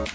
Hello,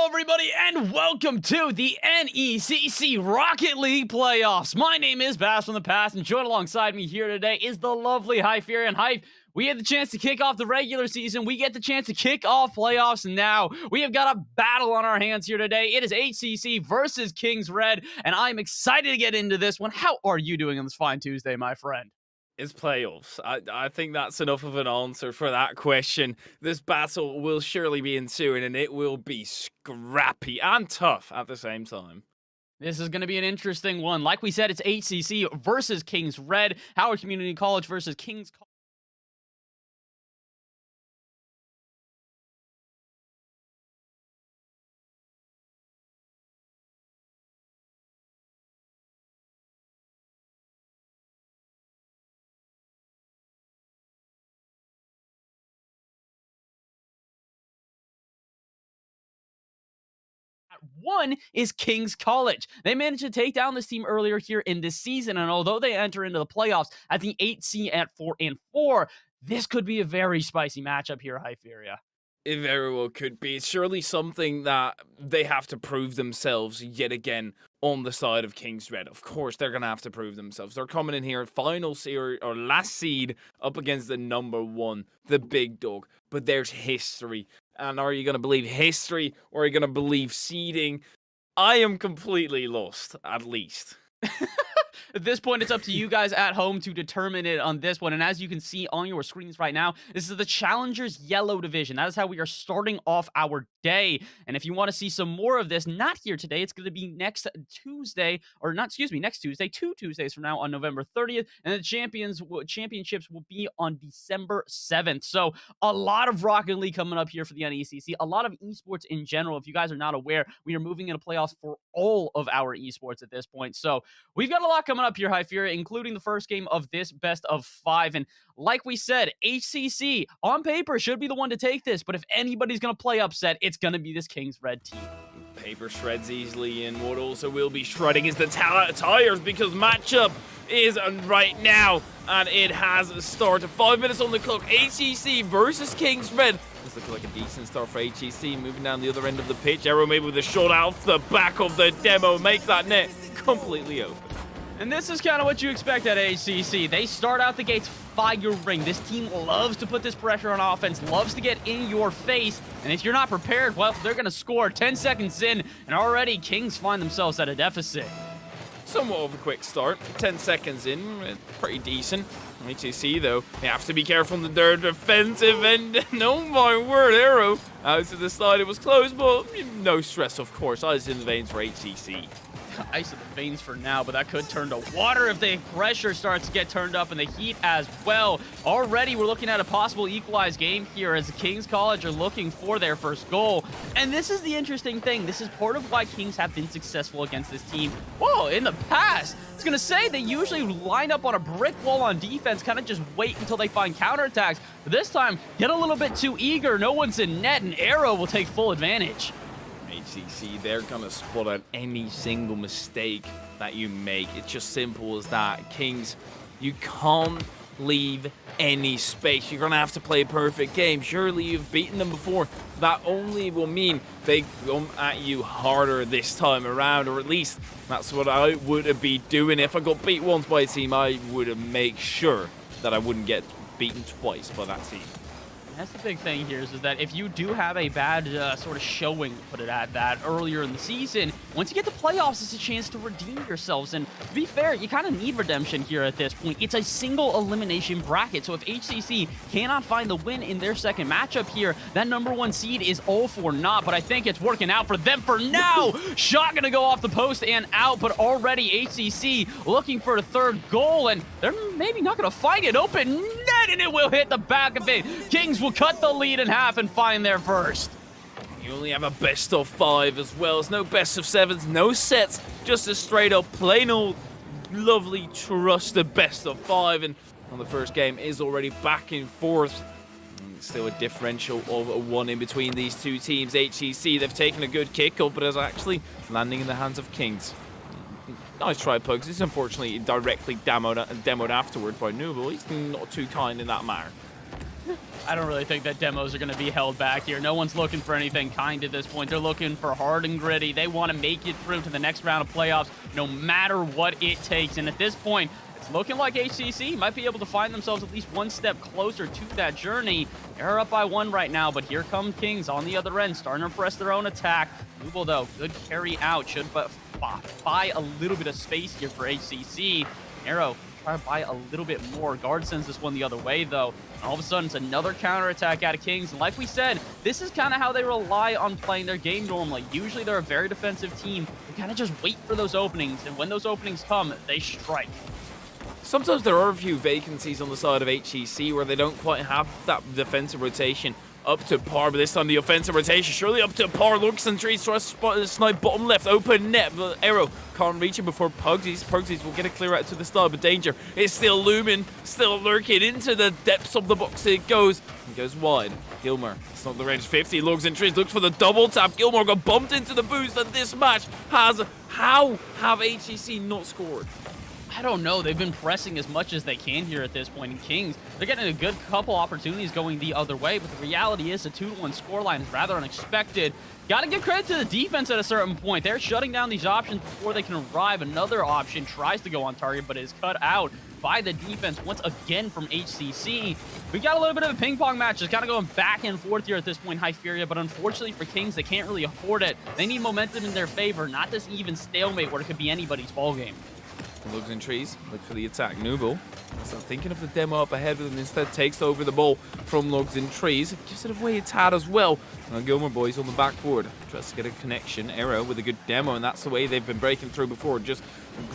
everybody, and welcome to the NECC Rocket League playoffs. My name is Bass from the past, and joined alongside me here today is the lovely Hyperion Hype. We had the chance to kick off the regular season. We get the chance to kick off playoffs now. We have got a battle on our hands here today. It is HCC versus Kings Red, and I'm excited to get into this one. How are you doing on this fine Tuesday, my friend? It's playoffs. I think that's enough of an answer for that question. This battle will surely be ensuing, and it will be scrappy and tough at the same time. This is going to be an interesting one. Like we said, it's HCC versus Kings Red. Howard Community College versus Kings College. One is Kings College. They managed to take down this team earlier here in this season, and although they enter into the playoffs at the 8 seed at 4-4, this could be a very spicy matchup here, Hyperia. It very well could be. It's surely something that they have to prove themselves yet again on the side of Kings Red. Of course, they're going to have to prove themselves. They're coming in here final seed or last seed up against the number one, the big dog. But there's history. And are you going to believe history or are you going to believe seeding? I am completely lost, at least. At this point, it's up to you guys at home to determine it on this one. And as you can see on your screens right now, this is the Challengers Yellow Division. That is how we are starting off our day. And if you want to see some more of this, not here today, it's going to be next Tuesday, or not, excuse me, next Tuesday, 2 Tuesdays from now on November 30th. And the championships will be on December 7th. So a lot of Rocket League coming up here for the NECC, a lot of esports in general. If you guys are not aware, we are moving into playoffs for all of our esports at this point. So we've got a lot coming up here, Hyperia, including the first game of this best of 5. And like we said, HCC on paper should be the one to take this, but if anybody's going to play upset, it's going to be this Kings Red team. Paper shreds easily, and what also will be shredding is the tires, because matchup is right now, and it has started. 5 minutes on the clock. HCC versus Kings Red. This looks like a decent start for HCC. Moving down the other end of the pitch. Arrow maybe with a shot off the back of the demo. Makes that net completely open. And this is kind of what you expect at HCC. They start out the gates firing. This team loves to put this pressure on offense, loves to get in your face. And if you're not prepared, well, they're going to score 10 seconds in, and already Kings find themselves at a deficit. Somewhat of a quick start. 10 seconds in, pretty decent. HCC, though, they have to be careful in their defensive end. No, my word, Arrow out to the side. It was close, but no stress, of course. Ice in the veins for HCC. Ice in the veins for now, but that could turn to water if the pressure starts to get turned up and the heat as well. Already, we're looking at a possible equalized game here as the Kings College are looking for their first goal. And this is the interesting thing. This is part of why Kings have been successful against this team. Whoa, in the past. I was going to say they usually line up on a brick wall on defense, kind of just wait until they find counterattacks. But this time, get a little bit too eager. No one's in net, and Arrow will take full advantage. HCC, they're going to spot out any single mistake that you make. It's just simple as that. Kings, you can't leave any space. You're going to have to play a perfect game. Surely you've beaten them before. That only will mean they come at you harder this time around, or at least that's what I would be doing. If I got beat once by a team, I would make sure that I wouldn't get beaten twice by that team. That's the big thing here is that if you do have a bad sort of showing, put it at that, earlier in the season, once you get to playoffs, it's a chance to redeem yourselves. And to be fair, you kind of need redemption here at this point. It's a single elimination bracket. So if HCC cannot find the win in their second matchup here, that number 1 seed is all for naught. But I think it's working out for them for now. Shot going to go off the post and out, but already HCC looking for a third goal. And they're maybe not going to find it. Open net, and it will hit the back of it. Kings will cut the lead in half and find their first. You only have a best of 5 as well. It's no best of 7s, no sets, just a straight up plain old lovely trusted best of 5. And on the first game is already back and forth. Still a differential of 1 in between these two teams. HEC, they've taken a good kick up, but it's actually landing in the hands of Kings. Nice try, Pugs. It's unfortunately directly demoed afterward by Nooble. He's not too kind in that manner. I don't really think that demos are going to be held back here. No one's looking for anything kind at this point. They're looking for hard and gritty. They want to make it through to the next round of playoffs, no matter what it takes. And at this point, it's looking like HCC might be able to find themselves at least one step closer to that journey. They're up by 1 right now, but here come Kings on the other end, starting to press their own attack. Nooble, though, good carry out. Should buy a little bit of space here for HCC. Arrow try to buy a little bit more. Guard sends this one the other way, though. And all of a sudden, it's another counterattack out of Kings. And like we said, this is kind of how they rely on playing their game normally. Usually, they're a very defensive team. They kind of just wait for those openings. And when those openings come, they strike. Sometimes there are a few vacancies on the side of HEC where they don't quite have that defensive rotation up to par, but this time the offensive rotation surely up to par. Looks and trees, tries to snipe bottom left, open net, but Arrow can't reach it before Pugsies. Pugsies will get a clear out to the start, but danger is still looming, still lurking. Into the depths of the box it goes, and goes wide. Gilmore, it's not the range 50, Lugs and trees, looks for the double tap. Gilmore got bumped into the boost, and this match has, how have HEC not scored? I don't know. They've been pressing as much as they can here at this point. And Kings, they're getting a good couple opportunities going the other way, but the reality is a 2-1 scoreline is rather unexpected. Got to give credit to the defense at a certain point. They're shutting down these options before they can arrive. Another option tries to go on target, but is cut out by the defense once again from HCC. We got a little bit of a ping pong match, just kind of going back and forth here at this point, Hyperia, but unfortunately for Kings, they can't really afford it. They need momentum in their favor, not this even stalemate where it could be anybody's ball game. Lugs and trees, look for the attack. Nooble, so thinking of the demo up ahead, but instead takes over the ball from Lugs and trees. Gives it away a tad as well. Now Gilmore boys on the backboard. Tries to get a connection. Arrow with a good demo, and that's the way they've been breaking through before. Just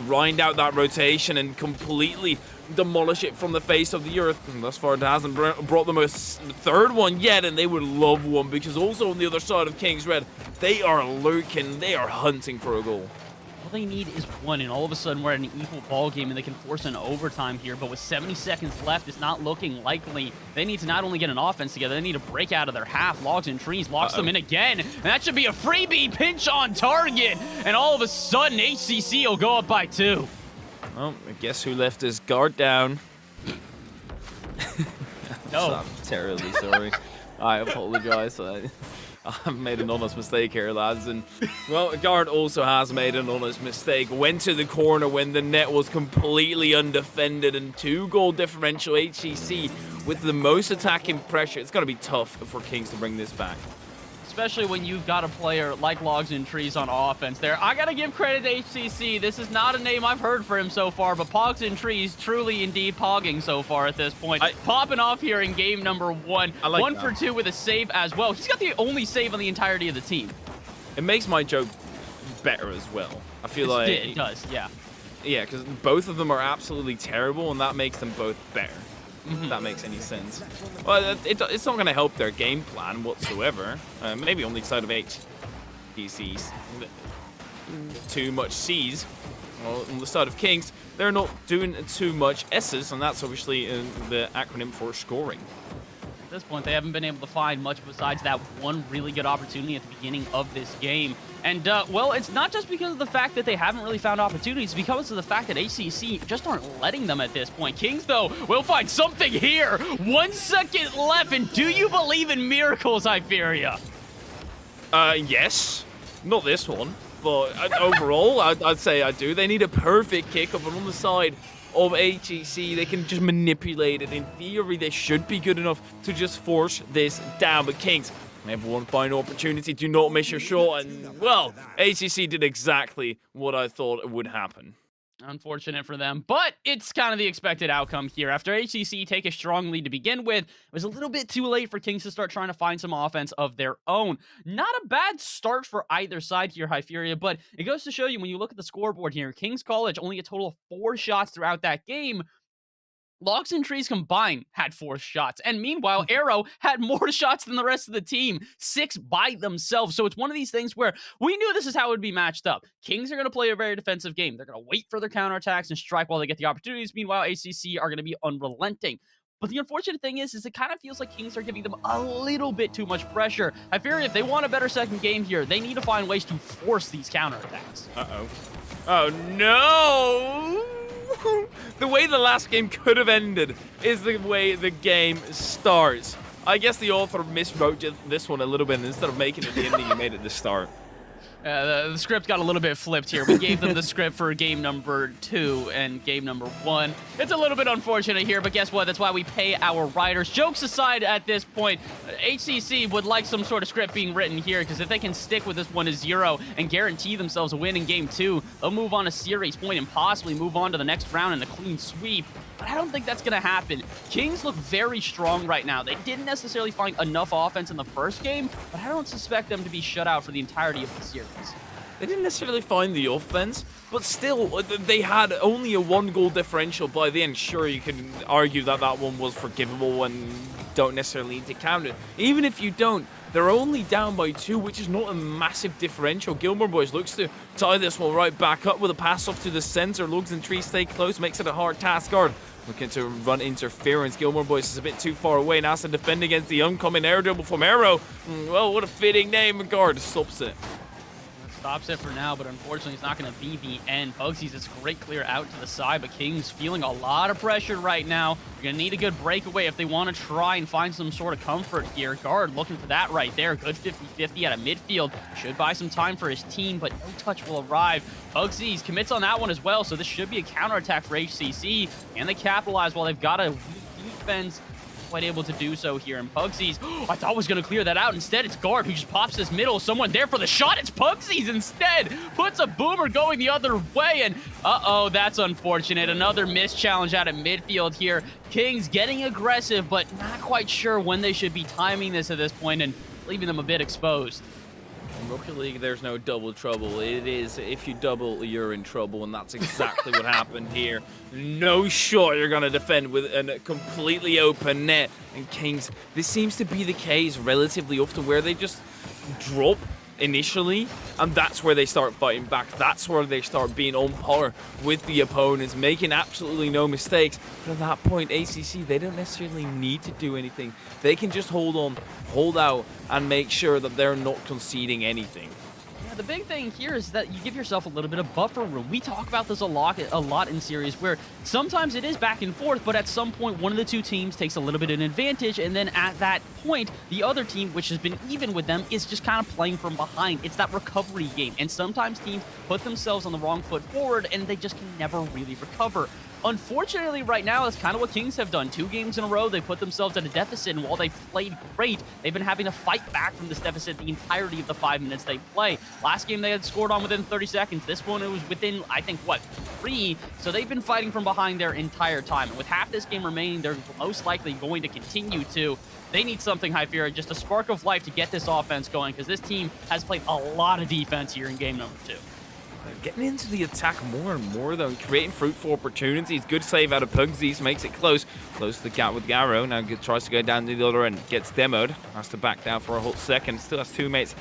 grind out that rotation and completely demolish it from the face of the earth. And thus far, it hasn't brought them a 3rd one yet, and they would love one, because also on the other side of King's Red, they are lurking, they are hunting for a goal. All they need is 1, and all of a sudden we're at an equal ball game, and they can force an overtime here. But with 70 seconds left, it's not looking likely. They need to not only get an offense together, they need to break out of their half. Logs and trees locks them in again, and that should be a freebie pinch on target. And all of a sudden, HCC will go up by 2. Well, I guess who left his guard down? No. I'm terribly sorry. I apologize. I've made an honest mistake here, lads. And, well, guard also has made an honest mistake. Went to the corner when the net was completely undefended, and 2-goal differential. HEC with the most attacking pressure. It's going to be tough for Kings to bring this back. Especially when you've got a player like Logs and Trees on offense there. I got to give credit to HCC. This is not a name I've heard for him so far, but Pogs and Trees truly indeed pogging so far at this point. Popping off here in game number 1. I like 1 that. for 2 with a save as well. He's got the only save on the entirety of the team. It makes my joke better as well. I feel like... It does, yeah. Yeah, because both of them are absolutely terrible, and that makes them both better. If that makes any sense. Well, it's not going to help their game plan whatsoever. Maybe on the side of HECs. Too much C's. Well, on the side of Kings, they're not doing too much S's, and that's obviously the acronym for scoring. At this point, they haven't been able to find much besides that one really good opportunity at the beginning of this game. And, well, it's not just because of the fact that they haven't really found opportunities. It's because of the fact that HCC just aren't letting them at this point. Kings, though, will find something here. 1 second left, and do you believe in miracles, Hyperia? Yes. Not this one. But overall, I'd say I do. They need a perfect kick-up, and on the side of HEC, they can just manipulate it. In theory, they should be good enough to just force this down. But Kings, they have one final opportunity. Do not miss your shot. And, well, HEC did exactly what I thought would happen. Unfortunate for them, but it's kind of the expected outcome here. After HCC take a strong lead to begin with, it was a little bit too late for Kings to start trying to find some offense of their own. Not a bad start for either side here, Hyperia, but it goes to show you when you look at the scoreboard here, Kings College only a total of 4 shots throughout that game. Logs and Trees combined had 4 shots, and meanwhile, Arrow had more shots than the rest of the team, 6 by themselves. So it's one of these things where we knew this is how it would be matched up. Kings are going to play a very defensive game. They're going to wait for their counterattacks and strike while they get the opportunities. Meanwhile, ACC are going to be unrelenting. But the unfortunate thing is it kind of feels like Kings are giving them a little bit too much pressure. I fear if they want a better second game here, they need to find ways to force these counterattacks. Uh-oh. Oh, no! The way the last game could have ended is the way the game starts. I guess the author miswrote this one a little bit, and instead of making it the ending, he made it the start. The script got a little bit flipped here. We gave them the script for game number 2 and game number 1. It's a little bit unfortunate here, but guess what? That's why we pay our writers. Jokes aside at this point, HCC would like some sort of script being written here, because if they can stick with this 1-0 and guarantee themselves a win in game 2, they'll move on to series point and possibly move on to the next round in a clean sweep. But I don't think that's going to happen. Kings look very strong right now. They didn't necessarily find enough offense in the first game, but I don't suspect them to be shut out for the entirety of the series. They didn't necessarily find the offense, but still, they had only a 1-goal differential by the end. Sure, you can argue that that one was forgivable and don't necessarily need to count it. Even if you don't, they're only down by 2, which is not a massive differential. Gilmore Boys looks to tie this one right back up with a pass off to the center. Lugs and Tree stay close, makes it a hard task. Guard looking to run interference. Gilmore Boys is a bit too far away and has to defend against the oncoming air dribble from Arrow. Well, what a fitting name. Guard stops it. Stops it for now, but unfortunately it's not going to be the end. Bugsy's this great clear out to the side, but Kings feeling a lot of pressure right now. You're going to need a good breakaway if they want to try and find some sort of comfort here. Guard looking for that right there. Good 50-50 out of midfield. Should buy some time for his team, but no touch will arrive. Bugsy's commits on that one as well, so this should be a counterattack for HCC. And they capitalize while they've got a weak defense. Quite able to do so here. And Pugsy's, I thought was going to clear that out. Instead, it's Guard who just pops this middle. Someone there for the shot. It's Pugsy's instead. Puts a boomer going the other way. And uh-oh, that's unfortunate. Another missed challenge out of midfield here. Kings getting aggressive, but not quite sure when they should be timing this at this point and leaving them a bit exposed. In Rocket League, there's no double trouble. It is, if you double, you're in trouble, and that's exactly what happened here. No shot you're going to defend with a completely open net. And Kings, this seems to be the case relatively often, where they just drop initially, and that's where they start fighting back. That's where they start being on par with the opponents, making absolutely no mistakes. But at that point, ACC, they don't necessarily need to do anything. They can just hold on, hold out, and make sure that they're not conceding anything. The big thing here is that you give yourself a little bit of buffer room. We talk about this a lot in series, where sometimes it is back and forth, but at some point one of the two teams takes a little bit of an advantage, and then at that point the other team, which has been even with them, is just kind of playing from behind. It's that recovery game, and sometimes teams put themselves on the wrong foot forward and they just can never really recover. Unfortunately, right now, that's kind of what Kings have done. 2 games in a row, they put themselves at a deficit, and while they've played great, they've been having to fight back from this deficit the entirety of the 5 minutes they play. Last game, they had scored on within 30 seconds. This one, it was within, I think, 3? So they've been fighting from behind their entire time. And with half this game remaining, they're most likely going to continue to. They need something, Hypera, just a spark of life to get this offense going, because this team has played a lot of defense here in game number 2. Getting into the attack more and more, though, and creating fruitful opportunities. Good save out of Pugsies, makes it close. Close to the gap with Garrow. Now tries to go down to the other end. Gets demoed. Has to back down for a hot second. Still has 2 mates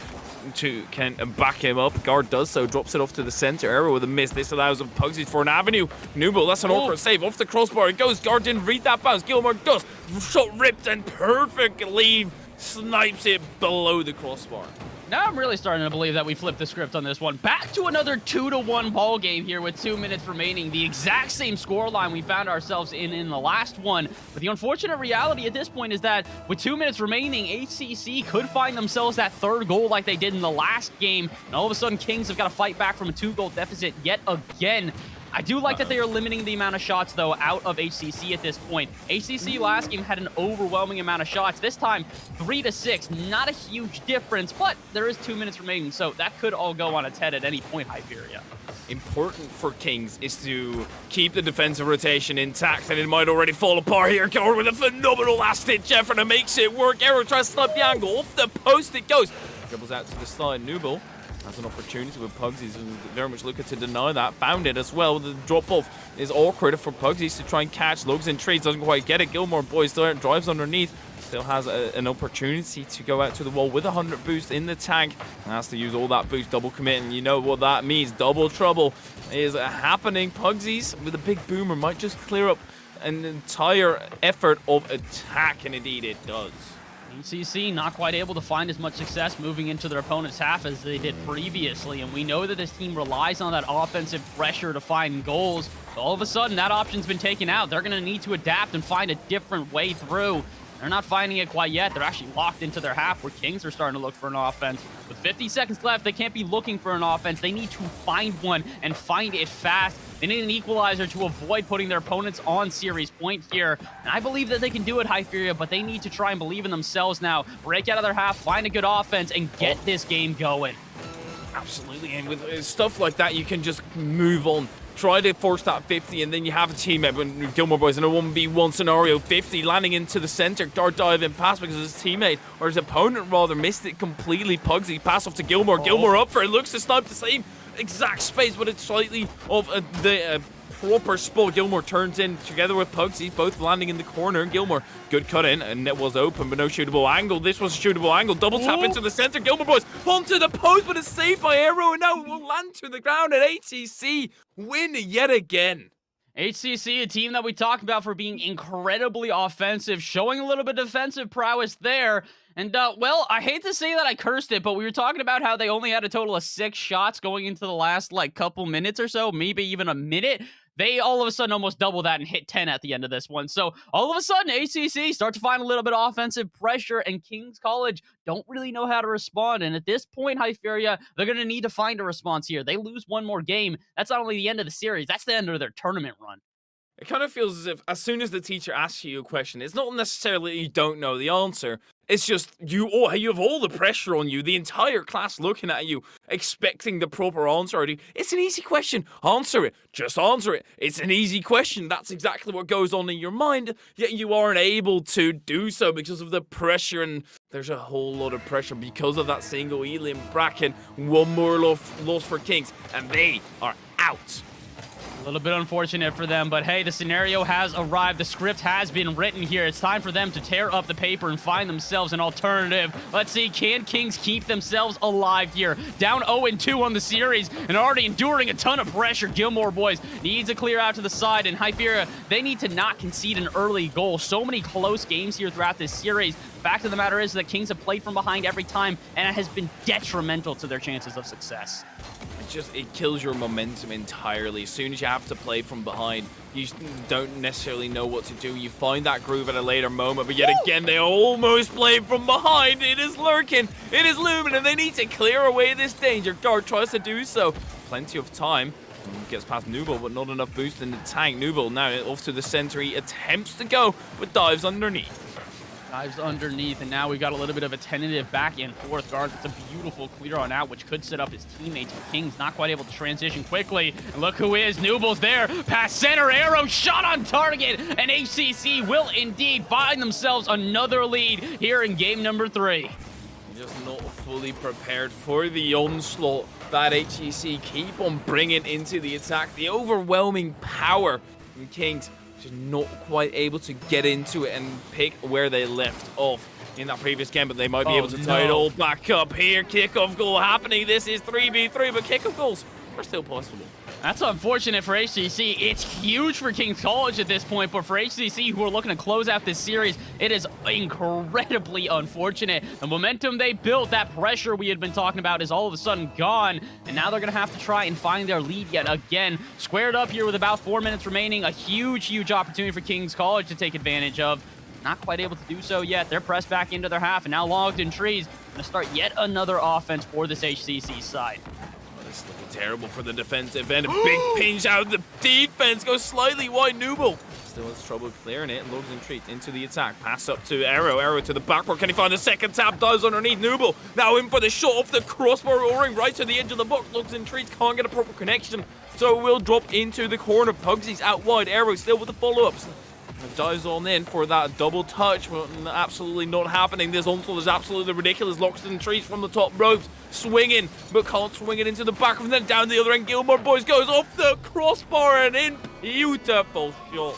to can back him up. Guard does so. Drops it off to the center. Arrow with a miss. This allows Pugsies for an avenue. Newble, that's an awkward save. Off the crossbar it goes. Guard didn't read that bounce. Gilmore does. Shot ripped and perfectly snipes it below the crossbar. Now I'm really starting to believe that we flipped the script on this one. Back to another 2-1 ball game here with 2 minutes remaining. The exact same scoreline we found ourselves in the last one. But the unfortunate reality at this point is that with 2 minutes remaining, HCC could find themselves that 3rd goal like they did in the last game. And all of a sudden, Kings have got to fight back from a 2-goal deficit yet again. I do like that they are limiting the amount of shots, though, out of HCC at this point. HCC last game had an overwhelming amount of shots. This time, 3-6. Not a huge difference, but there is 2 minutes remaining, so that could all go on its head at any point, Hyperia. Important for Kings is to keep the defensive rotation intact, and it might already fall apart here. Guard with a phenomenal last-ditch effort and makes it work. Arrow tries to slip the angle. Off the post it goes. Dribbles out to the side. Newble has an opportunity with Pugsies, and very much looking to deny that. Found it as well. The drop-off is awkward for Pugsies to try and catch. Lugs and Trees doesn't quite get it. Gilmore Boys there, drives underneath. Still has an opportunity to go out to the wall with 100 boost in the tank. And has to use all that boost, double commit, and you know what that means. Double trouble is happening. Pugsies with a big boomer might just clear up an entire effort of attack, and indeed it does. NECC not quite able to find as much success moving into their opponent's half as they did previously, and we know that this team relies on that offensive pressure to find goals. So all of a sudden, that option's been taken out. They're going to need to adapt and find a different way through. They're not finding it quite yet. They're actually locked into their half where Kings are starting to look for an offense. With 50 seconds left, they can't be looking for an offense. They need to find one and find it fast. They need an equalizer to avoid putting their opponents on series point here. And I believe that they can do it, Hyperia, but they need to try and believe in themselves now. Break out of their half, find a good offense, and get this game going. Absolutely, and with stuff like that, you can just move on. Try to force that 50, and then you have a teammate when Gilmore Boys in a 1v1 scenario. 50 landing into the center, dart diving past because his teammate, or his opponent rather, missed it completely. Pugsy pass off to Gilmore. Gilmore up for it, looks to snipe the same exact space, but it's slightly off the proper spot. Gilmore turns in together with Pugsy, both landing in the corner. Gilmore, good cut in, and it was open, but no shootable angle. This was a shootable angle. Double tap into the center. Gilmore Boys onto the post, but it's saved by Arrow, and now it will land to the ground, and HCC win yet again. HCC, a team that we talked about for being incredibly offensive, showing a little bit of defensive prowess there. And, well, I hate to say that I cursed it, but we were talking about how they only had a total of 6 shots going into the last, couple minutes or so, maybe even a minute. They all of a sudden almost double that and hit 10 at the end of this one. So all of a sudden, HCC start to find a little bit of offensive pressure, and Kings College don't really know how to respond. And at this point, Hyperia, they're going to need to find a response here. They lose one more game. That's not only the end of the series, that's the end of their tournament run. It kind of feels as if as soon as the teacher asks you a question, it's not necessarily you don't know the answer. It's just you have all the pressure on you, the entire class looking at you, expecting the proper answer. It's an easy question. Answer it. Just answer it. It's an easy question. That's exactly what goes on in your mind, yet you aren't able to do so because of the pressure, and there's a whole lot of pressure because of that single Elian bracket. One more loss for Kings, and they are out. A little bit unfortunate for them, but hey, the scenario has arrived. The script has been written here. It's time for them to tear up the paper and find themselves an alternative. Let's see, can Kings keep themselves alive here? Down 0-2 on the series and already enduring a ton of pressure. Gilmore Boys needs to clear out to the side, and Hyperia, they need to not concede an early goal. So many close games here throughout this series. Fact of the matter is that Kings have played from behind every time, and it has been detrimental to their chances of success. It kills your momentum entirely. As soon as you have to play from behind, you don't necessarily know what to do. You find that groove at a later moment, but yet again, they almost played from behind. It is lurking, it is looming, and they need to clear away this danger. Dart tries to do so. Plenty of time. Gets past Nubel, but not enough boost in the tank. Nubel now off to the center. He attempts to go, but dives underneath. Dives underneath, and now we got a little bit of a tentative back and forth guard. It's a beautiful clear on out, which could set up his teammates. But Kings not quite able to transition quickly. And look who is. Nubel's there. Past center. Arrow shot on target. And HCC will indeed find themselves another lead here in game number 3. Just not fully prepared for the onslaught that HCC keep on bringing into the attack. The overwhelming power from Kings. Just not quite able to get into it and pick where they left off in that previous game, but they might be able to tie it all back up here. Kickoff goal happening. This is 3v3, but kickoff goals are still possible. That's unfortunate for HCC. It's huge for Kings College at this point, but for HCC, who are looking to close out this series, it is incredibly unfortunate. The momentum they built, that pressure we had been talking about, is all of a sudden gone, and now they're going to have to try and find their lead yet again. Squared up here with about 4 minutes remaining, a huge opportunity for Kings College to take advantage of. Not quite able to do so yet. They're pressed back into their half, and now logged in trees. Going to start yet another offense for this HCC side. It's looking terrible for the defensive end. A big pinch out of the defense. Goes slightly wide. Nubel still has trouble clearing it. Logs in treat into the attack. Pass up to Arrow. Arrow to the backward. Can he find the second tap? Dives underneath. Nubel now in for the shot off the crossbar. O-ring right to the edge of the box. Logs in treat. Can't get a proper connection. So it will drop into the corner. Pugsy's out wide. Arrow still with the follow-ups. Dives on in for that double touch, but absolutely not happening. This onslaught is absolutely ridiculous. Locks in trees from the top ropes, swinging, but can't swing it into the back of them. Down the other end, Gilmore Boys goes off the crossbar and in. Beautiful shot.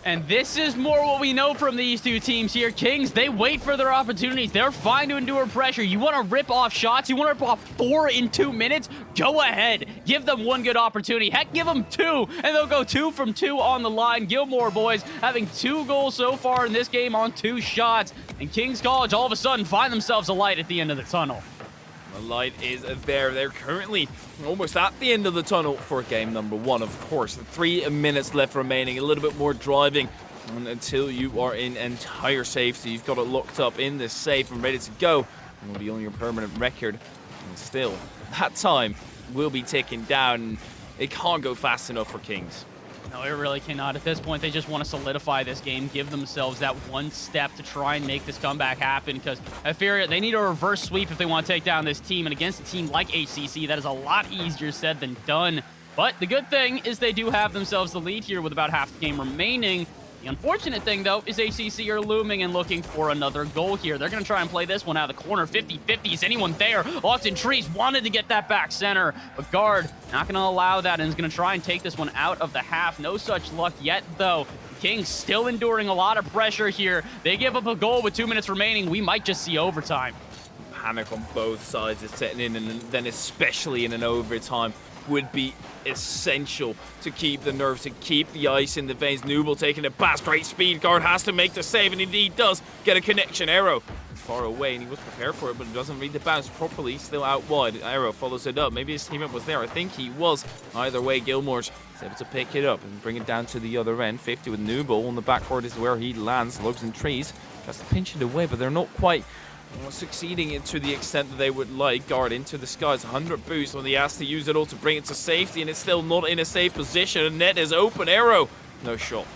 And this is more what we know from these two teams here. Kings, they wait for their opportunities. They're fine to endure pressure. You want to rip off shots? You want to rip off 4 in 2 minutes? Go ahead. Give them one good opportunity. Heck, give them 2, and they'll go 2 from 2 on the line. Gilmore boys having 2 goals so far in this game on 2 shots. And Kings College all of a sudden find themselves a light at the end of the tunnel. The light is there. They're currently almost at the end of the tunnel for game number 1, of course. 3 minutes left remaining. A little bit more driving until you are in entire safety. You've got it locked up in this safe and ready to go. And will be on your permanent record. And still, that time will be ticking down. It can't go fast enough for Kings. No, it really cannot. At this point, they just want to solidify this game, give themselves that one step to try and make this comeback happen, because I fear they need a reverse sweep if they want to take down this team, and against a team like HCC, that is a lot easier said than done. But the good thing is they do have themselves the lead here with about half the game remaining. The unfortunate thing, though, is HCC are looming and looking for another goal here. They're going to try and play this one out of the corner. 50-50. Is anyone there? Austin Trees wanted to get that back center, but guard not going to allow that and is going to try and take this one out of the half. No such luck yet, though. Kings still enduring a lot of pressure here. They give up a goal with 2 minutes remaining. We might just see overtime. Panic on both sides is setting in, and then especially in an overtime would be essential to keep the nerves, to keep the ice in the veins. Nooble taking it past, great speed. Guard has to make the save, and indeed does get a connection. Arrow is far away, and he was prepared for it, but doesn't read the bounce properly. Still out wide. Arrow follows it up. Maybe his teammate was there. I think he was. Either way, Gilmore's able to pick it up and bring it down to the other end. 50 with Nooble on the backboard is where he lands. Lugs and Trees tries to pinch it away, but they're not quite succeeding it to the extent that they would like. Guard into the skies, 100 boost when he has to use it all to bring it to safety, and it's still not in a safe position. Net is open. Arrow, no shot.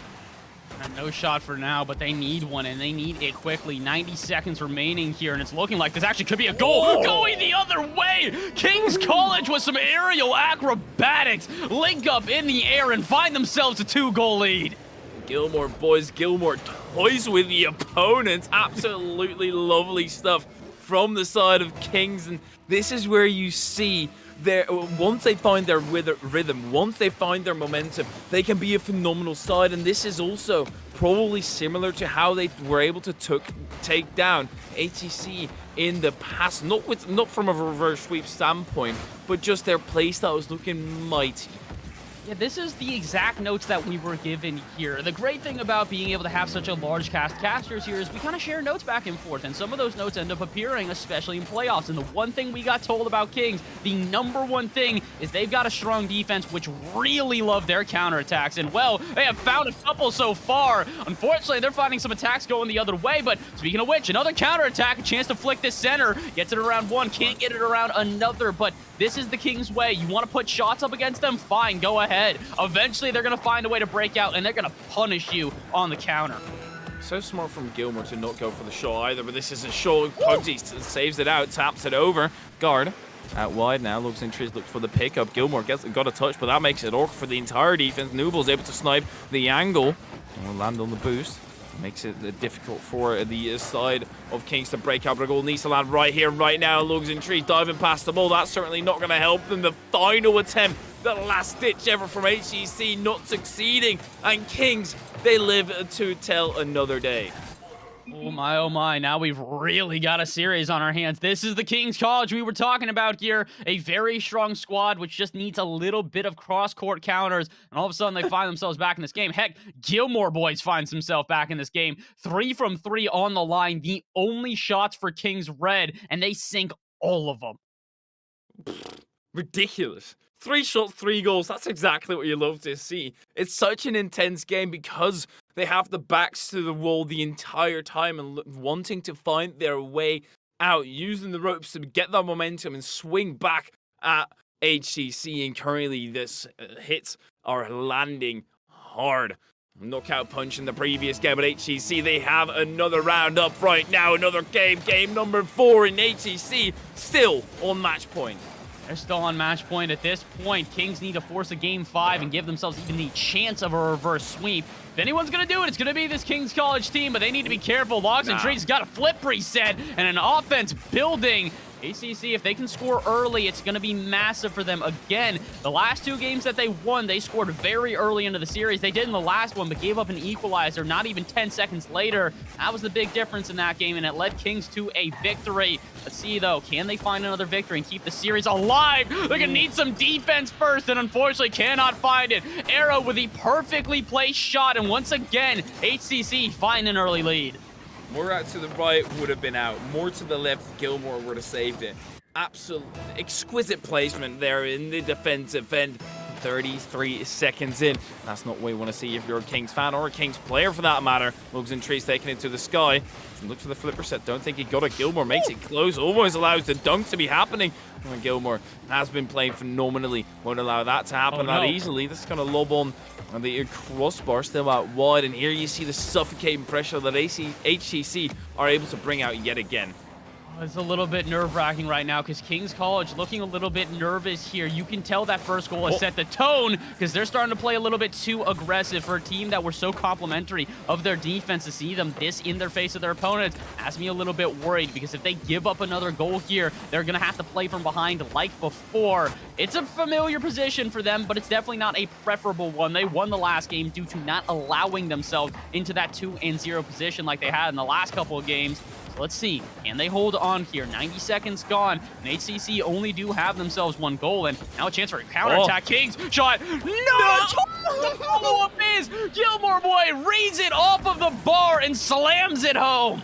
And no shot for now, but they need one, and they need it quickly. 90 seconds remaining here, and it's looking like this actually could be a goal. Oh. Going the other way! Kings College with some aerial acrobatics link up in the air and find themselves a 2-goal lead. Gilmore, boys, Gilmore toys with the opponents. Absolutely lovely stuff from the side of Kings, and this is where you see once they find their rhythm, once they find their momentum, they can be a phenomenal side. And this is also probably similar to how they were able to take down HCC in the past, not from a reverse sweep standpoint, but just their playstyle was looking mighty. Yeah, this is the exact notes that we were given here. The great thing about being able to have such a large cast of casters here is we kind of share notes back and forth, and some of those notes end up appearing, especially in playoffs. And the one thing we got told about Kings, the #1 thing, is they've got a strong defense, which really love their counterattacks. And, well, they have found a couple so far. Unfortunately, they're finding some attacks going the other way, but speaking of which, another counterattack, a chance to flick this center, gets it around one, can't get it around another, but this is the Kings way. You want to put shots up against them? Fine, go ahead. Eventually, they're going to find a way to break out, and they're going to punish you on the counter. So smart from Gilmore to not go for the shot either, but this is a shot. Pugsy saves it out, taps it over. Guard out wide now, looks interested, looks for the pickup. Gilmore got a touch, but that makes it awkward for the entire defense. Nooble's able to snipe the angle and will land on the boost. Makes it difficult for the side of Kings to break out, but a goal needs to land right here, right now. Lugs and Trees diving past the ball. That's certainly not going to help them. The final attempt, the last ditch ever from HCC, not succeeding. And Kings, they live to tell another day. Oh my, now we've really got a series on our hands. This is the Kings College we were talking about here. A very strong squad, which just needs a little bit of cross-court counters, and all of a sudden they find themselves back in this game. Heck, Gilmore boys finds himself back in this game. 3 from 3 on the line, the only shots for Kings red, and they sink all of them. Ridiculous. 3 shots, 3 goals. That's exactly what you love to see. It's such an intense game because they have the backs to the wall the entire time and wanting to find their way out, using the ropes to get that momentum and swing back at HCC. And currently, this hits are landing hard. Knockout punch in the previous game at HCC. They have another round up right now. Another game number 4 in HCC. Still on match point. They're still on match point at this point. Kings need to force a game 5 and give themselves even the chance of a reverse sweep. If anyone's going to do it, it's going to be this Kings College team, but they need to be careful. Logs and Trees got a flip reset and an offense building. ACC, if they can score early, it's going to be massive for them. Again, the last 2 games that they won, they scored very early into the series. They did in the last one, but gave up an equalizer not even 10 seconds later. That was the big difference in that game, and it led Kings to a victory. Let's see, though. Can they find another victory and keep the series alive? They're going to need some defense first, and unfortunately cannot find it. Arrow with the perfectly placed shot, and once again, HCC find an early lead. More out to the right would have been out. More to the left, Gilmore would have saved it. Absolute exquisite placement there in the defensive end. 33 seconds in. That's not what you want to see if you're a Kings fan or a Kings player for that matter. Lugs and Trees taking it to the sky. Look for the flipper set. Don't think he got it. Gilmore makes it close. Almost allows the dunk to be happening. And Gilmore has been playing phenomenally. Won't allow that to happen that easily. This is going to lob on the crossbar still out wide. And here you see the suffocating pressure that HCC are able to bring out yet again. It's a little bit nerve-wracking right now because Kings College looking a little bit nervous here. You can tell that first goal has set the tone because they're starting to play a little bit too aggressive for a team that were so complimentary of their defense. To see them this in their face of their opponents has me a little bit worried because if they give up another goal here, they're going to have to play from behind like before. It's a familiar position for them, but it's definitely not a preferable one. They won the last game due to not allowing themselves into that 2-0 position like they had in the last couple of games. Let's see. Can they hold on here? 90 seconds gone. And HCC only do have themselves 1 goal. And now a chance for a counterattack. Kings shot. No! The follow-up is Gilmore boy reads it off of the bar and slams it home.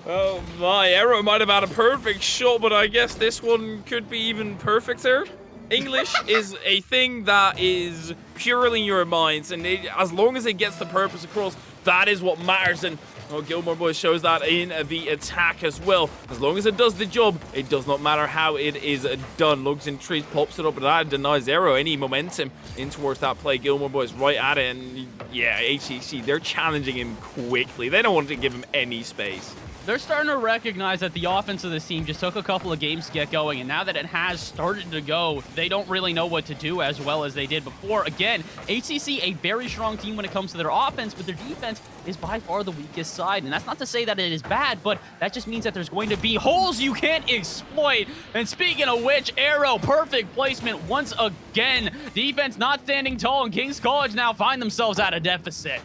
Oh my, Arrow might have had a perfect shot, but I guess this one could be even perfecter. English is a thing that is purely in your minds, and as long as it gets the purpose across, that is what matters. And Gilmore Boys shows that in the attack as well. As long as it does the job, it does not matter how it is done. Lugs and Trees pops it up, but that denies Arrow any momentum in towards that play. Gilmore Boys right at it, and yeah, HCC, they're challenging him quickly. They don't want to give him any space. They're starting to recognize that the offense of this team just took a couple of games to get going, and now that it has started to go, they don't really know what to do as well as they did before. Again, HCC, a very strong team when it comes to their offense, but their defense is by far the weakest side, and that's not to say that it is bad, but that just means that there's going to be holes you can't exploit. And speaking of which, Arrow, perfect placement once again. Defense not standing tall, and Kings College now find themselves at a deficit.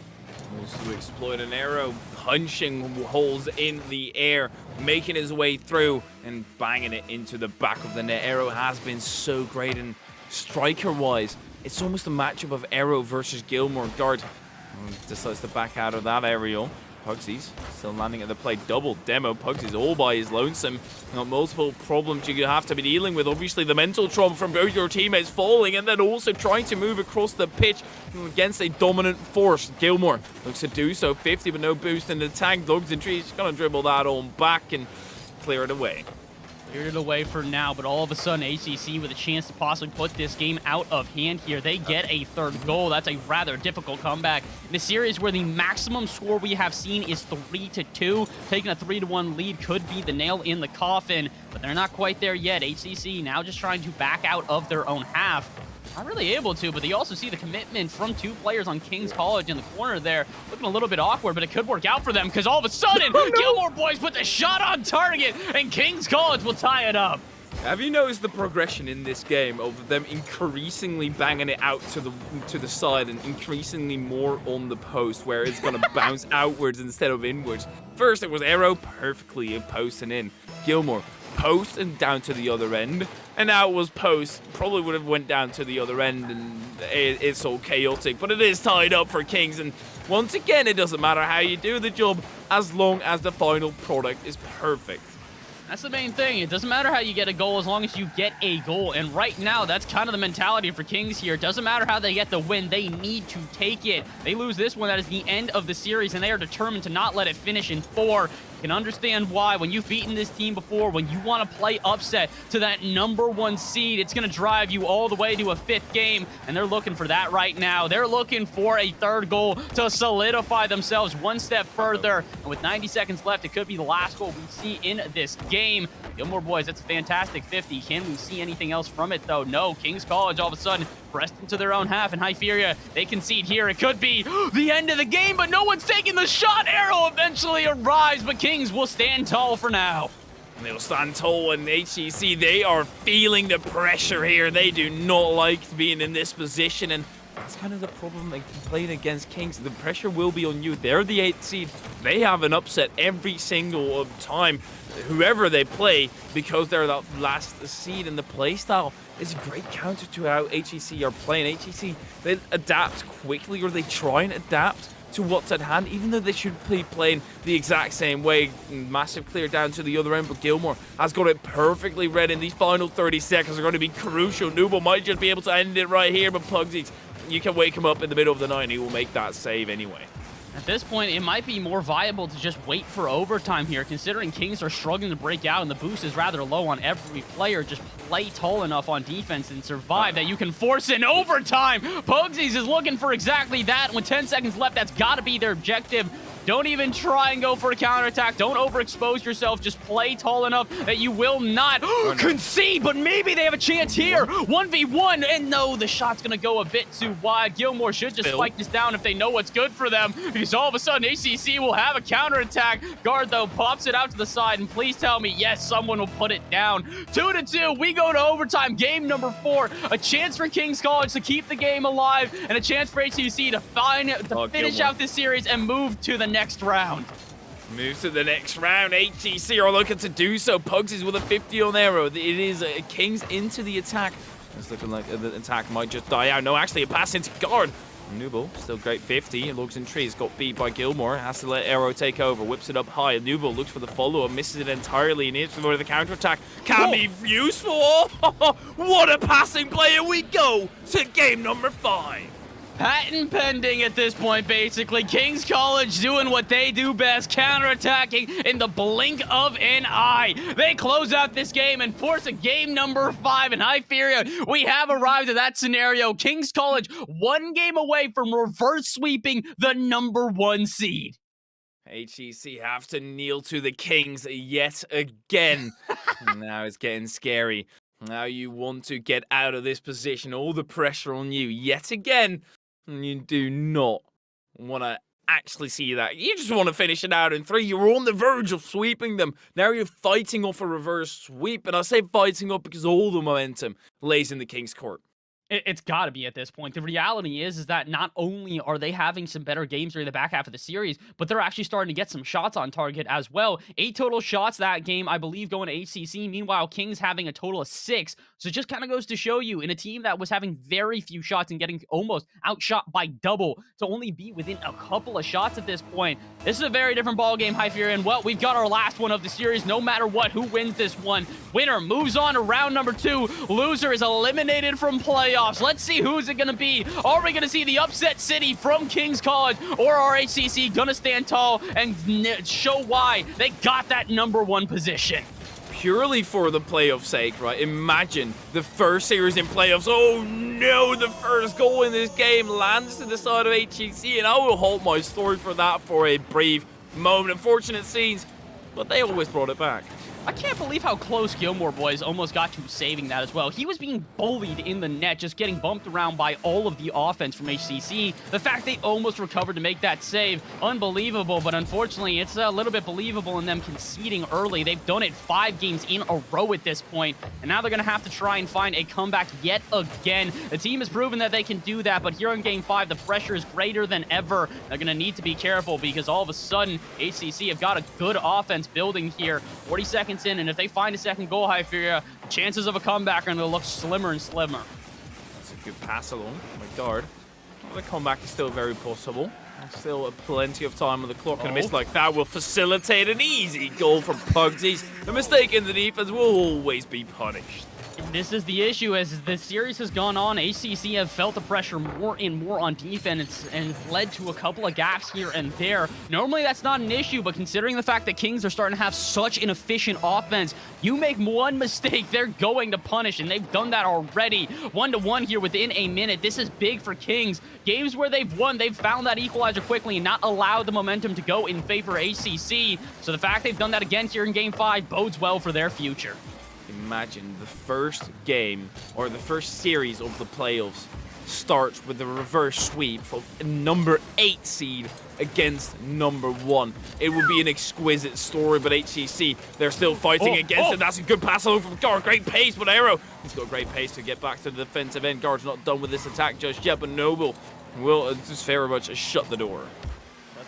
Wants to exploit an Arrow, punching holes in the air, making his way through and banging it into the back of the net. Arrow has been so great, and striker-wise, it's almost a matchup of Arrow versus Gilmore. Guard decides to back out of that aerial. Pugsy's still landing at the play. Double demo. Pugsy's all by his lonesome. Got multiple problems you have to be dealing with. Obviously, the mental trauma from both your teammates falling and then also trying to move across the pitch against a dominant force. Gilmore looks to do so. 50, but no boost in the tank. Lugs and Trees going to dribble that on back and clear it away. Cleared it away for now, but all of a sudden, HCC with a chance to possibly put this game out of hand here. They get a 3rd goal. That's a rather difficult comeback in a series where the maximum score we have seen is 3-2. Taking a 3-1 lead could be the nail in the coffin, but they're not quite there yet. HCC now just trying to back out of their own half. Not really able to, but you also see the commitment from 2 players on Kings College in the corner there. Looking a little bit awkward, but it could work out for them because all of a sudden, Gilmore Boys put the shot on target, and Kings College will tie it up. Have you noticed the progression in this game of them increasingly banging it out to the side and increasingly more on the post, where it's going to bounce outwards instead of inwards? First, it was Arrow perfectly posting in. Gilmore post and down to the other end, and now it was post, probably would have went down to the other end, and it's all chaotic, but it is tied up for Kings. And once again, it doesn't matter how you do the job as long as the final product is perfect. That's the main thing. It doesn't matter how you get a goal as long as you get a goal. And right now, that's kind of the mentality for Kings here. It doesn't matter how they get the win. They need to take it. They lose this one, that is the end of the series, and they are determined to not let it finish in 4. You can understand why. When you've beaten this team before, when you want to play upset to that #1 seed, it's going to drive you all the way to a 5th game, and they're looking for that right now. They're looking for a 3rd goal to solidify themselves one step further, and with 90 seconds left, it could be the last goal we see in this game. Gilmore Boys, that's a fantastic 50. Can we see anything else from it, though? No. Kings College all of a sudden pressed into their own half, and Hyperia, they concede here. It could be the end of the game, but no one's taking the shot. Arrow eventually arrives, but Kings will stand tall for now. And they'll stand tall, and HCC, they are feeling the pressure here. They do not like being in this position, and that's kind of the problem like playing against Kings. The pressure will be on you. They're the 8th seed. They have an upset every single time, whoever they play, because they're that last seed, and the playstyle is a great counter to how HEC are playing. HEC, they adapt quickly, or they try and adapt to what's at hand, even though they should be playing the exact same way. Massive clear down to the other end, but Gilmore has got it perfectly read, and these final 30 seconds are going to be crucial. Nubo might just be able to end it right here, but Pugsies, you can wake him up in the middle of the night and he will make that save anyway. At this point, it might be more viable to just wait for overtime here, considering Kings are struggling to break out and the boost is rather low on every player. Just play tall enough on defense and survive that you can force in overtime. Pugsies is looking for exactly that. With 10 seconds left, that's got to be their objective. Don't even try and go for a counterattack. Don't overexpose yourself. Just play tall enough that you will not concede, but maybe they have a chance here. 1v1, and no, the shot's going to go a bit too wide. Gilmore should just spike this down if they know what's good for them, because all of a sudden, ACC will have a counterattack. Guard, though, pops it out to the side, and please tell me, yes, someone will put it down. 2-2, we go to overtime. Game number 4. A chance for Kings College to keep the game alive, and a chance for ACC to finish out this series and move to the next round. Move to the next round. HGC are looking to do so. Pugsies with a 50 on arrow. It is Kings into the attack. It's looking like the attack might just die out. No, actually, a pass into guard. Nubo, still great 50. Looks in trees, got beat by Gilmore. Has to let Arrow take over. Whips it up high. Nubo looks for the follow-up, misses it entirely, and needs to go to the counter-attack. Can be useful. What a passing player. We go to game number 5. Patent pending at this point, basically. Kings College doing what they do best, counterattacking in the blink of an eye. They close out this game and force a game number 5. And I fear we have arrived at that scenario. Kings College 1 game away from reverse sweeping the number 1 seed. HEC have to kneel to the Kings yet again. Now it's getting scary. Now you want to get out of this position. All the pressure on you yet again. You do not want to actually see that. You just want to finish it out in 3. You were on the verge of sweeping them. Now you're fighting off a reverse sweep. And I say fighting up because all the momentum lays in the King's court. It's got to be at this point. The reality is that not only are they having some better games during the back half of the series, but they're actually starting to get some shots on target as well. 8 total shots that game, I believe, going to HCC. Meanwhile, Kings having a total of 6. So it just kind of goes to show you, in a team that was having very few shots and getting almost outshot by double, to only be within a couple of shots at this point. This is a very different ball game, Hyperion. Well, we've got our last one of the series. No matter what, who wins this one? Winner moves on to round number 2. Loser is eliminated from playoffs. Let's see who's it going to be. Are we going to see the upset city from Kings College, or are HCC going to stand tall and show why they got that number 1 position? Purely for the playoff sake, right? Imagine the first series in playoffs. Oh no, the first goal in this game lands to the side of HCC, and I will hold my story for that for a brief moment. Unfortunate scenes, but they always brought it back. I can't believe how close Gilmore boys almost got to saving that as well. He was being bullied in the net, just getting bumped around by all of the offense from HCC. The fact they almost recovered to make that save, unbelievable, but unfortunately, it's a little bit believable in them conceding early. They've done it 5 games in a row at this point, and now they're going to have to try and find a comeback yet again. The team has proven that they can do that, but here in Game 5, the pressure is greater than ever. They're going to need to be careful because all of a sudden, HCC have got a good offense building here. 40 seconds in, and if they find a second goal, Hypheria, chances of a comeback are going to look slimmer and slimmer. That's a good pass along by guard. The comeback is still very possible. Still plenty of time on the clock, and a miss like that will facilitate an easy goal from Pugsies. The mistake in the defense will always be punished. And this is the issue. As the series has gone on, HCC have felt the pressure more and more on defense, and it's led to a couple of gaps here and there. Normally, that's not an issue, but considering the fact that Kings are starting to have such an efficient offense, you make one mistake, they're going to punish, and they've done that already. 1-1 here within a minute. This is big for Kings. Games where they've won, they've found that equalizer quickly and not allowed the momentum to go in favor of HCC. So the fact they've done that again here in Game 5 bodes well for their future. Imagine the first game, or the first series of the playoffs, starts with a reverse sweep for number 8 seed against number 1. It would be an exquisite story, but HCC, they're still fighting against it. That's a good pass over from Guard. Great pace, but Arrow, he's got great pace to get back to the defensive end. Guard's not done with this attack just yet, but Noble will just very much shut the door.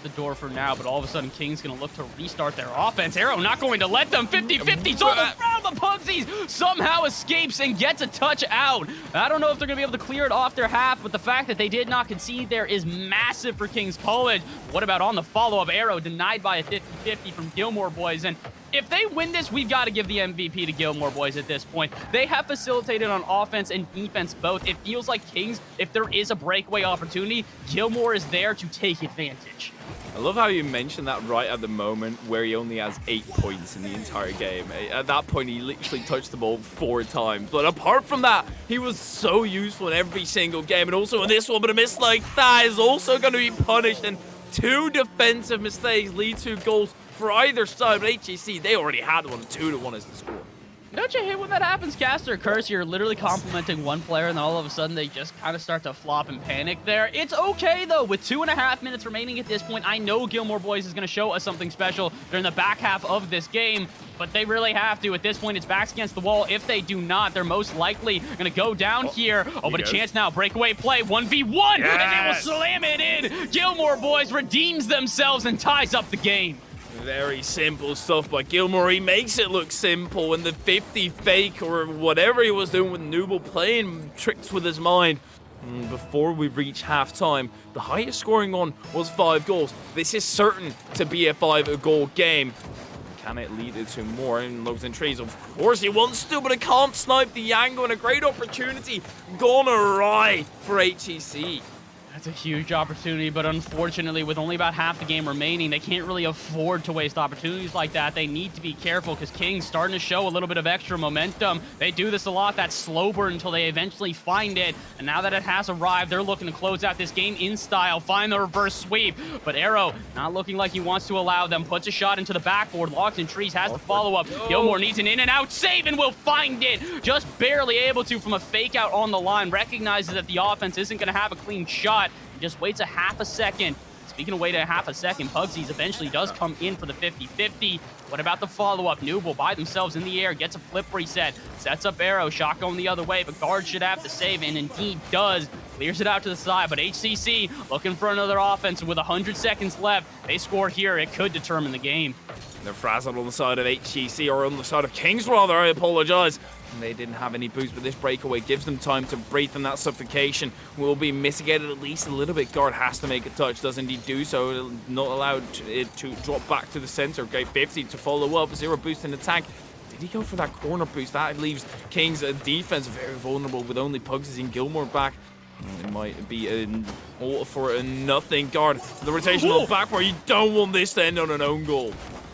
The door for now, but all of a sudden King's gonna look to restart their offense. Arrow not going to let them. 50-50's all around. The Pugsies somehow escapes and gets a touch out. I don't know if they're gonna be able to clear it off their half, but the fact that they did not concede there is massive for King's College. What about on the follow-up? Arrow denied by a 50-50 from Gilmore Boys, and if they win this, we've got to give the MVP to Gilmore Boys at this point. They have facilitated on offense and defense both. It feels like Kings, if there is a breakaway opportunity, Gilmore is there to take advantage. I love how you mentioned that right at the moment where he only has 8 points in the entire game. At that point, he literally touched the ball 4 times. But apart from that, he was so useful in every single game. And also in this one, but a miss like that is also going to be punished. And 2 defensive mistakes lead to goals for either side. But HEC, they already had one. 2-1 is the score. Don't you hate when that happens, Caster? Curse, you're literally complimenting one player, and then all of a sudden they just kind of start to flop and panic there. It's okay, though. With 2.5 minutes remaining at this point, I know Gilmore Boys is going to show us something special during the back half of this game, but they really have to. At this point, it's backs against the wall. If they do not, they're most likely going to go down here. Oh, but a chance now. Breakaway play, 1v1, and they will slam it in. Gilmore Boys redeems themselves and ties up the game. Very simple stuff by Gilmore. He makes it look simple, and the 50 fake or whatever he was doing with Nooble playing tricks with his mind. Before we reach halftime, the highest scoring one was 5 goals. This is certain to be a 5-goal game. Can it lead it to more? And Logs and Trees, of course he wants to, but it can't snipe the angle, and a great opportunity gone awry for HEC. That's a huge opportunity, but unfortunately, with only about half the game remaining, they can't really afford to waste opportunities like that. They need to be careful because King's starting to show a little bit of extra momentum. They do this a lot, that slow burn, until they eventually find it. And now that it has arrived, they're looking to close out this game in style, find the reverse sweep. But Arrow not looking like he wants to allow them. Puts a shot into the backboard. Logs and Trees has the follow-up. Gilmore needs an in-and-out save and will find it. Just barely able to from a fake out on the line. Recognizes that the offense isn't going to have a clean shot. He just waits a half a second. Speaking of waiting a half a second, Pugsies eventually does come in for the 50-50. What about the follow-up? Nooble by themselves in the air, gets a flip reset, sets up Arrow, shot going the other way, but Guard should have the save, and indeed does. Clears it out to the side, but HCC looking for another offense, and with 100 seconds left, they score here. It could determine the game. They're frazzled on the side of HEC, or on the side of Kings rather, I apologize. And they didn't have any boost, but this breakaway gives them time to breathe, and that suffocation will be mitigated at least a little bit. Guard has to make a touch, does indeed do so, not allowed it to drop back to the center. Great 50 to follow up, 0 boost in attack. Did he go for that corner boost? That leaves Kings' defense very vulnerable with only Pugsies and Gilmore back. It might be an all for a nothing. Guard, the rotational back where you don't want this to end on an own goal.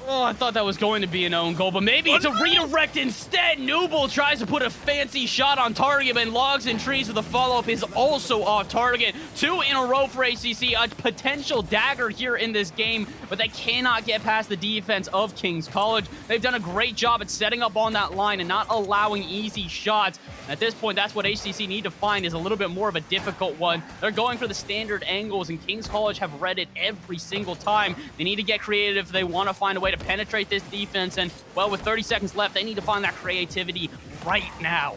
Oh, I thought that was going to be an own goal, but maybe it's a redirect instead. Nooble tries to put a fancy shot on target, but Logs and Trees with a follow-up is also off target. 2 in a row for ACC, a potential dagger here in this game, but they cannot get past the defense of King's College. They've done a great job at setting up on that line and not allowing easy shots. At this point, that's what HCC need to find, is a little bit more of a difficult one. They're going for the standard angles, and King's College have read it every single time. They need to get creative if they want to find a way to penetrate this defense, and, well, with 30 seconds left, they need to find that creativity right now.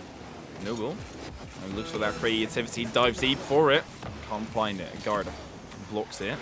Noble looks for that creativity, dives deep for it. Can't find it. Guard blocks it.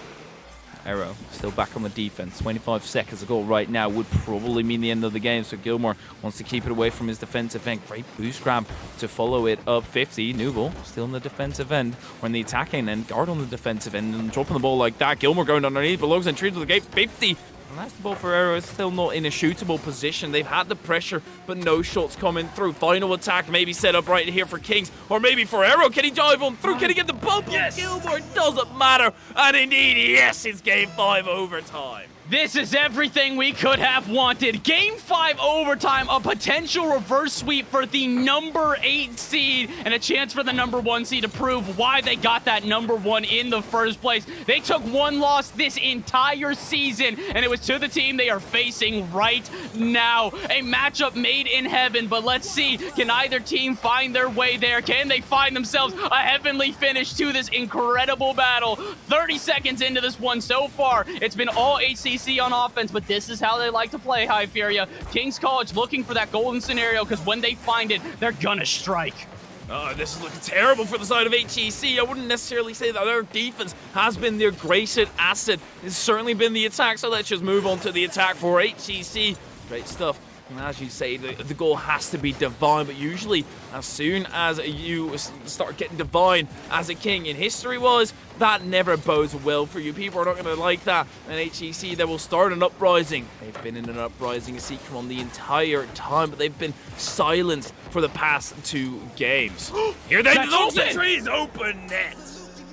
Arrow still back on the defense. 25 seconds to go right now would probably mean the end of the game, so Gilmore wants to keep it away from his defensive end. Great boost grab to follow it up 50. Nooble still in the defensive end, or in the attacking end. Guard on the defensive end and dropping the ball like that. Gilmore going underneath, but Logs and Trees with the gate 50. And that's the ball for Arrow. It's still not in a shootable position. They've had the pressure, but no shots coming through. Final attack maybe set up right here for Kings, or maybe for Arrow. Can he dive on through? Can he get the bump? Yes. Gilmore, doesn't matter. And indeed, yes, it's game 5 overtime. This is everything we could have wanted. Game 5 overtime, a potential reverse sweep for the number 8 seed, and a chance for the number 1 seed to prove why they got that number 1 in the first place. They took one loss this entire season, and it was to the team they are facing right now. A matchup made in heaven, but let's see, can either team find their way there? Can they find themselves a heavenly finish to this incredible battle? 30 seconds into this one so far, it's been all HCC on offense, but this is how they like to play, High Furia. King's College looking for that golden scenario, because when they find it, they're gonna strike. Oh, this is looking terrible for the side of HEC. I wouldn't necessarily say that their defense has been their greatest asset. It's certainly been the attack, so let's just move on to the attack for HEC. Great stuff. And as you say, the goal has to be divine, but usually as soon as you start getting divine as a king in history-wise, that never bodes well for you. People are not going to like that. And HEC, they will start an uprising. They've been in an uprising secret the entire time, but they've been silenced for the past 2 games. Here they go! Trees open net.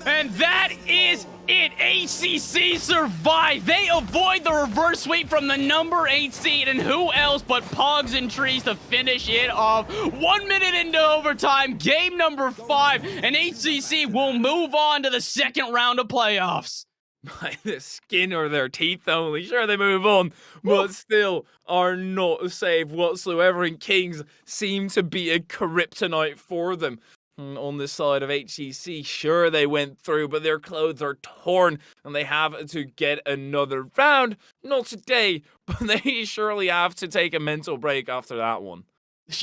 And that is it. ACC survived. They avoid the reverse sweep from the number 8 seed, and who else but Pogs and Trees to finish it off. 1 minute into overtime, game number 5, and HCC will move on to the second round of playoffs. By the skin or their teeth only. Sure, they move on, but still are not safe whatsoever, and Kings seem to be a kryptonite for them. On this side of HEC, sure, they went through, but their clothes are torn, and they have to get another round. Not today, but they surely have to take a mental break after that one.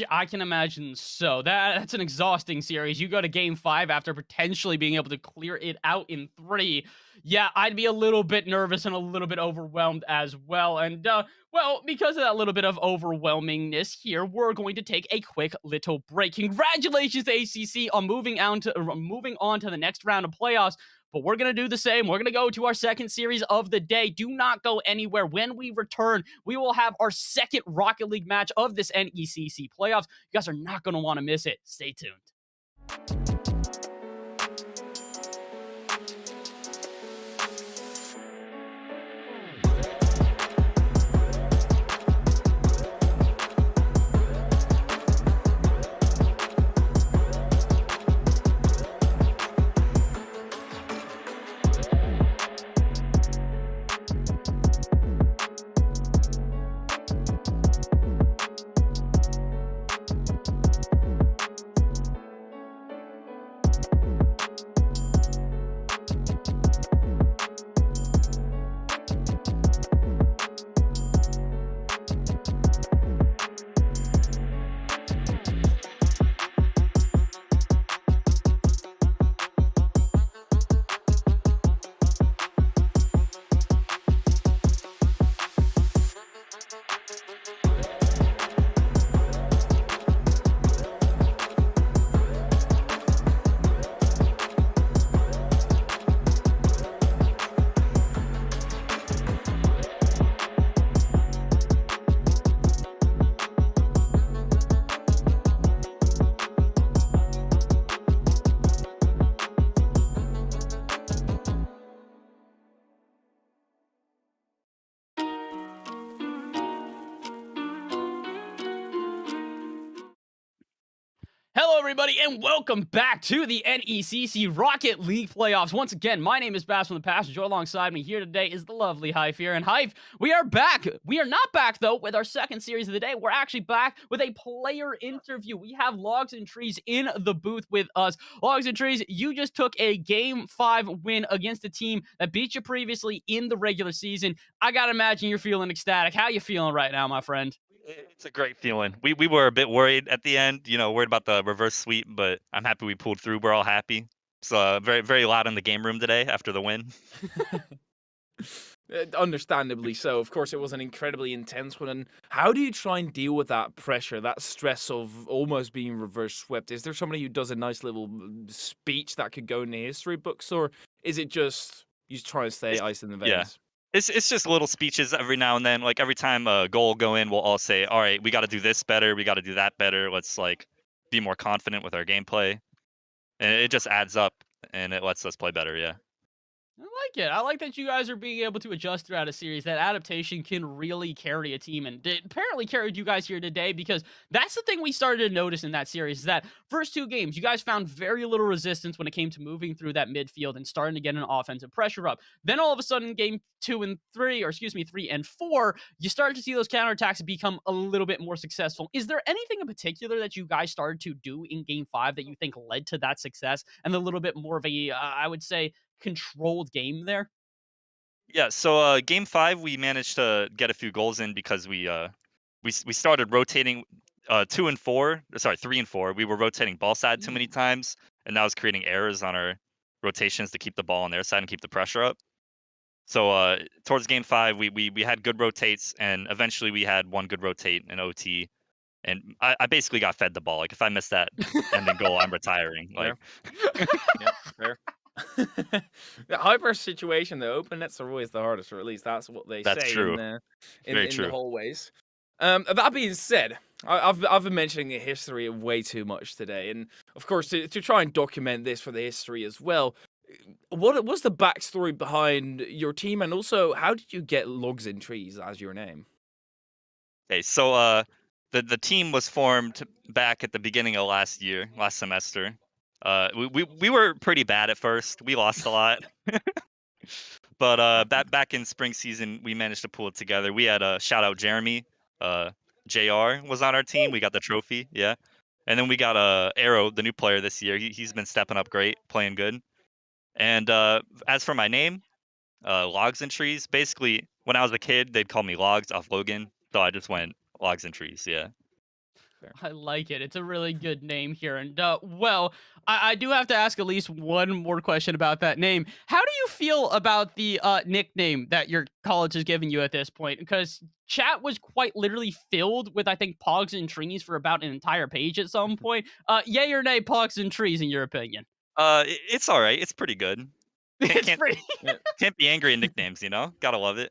I can imagine so. That's an exhausting series. You go to game 5 after potentially being able to clear it out in 3. Yeah, I'd be a little bit nervous and a little bit overwhelmed as well. And, well, because of that little bit of overwhelmingness here, we're going to take a quick little break. Congratulations to ACC on moving on to the next round of playoffs. But we're going to do the same. We're going to go to our second series of the day. Do not go anywhere. When we return, we will have our second Rocket League match of this NECC playoffs. You guys are not going to want to miss it. Stay tuned. Hello, everybody, and welcome back to the NECC Rocket League playoffs. Once again, my name is Bass from the Past. Joy alongside me here today is the lovely Hive here. And Hive, we are back. We are not back, though, with our second series of the day. We're actually back with a player interview. We have Logs and Trees in the booth with us. Logs and Trees, you just took a Game 5 win against a team that beat you previously in the regular season. I gotta imagine you're feeling ecstatic. How you feeling right now, my friend? It's a great feeling. We were a bit worried at the end, worried about the reverse sweep, but I'm happy we pulled through. We're all happy. It's very, very loud in the game room today after the win. Understandably so. Of course, it was an incredibly intense one. And how do you try and deal with that pressure, that stress of almost being reverse swept? Is there somebody who does a nice little speech that could go in the history books, or is it just you try and stay ice in the veins? Yeah. It's just little speeches every now and then. Like every time a goal go in, we'll all say, all right, we got to do this better. We got to do that better. Let's be more confident with our gameplay. And it just adds up and it lets us play better. Yeah. I like like it. I like that you guys are being able to adjust throughout a series. That adaptation can really carry a team, and it apparently carried you guys here today because that's the thing we started to notice in that series is that first two games, you guys found very little resistance when it came to moving through that midfield and starting to get an offensive pressure up. Then all of a sudden, game 2 and 3, or excuse me, 3 and 4, you started to see those counterattacks become a little bit more successful. Is there anything in particular that you guys started to do in game 5 that you think led to that success and a little bit more of a, I would say, controlled game there? Yeah, so game 5 we managed to get a few goals in because we started rotating 2 and 4, sorry, 3 and 4. We were rotating ball side too many times, and that was creating errors on our rotations to keep the ball on their side and keep the pressure up. So towards game 5, we had good rotates, and eventually we had one good rotate in OT, and I basically got fed the ball. Like if I miss that ending goal, I'm retiring. Like Yeah, fair. The hyper situation, the open nets are always the hardest, or at least that's what they that's say in true. the Very in the true. hallways. That being said, I've been mentioning the history way too much today, and of course to try and document this for the history as well. What was the backstory behind your team, and also how did you get Logs in Trees as your name? Okay, so the team was formed back at the beginning of last semester. We were pretty bad at first. We lost a lot, but back in spring season, we managed to pull it together. We had a shout out Jeremy, Jr. was on our team. We got the trophy, yeah, and then we got Arrow, the new player this year. He's been stepping up great, playing good. And as for my name, Logs and Trees. Basically, when I was a kid, they'd call me Logs off Logan, so I just went Logs and Trees. Yeah. Fair. I like it. It's a really good name here. And, well, I do have to ask at least one more question about that name. How do you feel about the nickname that your college is giving you at this point? Because chat was quite literally filled with, I think, pogs and trees for about an entire page at some point. Yay or nay, pogs and trees, in your opinion? It's all right. It's pretty good. Can't It's can't pretty. Yeah. can't be angry at nicknames, you know. Gotta love it.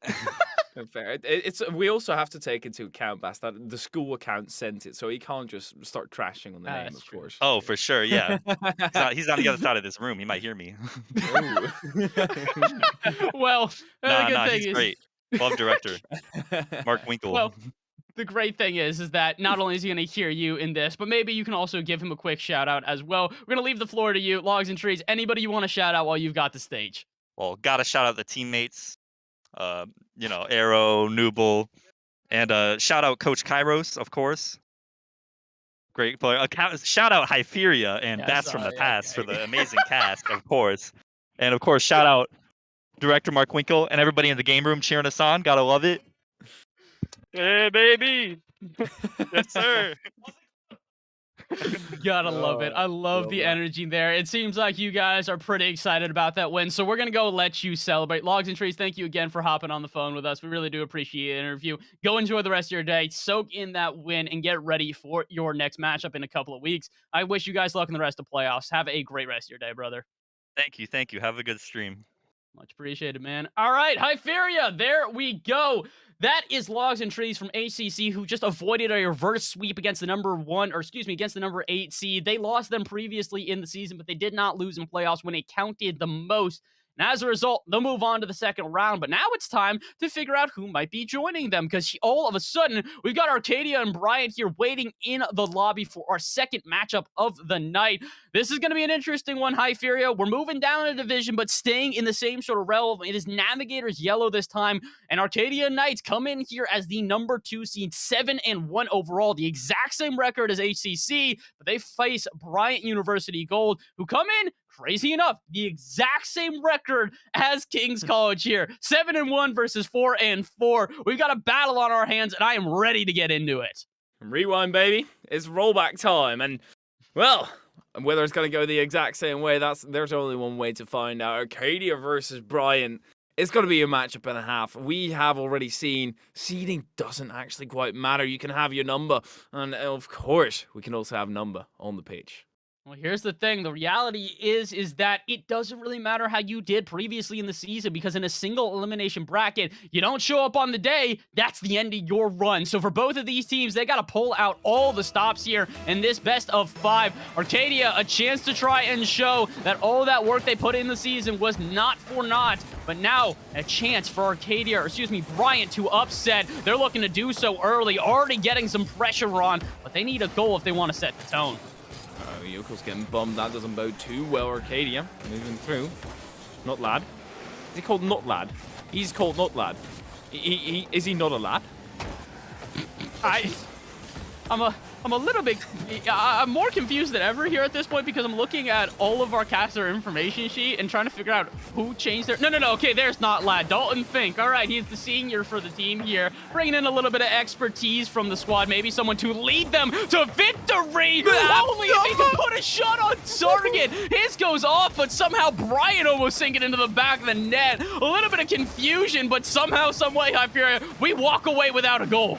Fair. It's we also have to take into account, Bass, that the school account sent it, so he can't just start trashing on the name, That's of true. course. Oh, for sure. Yeah. He's on the other side of this room. He might hear me. Oh. Well, the Nah, good nah. thing He's is, great. Love director Mark Winkle. well, the great thing is that not only is he going to hear you in this, but maybe you can also give him a quick shout out as well. We're going to leave the floor to you, Logs and Trees. Anybody you want to shout out while you've got the stage? Well, gotta shout out the teammates. You know, Arrow, Nooble, and shout out Coach Kairos, of course. Great player. Shout out Hyperia and Yes, Bats from the yeah, Past for okay. the amazing cast, of course. And of course, shout out director Mark Winkle and everybody in the game room cheering us on. Gotta love it. Hey, baby. Yes, sir. Gotta love it. Oh, I love love the that. energy there. It seems like you guys are pretty excited about that win. So we're gonna go let you celebrate. Logs and Trees, thank you again for hopping on the phone with us. We really do appreciate the interview. Go enjoy the rest of your day. Soak in that win and get ready for your next matchup in a couple of weeks. I wish you guys luck in the rest of playoffs. Have a great rest of your day, brother. Thank you. Thank you. Have a good stream. Much appreciated, man. All right, Hyperia, there we go. That is Logs and Trees from ACC, who just avoided a reverse sweep against the number 1, or excuse me, against the number 8 seed. They lost them previously in the season, but they did not lose in playoffs when it counted the most. And as a result, they'll move on to the second round. But now it's time to figure out who might be joining them, because all of a sudden, we've got Arcadia and Bryant here waiting in the lobby for our second matchup of the night. This is going to be an interesting one, Hyperia. We're moving down a division, but staying in the same sort of realm. It is Navigators Yellow this time, and Arcadia Knights come in here as the number 2 seed, 7-1 overall, the exact same record as ACC, but they face Bryant University Gold, who come in, crazy enough, the exact same record as King's College here, 7-1 versus 4-4. We've got a battle on our hands, and I am ready to get into it. Rewind, baby. It's rollback time, and well, whether it's going to go the exact same way, there's only one way to find out. Arcadia versus Bryant. It's going to be a matchup and a half. We have already seen seeding doesn't actually quite matter. You can have your number, and of course, we can also have number on the pitch. Well, here's the thing. The reality is that it doesn't really matter how you did previously in the season because in a single elimination bracket, you don't show up on the day, that's the end of your run. So for both of these teams, they got to pull out all the stops here in this best of 5. Arcadia, a chance to try and show that all that work they put in the season was not for naught. But now, a chance for Arcadia, or excuse me, Bryant to upset. They're looking to do so early, already getting some pressure on, but they need a goal if they want to set the tone. Yoko's getting bummed. That doesn't bode too well. Arcadia moving through. Not Lad. Is he called Not Lad? He's called Not Lad. Is he not a lad? I'm a little bit, I'm more confused than ever here at this point because I'm looking at all of our caster information sheet and trying to figure out who changed their, no, okay, there's not Lad, Dalton Fink. All right, he's the senior for the team here, bringing in a little bit of expertise from the squad, maybe someone to lead them to victory. Only if he can put a shot on target. His goes off, but somehow Brian almost sinking into the back of the net. A little bit of confusion, but somehow, some way, I fear we walk away without a goal.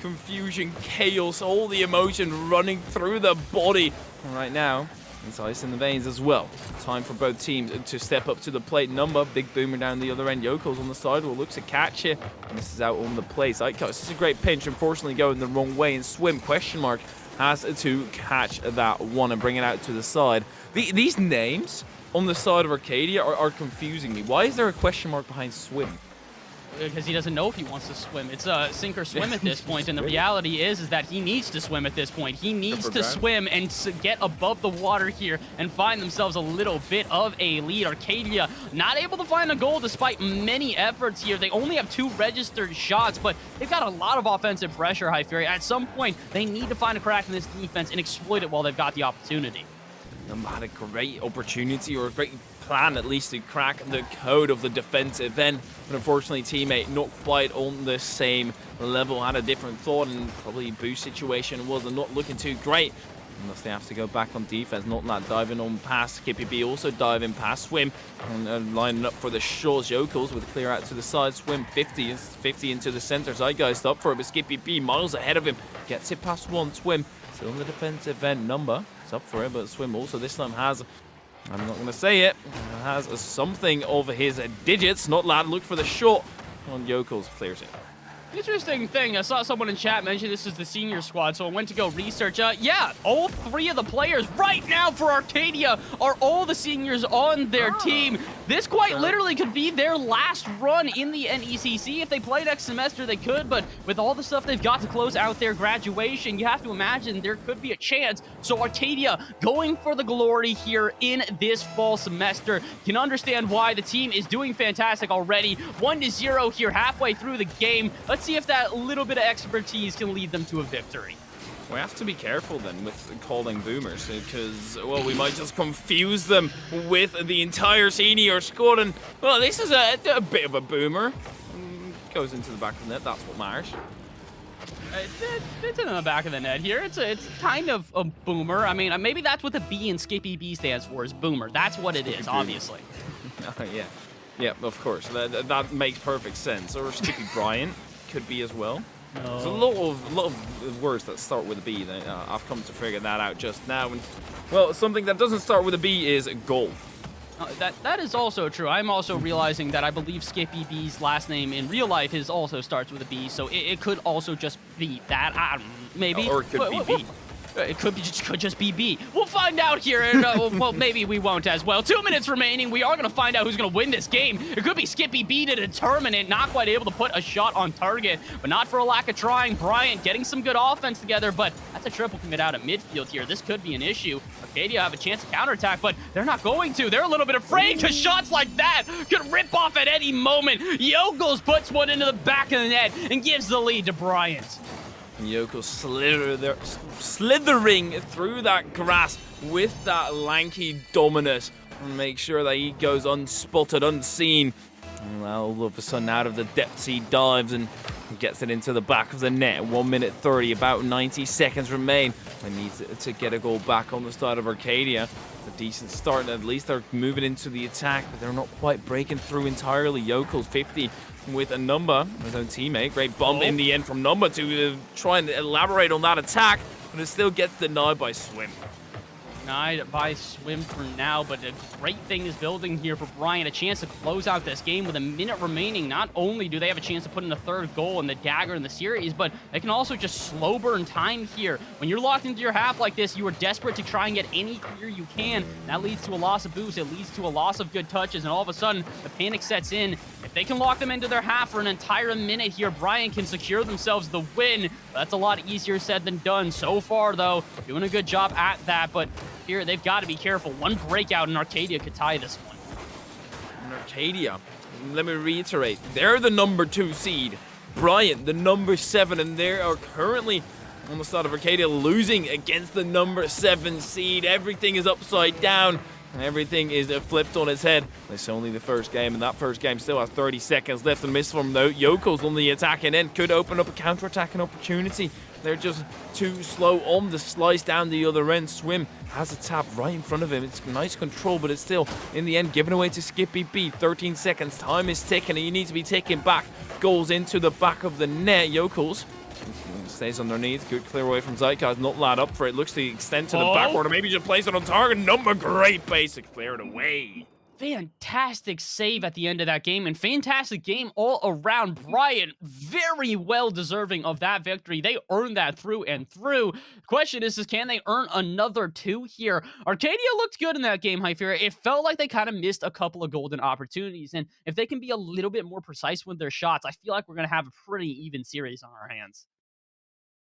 Confusion, chaos, all the emotion running through the body. And right now, it's ice in the veins as well. Time for both teams to step up to the plate. Number, big boomer down the other end. Yoko's on the sidewall, looks to catch it. And this is out on the plate. This is a great pinch, unfortunately going the wrong way. And Swim, question mark, has to catch that one and bring it out to the side. These names on the side of Arcadia are confusing me. Why is there a question mark behind Swim? Because he doesn't know if he wants to swim. It's a sink or swim at this point, and the reality is that he needs to swim at this point. He needs to swim and get above the water here and find themselves a little bit of a lead. Arcadia not able to find a goal despite many efforts here. They only have 2 registered shots, but they've got a lot of offensive pressure, High Fury. At some point, they need to find a crack in this defense and exploit it while they've got the opportunity. Had a great opportunity, or a great plan at least, to crack the code of the defensive end, but unfortunately teammate not quite on the same level, had a different thought, and probably boost situation was not looking too great unless they have to go back on defense. Not that diving on past KPB, also diving past Swim and lining up for the shots. Yokels with a clear out to the side. Swim 50 into the center. Zeitgeist up for it, but Skippy B miles ahead of him, gets it past one. Swim still on the defensive end. Number is up for it, but Swim also this time has, I'm not going to say it, has something of his digits. Not Lad, look for the shot on Yokels, clears it. Interesting thing, I saw someone in chat mention this is the senior squad, so I went to go research. Yeah, all 3 of the players right now for Arcadia are all the seniors on their team. This quite literally could be their last run in the NECC. If they play next semester, they could, but with all the stuff they've got to close out their graduation, you have to imagine there could be a chance. So Arcadia going for the glory here in this fall semester. Can understand why the team is doing fantastic already. 1-0 here halfway through the game. Let's see if that little bit of expertise can lead them to a victory. We have to be careful then with calling boomers, because, well, we might just confuse them with the entire senior squad. And, well, this is a bit of a boomer. Goes into the back of the net, that's what matters. It's in the back of the net here. It's kind of a boomer. I mean, maybe that's what the B in Skippy B stands for, is boomer. That's what it is, obviously. Oh, yeah. Yeah, of course. That makes perfect sense. Or Skippy Bryant could be as well. No. There's a lot of words that start with a B. I've come to figure that out just now. And, well, something that doesn't start with a B is goal. That is also true. I'm also realizing that I believe Skippy B's last name in real life also starts with a B, so it could also just be that. Maybe. Or it could be B. It could just be B. We'll find out here. And, well, maybe we won't as well. 2 minutes remaining. We are going to find out who's going to win this game. It could be Skippy B to determine it. Not quite able to put a shot on target, but not for a lack of trying. Bryant getting some good offense together, but that's a triple commit out at midfield here. This could be an issue. Arcadia have a chance to counterattack, but they're not going to. They're a little bit afraid because shots like that could rip off at any moment. Yokels puts one into the back of the net and gives the lead to Bryant. Yoko slithering through that grass with that lanky Dominus. Make sure that he goes unspotted, unseen. And all of a sudden, out of the depths, he dives and gets it into the back of the net. 1 minute 30, about 90 seconds remain. They need to get a goal back on the side of Arcadia. It's a decent start. At least they're moving into the attack, but they're not quite breaking through entirely. Yokels 50 with a Number, his own teammate. Great bump in the end from Number to try and elaborate on that attack, but it still gets denied by Swim. denied by Swim for now, but a great thing is building here for Bryant. A chance to close out this game with a minute remaining. Not only do they have a chance to put in a third goal and the dagger in the series, but they can also just slow burn time here. When you're locked into your half like this, you are desperate to try and get any clear you can. That leads to a loss of boost. It leads to a loss of good touches, and all of a sudden, the panic sets in. If they can lock them into their half for an entire minute here, Bryant can secure themselves the win. That's a lot easier said than done. So far, though, doing a good job at that, but here they've got to be careful. One breakout in Arcadia could tie this one. And Arcadia, let me reiterate, they're the number 2 seed. Bryant, the number 7, and they are currently on the start of Arcadia losing against the number 7 seed. Everything is upside down. And everything is flipped on its head. It's only the first game, and that first game still has 30 seconds left. And miss from the Yokos on the attacking end could open up a counter-attacking opportunity. They're just too slow on the slice down the other end. Swim has a tap right in front of him. It's nice control, but it's still, in the end, given away to Skippy B. 13 seconds. Time is ticking, and you need to be taken back. Goals into the back of the net. Yokos stays underneath. Good clear away from Zeitgeist. Not lad up for it. Looks to extend to the backward, or maybe just place it on target. Number great base to clear it away. Fantastic save at the end of that game, and fantastic game all around. Bryant, very well deserving of that victory. They earned that through and through. The question is can they earn another 2 here? Arcadia looked good in that game, Hypera. It felt like they kind of missed a couple of golden opportunities, and if they can be a little bit more precise with their shots, I feel like we're going to have a pretty even series on our hands.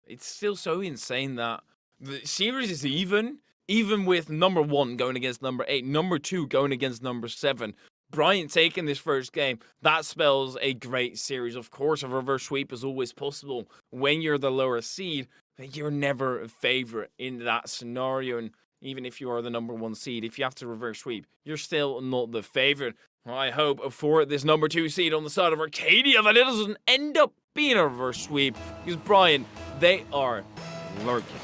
It's still so insane that the series is even with number 1 going against number 8, number 2 going against number 7. Bryant taking this first game, that spells a great series. Of course, a reverse sweep is always possible when you're the lower seed, but you're never a favorite in that scenario. And even if you are the number 1 seed, if you have to reverse sweep, you're still not the favorite. I hope for this number 2 seed on the side of Arcadia that it doesn't end up being a reverse sweep, because Bryant, they are lurking.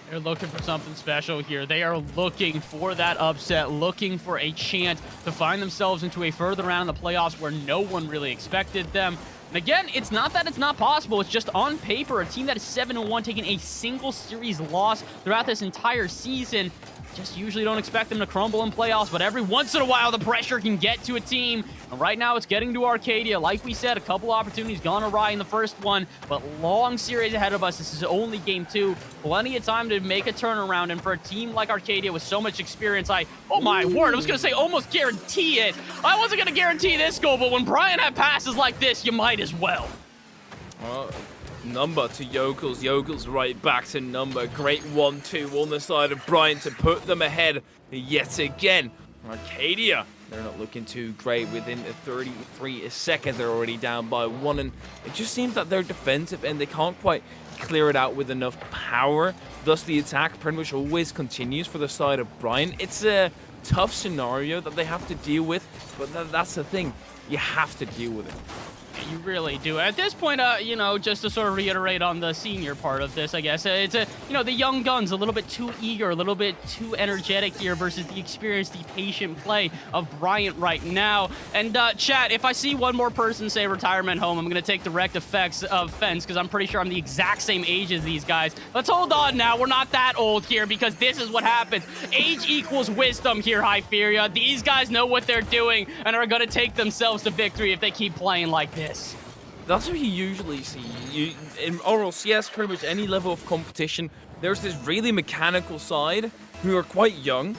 They're looking for something special here. They are looking for that upset, looking for a chance to find themselves into a further round of the playoffs where no one really expected them. And again, it's not that it's not possible. It's just on paper, a team that is 7-1, taking a single series loss throughout this entire season. Just usually don't expect them to crumble in playoffs, but every once in a while, the pressure can get to a team. And right now, it's getting to Arcadia. Like we said, a couple opportunities gone awry in the first one, but long series ahead of us. This is only game 2. Plenty of time to make a turnaround, and for a team like Arcadia with so much experience, oh my word, I was going to say almost guarantee it. I wasn't going to guarantee this goal, but when Bryant had passes like this, you might as well. Number to Yokels. Yokels right back to Number. Great 1-2 on the side of Bryant to put them ahead yet again. Arcadia, they're not looking too great. Within 33 seconds, they're already down by 1. And it just seems that they're defensive and they can't quite clear it out with enough power. Thus, the attack pretty much always continues for the side of Bryant. It's a tough scenario that they have to deal with, but that's the thing. You have to deal with it. You really do. At this point, just to sort of reiterate on the senior part of this, I guess, it's the young guns a little bit too eager, a little bit too energetic here versus the experienced, the patient play of Bryant right now. And chat, if I see one more person say retirement home, I'm going to take direct effects of offense because I'm pretty sure I'm the exact same age as these guys. Let's hold on now. We're not that old here because this is what happens. Age equals wisdom here, Hypheria. These guys know what they're doing and are going to take themselves to victory if they keep playing like this. That's what you usually see. In RLCS, pretty much any level of competition, there's this really mechanical side who are quite young,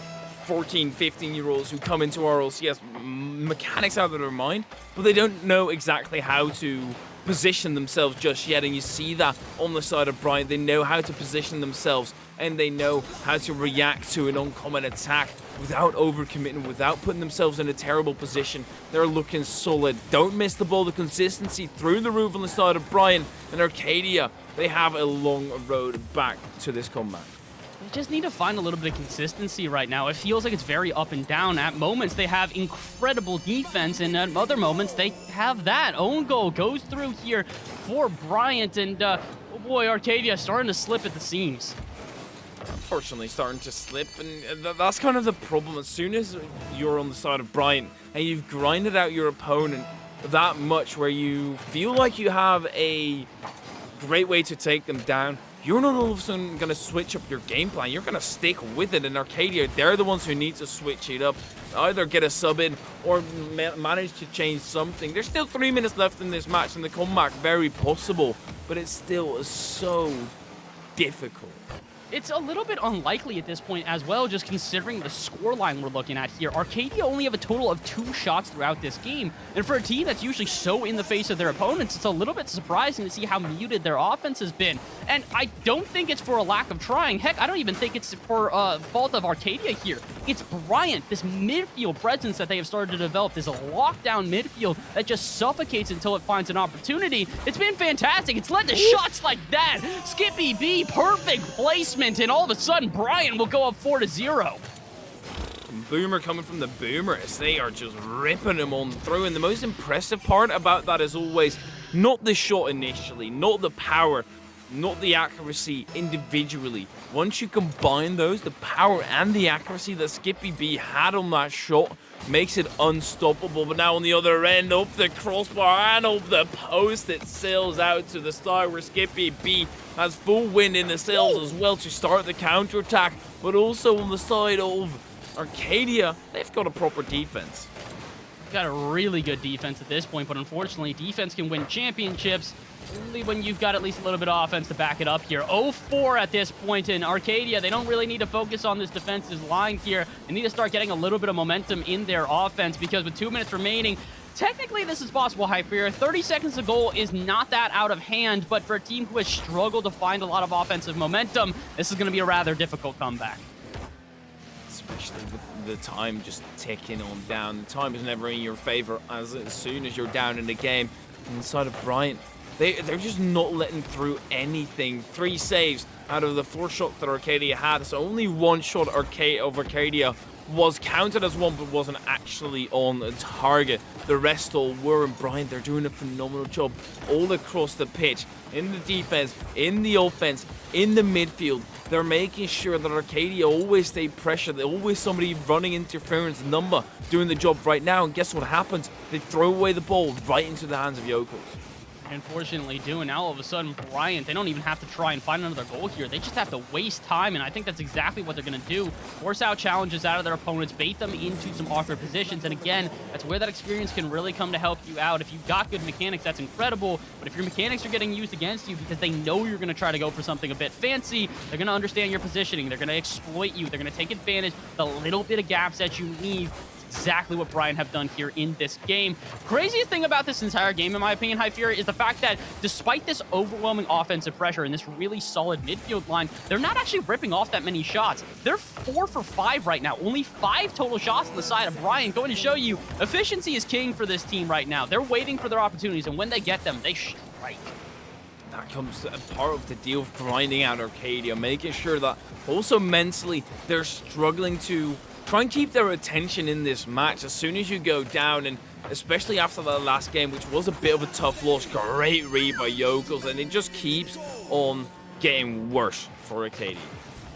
14, 15-year-olds who come into RLCS, mechanics out of their mind, but they don't know exactly how to position themselves just yet, and you see that on the side of Bryant. They know how to position themselves, and they know how to react to an uncommon attack without overcommitting, without putting themselves in a terrible position. They're looking solid. Don't miss the ball. The consistency through the roof on the side of Bryant and Arcadia. They have a long road back to this comeback. They just need to find a little bit of consistency right now. It feels like it's very up and down. At moments, they have incredible defense, and at other moments, they have that. Own goal goes through here for Bryant, and oh boy, Arcadia starting to slip at the seams. Unfortunately, starting to slip, and that's kind of the problem. As soon as you're on the side of Bryant and you've grinded out your opponent that much where you feel like you have a great way to take them down, you're not all of a sudden going to switch up your game plan. You're going to stick with it. And Arcadia, they're the ones who need to switch it up. Either get a sub in or manage to change something. There's still 3 minutes left in this match, and the comeback very possible. But it's still so difficult. It's a little bit unlikely at this point as well, just considering the scoreline we're looking at here. Arcadia only have a total of 2 shots throughout this game, and for a team that's usually so in the face of their opponents, it's a little bit surprising to see how muted their offense has been. And I don't think it's for a lack of trying. Heck, I don't even think it's for fault of Arcadia here. It's Bryant, this midfield presence that they have started to develop, this lockdown midfield that just suffocates until it finds an opportunity. It's been fantastic. It's led to shots like that. Skippy B, perfect placement. And all of a sudden, Brian will go up 4-0. Boomer coming from the Boomers. They are just ripping him on through. And the most impressive part about that is always not the shot initially, not the power, not the accuracy individually. Once you combine those, the power and the accuracy that Skippy B had on that shot makes it unstoppable. But now on the other end, up the crossbar and up the post, it sails out to the side where Skippy B has full wind in the sails as well to start the counter-attack. But also on the side of Arcadia, they've got a proper defense. Got a really good defense at this point, but unfortunately, defense can win championships only when you've got at least a little bit of offense to back it up here. 0-4 at this point in Arcadia. They don't really need to focus on this defensive line here. They need to start getting a little bit of momentum in their offense, because with 2 minutes remaining, technically this is possible, Hyper. 30 seconds to goal is not that out of hand, but for a team who has struggled to find a lot of offensive momentum, this is going to be a rather difficult comeback. Especially with the time just ticking on down. The time is never in your favor as soon as you're down in the game. And inside of Bryant, they're just not letting through anything. 3 saves out of the 4 shots that Arcadia had. So only 1 shot of Arcadia was counted as one, but wasn't actually on target. The rest all were, and Bryant, they're doing a phenomenal job all across the pitch, in the defense, in the offense, in the midfield. They're making sure that Arcadia always stay pressured. There's always somebody running interference number doing the job right now, and guess what happens? They throw away the ball right into the hands of Yokels. Unfortunately do, and now all of a sudden Bryant, they don't even have to try and find another goal here. They just have to waste time, and I think that's exactly what they're going to do. Force out challenges out of their opponents, bait them into some awkward positions, and again, that's where that experience can really come to help you out. If you've got good mechanics, that's incredible, but if your mechanics are getting used against you because they know you're going to try to go for something a bit fancy, they're going to understand your positioning, they're going to exploit you, they're going to take advantage of the little bit of gaps that you leave. Exactly what Brian have done here in this game. Craziest thing about this entire game, in my opinion, High Fury, is the fact that despite this overwhelming offensive pressure and this really solid midfield line, they're not actually ripping off that many shots. They're 4 for 5 right now. Only 5 total shots on the side of Brian. Going to show you, efficiency is king for this team right now. They're waiting for their opportunities, and when they get them, they strike. That comes a part of the deal of grinding out Arcadia, making sure that also mentally they're struggling to try and keep their attention in this match. As soon as you go down, and especially after the last game, which was a bit of a tough loss, great read by Yokels, and it just keeps on getting worse for Arcadia.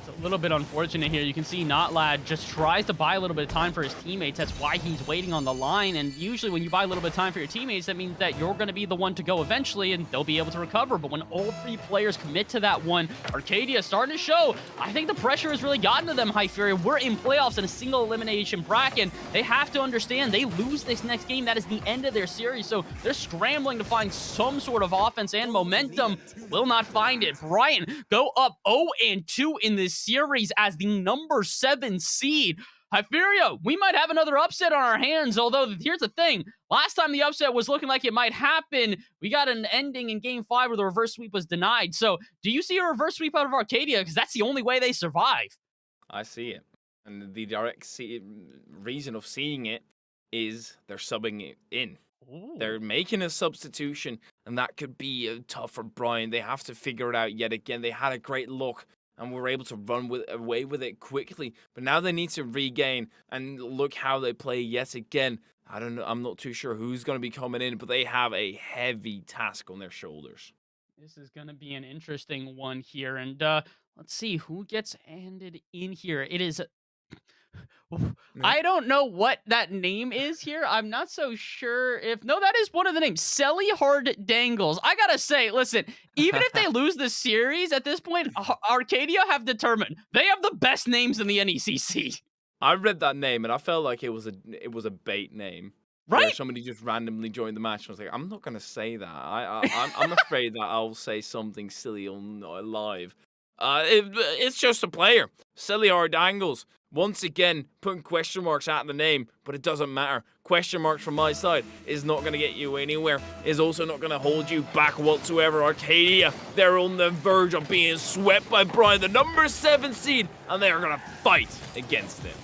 A little bit unfortunate here. You can see Notlad just tries to buy a little bit of time for his teammates. That's why he's waiting on the line. And usually when you buy a little bit of time for your teammates, that means that you're going to be the one to go eventually and they'll be able to recover. But when all 3 players commit to that one, Arcadia is starting to show. I think the pressure has really gotten to them, High Fury. We're in playoffs in a single elimination bracket. They have to understand they lose this next game. That is the end of their series. So they're scrambling to find some sort of offense and momentum. Will not find it. Brian go up 0-2 in this series as the number 7 seed. Hyperia, we might have another upset on our hands, although here's the thing. Last time the upset was looking like it might happen, we got an ending in Game 5 where the reverse sweep was denied. So do you see a reverse sweep out of Arcadia? Because that's the only way they survive. I see it. And the direct reason of seeing it is they're subbing it in. Ooh. They're making a substitution, and that could be tough for Brian. They have to figure it out yet again. They had a great look and were able to run away with it quickly. But now they need to regain, and look how they play yet again. I don't know. I'm not too sure who's going to be coming in, but they have a heavy task on their shoulders. This is going to be an interesting one here. And let's see who gets ended in here. It is Yeah. I don't know what that name is here. I'm not so sure if no, that is one of the names. Selly Hard Dangles. I gotta say, listen, even if they lose the series at this point, Arcadia have determined they have the best names in the NECC. I read that name and I felt like it was a bait name. Where Right? somebody just randomly joined the match. I was like, I'm not gonna say that. I'm afraid that I'll say something silly on live. It's just a player. Silly hard angles. Once again, putting question marks at the name, but it doesn't matter. Question marks from my side is not gonna get you anywhere. Is also not gonna hold you back whatsoever. Arcadia, they're on the verge of being swept by Brian, the number 7 seed, and they are gonna fight against him.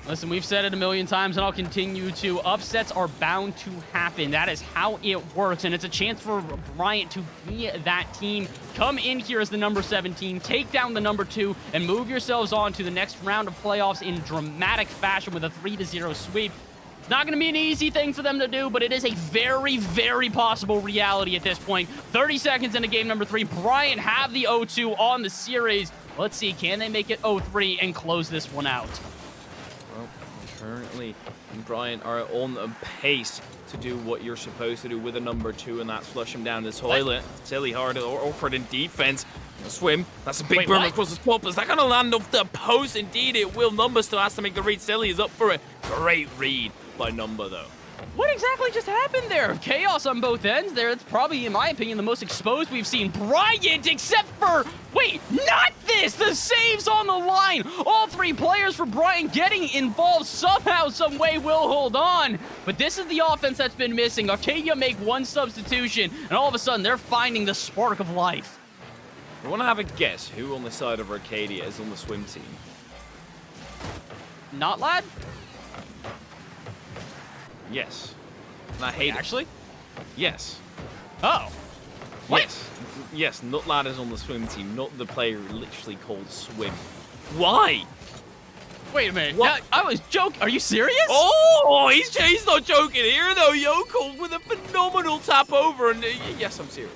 Listen, we've said it a million times, and I'll continue to. Upsets are bound to happen. That is how it works, and it's a chance for Bryant to be that team. Come in here as the number 17, take down the number 2, and move yourselves on to the next round of playoffs in dramatic fashion with a 3-0 sweep. It's not going to be an easy thing for them to do, but it is a very, very possible reality at this point. 30 seconds into game number 3. Bryant have the 0-2 on the series. Let's see, can they make it 0-3 and close this one out? Well, currently, Brian are on a pace to do what you're supposed to do with a number 2, and that's flush him down the toilet. Silly hard or awkward in defense. A swim. That's a big Wait, burn what? across the top. Is that going to land off the post? Indeed, it will. Number still has to make the read. Silly is up for it. Great read by Number, though. What exactly just happened there? Chaos on both ends there. It's probably, in my opinion, the most exposed we've seen Bryant, except for... Wait, not this! The saves on the line! All 3 players for Bryant getting involved somehow, some way will hold on. But this is the offense that's been missing. Arcadia make 1 substitution, and all of a sudden, they're finding the spark of life. I want to have a guess who on the side of Arcadia is on the swim team. Not lad? Yes. And I hate it. Actually? Yes. Oh. What? Yes. Yes, Nutlad is on the swim team, not the player literally called Swim. Why? Wait a minute. What? I was joking. Are you serious? Oh, he's not joking here, though. Yokel with a phenomenal tap over, and yes, I'm serious.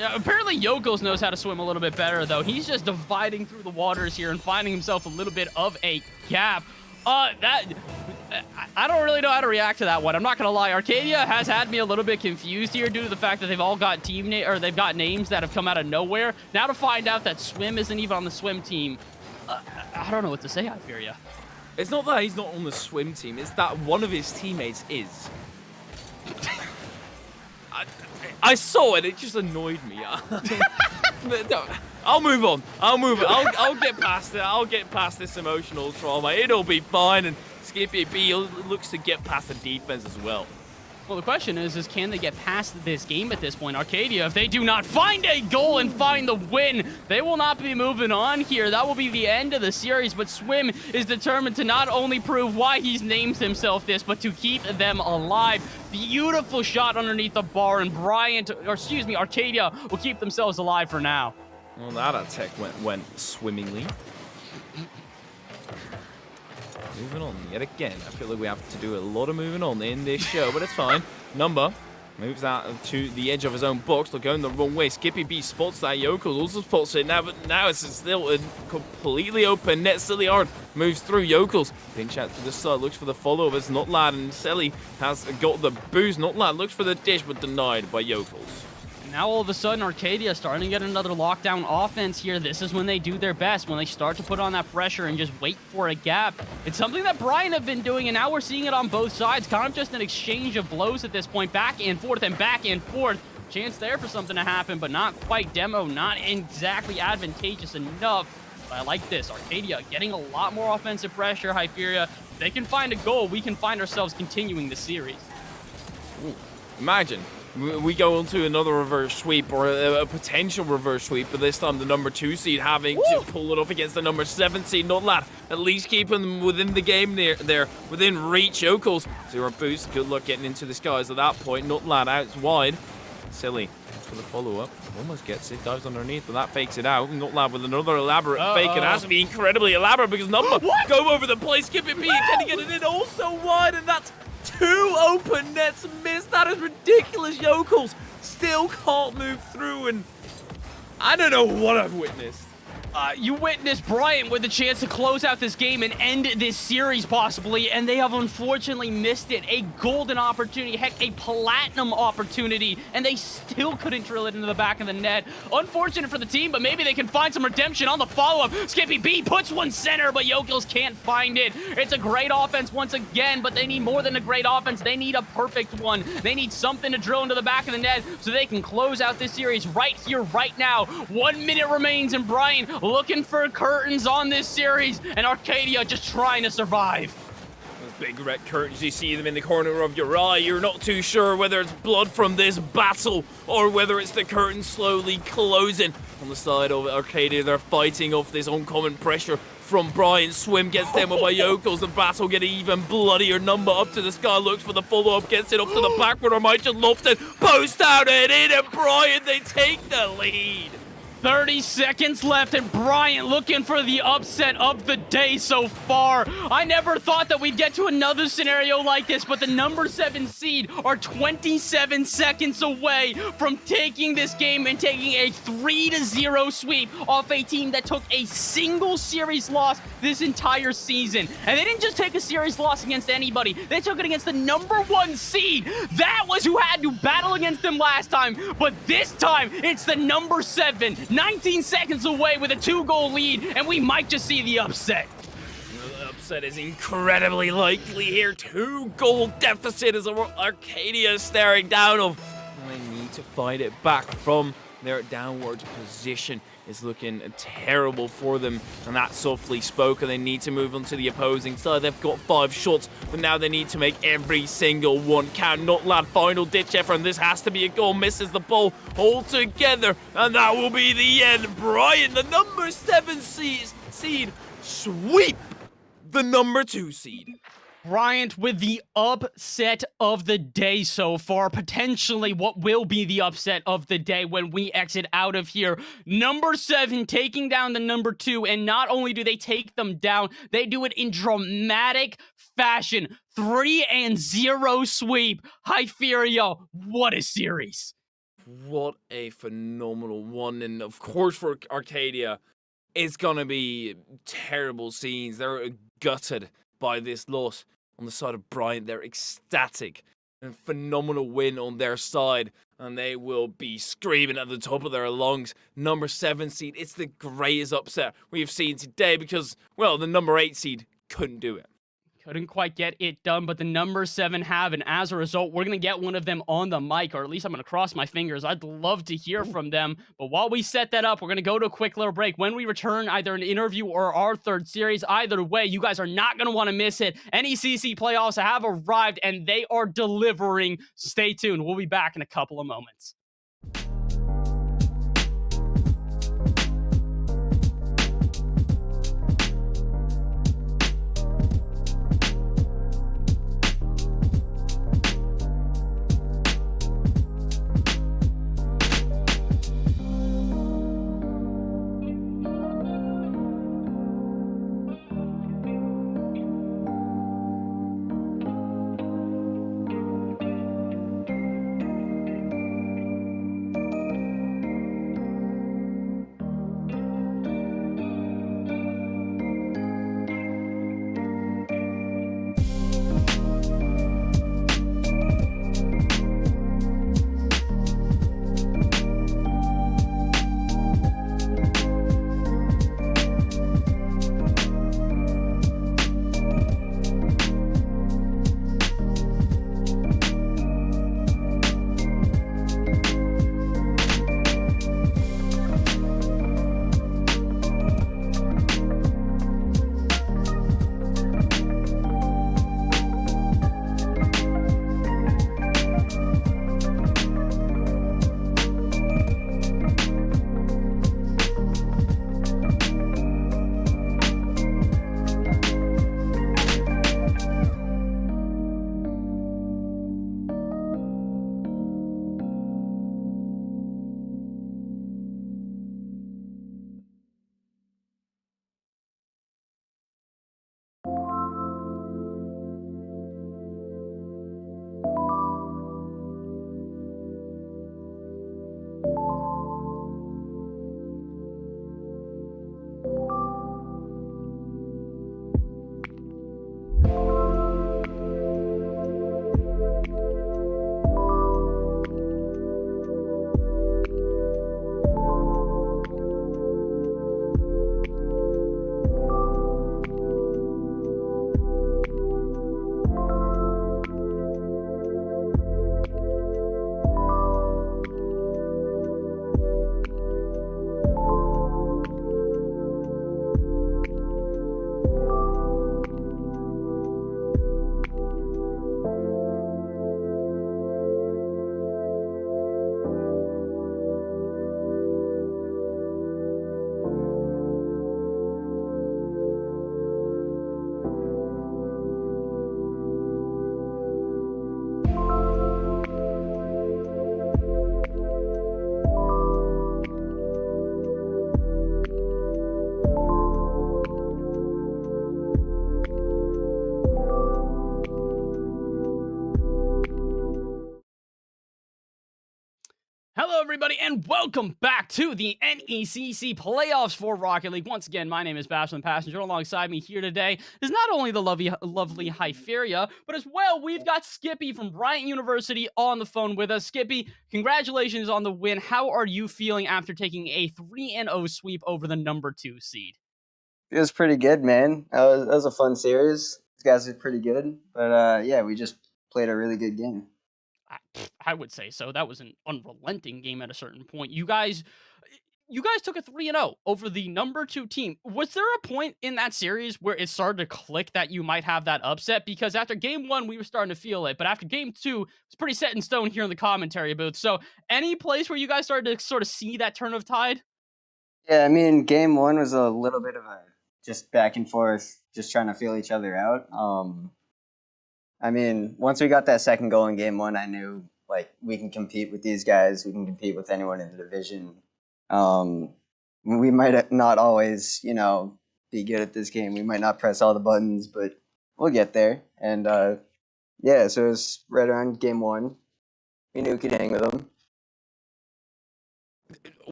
Apparently Yokels knows how to swim a little bit better, though. He's just dividing through the waters here and finding himself a little bit of a gap. I don't really know how to react to that one. I'm not gonna lie. Arcadia has had me a little bit confused here due to the fact that they've all got they've got names that have come out of nowhere. Now to find out that Swim isn't even on the swim team, I don't know what to say. I fear you. It's not that he's not on the swim team. It's that one of his teammates is. I saw it. It just annoyed me. No, I'll move on. I'll get past it. I'll get past this emotional trauma. It'll be fine. And Skippy B looks to get past the defense as well. Well, the question is can they get past this game at this point? Arcadia, if they do not find a goal and find the win, they will not be moving on here. That will be the end of the series, but Swim is determined to not only prove why he's named himself this, but to keep them alive. Beautiful shot underneath the bar, and Arcadia will keep themselves alive for now. Well, that attack went swimmingly. Moving on yet again. I feel like we have to do a lot of moving on in this show, but it's fine. Number moves out to the edge of his own box. They're going the wrong way. Skippy B spots that. Yokel also spots it now, but now it's still a completely open net. Silly Hard moves through Yokels. Pinch out to the side, looks for the follow-up. It's not Lad, and Selly has got the boost. Not Lad looks for the dish, but denied by Yokels. Now all of a sudden, Arcadia starting to get another lockdown offense here. This is when they do their best, when they start to put on that pressure and just wait for a gap. It's something that Brian have been doing, and now we're seeing it on both sides. Kind of just an exchange of blows at this point, back and forth and back and forth. Chance there for something to happen, but not quite. Demo not exactly advantageous enough. But I like this. Arcadia getting a lot more offensive pressure. Hyperia, if they can find a goal, we can find ourselves continuing the series. Ooh, imagine. We go on to another reverse sweep, or a potential reverse sweep, but this time the number 2 seed having to pull it off against the number 7 seed. Not Lad, at least keeping them within the game there, within reach. Yokels, 0 boost. Good luck getting into the skies at that point. Not Lad out wide. Silly for the follow-up. Almost gets it, dives underneath, but that fakes it out. Not Lad with another elaborate fake. It has to be incredibly elaborate because Number go over the play. Skip it, B, can he get it in? Also wide, and that's 2 open nets missed. That is ridiculous. Yokels still can't move through, and I don't know what I've witnessed. You witnessed Bryant with a chance to close out this game and end this series possibly, and they have unfortunately missed it. A golden opportunity, heck, a platinum opportunity, and they still couldn't drill it into the back of the net. Unfortunate for the team, but maybe they can find some redemption on the follow-up. Skippy B puts one center, but Yokels can't find it. It's a great offense once again, but they need more than a great offense. They need a perfect one. They need something to drill into the back of the net so they can close out this series right here, right now. 1 minute remains, and Bryant looking for curtains on this series, and Arcadia just trying to survive. Those big red curtains, you see them in the corner of your eye. You're not too sure whether it's blood from this battle or whether it's the curtain slowly closing. On the side of Arcadia, they're fighting off this oncoming pressure from Brian. Swim gets demoed by Yokels. The battle get even bloodier. Number up to the sky, looks for the follow-up, gets it up to the backward. Or might just loft it, post out and in, and Brian, they take the lead. 30 seconds left, and Bryant looking for the upset of the day so far. I never thought that we'd get to another scenario like this, but the number 7 seed are 27 seconds away from taking this game and taking a 3-0 sweep off a team that took a single series loss this entire season. And they didn't just take a series loss against anybody. They took it against the number 1 seed. That was who had to battle against them last time, but this time it's the number 7. 19 seconds away with a 2-goal lead, and we might just see the upset. The upset is incredibly likely here. 2-goal deficit as Arcadia is staring down of. They need to fight it back from their downward position. Is looking terrible for them, and that's softly spoken. They need to move on to the opposing side. They've got 5 shots, but now they need to make every single one count. Not land final ditch effort, and this has to be a goal. Misses the ball altogether, and that will be the end. Brian, the number 7 seed, sweep the number 2 seed. Bryant with the upset of the day so far. Potentially what will be the upset of the day when we exit out of here. Number 7 taking down the number 2, and not only do they take them down, they do it in dramatic fashion. 3-0 sweep. Hyperia, what a series. What a phenomenal one, and of course for Arcadia, it's gonna be terrible scenes. They're gutted by this loss. On the side of Bryant, they're ecstatic. A phenomenal win on their side, and they will be screaming at the top of their lungs. Number 7 seed, it's the greatest upset we've seen today because, well, the number 8 seed couldn't do it. Couldn't quite get it done, but the number 7 have, and as a result, we're going to get one of them on the mic, or at least I'm going to cross my fingers. I'd love to hear from them, but while we set that up, we're going to go to a quick little break. When we return, either an interview or our 3rd series, either way, you guys are not going to want to miss it. NECC playoffs have arrived, and they are delivering. Stay tuned. We'll be back in a couple of moments. Hello, everybody, and welcome back to the NECC playoffs for Rocket League. Once again, my name is Bashman Passenger. Alongside me here today is not only the lovely Hypheria, but as well, we've got Skippy from Bryant University on the phone with us. Skippy, congratulations on the win. How are you feeling after taking a 3-0 sweep over the number 2 seed? It was pretty good, man. That was a fun series. These guys are pretty good, but yeah, we just played a really good game. I would say so. That was an unrelenting game at a certain point. You guys took a 3-0 over the number 2 team. Was there a point in that series where it started to click that you might have that upset? Because after game 1, we were starting to feel it, but after game 2, it's pretty set in stone here in the commentary booth. So, any place where you guys started to sort of see that turn of tide? Yeah, I mean, game 1 was a little bit of a just back and forth, just trying to feel each other out. I mean, once we got that second goal in game 1, I knew like we can compete with these guys. We can compete with anyone in the division. We might not always, be good at this game. We might not press all the buttons, but we'll get there. And yeah, so it was right around game 1. We knew we could hang with them.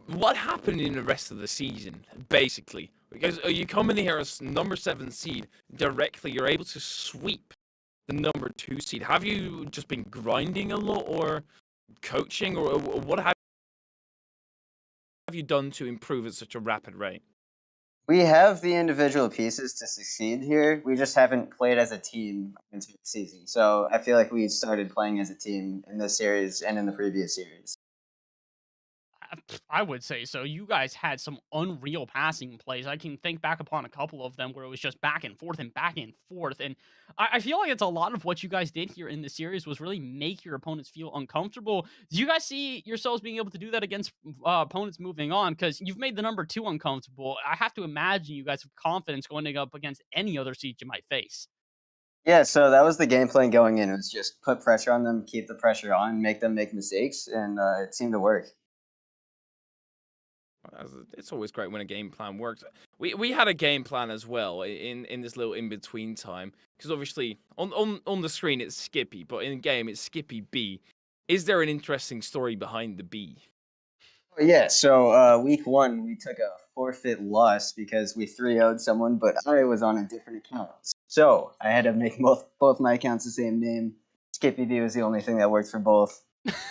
What happened in the rest of the season, basically? Because you come in here as number 7 seed, directly you're able to sweep the number 2 seed. Have you just been grinding a lot, or coaching, or what have you done to improve at such a rapid rate? We have the individual pieces to succeed here. We just haven't played as a team into the season. So I feel like we started playing as a team in this series and in the previous series. I would say so. You guys had some unreal passing plays. I can think back upon a couple of them where it was just back and forth and back and forth. And I feel like it's a lot of what you guys did here in the series was really make your opponents feel uncomfortable. Do you guys see yourselves being able to do that against opponents moving on? Because you've made the number 2 uncomfortable. I have to imagine you guys have confidence going up against any other seed you might face. Yeah, so that was the game plan going in. It was just put pressure on them, keep the pressure on, make them make mistakes, and it seemed to work. It's always great when a game plan works. We had a game plan as well in this little in-between time, because obviously on the screen it's Skippy, but in game it's Skippy B. Is there an interesting story behind the B? Oh, yeah, so week 1, we took a forfeit loss because we 3-0'd someone, but I was on a different account. So I had to make both my accounts the same name. Skippy B was the only thing that worked for both.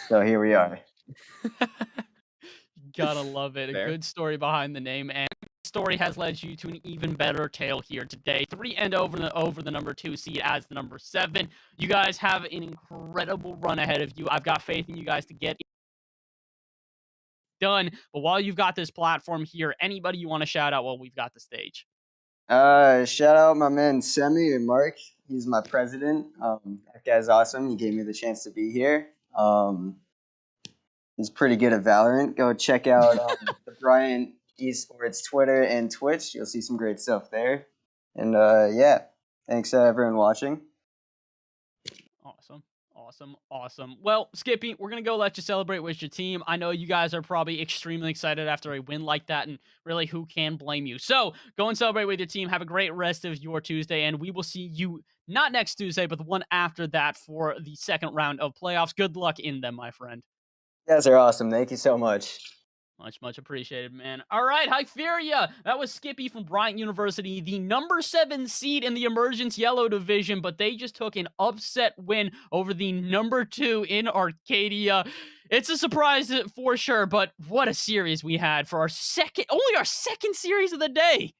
So here we are. Gotta love it. Fair. A good story behind the name, and the story has led you to an even better tale here today. 3-0 over the number 2 seed as the number 7. You guys have an incredible run ahead of you. I've got faith in you guys to get it done. But while you've got this platform here, anybody you want to shout out while we've got the stage? Shout out my man Semi or Mark. He's my president. That guy's awesome. He gave me the chance to be here. He's pretty good at Valorant. Go check out the Bryant Esports Twitter and Twitch. You'll see some great stuff there. And yeah, thanks everyone watching. Awesome. Well, Skippy, we're going to go let you celebrate with your team. I know you guys are probably extremely excited after a win like that, and really, who can blame you? So, go and celebrate with your team. Have a great rest of your Tuesday, and we will see you not next Tuesday, but the one after that for the second round of playoffs. Good luck in them, my friend. You guys are awesome. Thank you so much. Much appreciated, man. All right, Hypheria. That was Skippy from Bryant University, the number 7 seed in the Emergence Yellow Division, but they just took an upset win over the number 2 in Arcadia. It's a surprise for sure, but what a series we had for our second series of the day.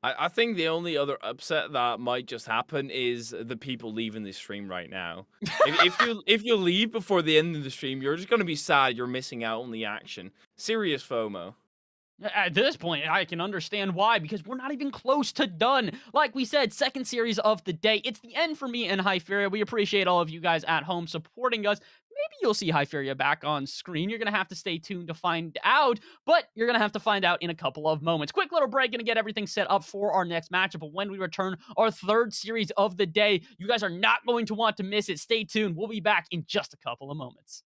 I think the only other upset that might just happen is the people leaving the stream right now. if you leave before the end of the stream, you're just gonna be sad you're missing out on the action. Serious FOMO. At this point, I can understand why, because we're not even close to done. Like we said, second series of the day. It's the end for me and Hypheria. We appreciate all of you guys at home supporting us. Maybe you'll see Hypheria back on screen. You're going to have to stay tuned to find out, but you're going to have to find out in a couple of moments. Quick little break, going to get everything set up for our next matchup. But when we return, our third series of the day, you guys are not going to want to miss it. Stay tuned. We'll be back in just a couple of moments.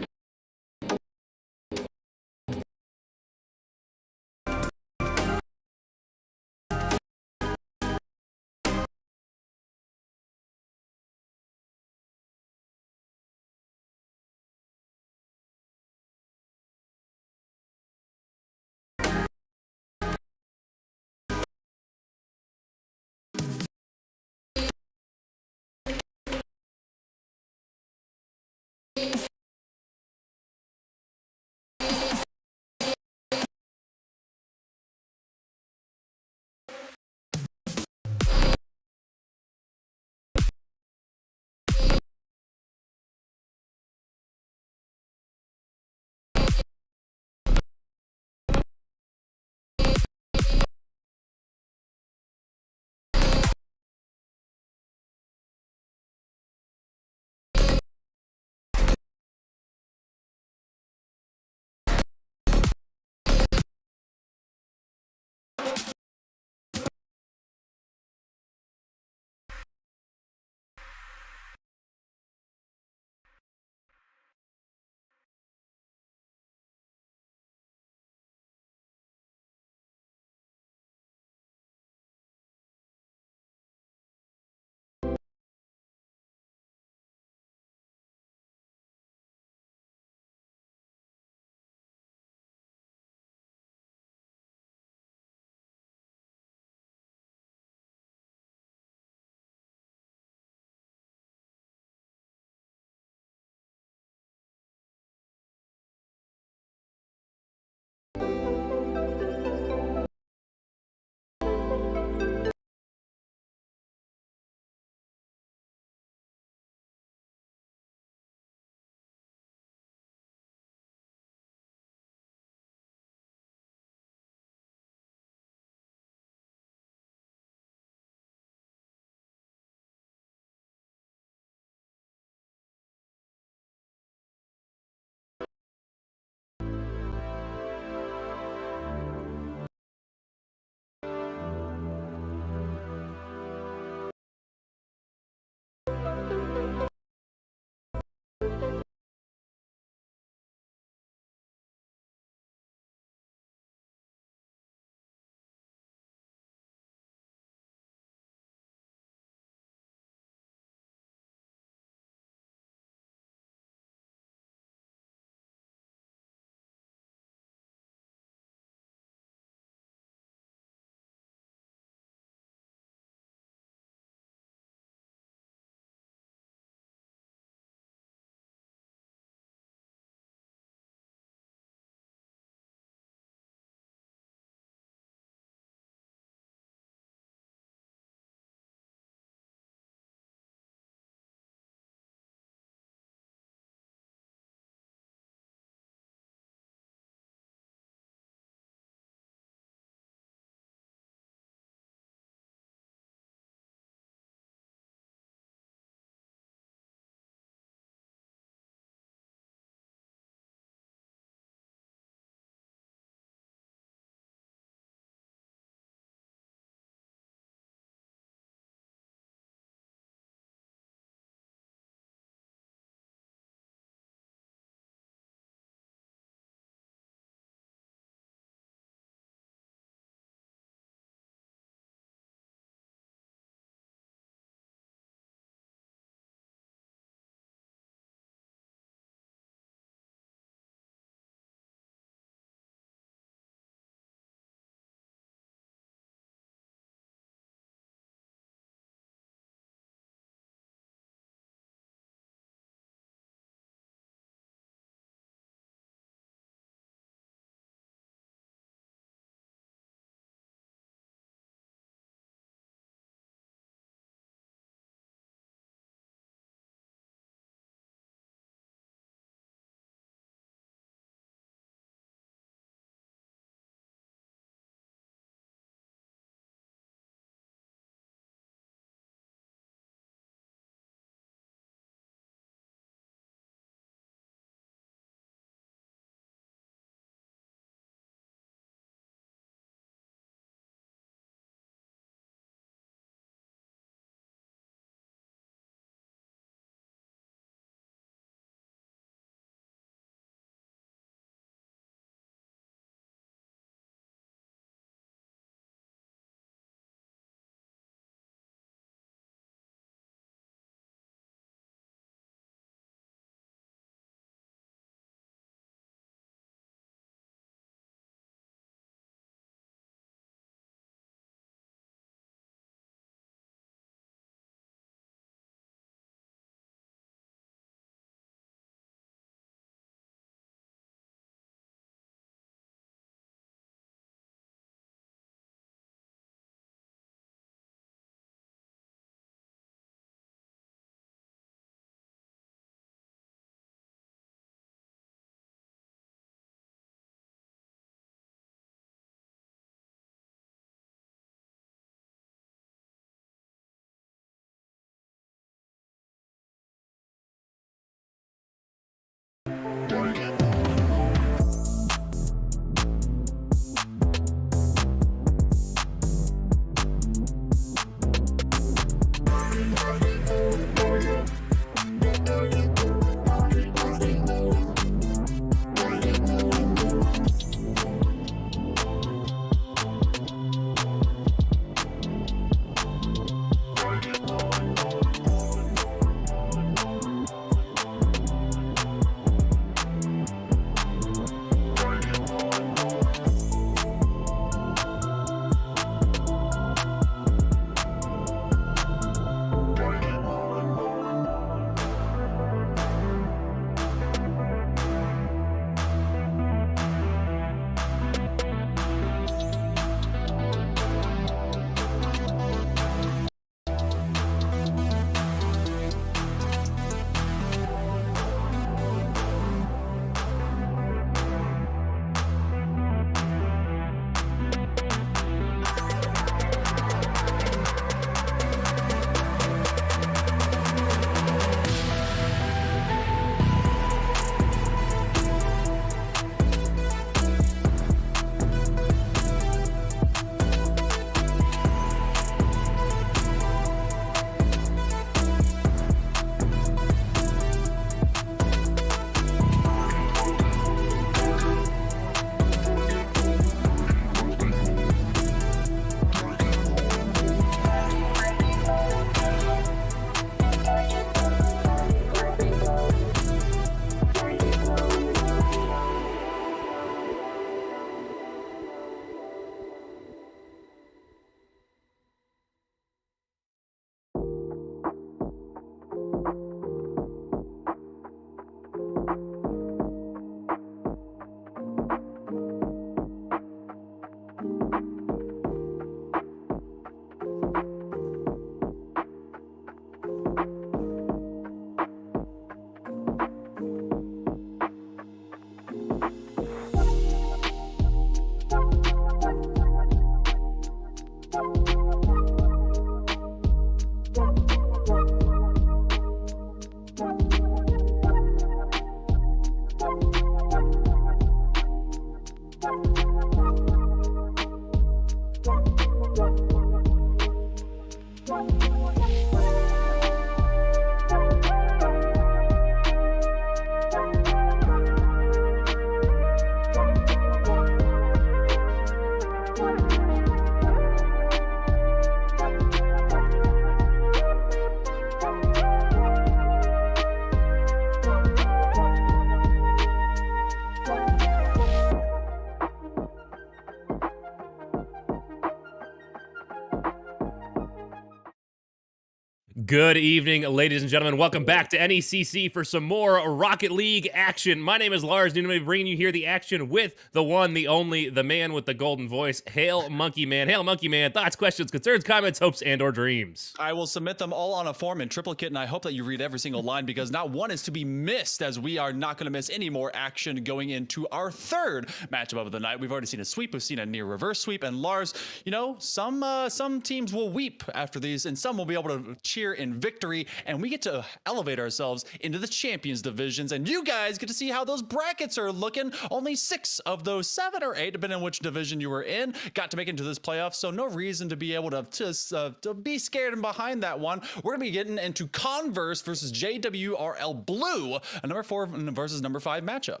Good evening, ladies and gentlemen. Welcome back to NECC for some more Rocket League action. My name is Lars, and I'm going to be bringing you here the action with the one, the only, the man with the golden voice. Hail, Monkey Man. Hail, Monkey Man. Thoughts, questions, concerns, comments, hopes, and or dreams. I will submit them all on a form in triplicate, and I hope that you read every single line because not one is to be missed, as we are not going to miss any more action going into our third matchup of the night. We've already seen a sweep. We've seen a near reverse sweep. And Lars, you know, some teams will weep after these, and some will be able to cheer in victory, and we get to elevate ourselves into the champions divisions, and you guys get to see how those brackets are looking. Only 6 of those 7 or 8, depending on which division you were in, got to make it into this playoff, so no reason to be able to be scared and behind that one. We're gonna be getting into Converse versus JWRL Blue, a number 4 versus number 5 matchup.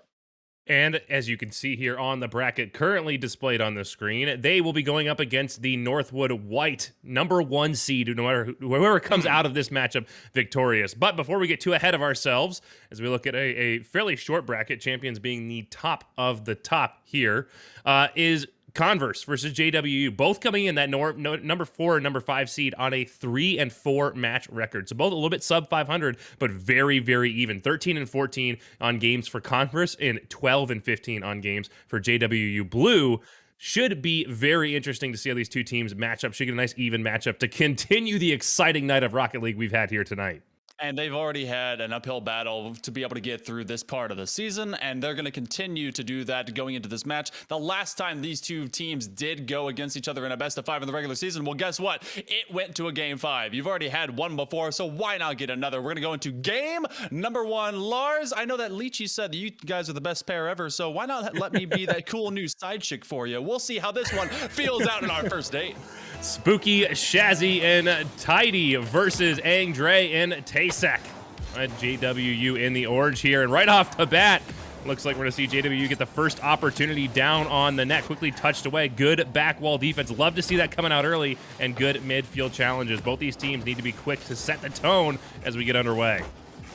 And as you can see here on the bracket currently displayed on the screen, they will be going up against the Northwood White number 1 seed, no matter whoever comes out of this matchup victorious. But before we get too ahead of ourselves, as we look at a fairly short bracket, champions being the top of the top here, is Converse versus JWU, both coming in that number 4 and number 5 seed on a 3-4 match record. So both a little bit sub 500, but very, very even. 13-14 on games for Converse and 12-15 on games for JWU Blue. Should be very interesting to see how these two teams match up. Should get a nice even matchup to continue the exciting night of Rocket League we've had here tonight. And they've already had an uphill battle to be able to get through this part of the season, and they're going to continue to do that going into this match. The last time these two teams did go against each other in a best of 5 in the regular season, well, guess what? It went to a game 5. You've already had one before, so why not get another? We're going to go into game number 1. Lars, I know that Leechy said that you guys are the best pair ever, so why not let me be that cool new side chick for you? We'll see how this one feels out in our first date. Spooky, Shazzy, and Tidy versus Angdre and Tasek. JWU in the orange here, and right off the bat, looks like we're going to see JWU get the first opportunity down on the net. Quickly touched away. Good back wall defense. Love to see that coming out early, and good midfield challenges. Both these teams need to be quick to set the tone as we get underway.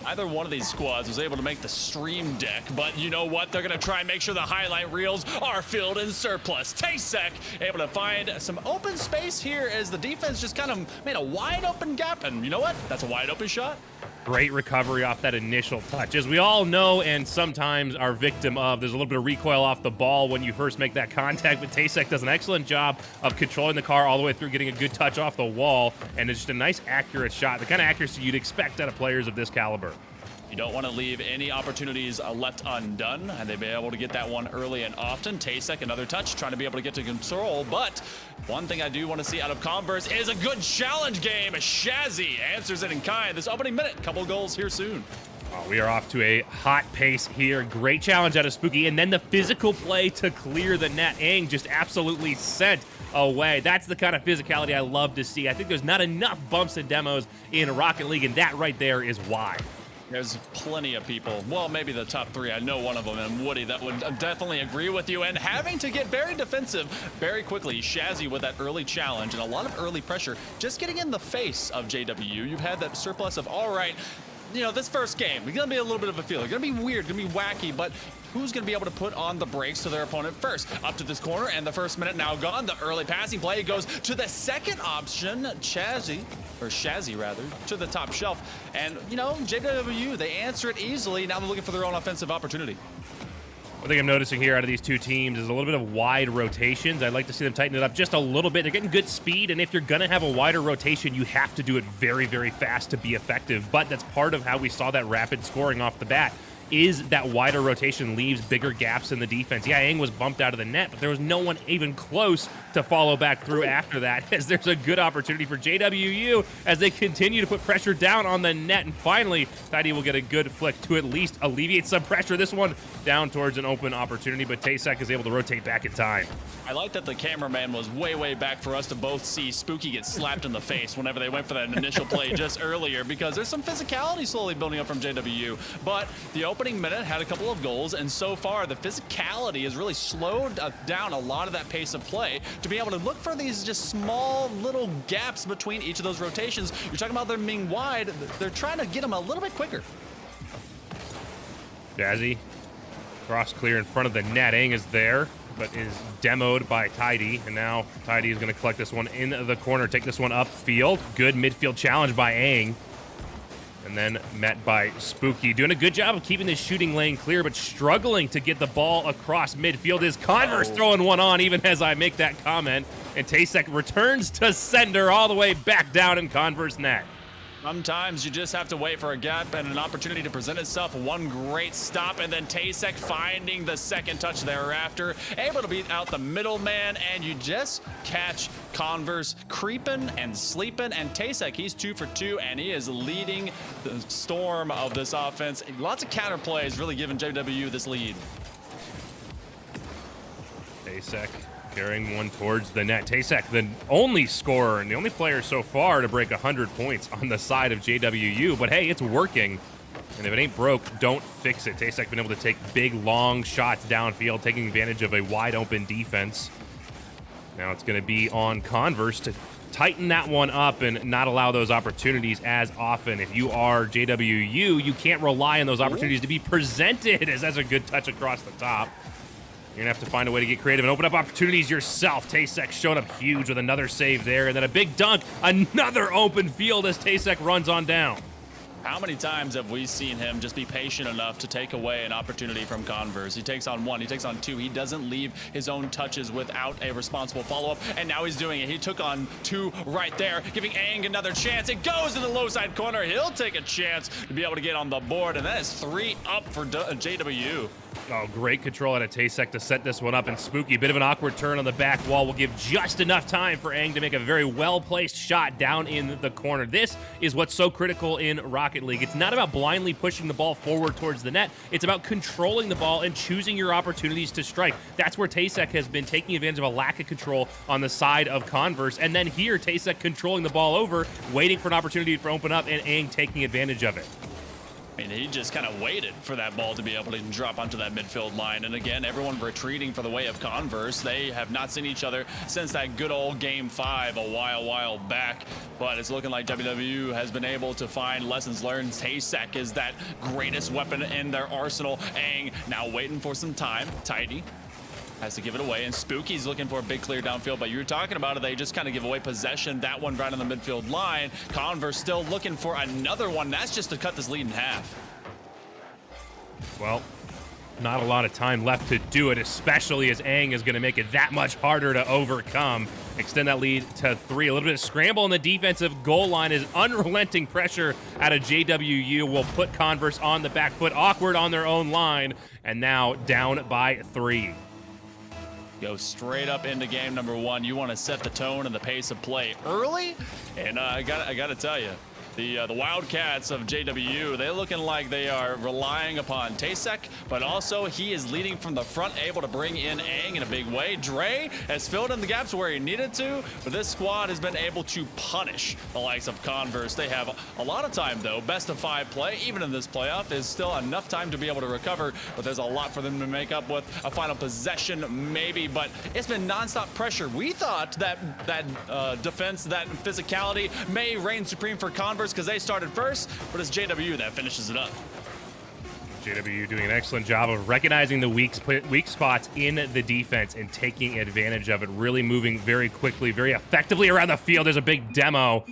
Either one of these squads was able to make the stream deck, but you know what? They're going to try and make sure the highlight reels are filled in surplus. Tasek able to find some open space here as the defense just kind of made a wide open gap, and you know what? That's a wide open shot. Great recovery off that initial touch. As we all know and sometimes are victim of, there's a little bit of recoil off the ball when you first make that contact, but Tasek does an excellent job of controlling the car all the way through, getting a good touch off the wall, and it's just a nice accurate shot, the kind of accuracy you'd expect out of players of this caliber. You don't want to leave any opportunities left undone, and they've been able to get that one early and often. Tasek, another touch, trying to be able to get to control, but one thing I do want to see out of Converse is a good challenge game. Shazzy answers it in kind. This opening minute, couple goals here soon. We are off to a hot pace here. Great challenge out of Spooky, and then the physical play to clear the net. Aang just absolutely sent away. That's the kind of physicality I love to see. I think there's not enough bumps and demos in Rocket League, and that right there is why. There's plenty of people, well, maybe the top 3, I know one of them, and Woody, that would definitely agree with you, and having to get very defensive very quickly. Shazzy with that early challenge and a lot of early pressure, just getting in the face of JWU. You've had that surplus of, all right, you know, this first game, it's going to be a little bit of a feel. It's going to be weird, going to be wacky, but who's going to be able to put on the brakes to their opponent first? Up to this corner, and the first minute now gone. The early passing play goes to the second option, Shazzy rather, to the top shelf. And, you know, JWU, they answer it easily. Now they're looking for their own offensive opportunity. One thing I'm noticing here out of these two teams is a little bit of wide rotations. I'd like to see them tighten it up just a little bit. They're getting good speed, and if you're going to have a wider rotation, you have to do it very, very fast to be effective. But that's part of how we saw that rapid scoring off the bat. Is that wider rotation leaves bigger gaps in the defense. Yeah, Aang was bumped out of the net, but there was no one even close to follow back through after that, as there's a good opportunity for JWU as they continue to put pressure down on the net. And finally, Tidy will get a good flick to at least alleviate some pressure. This one down towards an open opportunity, but Tasek is able to rotate back in time. I like that the cameraman was way back for us to both see Spooky get slapped in the face whenever they went for that initial play just earlier, because there's some physicality slowly building up from JWU. But the opening minute had a couple of goals, and so far the physicality has really slowed down a lot of that pace of play to be able to look for these just small little gaps between each of those rotations. You're talking about them being wide. They're trying to get them a little bit quicker. Jazzy, cross clear in front of the net. Aang is there, but is demoed by Tidy, and now Tidy is going to collect this one in the corner, take this one upfield. Good midfield challenge by Aang. And then met by Spooky. Doing a good job of keeping this shooting lane clear, but struggling to get the ball across midfield. Is Converse throwing one on even as I make that comment. And Tasek returns to sender all the way back down in Converse net. Sometimes you just have to wait for a gap and an opportunity to present itself. One great stop, and then Tasek finding the second touch thereafter. Able to beat out the middleman, and you just catch Converse creeping and sleeping. And Tasek, he's 2 for 2, and he is leading the storm of this offense. Lots of counter plays really giving JW this lead. Tasek carrying one towards the net. Tasek, the only scorer and the only player so far to break 100 points on the side of JWU. But hey, it's working. And if it ain't broke, don't fix it. Tasek been able to take big, long shots downfield, taking advantage of a wide-open defense. Now it's going to be on Converse to tighten that one up and not allow those opportunities as often. If you are JWU, you can't rely on those opportunities to be presented, as that's a good touch across the top. You're going to have to find a way to get creative and open up opportunities yourself. Tasek showing up huge with another save there, and then a big dunk. Another open field as Tasek runs on down. How many times have we seen him just be patient enough to take away an opportunity from Converse? He takes on one, he takes on two. He doesn't leave his own touches without a responsible follow-up, and now he's doing it. He took on two right there, giving Aang another chance. It goes to the low side corner. He'll take a chance to be able to get on the board, and that is 3 up for JW. Oh, great control out of Tasek to set this one up, and Spooky, bit of an awkward turn on the back wall will give just enough time for Aang to make a very well-placed shot down in the corner. This is what's so critical in Rocket League. It's not about blindly pushing the ball forward towards the net. It's about controlling the ball and choosing your opportunities to strike. That's where Tasek has been taking advantage of a lack of control on the side of Converse, and then here, Tasek controlling the ball over, waiting for an opportunity to open up, and Aang taking advantage of it. I mean, he just kind of waited for that ball to be able to drop onto that midfield line. And again, everyone retreating for the way of Converse. They have not seen each other since that good old Game 5 a while back. But it's looking like WW has been able to find lessons learned. Tasek is that greatest weapon in their arsenal. Aang now waiting for some time. Tidy has to give it away, and Spooky's looking for a big clear downfield, but you were talking about it, they just kind of give away possession, that one right on the midfield line. Converse still looking for another one. That's just to cut this lead in half. Well, not a lot of time left to do it, especially as Aang is going to make it that much harder to overcome. Extend that lead to 3. A little bit of scramble in the defensive goal line as unrelenting pressure out of JWU will put Converse on the back foot, awkward on their own line, and now down by 3. Go straight up into game number 1. You want to set the tone and the pace of play early, and I got to tell you, the Wildcats of JW, they're looking like they are relying upon Tasek, but also he is leading from the front, able to bring in Aang in a big way. Dre has filled in the gaps where he needed to, but this squad has been able to punish the likes of Converse. They have a lot of time, though. Best of 5 play, even in this playoff, is still enough time to be able to recover, but there's a lot for them to make up with. A final possession, maybe, but it's been nonstop pressure. We thought that defense, that physicality may reign supreme for Converse because they started first, but it's JW that finishes it up. JW doing an excellent job of recognizing the weak spots in the defense and taking advantage of it, really moving very quickly, very effectively around the field. There's a big demo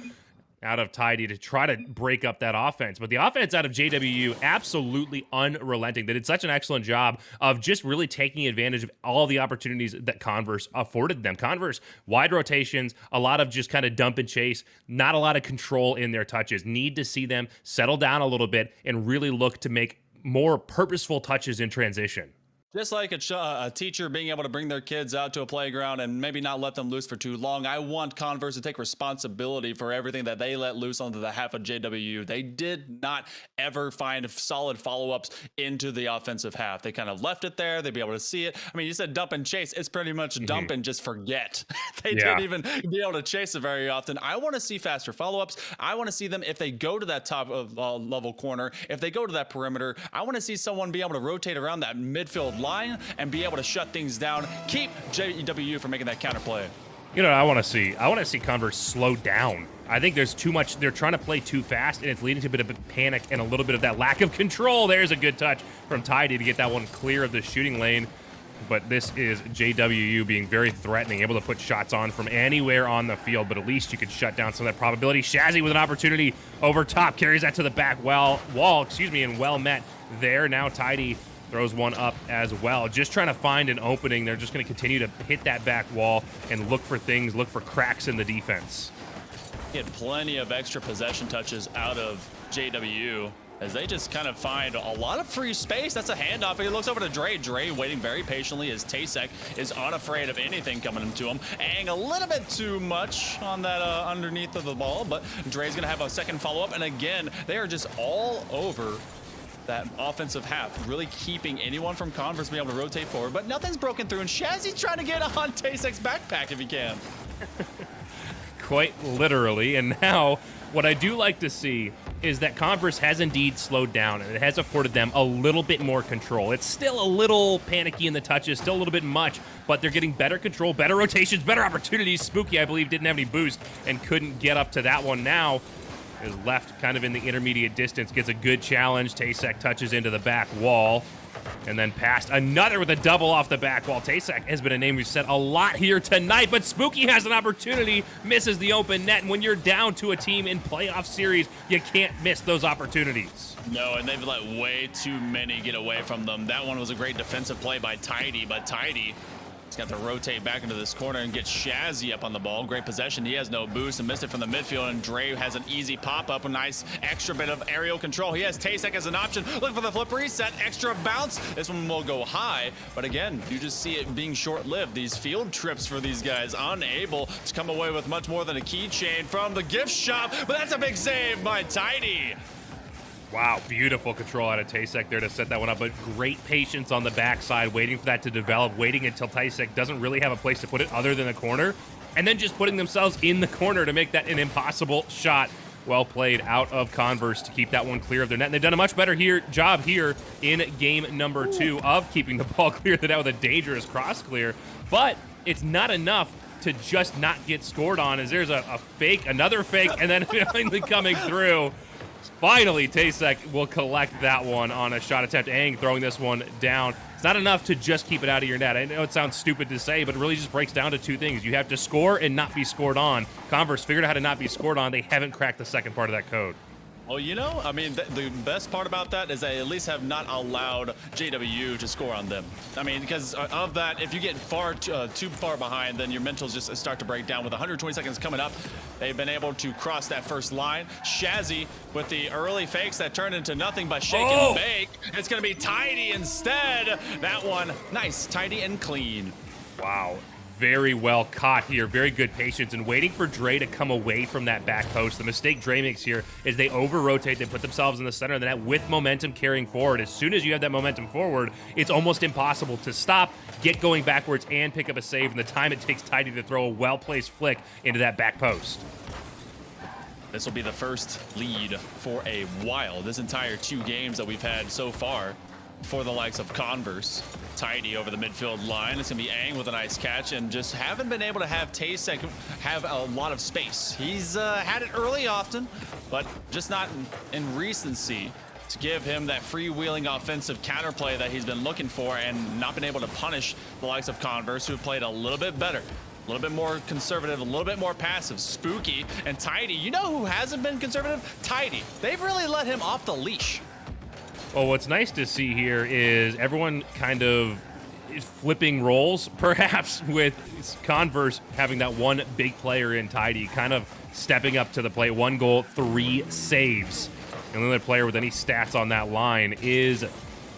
out of Tidy to try to break up that offense. But the offense out of JWU, absolutely unrelenting. They did such an excellent job of just really taking advantage of all the opportunities that Converse afforded them. Converse, wide rotations, a lot of just kind of dump and chase, not a lot of control in their touches. Need to see them settle down a little bit and really look to make more purposeful touches in transition. Just like a teacher being able to bring their kids out to a playground and maybe not let them loose for too long, I want Converse to take responsibility for everything that they let loose onto the half of JWU. They did not ever find solid follow-ups into the offensive half. They kind of left it there. They'd be able to see it. I mean, you said dump and chase. It's pretty much dump and just forget. They didn't even be able to chase it very often. I want to see faster follow-ups. I want to see them, if they go to that top of level corner, if they go to that perimeter, I want to see someone be able to rotate around that midfield line and be able to shut things down, keep JW from making that counter play. You know what I want to see? I want to see Converse slow down. I think there's too much. They're trying to play too fast, and it's leading to a bit of panic and a little bit of that lack of control. There's a good touch from Tidy to get that one clear of the shooting lane. but this is JWU being very threatening, able to put shots on from anywhere on the field, but at least you could shut down some of that probability. Shazzy with an opportunity over top, carries that to the back wall, and well met there. Now Tidy throws one up as well. Just trying to find an opening. They're just going to continue to hit that back wall and look for things, look for cracks in the defense. He had plenty of extra possession touches out of JWU as they just kind of find a lot of free space. That's a handoff. He looks over to Dre. Dre waiting very patiently as Tasek is unafraid of anything coming to him. Ang a little bit too much on that underneath of the ball, but Dre's going to have a second follow-up. And again, they are just all over that offensive half, really keeping anyone from Converse being able to rotate forward, but nothing's broken through, and Shazzy's trying to get on Tasek's backpack if he can. Quite literally, and now what I do like to see is that Converse has indeed slowed down, and it has afforded them a little bit more control. It's still a little panicky in the touches, still a little bit much, but they're getting better control, better rotations, better opportunities. Spooky, I believe, didn't have any boost and couldn't get up to that one. Now is left kind of in the intermediate distance, gets a good challenge. Tasek touches into the back wall and then passed another with a double off the back wall. Tasek has been a name we've said a lot here tonight, but Spooky has an opportunity, misses the open net, and when you're down to a team in playoff series, you can't miss those opportunities. No, and they've let way too many get away from them. That one was a great defensive play by Tidy, but Tidy has got to rotate back into this corner and get Shazzy up on the ball. Great possession. He has no boost and missed it from the midfield, and Dre has an easy pop-up, a nice extra bit of aerial control. He has Tasek as an option. Look for the flip reset, extra bounce. This one will go high, but again, you just see it being short-lived. These field trips for these guys, unable to come away with much more than a keychain from the gift shop, but that's a big save by Tidy. Wow, beautiful control out of Tasek there to set that one up, but great patience on the backside, waiting for that to develop, waiting until Tasek doesn't really have a place to put it other than the corner, and then just putting themselves in the corner to make that an impossible shot. Well played out of Converse to keep that one clear of their net. And they've done a much better job here in game number 2 of keeping the ball clear of the net with a dangerous cross clear, but it's not enough to just not get scored on, as there's a fake, another fake, and then finally coming through. Finally, Tasek will collect that one on a shot attempt. Ang throwing this one down. It's not enough to just keep it out of your net. I know it sounds stupid to say, but it really just breaks down to two things. You have to score and not be scored on. Converse figured out how to not be scored on. They haven't cracked the second part of that code. Well, you know, I mean, the best part about that is they at least have not allowed JWU to score on them. I mean, because of that, if you get too far behind, then your mentals just start to break down. With 120 seconds coming up, they've been able to cross that first line. Shazzy with the early fakes that turned into nothing but shake and bake. It's going to be Tidy instead. That one, nice, tidy and clean. Wow. Very well caught here. Very good patience and waiting for Dre to come away from that back post. The mistake Dre makes here is they over-rotate. They put themselves in the center of the net with momentum carrying forward. As soon as you have that momentum forward, it's almost impossible to stop, get going backwards, and pick up a save in the time it takes Tidy to throw a well-placed flick into that back post. This will be the first lead for a while. This entire 2 games that we've had so far for the likes of Converse. Tidy over the midfield line. It's going to be Ang with a nice catch, and just haven't been able to have Tasek have a lot of space. He's had it early often, but just not in recency to give him that freewheeling offensive counterplay that he's been looking for, and not been able to punish the likes of Converse, who have played a little bit better. A little bit more conservative, a little bit more passive. Spooky and Tidy. You know who hasn't been conservative? Tidy. They've really let him off the leash. Well, what's nice to see here is everyone kind of is flipping roles, perhaps, with Converse having that one big player in Tidy, kind of stepping up to the plate. 1 goal, 3 saves. And the only player with any stats on that line is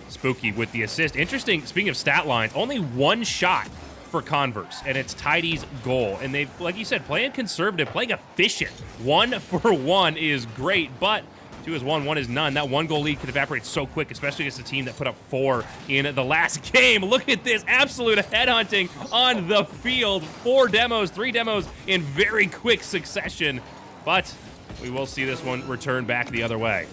Spooky with the assist. Interesting, speaking of stat lines, only 1 shot for Converse, and it's Tidy's goal. And they've, like you said, playing conservative, playing efficient. 1 for 1 is great, but 2 is 1, 1 is none. That 1 goal lead could evaporate so quick, especially against a team that put up 4 in the last game. Look at this absolute headhunting on the field. 4 demos, 3 demos in very quick succession. But we will see this one return back the other way.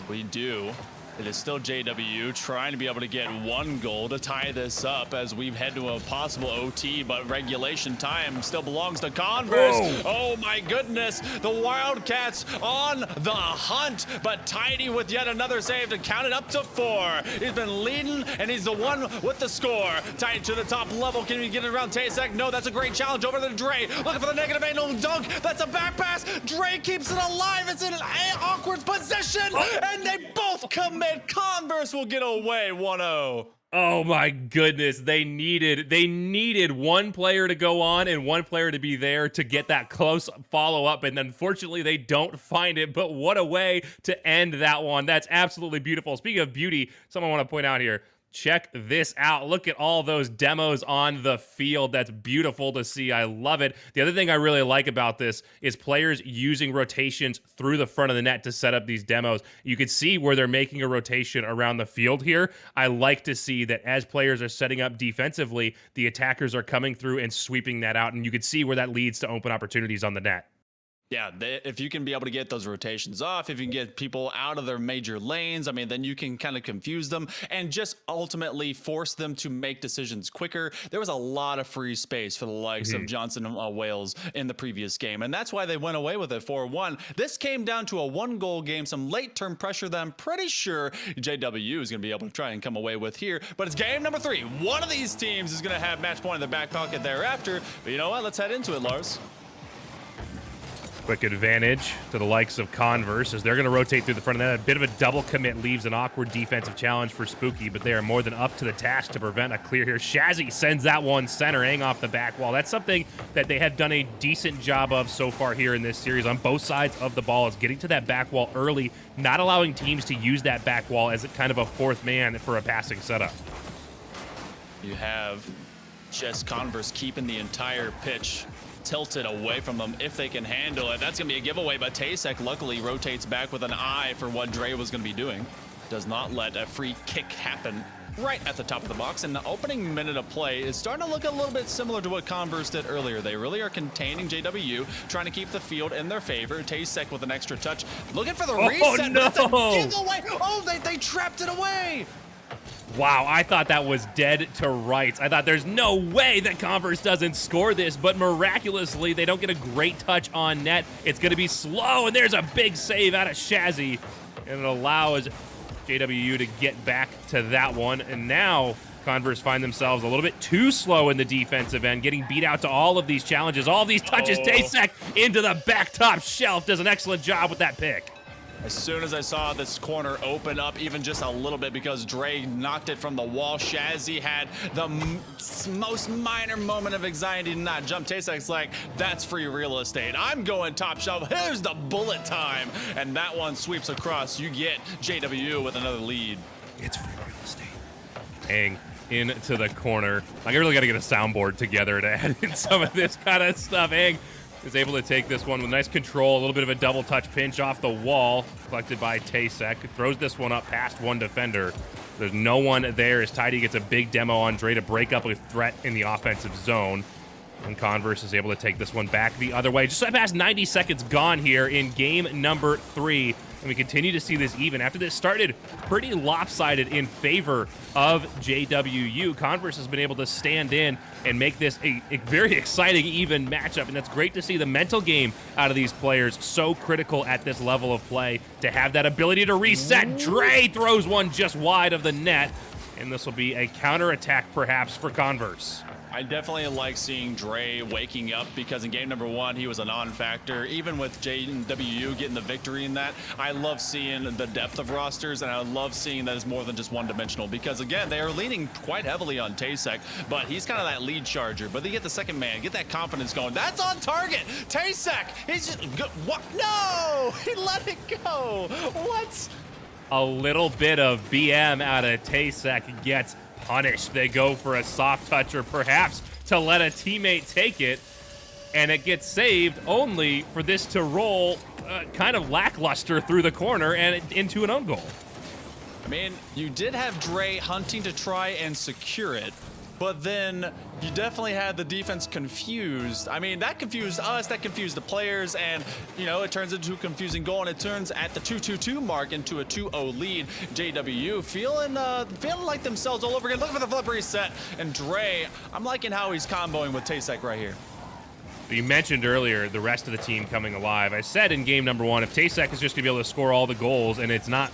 We do. It is still JW trying to be able to get 1 goal to tie this up as we head to a possible OT, but regulation time still belongs to Converse. Whoa. Oh my goodness, the Wildcats on the hunt, but Tidy with yet another save to count it up to 4. He's been leading, and he's the one with the score. Tidy to the top level. Can we get it around TaeSec? No, that's a great challenge over to Dre. Looking for the negative angle dunk. That's a back pass. Dre keeps it alive. It's in an awkward position, and they both commit. Converse will get away 1-0. Oh my goodness, they needed one player to go on and one player to be there to get that close follow-up, and unfortunately they don't find it, but what a way to end that one. That's absolutely beautiful. Speaking of beauty, something I want to point out here. Check this out. Look at all those demos on the field. That's beautiful to see. I love it. The other thing I really like about this is players using rotations through the front of the net to set up these demos. You can see where they're making a rotation around the field here. I like to see that as players are setting up defensively, the attackers are coming through and sweeping that out, and you can see where that leads to open opportunities on the net. Yeah, if you can be able to get those rotations off, if you can get people out of their major lanes, I mean, then you can kind of confuse them and just ultimately force them to make decisions quicker. There was a lot of free space for the likes of Johnson and Wales in the previous game, and that's why they went away with it 4-1. This came down to a 1-goal game, some late-term pressure that I'm pretty sure JW is going to be able to try and come away with here, but it's game number 3. One of these teams is going to have match point in their back pocket thereafter, but you know what? Let's head into it, Lars. Quick advantage to the likes of Converse as they're going to rotate through the front of that. A bit of a double commit leaves an awkward defensive challenge for Spooky, but they are more than up to the task to prevent a clear here. Shazzy sends that one centering off the back wall. That's something that they have done a decent job of so far here in this series on both sides of the ball, is getting to that back wall early, not allowing teams to use that back wall as a kind of a fourth man for a passing setup. You have just Converse keeping the entire pitch tilted away from them if they can handle it. That's going to be a giveaway, but TaeSec luckily rotates back with an eye for what Dre was going to be doing. Does not let a free kick happen right at the top of the box, and the opening minute of play is starting to look a little bit similar to what Converse did earlier. They really are containing JW, trying to keep the field in their favor. TaeSec with an extra touch, looking for the reset. No. That's a giveaway. Oh, they trapped it away. Wow, I thought that was dead to rights. I thought there's no way that Converse doesn't score this, but miraculously, they don't get a great touch on net. It's going to be slow, and there's a big save out of Shazzy, and it allows JWU to get back to that one. And now Converse find themselves a little bit too slow in the defensive end, getting beat out to all of these challenges, all of these touches. TaeSec into the back top shelf, does an excellent job with that pick. As soon as I saw this corner open up even just a little bit because Dre knocked it from the wall, Shazzy had the most minor moment of anxiety to not jump. TaeSec's like, that's free real estate. I'm going top shelf. Here's the bullet time. And that one sweeps across. You get JW with another lead. It's free real estate. Hang into the corner. I really got to get a soundboard together to add in some of this kind of stuff. Hang is able to take this one with nice control, a little bit of a double touch pinch off the wall, collected by TaeSec. Throws this one up past one defender. There's no one there as Tidy gets a big demo on Dre to break up a threat in the offensive zone. And Converse is able to take this one back the other way. Just past 90 seconds gone here in game number 3. And we continue to see this even. After this started pretty lopsided in favor of JWU, Converse has been able to stand in and make this a very exciting even matchup. And that's great to see the mental game out of these players, so critical at this level of play to have that ability to reset. Dre throws one just wide of the net. And this will be a counterattack perhaps for Converse. I definitely like seeing Dre waking up because in game number 1, he was a non-factor. Even with JWU getting the victory in that, I love seeing the depth of rosters, and I love seeing that it's more than just one-dimensional because, again, they are leaning quite heavily on TaeSec, but he's kind of that lead charger. But they get the second man, get that confidence going. That's on target. TaeSec, he's just, what? No, he let it go. What? A little bit of BM out of TaeSec gets punished. They go for a soft touch or perhaps to let a teammate take it, and it gets saved only for this to roll kind of lackluster through the corner and into an own goal. I mean, you did have Dre hunting to try and secure it, but then you definitely had the defense confused. I mean, that confused us, that confused the players, and, you know, it turns into a confusing goal, and it turns at the 2-2-2 mark into a 2-0 lead. JW feeling like themselves all over again. Looking for the flip reset, and Dre, I'm liking how he's comboing with Tasek right here. You mentioned earlier the rest of the team coming alive. I said in game number 1, if Tasek is just gonna be able to score all the goals and it's not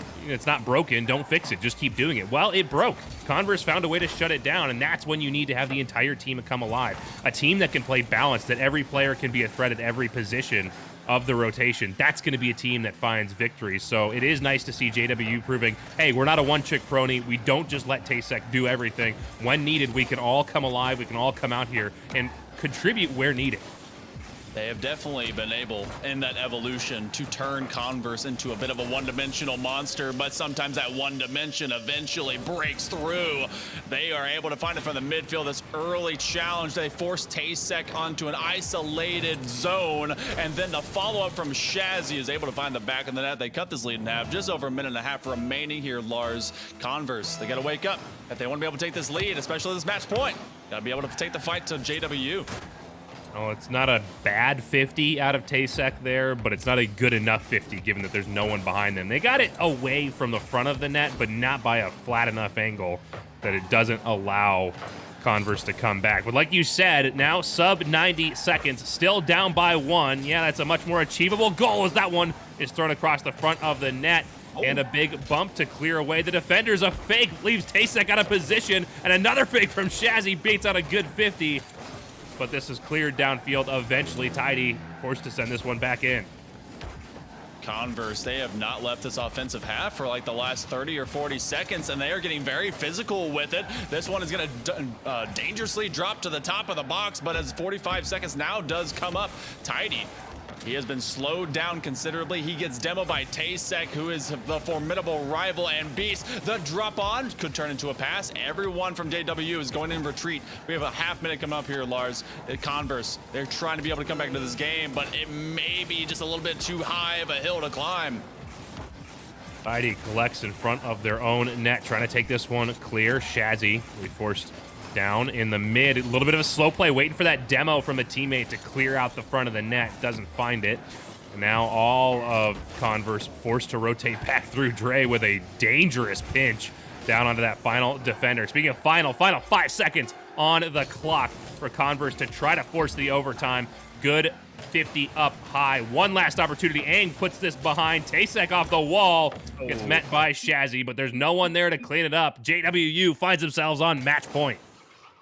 broken, don't fix it. Just keep doing it. Well, it broke. Converse found a way to shut it down, and that's when you need to have the entire team come alive. A team that can play balanced, that every player can be a threat at every position of the rotation. That's going to be a team that finds victories. So it is nice to see JW proving, hey, we're not a one-trick pony. We don't just let Tasek do everything. When needed, we can all come alive. We can all come out here and contribute where needed. They have definitely been able, in that evolution, to turn Converse into a bit of a one-dimensional monster, but sometimes that one dimension eventually breaks through. They are able to find it from the midfield. This early challenge, they force Tasek onto an isolated zone, and then the follow-up from Shazzy is able to find the back of the net. They cut this lead in half. Just over a minute and a half remaining here, Lars. Converse, they got to wake up if they want to be able to take this lead, especially this match point. Got to be able to take the fight to JW. Oh, it's not a bad 50 out of Tasek there, but it's not a good enough 50 given that there's no one behind them. They got it away from the front of the net, but not by a flat enough angle that it doesn't allow Converse to come back. But like you said, now sub 90 seconds, still down by 1. Yeah, that's a much more achievable goal as that one is thrown across the front of the net. And a big bump to clear away the defenders. A fake leaves Tasek out of position, and another fake from Shazzy beats out a good 50. But this is cleared downfield eventually. Tidy forced to send this one back in. Converse, they have not left this offensive half for like the last 30 or 40 seconds, and they are getting very physical with it. This one is going to dangerously drop to the top of the box, but as 45 seconds now does come up, Tidy, he has been slowed down considerably. He gets demoed by Tasek, who is the formidable rival and beast. The drop on could turn into a pass. Everyone from JW is going in retreat. We have a half minute coming up here, Lars. Converse, they're trying to be able to come back into this game, but it may be just a little bit too high of a hill to climb. Tidy collects in front of their own net, trying to take this one clear. Shazzy, we forced down in the mid. A little bit of a slow play, waiting for that demo from a teammate to clear out the front of the net. Doesn't find it. And now all of Converse forced to rotate back through. Dre with a dangerous pinch down onto that final defender. Speaking of final 5 seconds on the clock for Converse to try to force the overtime. Good 50 up high. One last opportunity. Aang puts this behind. Tasek off the wall. Gets met by Shazzy, but there's no one there to clean it up. JWU finds themselves on match point.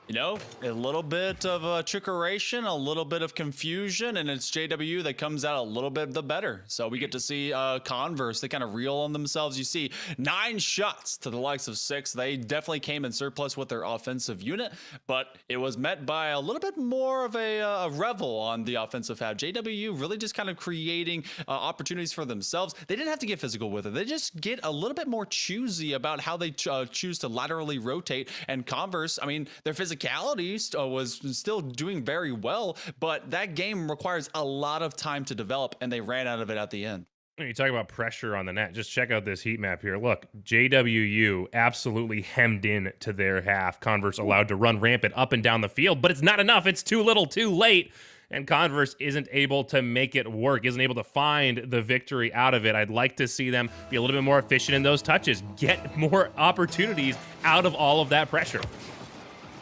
You know, a little bit of trickeration, a little bit of confusion, and it's JW that comes out a little bit the better. So we get to see Converse, they kind of reel on themselves. You see 9 shots to the likes of 6. They definitely came in surplus with their offensive unit, but it was met by a little bit more of a revel on the offensive half. JW really just kind of creating opportunities for themselves. They didn't have to get physical with it. They just get a little bit more choosy about how they choose to laterally rotate. And Converse, I mean, their physicality was still doing very well, but that game requires a lot of time to develop, and they ran out of it at the end. When you talk about pressure on the net, just check out this heat map here. Look, JWU absolutely hemmed in to their half. Converse allowed to run rampant up and down the field, but it's not enough. It's too little, too late. And Converse isn't able to make it work, isn't able to find the victory out of it. I'd like to see them be a little bit more efficient in those touches, get more opportunities out of all of that pressure.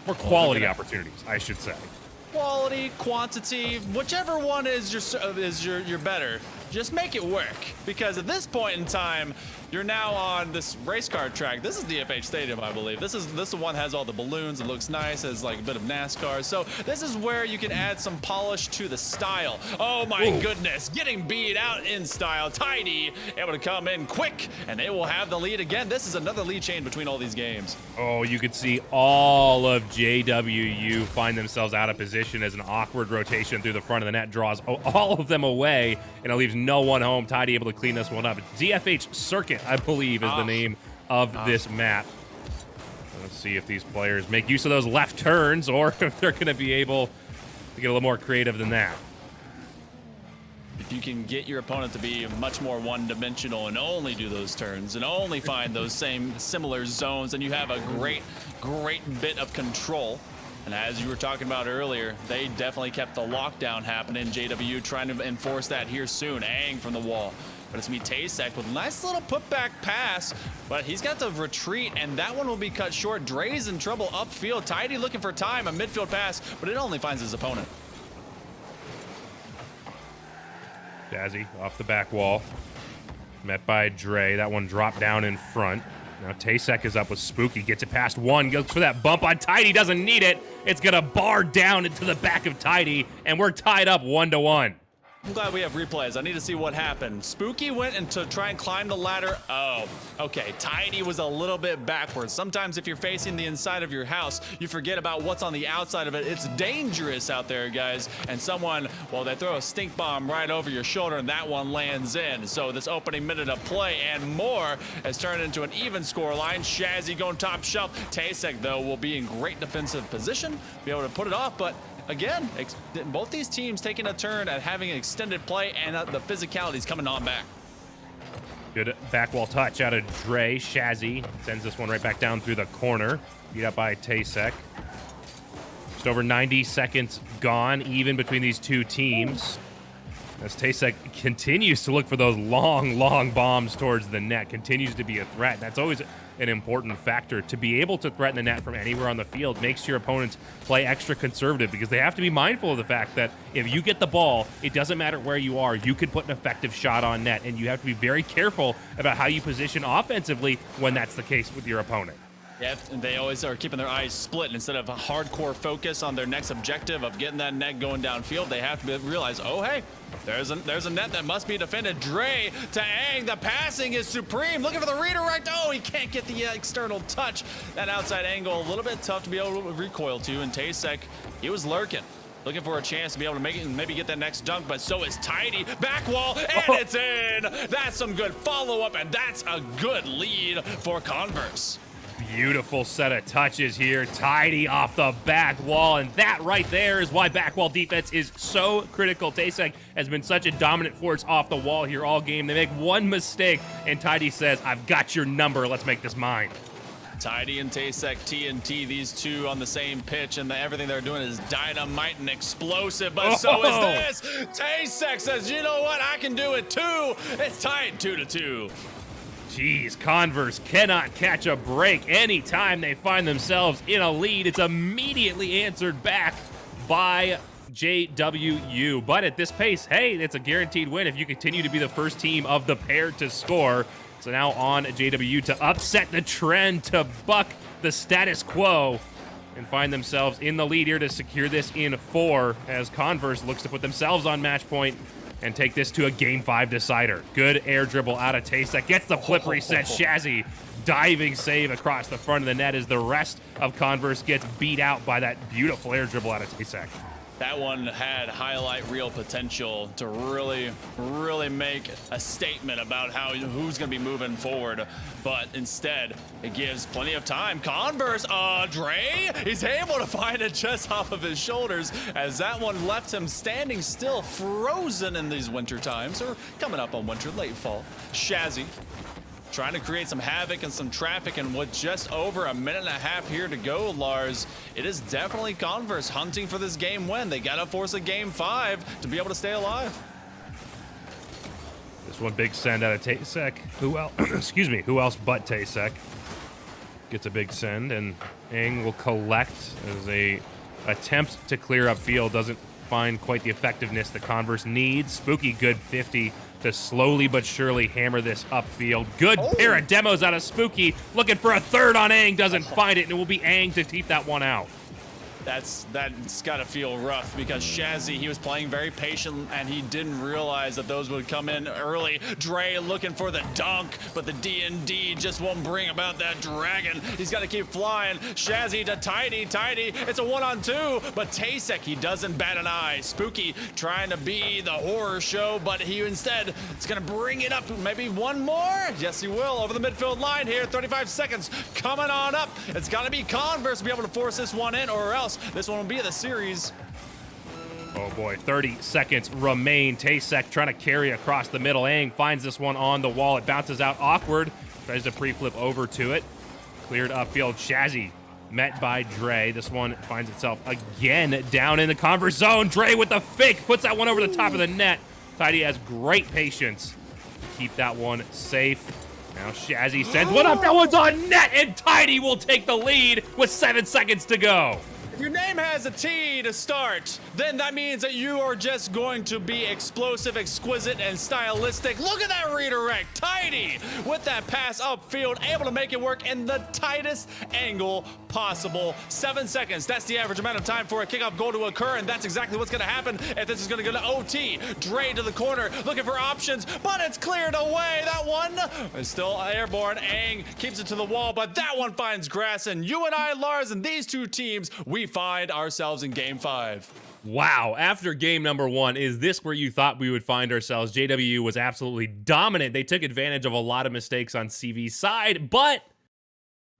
More quality opportunities, I should say. Quality, quantity, whichever one is your better. Just make it work, because at this point in time, you're now on this race car track. This is DFH Stadium, I believe. This one has all the balloons. It looks nice. It's like a bit of NASCAR. So this is where you can add some polish to the style. Oh my goodness, getting beat out in style. Tidy able to come in quick, and they will have the lead again. This is another lead chain between all these games. Oh, you could see all of JWU find themselves out of position as an awkward rotation through the front of the net draws all of them away, and it leaves no one home. Tidy able to clean this one up. DFH Circuit, I believe, is the name of this map. Let's see if these players make use of those left turns or if they're going to be able to get a little more creative than that. If you can get your opponent to be much more one-dimensional and only do those turns and only find those similar zones, then you have a great bit of control. And as you were talking about earlier, they definitely kept the lockdown happening. JW trying to enforce that here soon. Aang from the wall. But it's going to be Tasek with a nice little putback pass, but he's got to retreat, and that one will be cut short. Dre's in trouble upfield. Tidy looking for time, a midfield pass, but it only finds his opponent. Jazzy off the back wall. Met by Dre. That one dropped down in front. Now Tasek is up with Spooky. Gets it past one. Goes for that bump on Tidy. Doesn't need it. It's going to bar down into the back of Tidy, and we're tied up 1-1. I'm glad we have replays. I need to see what happened. Spooky went and to try and climb the ladder. Oh, okay. Tidy was a little bit backwards. Sometimes if you're facing the inside of your house, you forget about what's on the outside of it. It's dangerous out there, guys. And someone, well, they throw a stink bomb right over your shoulder, and that one lands in. So this opening minute of play and more has turned into an even score line. Shazzy going top shelf. Tasek, though, will be in great defensive position, be able to put it off, but again, both these teams taking a turn at having an extended play, and the physicality's coming on back. Good back wall touch out of Dre. Shazzy sends this one right back down through the corner. Beat up by Tasek. Just over 90 seconds gone, even between these two teams. As Tasek continues to look for those long bombs towards the net, continues to be a threat. That's always an important factor. To be able to threaten the net from anywhere on the field makes your opponents play extra conservative, because they have to be mindful of the fact that if you get the ball, it doesn't matter where you are, you can put an effective shot on net, and you have to be very careful about how you position offensively when that's the case with your opponent. Yeah, and they always are keeping their eyes split. Instead of a hardcore focus on their next objective of getting that net going downfield, they have to realize, oh, hey, there's a net that must be defended. Dre to Aang, the passing is supreme. Looking for the redirect. Oh, he can't get the external touch. That outside angle, a little bit tough to be able to recoil to, and Tasek, he was lurking. Looking for a chance to be able to make it and maybe get that next dunk, but so is Tidy. Back wall, and it's in. That's some good follow-up, and that's a good lead for Converse. Beautiful set of touches here. Tidy off the back wall, and that right there is why back wall defense is so critical. Tasek has been such a dominant force off the wall here all game. They make one mistake, and Tidy says, I've got your number. Let's make this mine. Tidy and Tasek, TNT, these two on the same pitch, and everything they're doing is dynamite and explosive, but so is this. Tasek says, you know what, I can do it too. It's tied 2-2. Jeez, Converse cannot catch a break. Anytime they find themselves in a lead, it's immediately answered back by JWU. But at this pace, hey, it's a guaranteed win if you continue to be the first team of the pair to score. So now on JWU to upset the trend, to buck the status quo, and find themselves in the lead here to secure this in 4, as Converse looks to put themselves on match point and take this to a Game 5 decider. Good air dribble out of Tasek. Gets the flip reset. Shazzy diving save across the front of the net as the rest of Converse gets beat out by that beautiful air dribble out of Tasek. That one had highlight reel potential to really make a statement about who's going to be moving forward, but instead it gives plenty of time. Converse, Dre, he's able to find it just off of his shoulders, as that one left him standing still, frozen in these winter times, or coming up on winter, late fall. Shazzy trying to create some havoc and some traffic, and with just over a minute and a half here to go, Lars, it is definitely Converse hunting for this game win. They got to force a Game 5 to be able to stay alive. This one big send out of Tasek. Who else? Excuse me. Who else but Tasek gets a big send, and Aang will collect as a attempt to clear up field. Doesn't find quite the effectiveness that Converse needs. Spooky, good 50 to slowly but surely hammer this upfield. Good pair of demos out of Spooky. Looking for a third on Aang. Doesn't find it, and it will be Aang to keep that one out. That's got to feel rough, because Shazzy, he was playing very patient, and he didn't realize that those would come in early. Dre looking for the dunk, but the D&D just won't bring about that dragon. He's got to keep flying. Shazzy to Tidy. It's a 1-on-2, but Tasek, he doesn't bat an eye. Spooky trying to be the horror show, but he instead is going to bring it up. Maybe one more? Yes, he will. Over the midfield line here. 35 seconds coming on up. It's got to be Converse to be able to force this one in, or else this one will be the series. Oh boy, 30 seconds remain. Tasek trying to carry across the middle. Aang finds this one on the wall. It bounces out awkward. Tries to pre-flip over to it. Cleared upfield. Shazzy met by Dre. This one finds itself again down in the Converse zone. Dre with the fake puts that one over the top of the net. Tidy has great patience to keep that one safe. Now Shazzy sends one up. That one's on net, and Tidy will take the lead with 7 seconds to go. If your name has a T to start, then that means that you are just going to be explosive, exquisite, and stylistic. Look at that redirect. Tidy with that pass upfield, able to make it work in the tightest angle possible. 7 seconds. That's the average amount of time for a kickoff goal to occur, and that's exactly what's going to happen if this is going to go to OT. Dre to the corner, looking for options, but it's cleared away. That one is still airborne. Aang keeps it to the wall, but that one finds grass, and you and I, Lars, and these two teams, we find ourselves in game 5. Wow, after game number 1, is this where you thought we would find ourselves? JW was absolutely dominant. They took advantage of a lot of mistakes on CV's side, but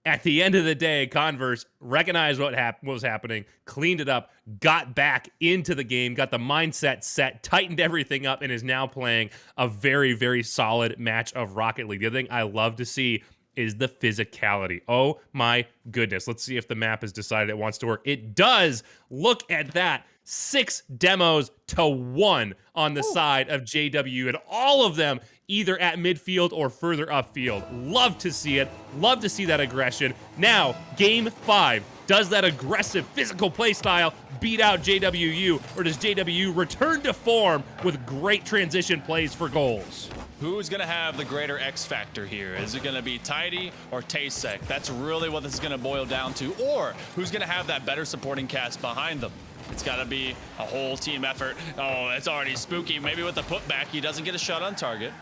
at the end of the day, Converse recognized what was happening, cleaned it up, got back into the game, got the mindset set, tightened everything up, and is now playing a very, very solid match of Rocket League. The other thing I love to see is the physicality. Oh my goodness. Let's see if the map has decided it wants to work. It does. Look at that. 6 demos to 1 on the side of JW, and all of them either at midfield or further upfield. Love to see it. Love to see that aggression. Now, game 5. Does that aggressive physical play style beat out JWU, or does JWU return to form with great transition plays for goals? Who's going to have the greater X factor here? Is it going to be Tidy or Tasek? That's really what this is going to boil down to. Or who's going to have that better supporting cast behind them? It's got to be a whole team effort. Oh, it's already spooky. Maybe with the putback, he doesn't get a shot on target.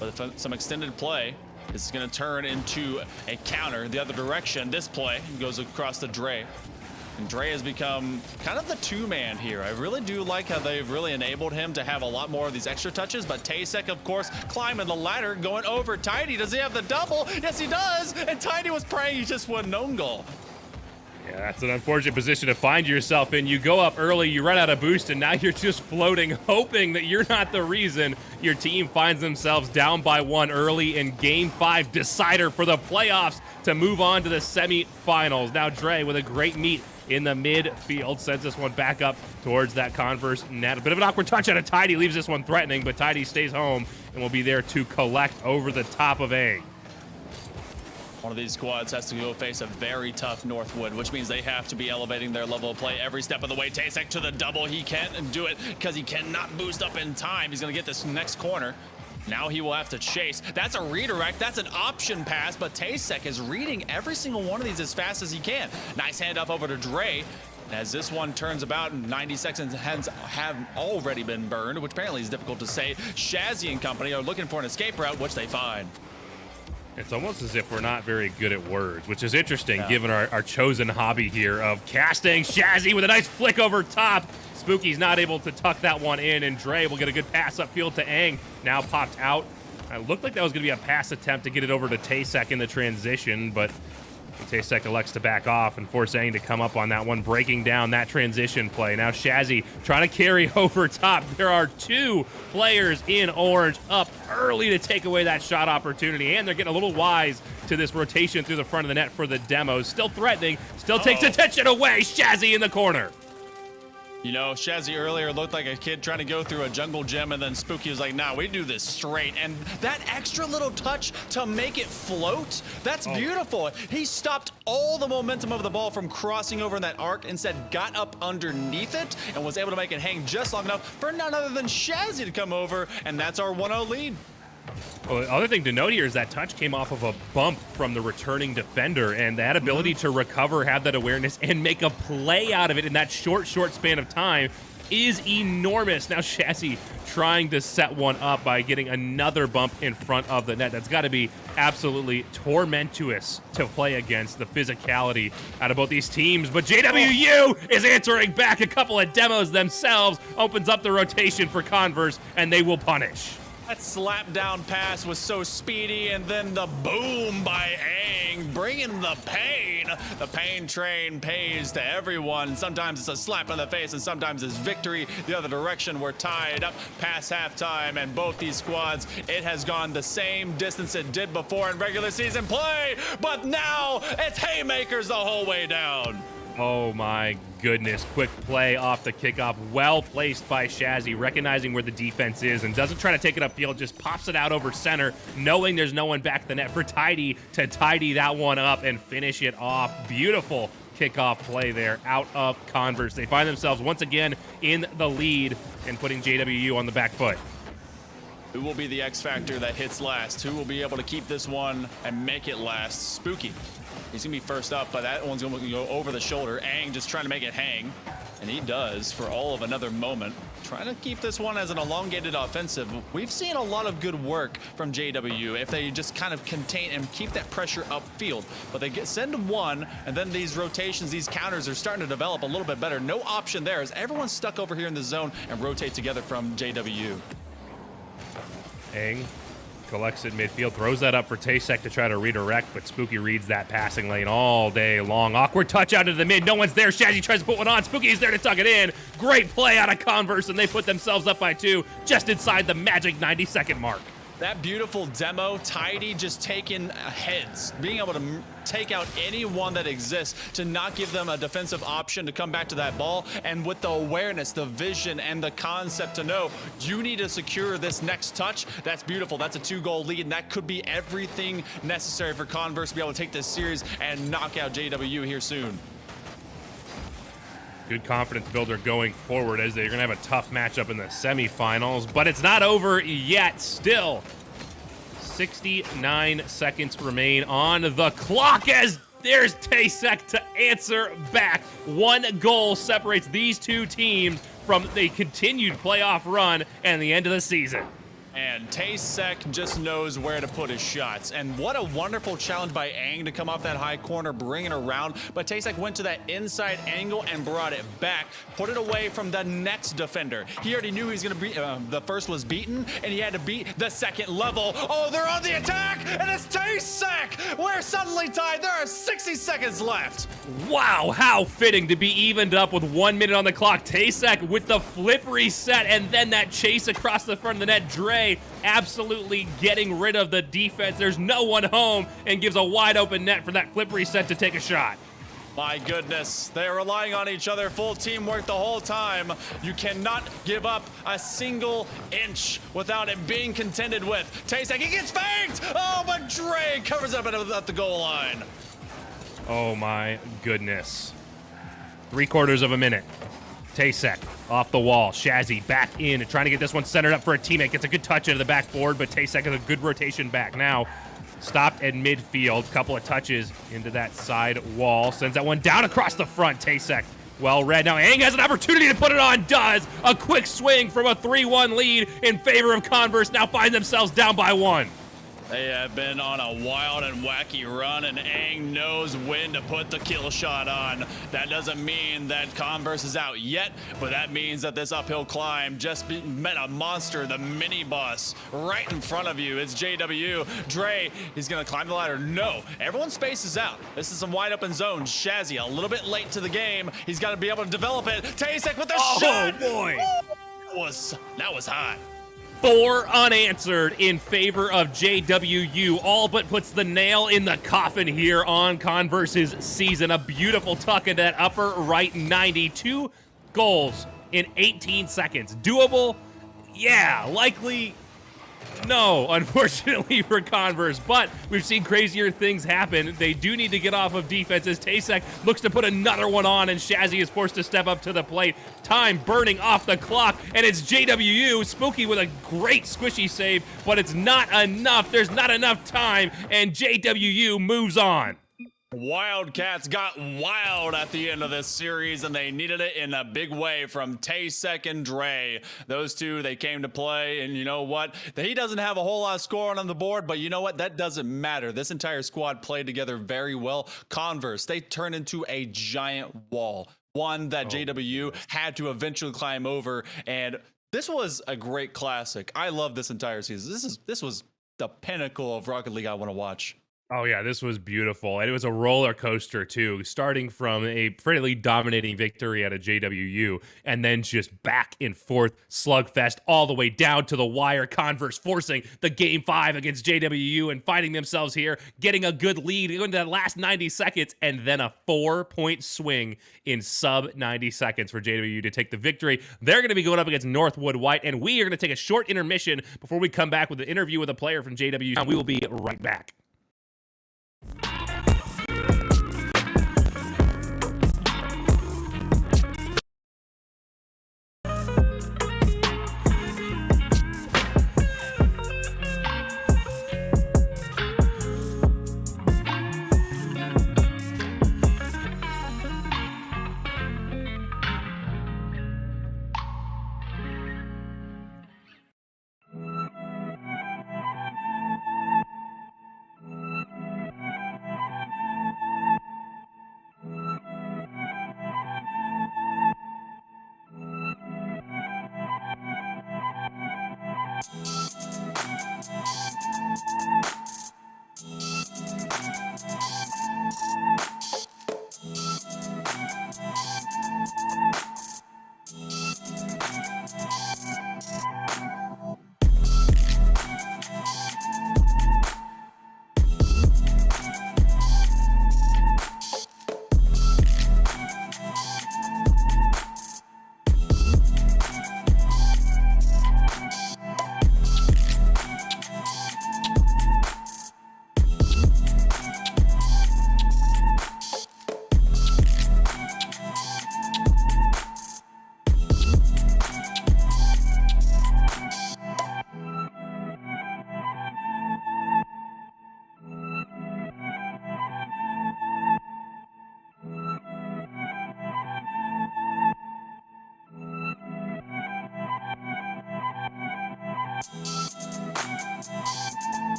But if some extended play, this is going to turn into a counter the other direction. This play goes across to Dre. And Dre has become kind of the two-man here. I really do like how they've really enabled him to have a lot more of these extra touches, but Tasek, of course, climbing the ladder, going over Tidy. Does he have the double? Yes, he does! And Tidy was praying he just won an own goal. Yeah, that's an unfortunate position to find yourself in. You go up early, you run out of boost, and now you're just floating, hoping that you're not the reason your team finds themselves down by 1 early in Game 5 decider for the playoffs to move on to the semifinals. Now Dre with a great meet in the midfield sends this one back up towards that Converse net. A bit of an awkward touch out of Tidy, leaves this one threatening, but Tidy stays home and will be there to collect over the top of A. One of these squads has to go face a very tough Northwood, which means they have to be elevating their level of play every step of the way. Tasek to the double. He can't do it because he cannot boost up in time. He's going to get this next corner. Now he will have to chase. That's a redirect. That's an option pass, but Tasek is reading every single one of these as fast as he can. Nice handoff over to Dre. As this one turns about, 90 seconds have already been burned, which apparently is difficult to say. Shazzy and company are looking for an escape route, which they find. It's almost as if we're not very good at words, which is interesting given our chosen hobby here of casting. Shazzy with a nice flick over top. Spooky's not able to tuck that one in, and Dre will get a good pass upfield to Aang. Now popped out. It looked like that was going to be a pass attempt to get it over to Tasek in the transition, but Tasek elects to back off and force Aang to come up on that one, breaking down that transition play. Now Shazzy trying to carry over top. There are 2 players in orange up early to take away that shot opportunity, and they're getting a little wise to this rotation through the front of the net for the demos. Still threatening, still takes attention away. Shazzy in the corner. You know, Shazzy earlier looked like a kid trying to go through a jungle gym, and then Spooky was like, nah, we do this straight. And that extra little touch to make it float, that's beautiful. He stopped all the momentum of the ball from crossing over in that arc, instead got up underneath it and was able to make it hang just long enough for none other than Shazzy to come over, and that's our 1-0 lead. Well, the other thing to note here is that touch came off of a bump from the returning defender, and that ability to recover, have that awareness, and make a play out of it in that short span of time is enormous. Now Shazzy trying to set one up by getting another bump in front of the net. That's got to be absolutely tormentuous to play against, the physicality out of both these teams. But JWU is answering back. A couple of demos themselves, opens up the rotation for Converse, and they will punish. That slap down pass was so speedy, and then the boom by Aang bringing the pain. The pain train pays to everyone. Sometimes it's a slap in the face, and sometimes it's victory the other direction. We're tied up past halftime, and both these squads, it has gone the same distance it did before in regular season play, but now it's haymakers the whole way down. Oh my goodness. Quick play off the kickoff. Well placed by Shazzy, recognizing where the defense is and doesn't try to take it upfield, just pops it out over center, knowing there's no one back the net for Tidy to tidy that one up and finish it off. Beautiful kickoff play there out of Converse. They find themselves once again in the lead and putting JWU on the back foot. Who will be the X factor that hits last? Who will be able to keep this one and make it last? Spooky. He's gonna be first up, but that one's gonna go over the shoulder. Aang just trying to make it hang, and he does for all of another moment. Trying to keep this one as an elongated offensive. We've seen a lot of good work from JW if they just kind of contain and keep that pressure upfield. But they send one, and then these rotations, these counters are starting to develop a little bit better. No option there as everyone's stuck over here in the zone and rotate together from JW. Aang collects it midfield, throws that up for Tasek to try to redirect, but Spooky reads that passing lane all day long. Awkward touch out to the mid. No one's there. Shazzy tries to put one on. Spooky's there to tuck it in. Great play out of Converse, and they put themselves up by 2 just inside the magic 90-second mark. That beautiful demo, Tidy just taking heads, being able to take out anyone that exists to not give them a defensive option to come back to that ball. And with the awareness, the vision, and the concept to know you need to secure this next touch, that's beautiful. That's a 2-goal lead, and that could be everything necessary for Converse to be able to take this series and knock out JW here soon. Good confidence builder going forward as they're going to have a tough matchup in the semifinals, but it's not over yet. Still, 69 seconds remain on the clock as there's Tasek to answer back. 1 goal separates these two teams from the continued playoff run and the end of the season. And Tasek just knows where to put his shots. And what a wonderful challenge by Aang to come off that high corner, bring it around. But Tasek went to that inside angle and brought it back, put it away from the next defender. He already knew he was going to be, the first was beaten, and he had to beat the second level. Oh, they're on the attack, and it's Tasek! We're suddenly tied. There are 60 seconds left. Wow, how fitting to be evened up with 1 minute on the clock. Tasek with the flip reset, and then that chase across the front of the net. Dre absolutely getting rid of the defense. There's no one home and gives a wide open net for that flip reset to take a shot. My goodness, they're relying on each other, full teamwork the whole time. You cannot give up a single inch without it being contended with. Tasek, he gets faked! Oh, but Dre covers up at the goal line. Oh my goodness. 3/4 of a minute. Tasek off the wall. Shazzy back in, trying to get this one centered up for a teammate. Gets a good touch into the backboard, but Tasek has a good rotation back now. Stopped at midfield. Couple of touches into that side wall. Sends that one down across the front. Tasek well read. Now Aang has an opportunity to put it on. Does. A quick swing from a 3-1 lead in favor of Converse. Now find themselves down by 1. They have been on a wild and wacky run, and Aang knows when to put the kill shot on. That doesn't mean that Converse is out yet, but that means that this uphill climb just met a monster, the mini boss, right in front of you. It's JW. Dre, he's gonna climb the ladder. No, everyone's space is out. This is some wide open zone. Shazzy, a little bit late to the game. He's got to be able to develop it. Tasek with the shot. Oh boy. That was hot. 4 unanswered in favor of JWU. All but puts the nail in the coffin here on Converse's season. A beautiful tuck into that upper right 92 goals in 18 seconds. Doable? Yeah. Likely? No, unfortunately for Converse, but we've seen crazier things happen. They do need to get off of defense as Tasek looks to put another one on, and Shazzy is forced to step up to the plate. Time burning off the clock, and it's JWU. Spooky with a great squishy save, but it's not enough. There's not enough time, and JWU moves on. Wildcats got wild at the end of this series, and they needed it in a big way from Tasek and Dre. Those two, they came to play, and you know what? He doesn't have a whole lot of scoring on the board, but you know what? That doesn't matter. This entire squad played together very well. Converse, they turned into a giant wall, one that JW had to eventually climb over, and this was a great classic. I love this entire season. This was the pinnacle of Rocket League I want to watch. Oh yeah, this was beautiful. And it was a roller coaster too, starting from a fairly dominating victory at a JWU and then just back and forth slugfest all the way down to the wire. Converse forcing the game 5 against JWU and finding themselves here, getting a good lead into the last 90 seconds and then a 4-point swing in sub 90 seconds for JWU to take the victory. They're going to be going up against Northwood White, and we are going to take a short intermission before we come back with an interview with a player from JWU. And we will be right back.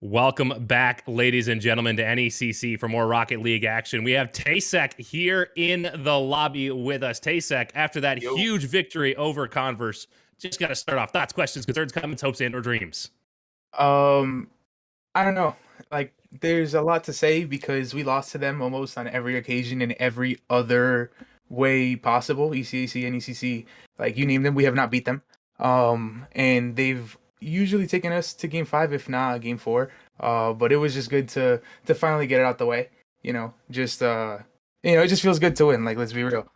Welcome back, ladies and gentlemen, to NECC for more Rocket League action. We have Tasek here in the lobby with us. Tasek, after that huge victory over Converse, just got to start off. Thoughts, questions, concerns, comments, hopes, and or dreams? I don't know. Like, there's a lot to say because we lost to them almost on every occasion in every other way possible. ECAC, NECC, like you name them, we have not beat them. And they've usually taken us to game 5, if not game 4. But it was just good to finally get it out the way. It just feels good to win. Like, let's be real.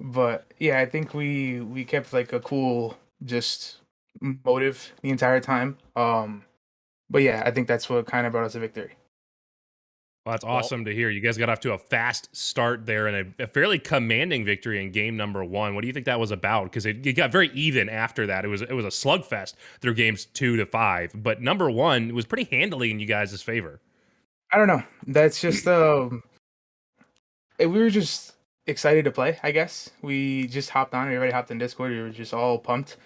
But yeah, I think we kept like a cool just motive the entire time. But yeah, I think that's what kind of brought us a victory. Well, that's awesome to hear. You guys got off to a fast start there and a fairly commanding victory in game number 1. What do you think that was about? Because it got very even after that. It was a slugfest through games 2 to 5, but number 1 was pretty handily in you guys' favor. I don't know. That's just we were just excited to play, I guess. We just hopped on, everybody hopped in Discord, we were just all pumped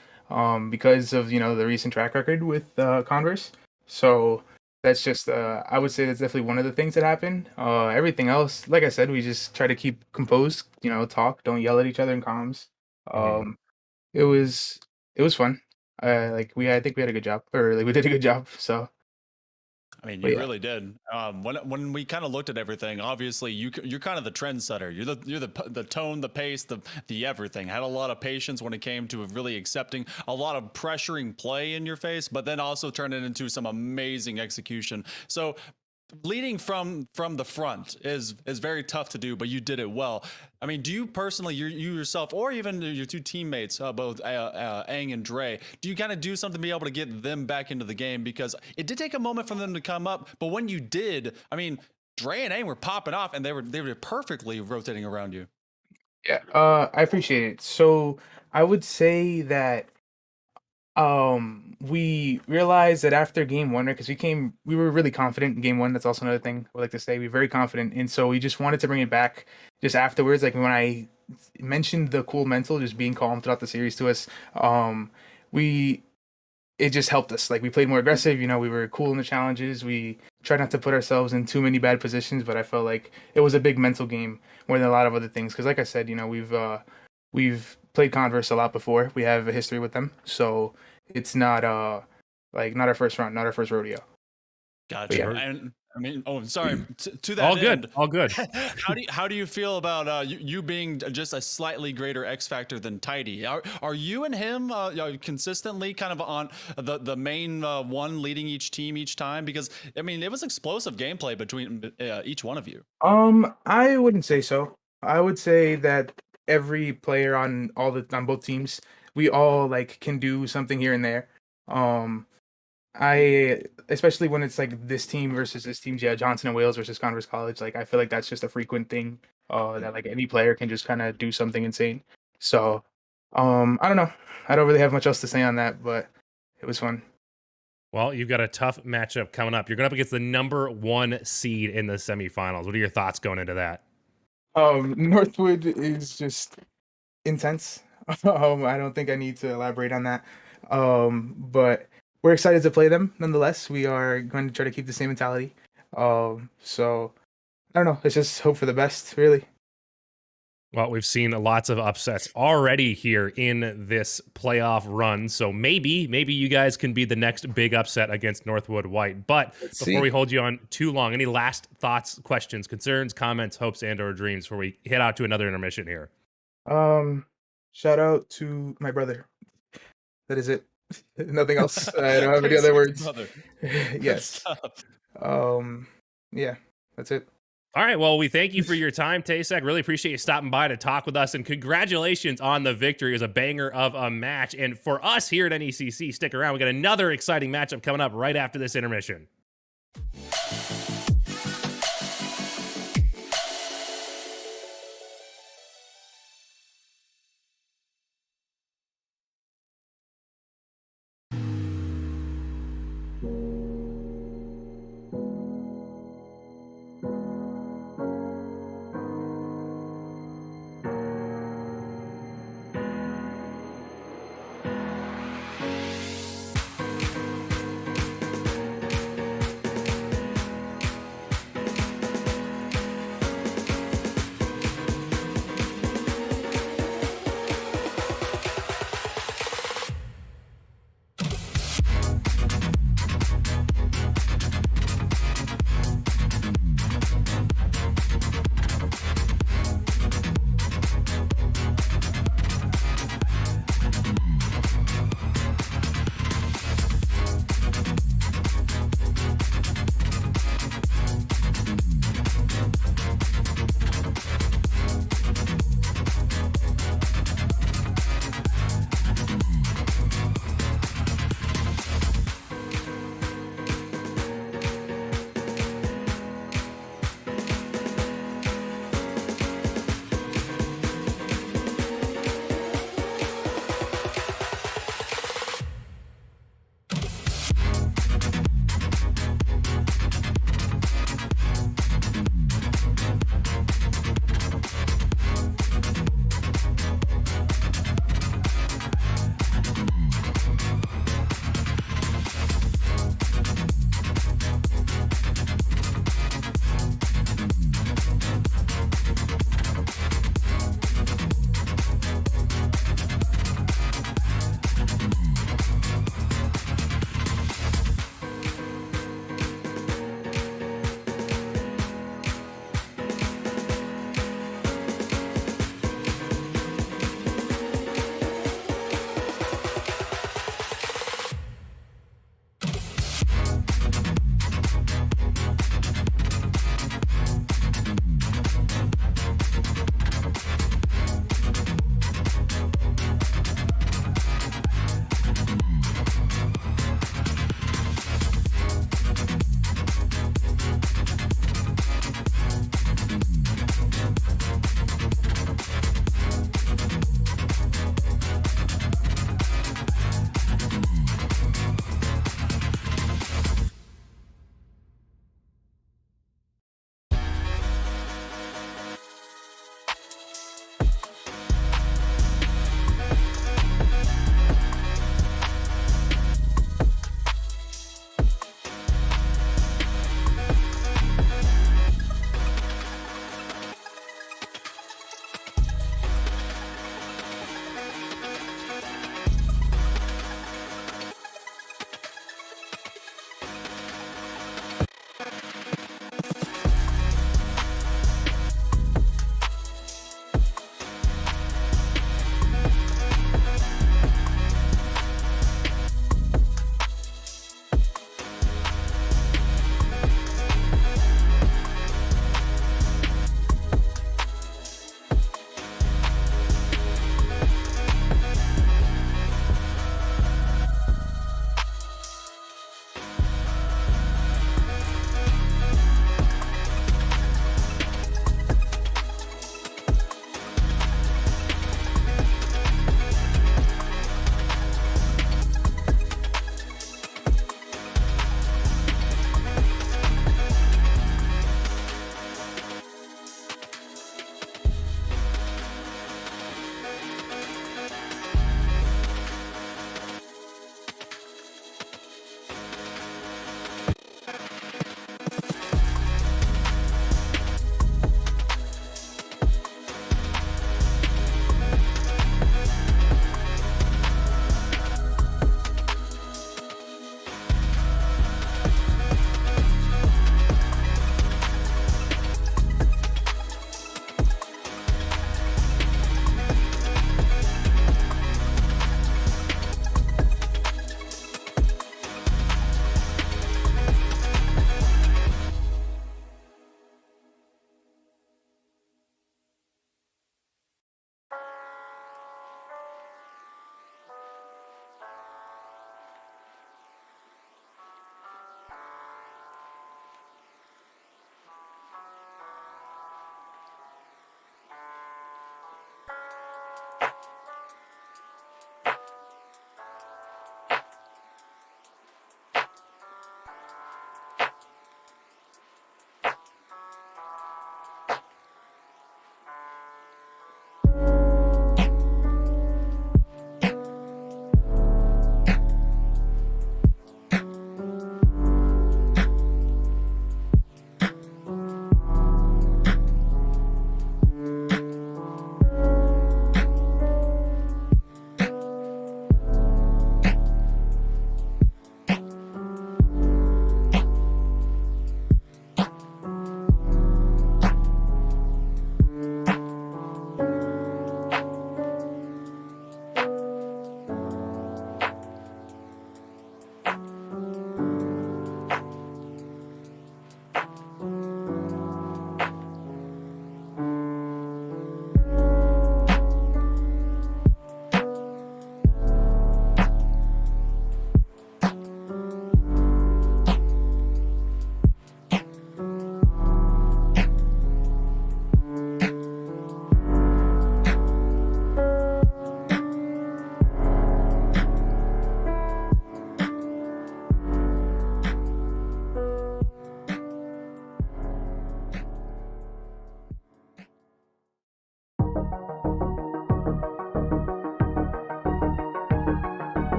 because of, the recent track record with Converse. So that's just I would say that's definitely one of the things that happened. Everything else, like I said, we just try to keep composed, talk, don't yell at each other in comms. Um it was fun. I think we had a good job, or like we did a good job. So I mean, but you yeah. really did. When we kind of looked at everything, obviously you're kind of the trendsetter. You're the tone, the pace, the everything. Had a lot of patience when it came to really accepting a lot of pressuring play in your face, but then also turn it into some amazing execution. So leading from the front is very tough to do, but you did it well. I mean, do you personally, you yourself, or even your two teammates, both Aang and Dre, do you kind of do something to be able to get them back into the game? Because it did take a moment for them to come up, but when you did, I mean, Dre and Aang were popping off, and they were perfectly rotating around you. Yeah, I appreciate it. So I would say that we realized that after game one, because we were really confident in game one. That's also another thing I would like to say. We were very confident, and so we just wanted to bring it back just afterwards. Like when I mentioned the cool mental, just being calm throughout the series to us, we it just helped us. Like we played more aggressive. We were cool in the challenges. We tried not to put ourselves in too many bad positions, but I felt like it was a big mental game more than a lot of other things. Because like I said, we've played Converse a lot before. We have a history with them, so it's not not our first run, not our first rodeo. Gotcha. Yeah. And I mean, oh, sorry. To that All end, good. All good. how do you feel about you being just a slightly greater X factor than Tidy? Are you and him consistently kind of on the main one leading each team each time? Because I mean, it was explosive gameplay between each one of you. I wouldn't say so. I would say that every player on both teams, we all like can do something here and there. Um, I especially when it's like this team versus this team, yeah, Johnson and Wales versus Converse College. Like I feel like that's just a frequent thing. That like any player can just kind of do something insane. So, I don't know. I don't really have much else to say on that, but it was fun. Well, you've got a tough matchup coming up. You're going up against the number 1 seed in the semifinals. What are your thoughts going into that? Northwood is just intense. I don't think I need to elaborate on that. But we're excited to play them nonetheless. We are going to try to keep the same mentality. So I don't know. Let's just hope for the best, really. Well, we've seen lots of upsets already here in this playoff run, so maybe you guys can be the next big upset against Northwood White. But before we hold you on too long, any last thoughts, questions, concerns, comments, hopes, and/or dreams before we head out to another intermission here? Shout out to my brother. That is it. Nothing else. I don't have any other words. Yes. Yeah, that's it. All right, well, we thank you for your time, Tasek. Really appreciate you stopping by to talk with us, and congratulations on the victory. It was a banger of a match. And for us here at NECC, stick around. We got another exciting matchup coming up right after this intermission.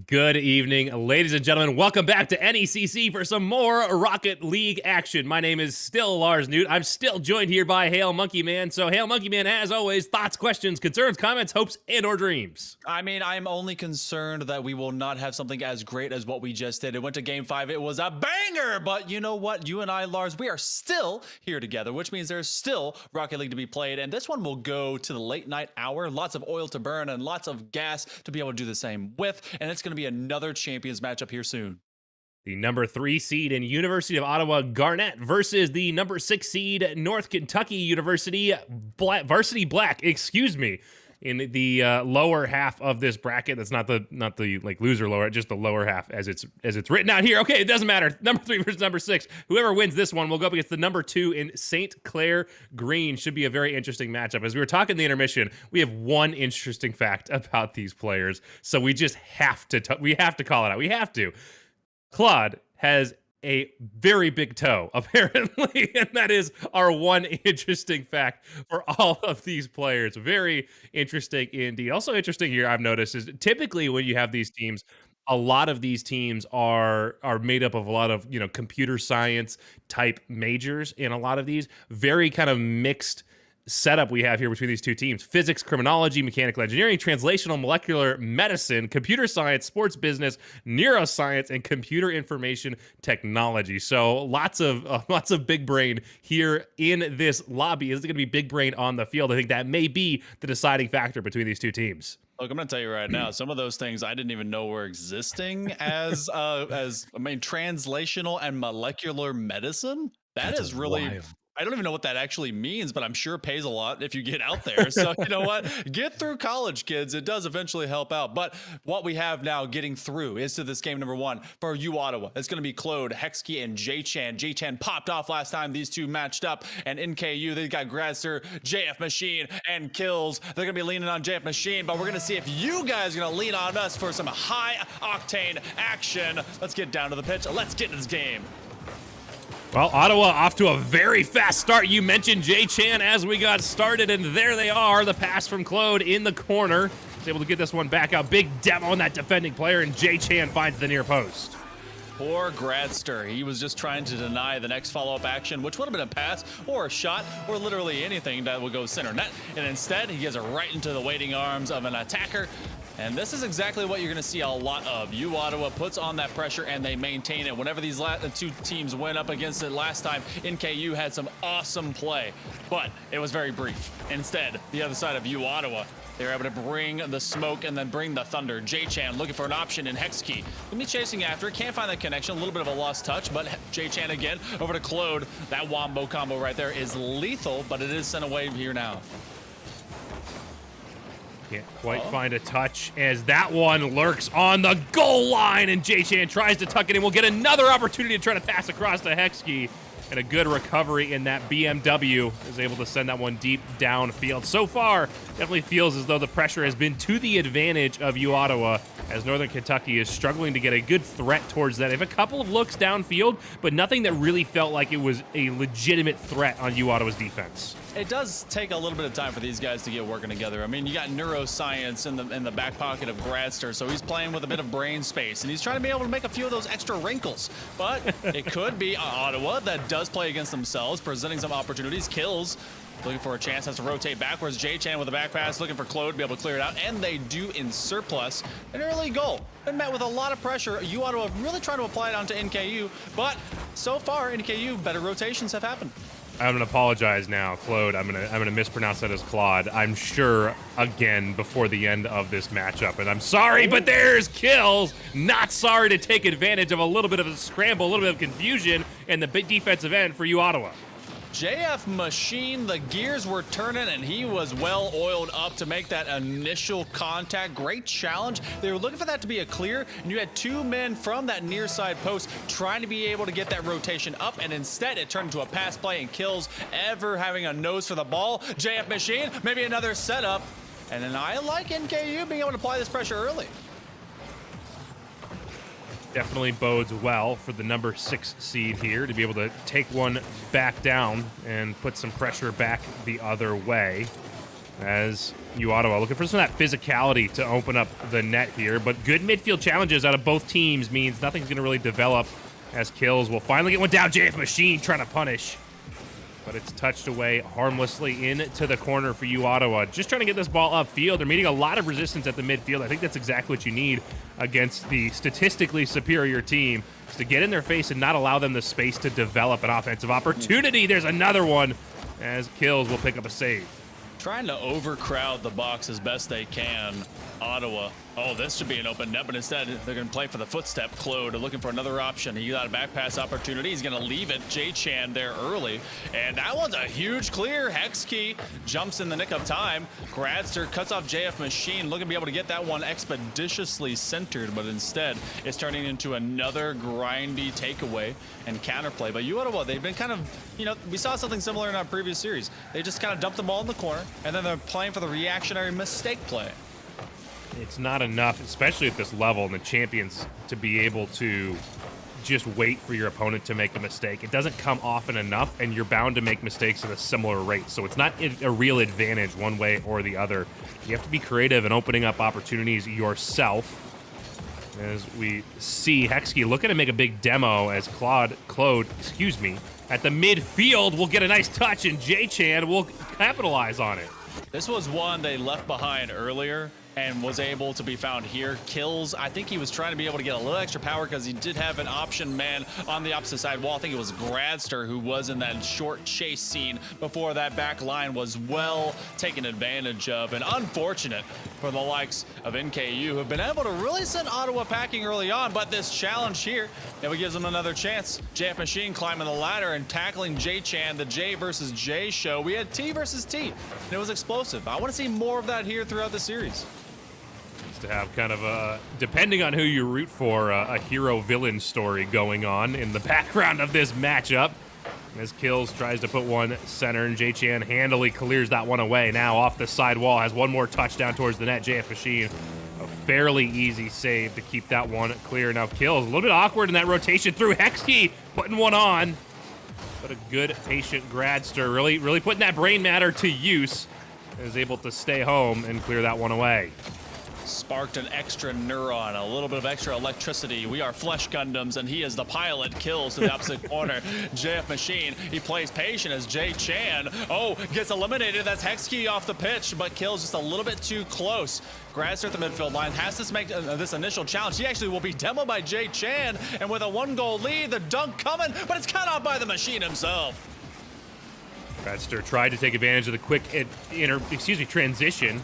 Good evening, ladies and gentlemen. Welcome back to NECC for some more Rocket League action. My name is still Lars Newt. I'm still joined here by Hail Monkey Man. So, Hail Monkey Man, as always, thoughts, questions, concerns, comments, hopes, and/or dreams. I mean, I'm only concerned that we will not have something as great as what we just did. It went to Game 5. It was a banger. But you know what? You and I, Lars, we are still here together, which means there's still Rocket League to be played. And this one will go to the late night hour. Lots of oil to burn and lots of gas to be able to do the same with. And it's going to be another champions matchup here soon. The number 3 seed in University of Ottawa Garnet versus the number 6 seed North Kentucky University Varsity Black, in the lower half of this bracket. That's not the like loser lower, just the lower half as it's written out here. Okay, it doesn't matter. Number 3 versus number 6. Whoever wins this one will go up against the number 2 in St. Clair Green. Should be a very interesting matchup. As we were talking in the intermission, we have one interesting fact about these players, so we just have to call it out. We have to. Claude has a very big toe, apparently, and that is our one interesting fact for all of these players. Very interesting indeed. Also interesting here, I've noticed, is typically when you have these teams, a lot of these teams are made up of a lot of, computer science type majors, and a lot of these very kind of mixed setup we have here between these two teams: physics, criminology, mechanical engineering, translational molecular medicine, computer science, sports business, neuroscience, and computer information technology. So lots of big brain here in this lobby. Is it going to be big brain on the field? I think that may be the deciding factor between these two teams. Look, I'm going to tell you right now, some of those things I didn't even know were existing as translational and molecular medicine. That's is really wild. I don't even know what that actually means, but I'm sure it pays a lot if you get out there. So you know what? Get through college, kids. It does eventually help out. But what we have now getting through is to this game number 1 for U Ottawa. It's going to be Claude, Hexkey, and J-Chan. J-Chan popped off last time these two matched up. And NKU, they got Gradster, JF Machine, and Kills. They're going to be leaning on JF Machine, but we're going to see if you guys are going to lean on us for some high-octane action. Let's get down to the pitch. Let's get in this game. Well, Ottawa off to a very fast start. You mentioned J-Chan as we got started, and there they are. The pass from Claude in the corner. He's able to get this one back out. Big demo on that defending player, and J-Chan finds the near post. Poor Gradster. He was just trying to deny the next follow-up action, which would have been a pass or a shot or literally anything that would go center net. And instead, he gets it right into the waiting arms of an attacker. And this is exactly what you're going to see a lot of. U Ottawa puts on that pressure and they maintain it. Whenever these two teams went up against it last time, NKU had some awesome play, but it was very brief. Instead, the other side of U Ottawa, they were able to bring the smoke and then bring the thunder. J-Chan looking for an option in Hexkey. Gonna be chasing after it. Can't find that connection. A little bit of a lost touch, but J-Chan again over to Claude. That wombo combo right there is lethal, but it is sent away here now. Can't quite find a touch as that one lurks on the goal line, and J-Chan tries to tuck it in. We'll get another opportunity to try to pass across to Hexkey, and a good recovery in that BMW is able to send that one deep downfield. So far, definitely feels as though the pressure has been to the advantage of U Ottawa, as Northern Kentucky is struggling to get a good threat towards that. They have a couple of looks downfield, but nothing that really felt like it was a legitimate threat on U Ottawa's defense. It does take a little bit of time for these guys to get working together. I mean, you got neuroscience in the back pocket of Gradster, so he's playing with a bit of brain space, and he's trying to be able to make a few of those extra wrinkles. But it could be Ottawa that does play against themselves, presenting some opportunities. Kills, looking for a chance, has to rotate backwards. J-Chan with a back pass, looking for Claude to be able to clear it out, and they do in surplus. An early goal. Been met with a lot of pressure. U Ottawa really trying to apply it onto NKU, but so far, NKU, better rotations have happened. I'm gonna apologize now, Claude. I'm gonna mispronounce that as Claude. I'm sure again before the end of this matchup, and I'm sorry, but there's Kills. Not sorry to take advantage of a little bit of a scramble, a little bit of confusion in the big defensive end for U Ottawa. JF Machine, the gears were turning, and he was well oiled up to make that initial contact. Great challenge. They were looking for that to be a clear, and you had two men from that near side post trying to be able to get that rotation up, and instead it turned into a pass play, and Kills ever having a nose for the ball. JF Machine, maybe another setup, and then I like NKU being able to apply this pressure early. Definitely bodes well for the number 6 seed here to be able to take one back down and put some pressure back the other way. as U Ottawa looking for some of that physicality to open up the net here. But good midfield challenges out of both teams means nothing's going to really develop as Kills will finally get one down. JF Machine trying to punish, but it's touched away harmlessly into the corner for U Ottawa. Just trying to get this ball upfield. They're meeting a lot of resistance at the midfield. I think that's exactly what you need against the statistically superior team, is to get in their face and not allow them the space to develop an offensive opportunity. There's another one as Kills will pick up a save. Trying to overcrowd the box as best they can. Ottawa. Oh, this should be an open net, but instead they're going to play for the footstep. Claude looking for another option. He got a back pass opportunity. He's going to leave it. J-Chan there early. And that one's a huge clear. Hexkey jumps in the nick of time. Gradster cuts off JF Machine, looking to be able to get that one expeditiously centered, but instead it's turning into another grindy takeaway and counterplay. But U Ottawa, they've been kind of, we saw something similar in our previous series. They just kind of dumped the ball in the corner, and then they're playing for the reactionary mistake play. It's not enough, especially at this level, and the champions, to be able to just wait for your opponent to make a mistake. It doesn't come often enough, and you're bound to make mistakes at a similar rate. So it's not a real advantage one way or the other. You have to be creative in opening up opportunities yourself. As we see Hexkey looking to make a big demo as Claude, at the midfield will get a nice touch, and J-Chan will capitalize on it. This was one they left behind earlier and was able to be found here. Kills, I think he was trying to be able to get a little extra power because he did have an option man on the opposite side wall. I think it was Gradster who was in that short chase scene before that back line was well taken advantage of. And unfortunate for the likes of NKU, who have been able to really send Ottawa packing early on, but this challenge here, it gives them another chance. JF Machine climbing the ladder and tackling J-Chan, the J versus J show. We had T versus T, and it was explosive. I want to see more of that here throughout the series. To have kind of a, depending on who you root for, a hero-villain story going on in the background of this matchup. As Kills tries to put one center, and J-Chan handily clears that one away. Now off the side wall, has one more touchdown towards the net. JF Machine, a fairly easy save to keep that one clear. Now Kills, a little bit awkward in that rotation through Hexkey, putting one on. But a good, patient Gradster, really putting that brain matter to use, is able to stay home and clear that one away. Sparked an extra neuron, a little bit of extra electricity. We are Flesh Gundams, and he is the pilot. Kills to the opposite corner. JF Machine, he plays patient as J-Chan. Oh, gets eliminated. That's Hexkey off the pitch, but Kills just a little bit too close. Gradster at the midfield line has to make this initial challenge. He actually will be demoed by J-Chan, and with a 1-goal lead, the dunk coming, but it's cut off by the Machine himself. Gradster tried to take advantage of the quick transition,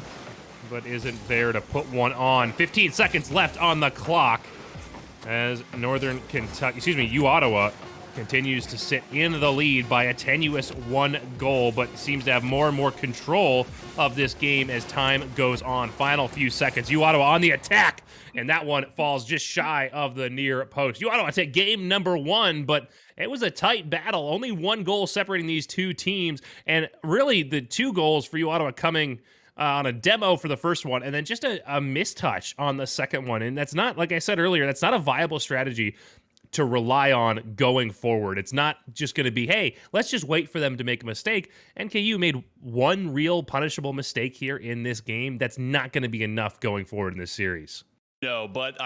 but isn't there to put one on. 15 seconds left on the clock as U Ottawa continues to sit in the lead by a tenuous 1 goal, but seems to have more and more control of this game as time goes on. Final few seconds. U Ottawa on the attack, and that one falls just shy of the near post. U Ottawa take game number 1, but it was a tight battle. Only 1 goal separating these two teams, and really the 2 goals for U Ottawa coming on a demo for the first one, and then just a mistouch on the second one. And that's not, like I said earlier, that's not a viable strategy to rely on going forward. It's not just going to be, hey, let's just wait for them to make a mistake. NKU made 1 real punishable mistake here in this game. That's not going to be enough going forward in this series. No, but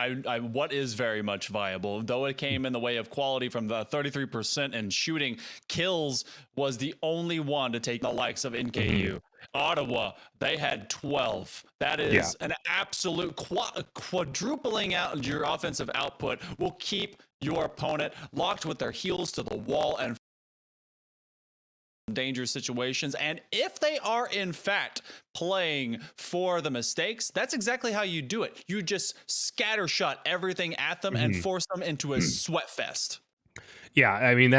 what is very much viable, though it came in the way of quality from the 33% in shooting, Kills was the only one to take the likes of NKU. Ottawa, they had 12. That is an absolute quadrupling out your offensive output will keep your opponent locked with their heels to the wall and dangerous situations. And if they are in fact playing for the mistakes, that's exactly how you do it. You just scattershot everything at them and force them into a sweat fest. Yeah, I mean,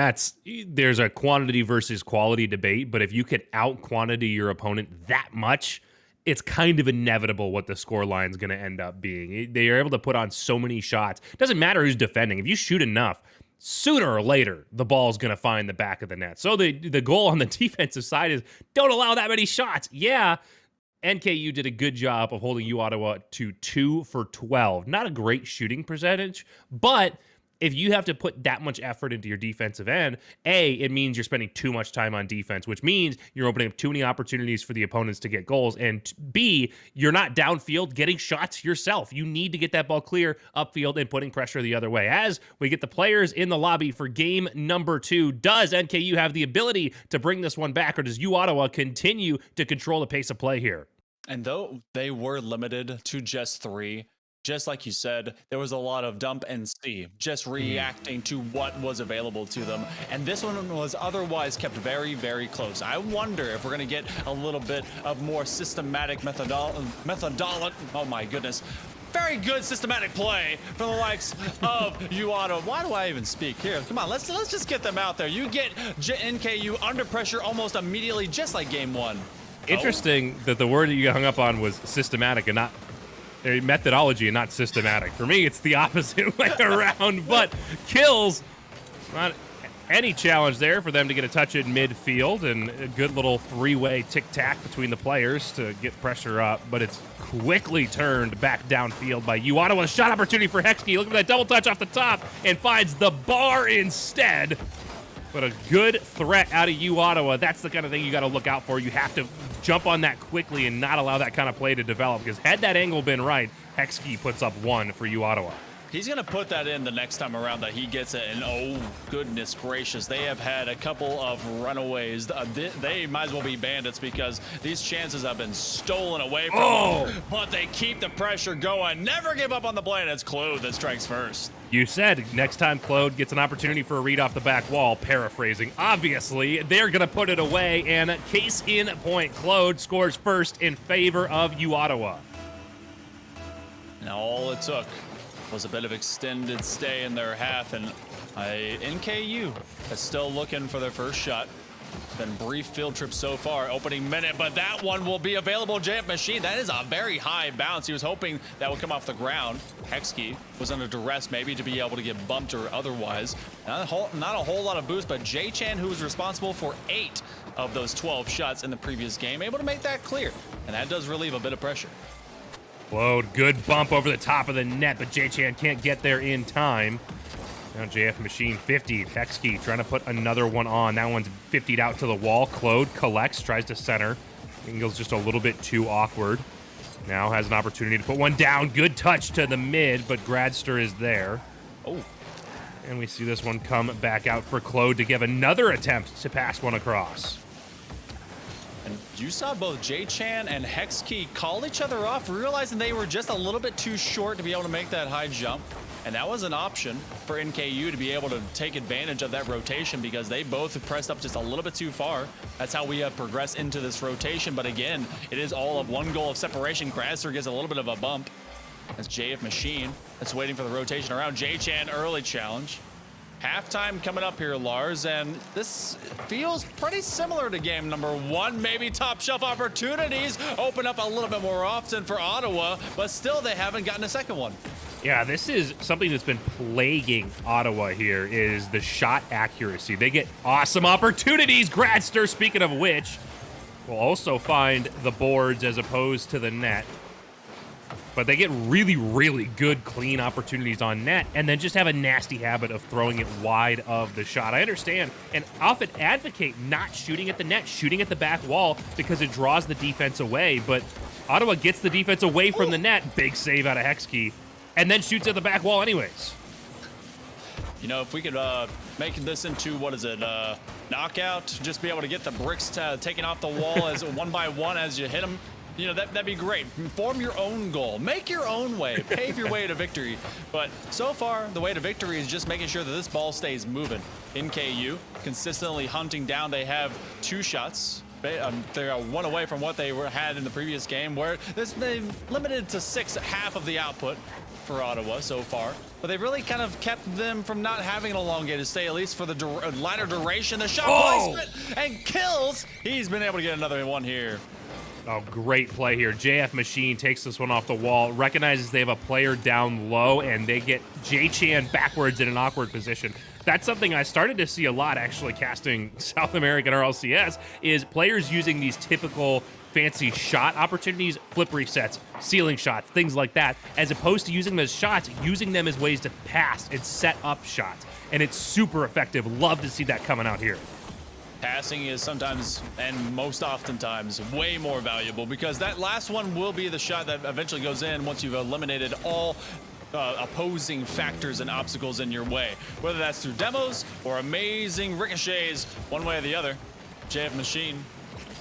there's a quantity versus quality debate, but if you could out-quantity your opponent that much, it's kind of inevitable what the score line's going to end up being. They are able to put on so many shots. It doesn't matter who's defending. If you shoot enough, sooner or later, the ball's going to find the back of the net. So the goal on the defensive side is don't allow that many shots. Yeah, NKU did a good job of holding U Ottawa to 2 for 12. Not a great shooting percentage, but if you have to put that much effort into your defensive end, A, it means you're spending too much time on defense, which means you're opening up too many opportunities for the opponents to get goals. And B, you're not downfield getting shots yourself. You need to get that ball clear upfield and putting pressure the other way. As we get the players in the lobby for game number 2, does NKU have the ability to bring this one back, or does U Ottawa continue to control the pace of play here? And though they were limited to just 3, just like you said, there was a lot of dump and see, just reacting to what was available to them. And this one was otherwise kept very, very close. I wonder if we're going to get a little bit of more systematic methodology. Oh my goodness. Very good systematic play from the likes of U Ottawa. Why do I even speak here? Come on, let's just get them out there. You get NKU under pressure almost immediately, just like game 1. Interesting that the word that you got hung up on was systematic and not methodology and not systematic. For me, it's the opposite way around, but kills, not any challenge there for them to get a touch in midfield, and a good little 3-way tic-tac between the players to get pressure up, but it's quickly turned back downfield by U Ottawa. A shot opportunity for Hexkey. Look at that double touch off the top and finds the bar instead. But a good threat out of U Ottawa. That's the kind of thing you got to look out for. You have to jump on that quickly and not allow that kind of play to develop, because had that angle been right, Hexkey puts up 1 for U Ottawa. He's going to put that in the next time around that he gets it, and oh, goodness gracious, they have had a couple of runaways. They might as well be bandits, because these chances have been stolen away from them, but they keep the pressure going. Never give up on the play, and it's Claude that strikes first. You said next time Claude gets an opportunity for a read off the back wall, paraphrasing, obviously, they're going to put it away, and case in point, Claude scores first in favor of U Ottawa. Now all it took was a bit of extended stay in their half, and NKU is still looking for their first shot. Been brief field trip so far, opening minute, but that one will be available. JF Machine, that is a very high bounce. He was hoping that would come off the ground. Hexkey was under duress maybe to be able to get bumped or otherwise. Not a whole lot of boost, but J-Chan, who was responsible for 8 of those 12 shots in the previous game, able to make that clear, and that does relieve a bit of pressure. Claude, good bump over the top of the net, but J-Chan can't get there in time. Now JF Machine 50. Hexkey trying to put another one on. That one's 50'd out to the wall. Claude collects, tries to center. Ingle's just a little bit too awkward. Now has an opportunity to put one down. Good touch to the mid, but Gradster is there. Oh. And we see this one come back out for Claude to give another attempt to pass one across. And you saw both J-Chan and Hexkey call each other off, realizing they were just a little bit too short to be able to make that high jump. And that was an option for NKU to be able to take advantage of that rotation, because they both pressed up just a little bit too far. That's how we have progressed into this rotation. But again, it is all of 1 goal of separation. Gradster gets a little bit of a bump. That's JF Machine that's waiting for the rotation around. J-Chan early challenge. Halftime coming up here, Lars, and this feels pretty similar to game number 1. Maybe top shelf opportunities open up a little bit more often for Ottawa, but still they haven't gotten a second one. Yeah, this is something that's been plaguing Ottawa here, is the shot accuracy. They get awesome opportunities. Gradster, speaking of which, will also find the boards as opposed to the net. But they get really, really good, clean opportunities on net, and then just have a nasty habit of throwing it wide of the shot. I understand and often advocate not shooting at the net, shooting at the back wall, because it draws the defense away. But Ottawa gets the defense away from the net. Big save out of Hexkey, and then shoots at the back wall anyways. You know, if we could make this into, what is it, knockout, just be able to get the bricks taken off the wall as one by one as you hit them. You know, that'd be great. Form your own goal. Make your own way. Pave your way to victory. But so far, the way to victory is just making sure that this ball stays moving. NKU consistently hunting down. They have 2 shots. They're 1 away from what they had in the previous game, where they've limited to 6, half of the output for Ottawa so far. But they've really kind of kept them from not having an elongated stay, at least for the lighter duration. The shot placement and kills. He's been able to get another one here. Oh, great play here. JF Machine takes this one off the wall, recognizes they have a player down low, and they get J-Chan backwards in an awkward position. That's something I started to see a lot actually casting South American RLCS, is players using these typical fancy shot opportunities, flip resets, ceiling shots, things like that, as opposed to using them as shots, using them as ways to pass and set up shots. And it's super effective. Love to see that coming out here. Passing is sometimes, and most oftentimes, way more valuable because that last one will be the shot that eventually goes in once you've eliminated all opposing factors and obstacles in your way. Whether that's through demos or amazing ricochets, one way or the other. JF Machine,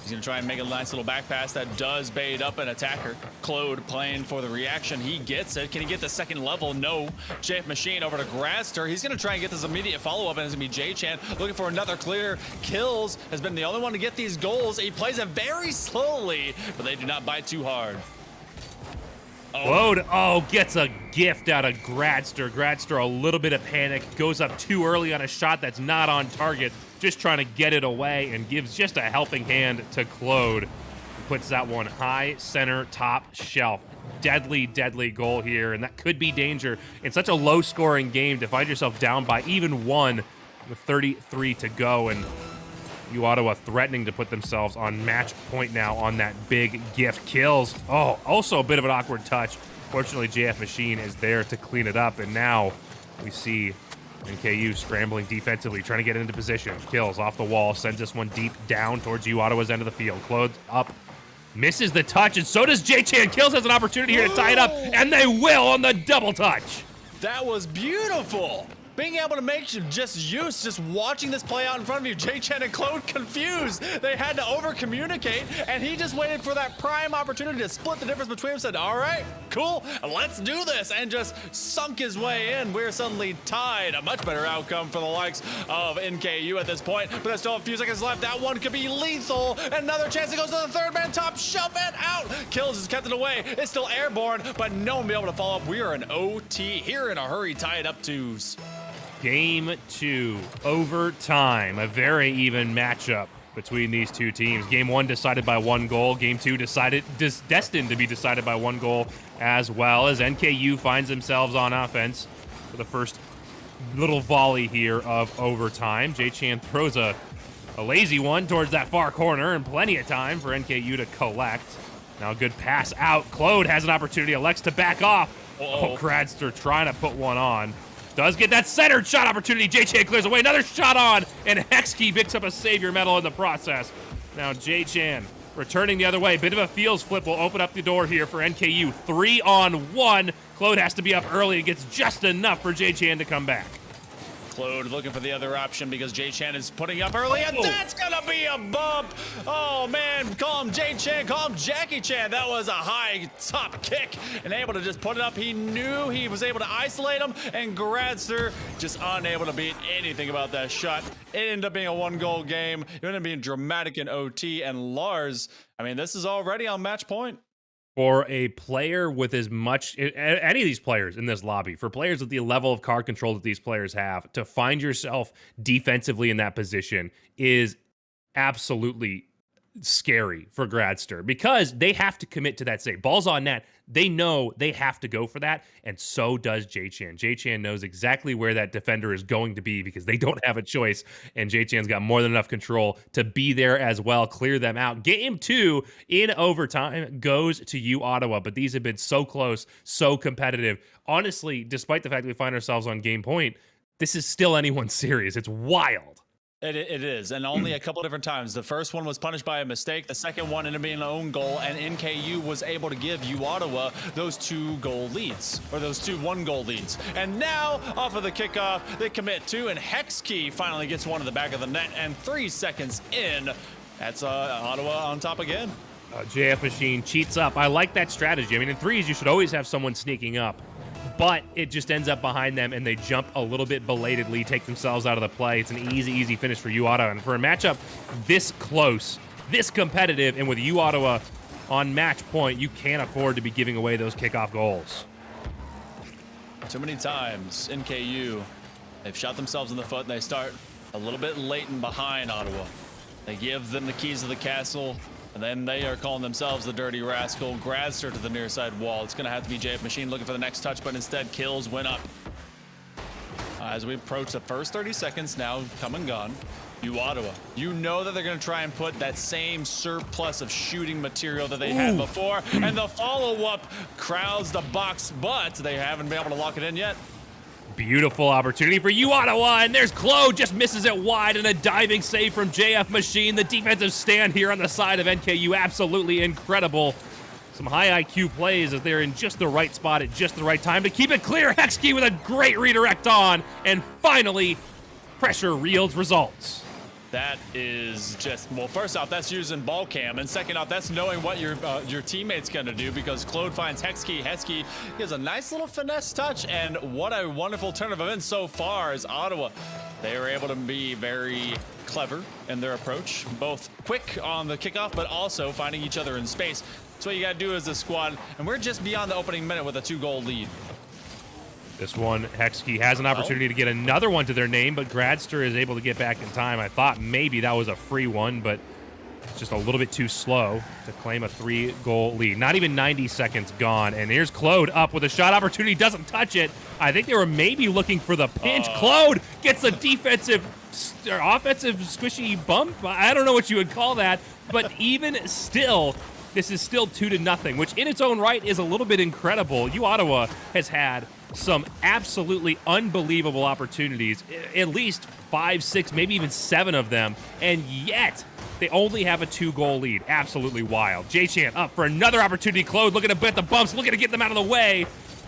he's gonna try and make a nice little back pass that does bait up an attacker. Claude playing for the reaction. He gets it. Can he get the second level? No. JF Machine over to Gradster. He's gonna try and get this immediate follow-up, and it's gonna be J-Chan looking for another clear. Kills has been the only one to get these goals. He plays it very slowly, but they do not bite too hard. Claude, gets a gift out of Gradster. Gradster, a little bit of panic, goes up too early on a shot that's not on target, just trying to get it away, and gives just a helping hand to Claude. Puts that one high, center, top shelf. Deadly, deadly goal here, and that could be danger in such a low-scoring game to find yourself down by even one with 33 to go, and U Ottawa threatening to put themselves on match point now on that big gift. Kills. Oh, also a bit of an awkward touch. Fortunately, JF Machine is there to clean it up, and now we see NKU scrambling defensively, trying to get into position. Kills off the wall, sends this one deep down towards U Ottawa's end of the field. Claude up, misses the touch, and so does J-Chan. Kills has an opportunity here to tie it up, and they will on the double touch. That was beautiful. Being able to make just watching this play out in front of you. J-Chan and Claude confused. They had to over-communicate, and he just waited for that prime opportunity to split the difference between them, said, all right, cool, let's do this, and just sunk his way in. We're suddenly tied. A much better outcome for the likes of NKU at this point, but there's still a few seconds left. That one could be lethal. Another chance. It goes to the third man top, shove it out. Kills has kept it away. It's still airborne, but no one will be able to follow up. We are in OT here in a hurry, tie it up twos. Game 2, overtime, a very even matchup between these two teams. Game 1 decided by 1 goal. Game 2 destined to be decided by 1 goal as well, as NKU finds themselves on offense for the first little volley here of overtime. J-Chan throws a lazy one towards that far corner, and plenty of time for NKU to collect. Now a good pass out. Claude has an opportunity, elects to back off. Gradster trying to put one on. Does get that centered shot opportunity. J-Chan clears away. Another shot on, and NECC picks up a savior medal in the process. Now J-Chan returning the other way. Bit of a feels flip will open up the door here for NKU. 3-on-1. Claude has to be up early and gets just enough for J-Chan to come back. Claude looking for the other option because J-Chan is putting up early, and that's gonna be a bump. Oh man, call him J-Chan, call him Jackie Chan. That was a high top kick and able to just put it up. He knew he was able to isolate him, and Gradster just unable to beat anything about that shot. It ended up being a 1-goal game. It ended up being dramatic in OT, and Lars, I mean, this is already on match point. For a player with as much, any of these players in this lobby, for players with the level of card control that these players have, to find yourself defensively in that position is absolutely scary for Gradster, because they have to commit to that save. Ball's on net. They know they have to go for that, and so does J-Chan. J-Chan knows exactly where that defender is going to be because they don't have a choice, and J-Chan's got more than enough control to be there as well, clear them out. Game 2 in overtime goes to U Ottawa, but these have been so close, so competitive. Honestly, despite the fact that we find ourselves on game point, this is still anyone's series. It's wild. It is, and only a couple different times. The first one was punished by a mistake. The second one ended up being an own goal, and NKU was able to give U Ottawa those 2-goal leads, or those 2 1-goal leads. And now, off of the kickoff, they commit 2, and NECC finally gets one in the back of the net, and 3 seconds in, that's Ottawa on top again. JF Machine cheats up. I like that strategy. I mean, in threes, you should always have someone sneaking up, but it just ends up behind them, and they jump a little bit belatedly, take themselves out of the play. It's an easy finish for U Ottawa. And for a matchup this close, this competitive, and with U Ottawa on match point, you can't afford to be giving away those kickoff goals. Too many times, NKU, they've shot themselves in the foot, and they start a little bit late and behind Ottawa. They give them the keys to the castle, and then they are calling themselves the Dirty Rascal. Gradster to the near side wall. It's going to have to be JF Machine looking for the next touch, but instead Kills went up. As we approach the first 30 seconds now, come and gone. You Ottawa, you know that they're going to try and put that same surplus of shooting material that they had before, and the follow-up crowds the box, but they haven't been able to lock it in yet. Beautiful opportunity for you, Ottawa, and there's Claude, just misses it wide, and a diving save from JF Machine. The defensive stand here on the side of NKU, absolutely incredible. Some high IQ plays as they're in just the right spot at just the right time to keep it clear. Hexkey with a great redirect on, and finally, pressure yields results. That is just, well, first off, that's using ball cam, and second off, that's knowing what your teammate's gonna do, because Claude finds Hexkey. Hexkey gives a nice little finesse touch, and what a wonderful turn of events so far is Ottawa. They were able to be very clever in their approach, both quick on the kickoff, but also finding each other in space. That's what you gotta do as a squad, and we're just beyond the opening minute with a 2-goal lead. This one, Hexkey has an opportunity to get another one to their name, but Gradster is able to get back in time. I thought maybe that was a free one, but it's just a little bit too slow to claim a 3-goal lead. Not even 90 seconds gone, and here's Claude up with a shot opportunity, doesn't touch it. I think they were maybe looking for the pinch. Claude gets a defensive or offensive squishy bump. I don't know what you would call that, but even still, this is still 2-0, which in its own right is a little bit incredible. U Ottawa has had some absolutely unbelievable opportunities, at least 5, 6, maybe even 7 of them, and yet they only have a 2-goal lead. Absolutely wild. J-Chan up for another opportunity. Claude looking to bet the bumps, looking to get them out of the way,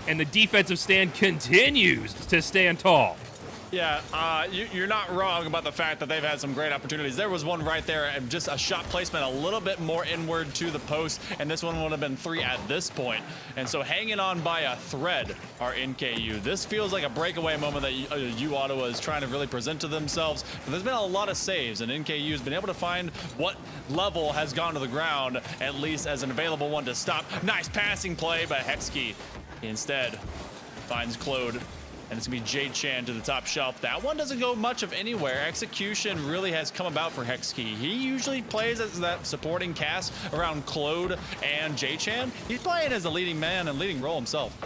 and the defensive stand continues to stand tall. Yeah, you're not wrong about the fact that they've had some great opportunities. There was one right there, and just a shot placement a little bit more inward to the post, and this one would have been 3 at this point. And so hanging on by a thread are NKU. This feels like a breakaway moment that U Ottawa is trying to really present to themselves. But there's been a lot of saves, and NKU has been able to find what level has gone to the ground, at least as an available one to stop. Nice passing play by Hexkey. Instead, finds Claude. And it's going to be Jade Chan to the top shelf. That one doesn't go much of anywhere. Execution really has come about for Hexkey. He usually plays as that supporting cast around Claude and Jade Chan. He's playing as a leading man and leading role himself.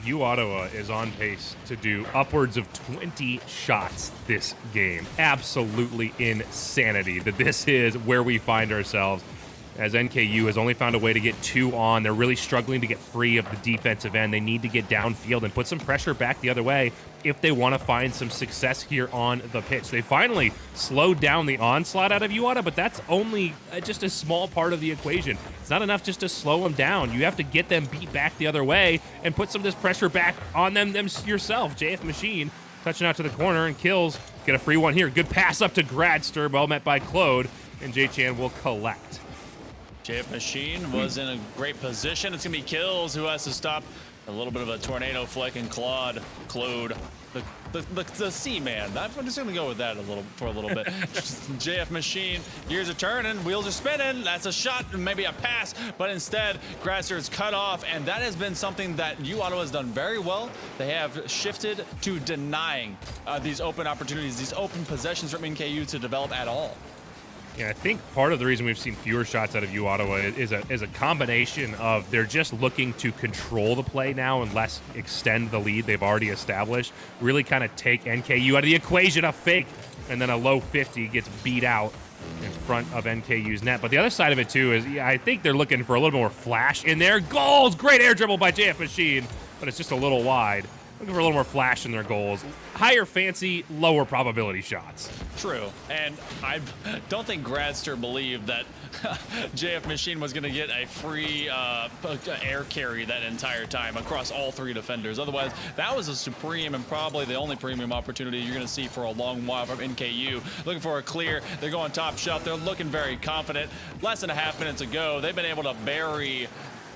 U Ottawa is on pace to do upwards of 20 shots this game. Absolutely insanity that this is where we find ourselves, as NKU has only found a way to get 2 on. They're really struggling to get free of the defensive end. They need to get downfield and put some pressure back the other way if they want to find some success here on the pitch. They finally slowed down the onslaught out of U Ottawa, but that's only just a small part of the equation. It's not enough just to slow them down. You have to get them beat back the other way and put some of this pressure back on them yourself. JF Machine touching out to the corner and kills. Get a free one here. Good pass up to Gradster, well met by Claude, and J-Chan will collect. JF Machine was in a great position. It's going to be Kills who has to stop a little bit of a tornado flick, and Claude, the C-Man. I'm just going to go with that for a little bit. JF Machine, gears are turning, wheels are spinning. That's a shot, maybe a pass, but instead, Grasser is cut off, and that has been something that U Ottawa has done very well. They have shifted to denying these open opportunities, these open possessions from NKU to develop at all. Yeah, I think part of the reason we've seen fewer shots out of U Ottawa is a combination of they're just looking to control the play now and less extend the lead they've already established. Really kind of take NKU out of the equation. A fake, and then a low 50 gets beat out in front of NKU's net. But the other side of it too is I think they're looking for a little more flash in their goals. Great air dribble by JF Machine, but it's just a little wide. Looking for a little more flash in their goals. Higher fancy, lower probability shots. True. And I don't think Gradster believed that JF Machine was going to get a free air carry that entire time across all 3 defenders. Otherwise, that was a supreme and probably the only premium opportunity you're going to see for a long while from NKU. Looking for a clear. They're going top shelf. They're looking very confident. Less than a half minute to go. They've been able to bury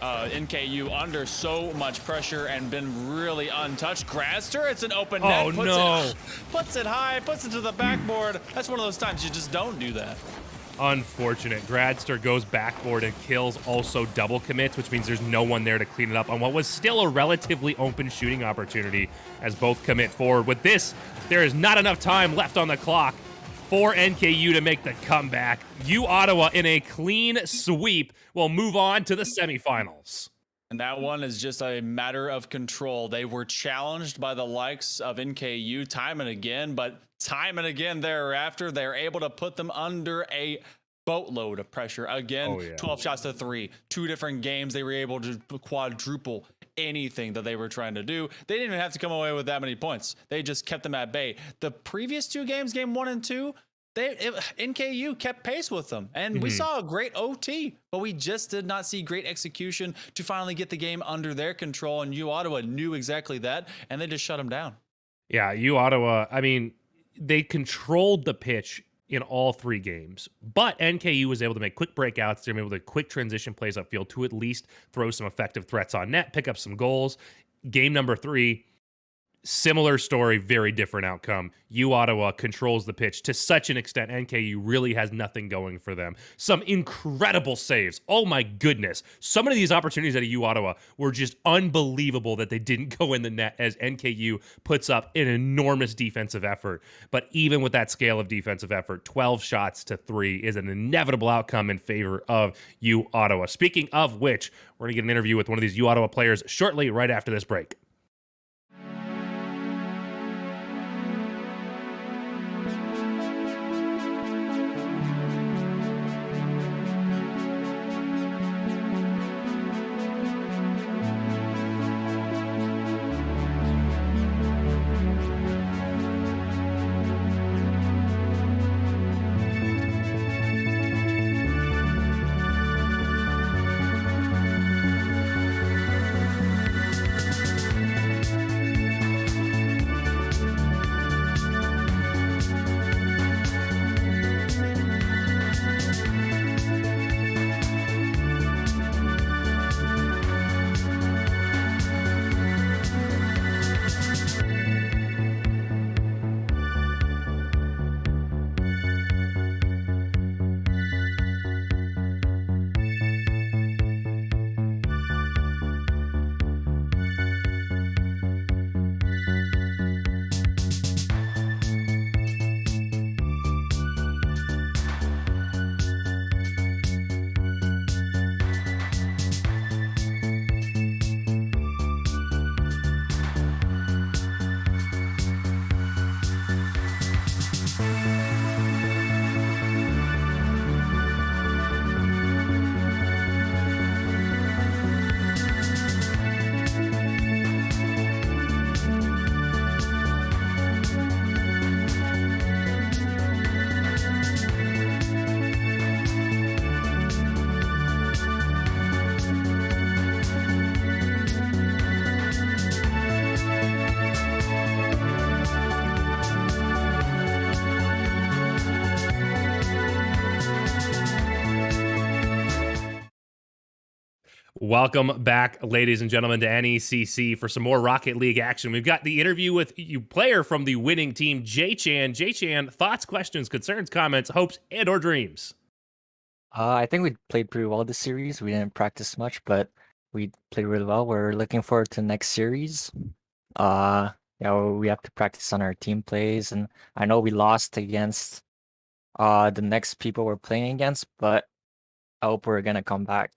NKU under so much pressure and been really untouched. Gradster, it's an open net. Puts it high, puts it to the backboard. That's one of those times you just don't do that. Unfortunate. Gradster goes backboard and kills, also double commits, which means there's no one there to clean it up on what was still a relatively open shooting opportunity as both commit forward. With this, there is not enough time left on the clock for NKU to make the comeback. U Ottawa in a clean sweep will move on to the semifinals. And that one is just a matter of control. They were challenged by the likes of NKU time and again, but time and again thereafter, they're able to put them under a boatload of pressure. Again, 12 shots to 3, 2 different games. They were able to quadruple anything that they were trying to do. They didn't even have to come away with that many points. They just kept them at bay. The previous 2 games, game 1 and 2, NKU kept pace with them, and we saw a great OT, but we just did not see great execution to finally get the game under their control. And U Ottawa knew exactly that, and they just shut them down. Yeah, U Ottawa, I mean, they controlled the pitch in all 3 games, but NKU was able to make quick breakouts. They were able to quick transition plays upfield to at least throw some effective threats on net, pick up some goals. Game number 3, similar story, very different outcome. U Ottawa controls the pitch to such an extent NKU really has nothing going for them. Some incredible saves. Oh my goodness. Some of these opportunities at U Ottawa were just unbelievable that they didn't go in the net as NKU puts up an enormous defensive effort. But even with that scale of defensive effort, 12 shots to 3 is an inevitable outcome in favor of U Ottawa. Speaking of which, we're going to get an interview with one of these U Ottawa players shortly right after this break. Welcome back, ladies and gentlemen, to NECC for some more Rocket League action. We've got the interview with you player from the winning team, J-Chan. J-Chan, thoughts, questions, concerns, comments, hopes, and or dreams? I think we played pretty well this series. We didn't practice much, but we played really well. We're looking forward to the next series. We have to practice on our team plays, and I know we lost against the next people we're playing against, but I hope we're gonna come back.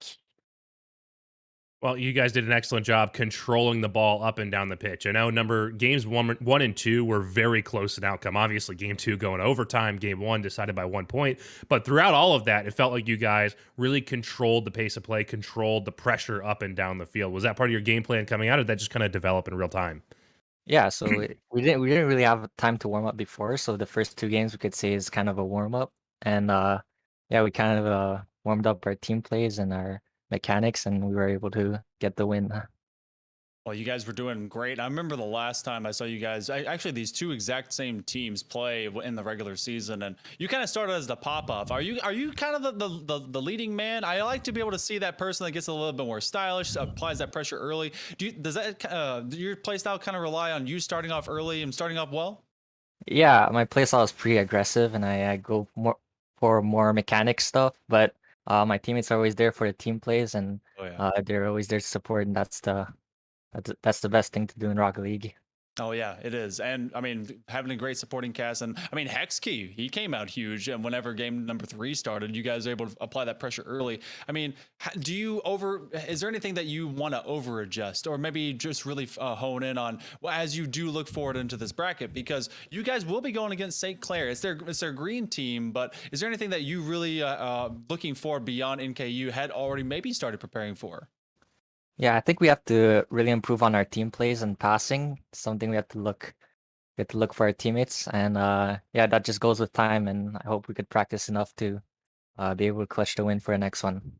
Well, you guys did an excellent job controlling the ball up and down the pitch. I know games one and 2 were very close in outcome. Obviously, game 2 going overtime, game 1 decided by 1 point. But throughout all of that, it felt like you guys really controlled the pace of play, controlled the pressure up and down the field. Was that part of your game plan coming out, or did that just kind of develop in real time? Yeah, so we didn't really have time to warm up before. So the first 2 games we could say is kind of a warm up, and we kind of warmed up our team plays and our mechanics, and we were able to get the win. Well, you guys were doing great. I remember the last time I saw you guys, actually these 2 exact same teams play in the regular season, and you kind of started as the pop-off. Are you kind of the leading man? I like to be able to see that person that gets a little bit more stylish, applies that pressure early. Does your play style kind of rely on you starting off early and starting off well? Yeah, my play style is pretty aggressive, and I go more mechanic stuff, but my teammates are always there for the team plays, and they're always there to support, and that's the best thing to do in Rocket League. Oh yeah, it is, and I mean having a great supporting cast, and I mean Hexkey, he came out huge, and whenever game number 3 started, you guys were able to apply that pressure early. I mean, do you Is there anything that you want to over adjust, or maybe just really hone in on as you do look forward into this bracket, because you guys will be going against St. Clair. It's their green team, but is there anything that you really looking for beyond NKU had already maybe started preparing for? Yeah, I think we have to really improve on our team plays and passing. Something we have to look for our teammates, and yeah, that just goes with time. And I hope we could practice enough to be able to clutch the win for the next one.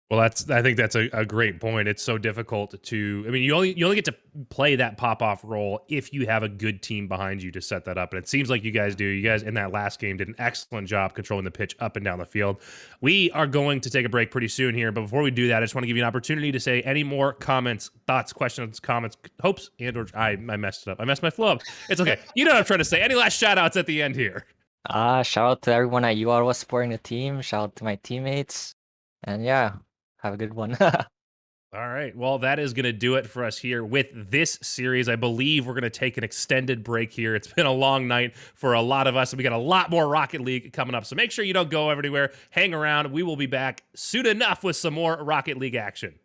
Well, I think that's a great point. It's so difficult to. I mean, you only get to play that pop off role if you have a good team behind you to set that up, and it seems like you guys do. You guys in that last game did an excellent job controlling the pitch up and down the field. We are going to take a break pretty soon here, but before we do that, I just want to give you an opportunity to say any more comments, thoughts, questions, comments, hopes, and or I messed it up. I messed my flow up. It's okay. You know what I'm trying to say. Any last shout outs at the end here? Shout out to everyone at UR supporting the team. Shout out to my teammates, and yeah, have a good one. All right. Well, that is going to do it for us here with this series. I believe we're going to take an extended break here. It's been a long night for a lot of us, and we got a lot more Rocket League coming up. So make sure you don't go everywhere. Hang around. We will be back soon enough with some more Rocket League action.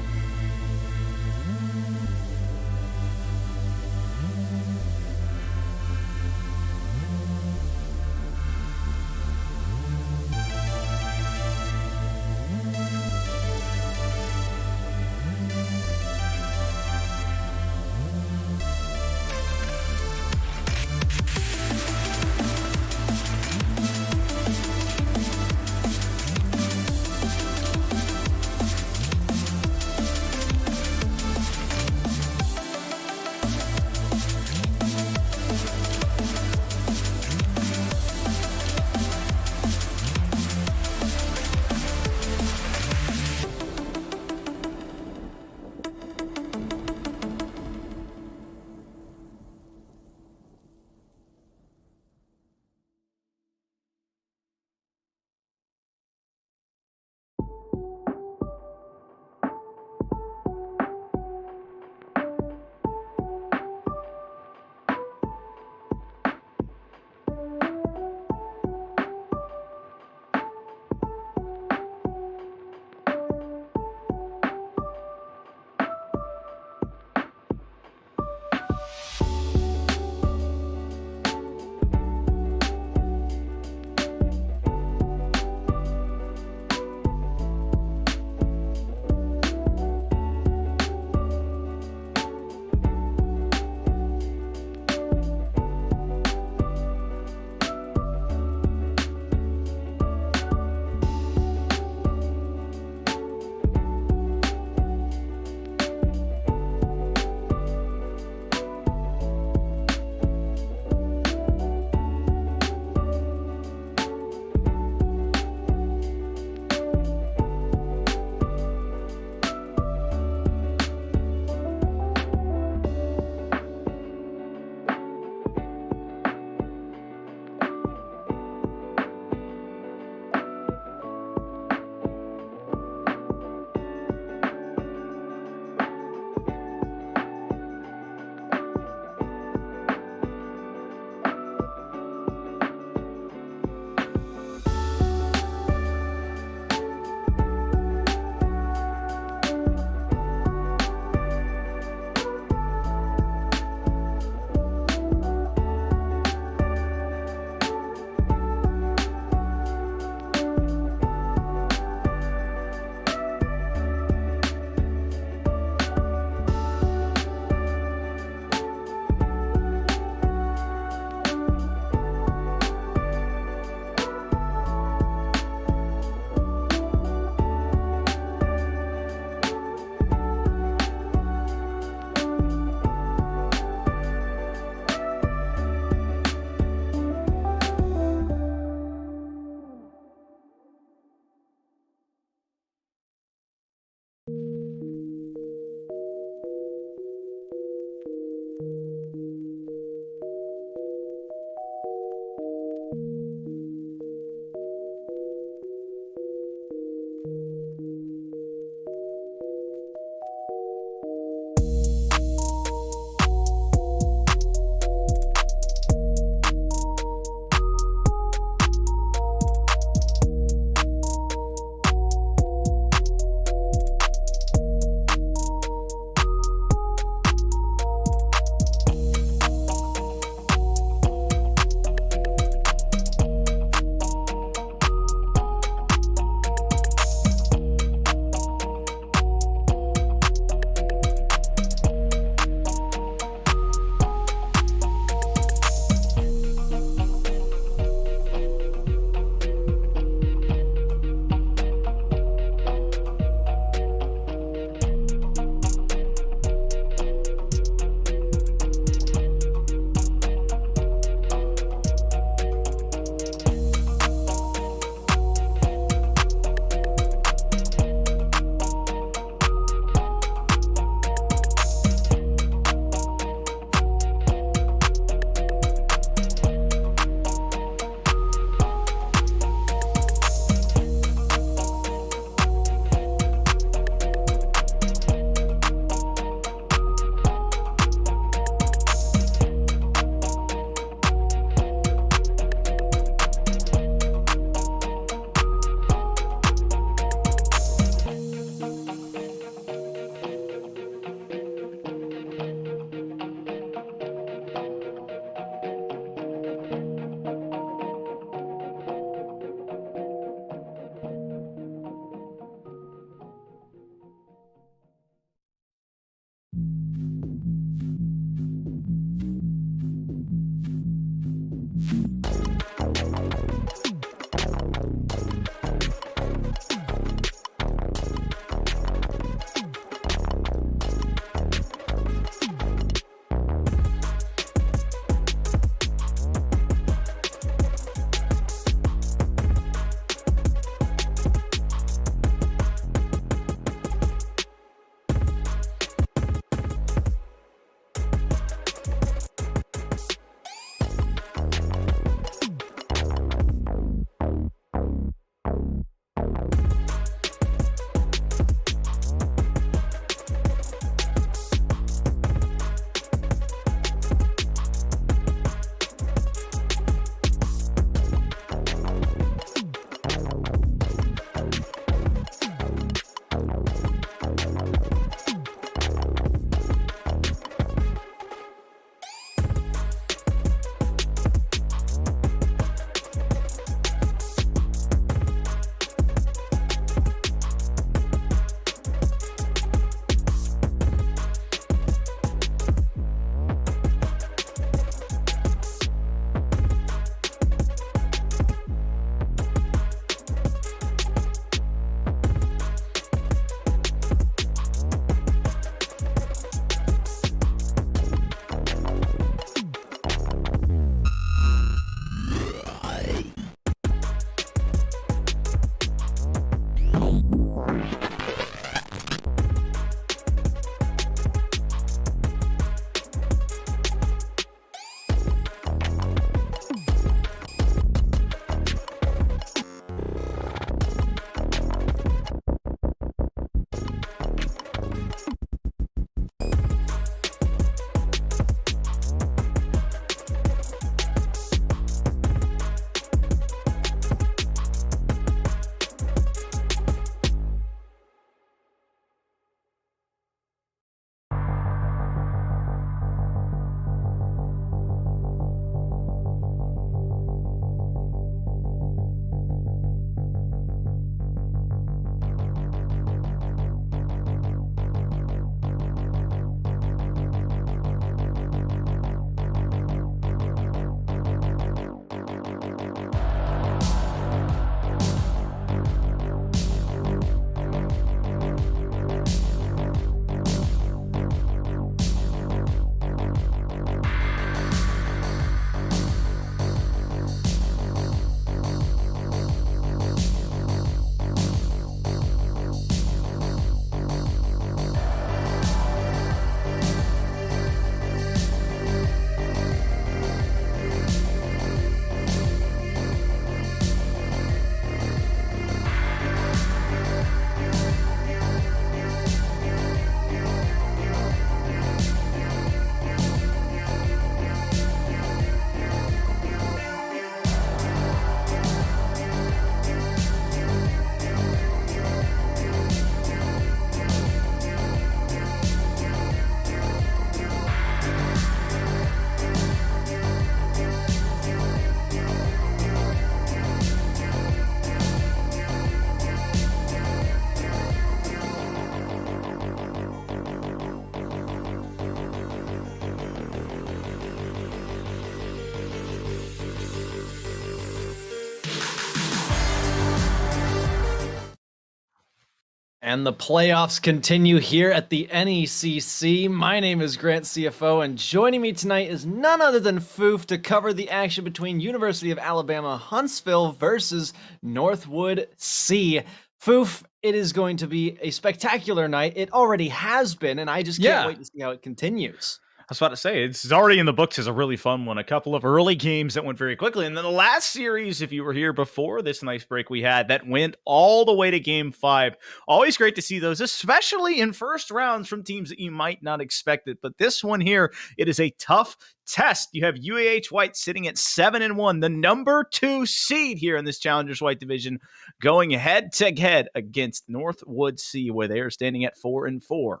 And the playoffs continue here at the NECC. My name is Grant CFO, and joining me tonight is none other than Foof to cover the action between University of Alabama Huntsville versus Northwood C. Foof, it is going to be a spectacular night. It already has been, and I just can't wait to see how it continues. I was about to say, it's already in the books as a really fun one. A couple of early games that went very quickly. And then the last series, if you were here before this nice break we had, that went all the way to game 5. Always great to see those, especially in first rounds from teams that you might not expect it. But this one here, it is a tough test. You have UAH White sitting at 7-1, the number 2 seed here in this Challengers White division, going head to head against Northwood C, where they are standing at 4-4.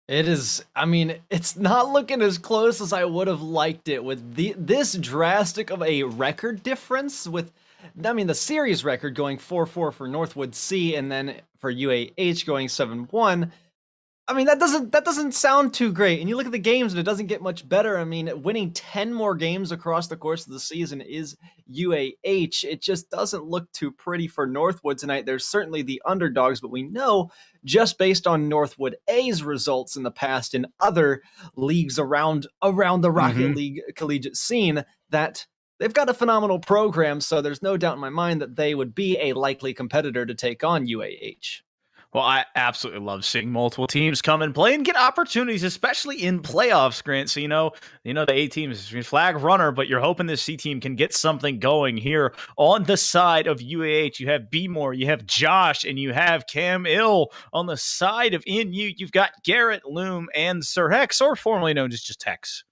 It is, I mean, it's not looking as close as I would have liked it with this drastic of a record difference with, I mean, the series record going 4-4 for Northwood C and then for UAH going 7-1. I mean, that doesn't sound too great. And you look at the games and it doesn't get much better. I mean, winning 10 more games across the course of the season is UAH. It just doesn't look too pretty for Northwood tonight. There's certainly the underdogs, but we know just based on Northwood A's results in the past in other leagues around the Rocket League collegiate scene that they've got a phenomenal program. So there's no doubt in my mind that they would be a likely competitor to take on UAH. Well, I absolutely love seeing multiple teams come and play and get opportunities, especially in playoffs, Grant. So, you know the A team is flag runner, but you're hoping this C team can get something going here on the side of UAH. You have B-More, you have Josh, and you have Cam Ill. On the side of NU, you've got Garrett, Loom, and Sir Hex, or formerly known as just Hex.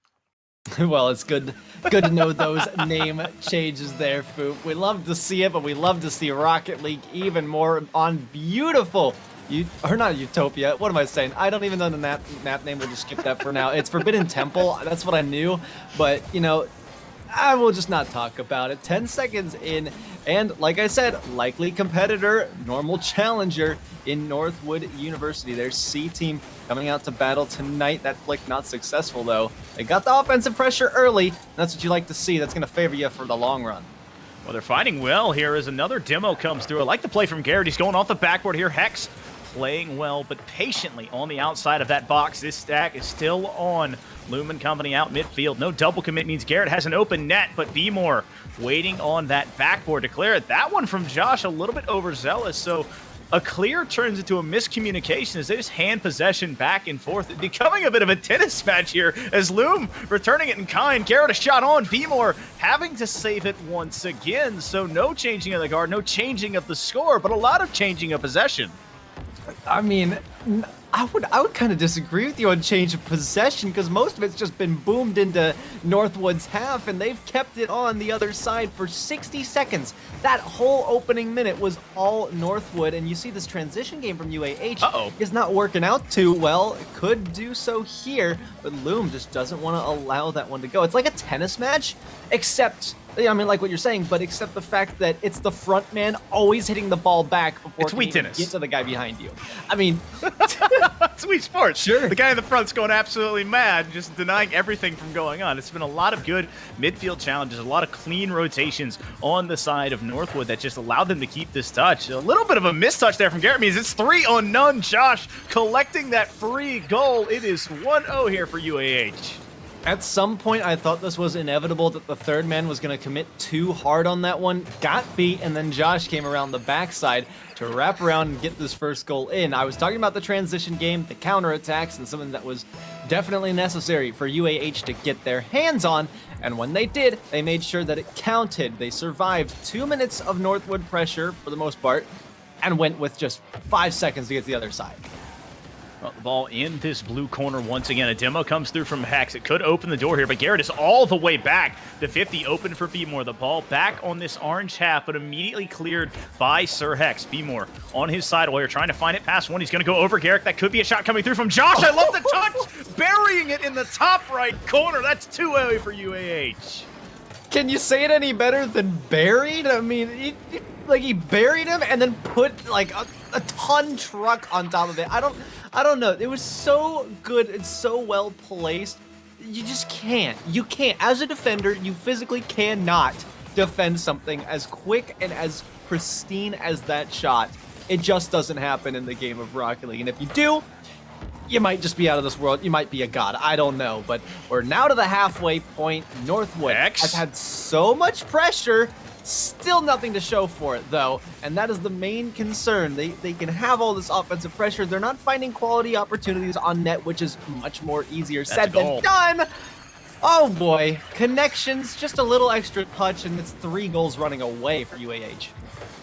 Well, it's good to know those name changes there, Foop. We love to see it, but we love to see Rocket League even more on beautiful, not Utopia. What am I saying? I don't even know the map name. We'll just skip that for now. It's Forbidden Temple. That's what I knew, but I will just not talk about it. 10 seconds in, and like I said, likely competitor, normal challenger in Northwood University. Their C team coming out to battle tonight. That flick not successful, though. They got the offensive pressure early. That's what you like to see. That's going to favor you for the long run. Well, they're fighting well here as another demo comes through. I like the play from Garrett. He's going off the backboard here. Hex playing well, but patiently on the outside of that box. This stack is still on. Lumen Company out midfield. No double commit means Garrett has an open net, but B-More waiting on that backboard to clear it. That one from Josh a little bit overzealous, so a clear turns into a miscommunication as they just hand possession back and forth, becoming a bit of a tennis match here as Loom returning it in kind. Garrett a shot on, B-More having to save it once again, so no changing of the guard, no changing of the score, but a lot of changing of possession. I mean, I would kind of disagree with you on change of possession because most of it's just been boomed into Northwood's half, and they've kept it on the other side for 60 seconds. That whole opening minute was all Northwood, and you see this transition game from UAH is not working out too well. It could do so here, but Loom just doesn't want to allow that one to go. It's like a tennis match, except, I mean, like what you're saying, but except the fact that it's the front man always hitting the ball back before it can get to the guy behind you. I mean, Sweet sports. Sure. The guy in the front's going absolutely mad, just denying everything from going on. It's been a lot of good midfield challenges, a lot of clean rotations on the side of Northwood that just allowed them to keep this touch. A little bit of a mistouch there from Garrett means it's 3-0. Josh collecting that free goal. It is 1-0 here for UAH. At some point, I thought this was inevitable that the third man was going to commit too hard on that one. Got beat, and then Josh came around the backside to wrap around and get this first goal in. I was talking about the transition game, the counterattacks, and something that was definitely necessary for UAH to get their hands on. And when they did, they made sure that it counted. They survived 2 minutes of Northwood pressure for the most part and went with just 5 seconds to get to the other side. Well, the ball in this blue corner once again. A demo comes through from Hex. It could open the door here, but Garrett is all the way back. The 50 open for B-More. The ball back on this orange half, but immediately cleared by Sir Hex. B-More on his side while you're trying to find it past one. He's going to go over Garrett. That could be a shot coming through from Josh. I love the touch! Burying it in the top right corner. That's 2-0 for UAH. Can you say it any better than buried? I mean, he buried him and then put like a ton truck on top of it. I don't know. It was so good and so well placed. You just can't. You can't. As a defender, you physically cannot defend something as quick and as pristine as that shot. It just doesn't happen in the game of Rocket League. And if you do, you might just be out of this world. You might be a god. I don't know. But we're now to the halfway point. Northwood has had so much pressure. Still nothing to show for it, though. And that is the main concern. They can have all this offensive pressure. They're not finding quality opportunities on net, which is much more easier said than done. Oh, boy. Connections, just a little extra touch, and it's 3 goals running away for UAH.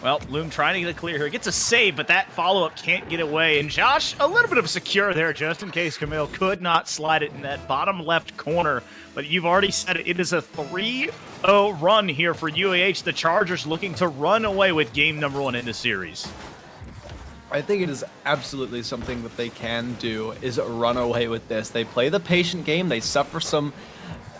Well, Loom trying to get a clear here. Gets a save, but that follow-up can't get away. And Josh, a little bit of a secure there just in case Camille could not slide it in that bottom left corner. But you've already said it. It is a 3-0 run here for UAH. The Chargers looking to run away with game number 1 in the series. I think it is absolutely something that they can do, is run away with this. They play the patient game. They suffer some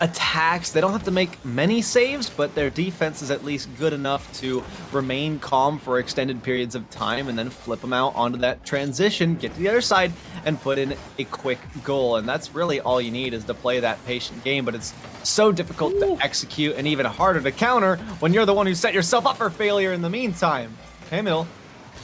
attacks. They don't have to make many saves, but their defense is at least good enough to remain calm for extended periods of time and then flip them out onto that transition, get to the other side, and put in a quick goal. And that's really all you need, is to play that patient game, but it's so difficult to execute and even harder to counter when you're the one who set yourself up for failure in the meantime. Camille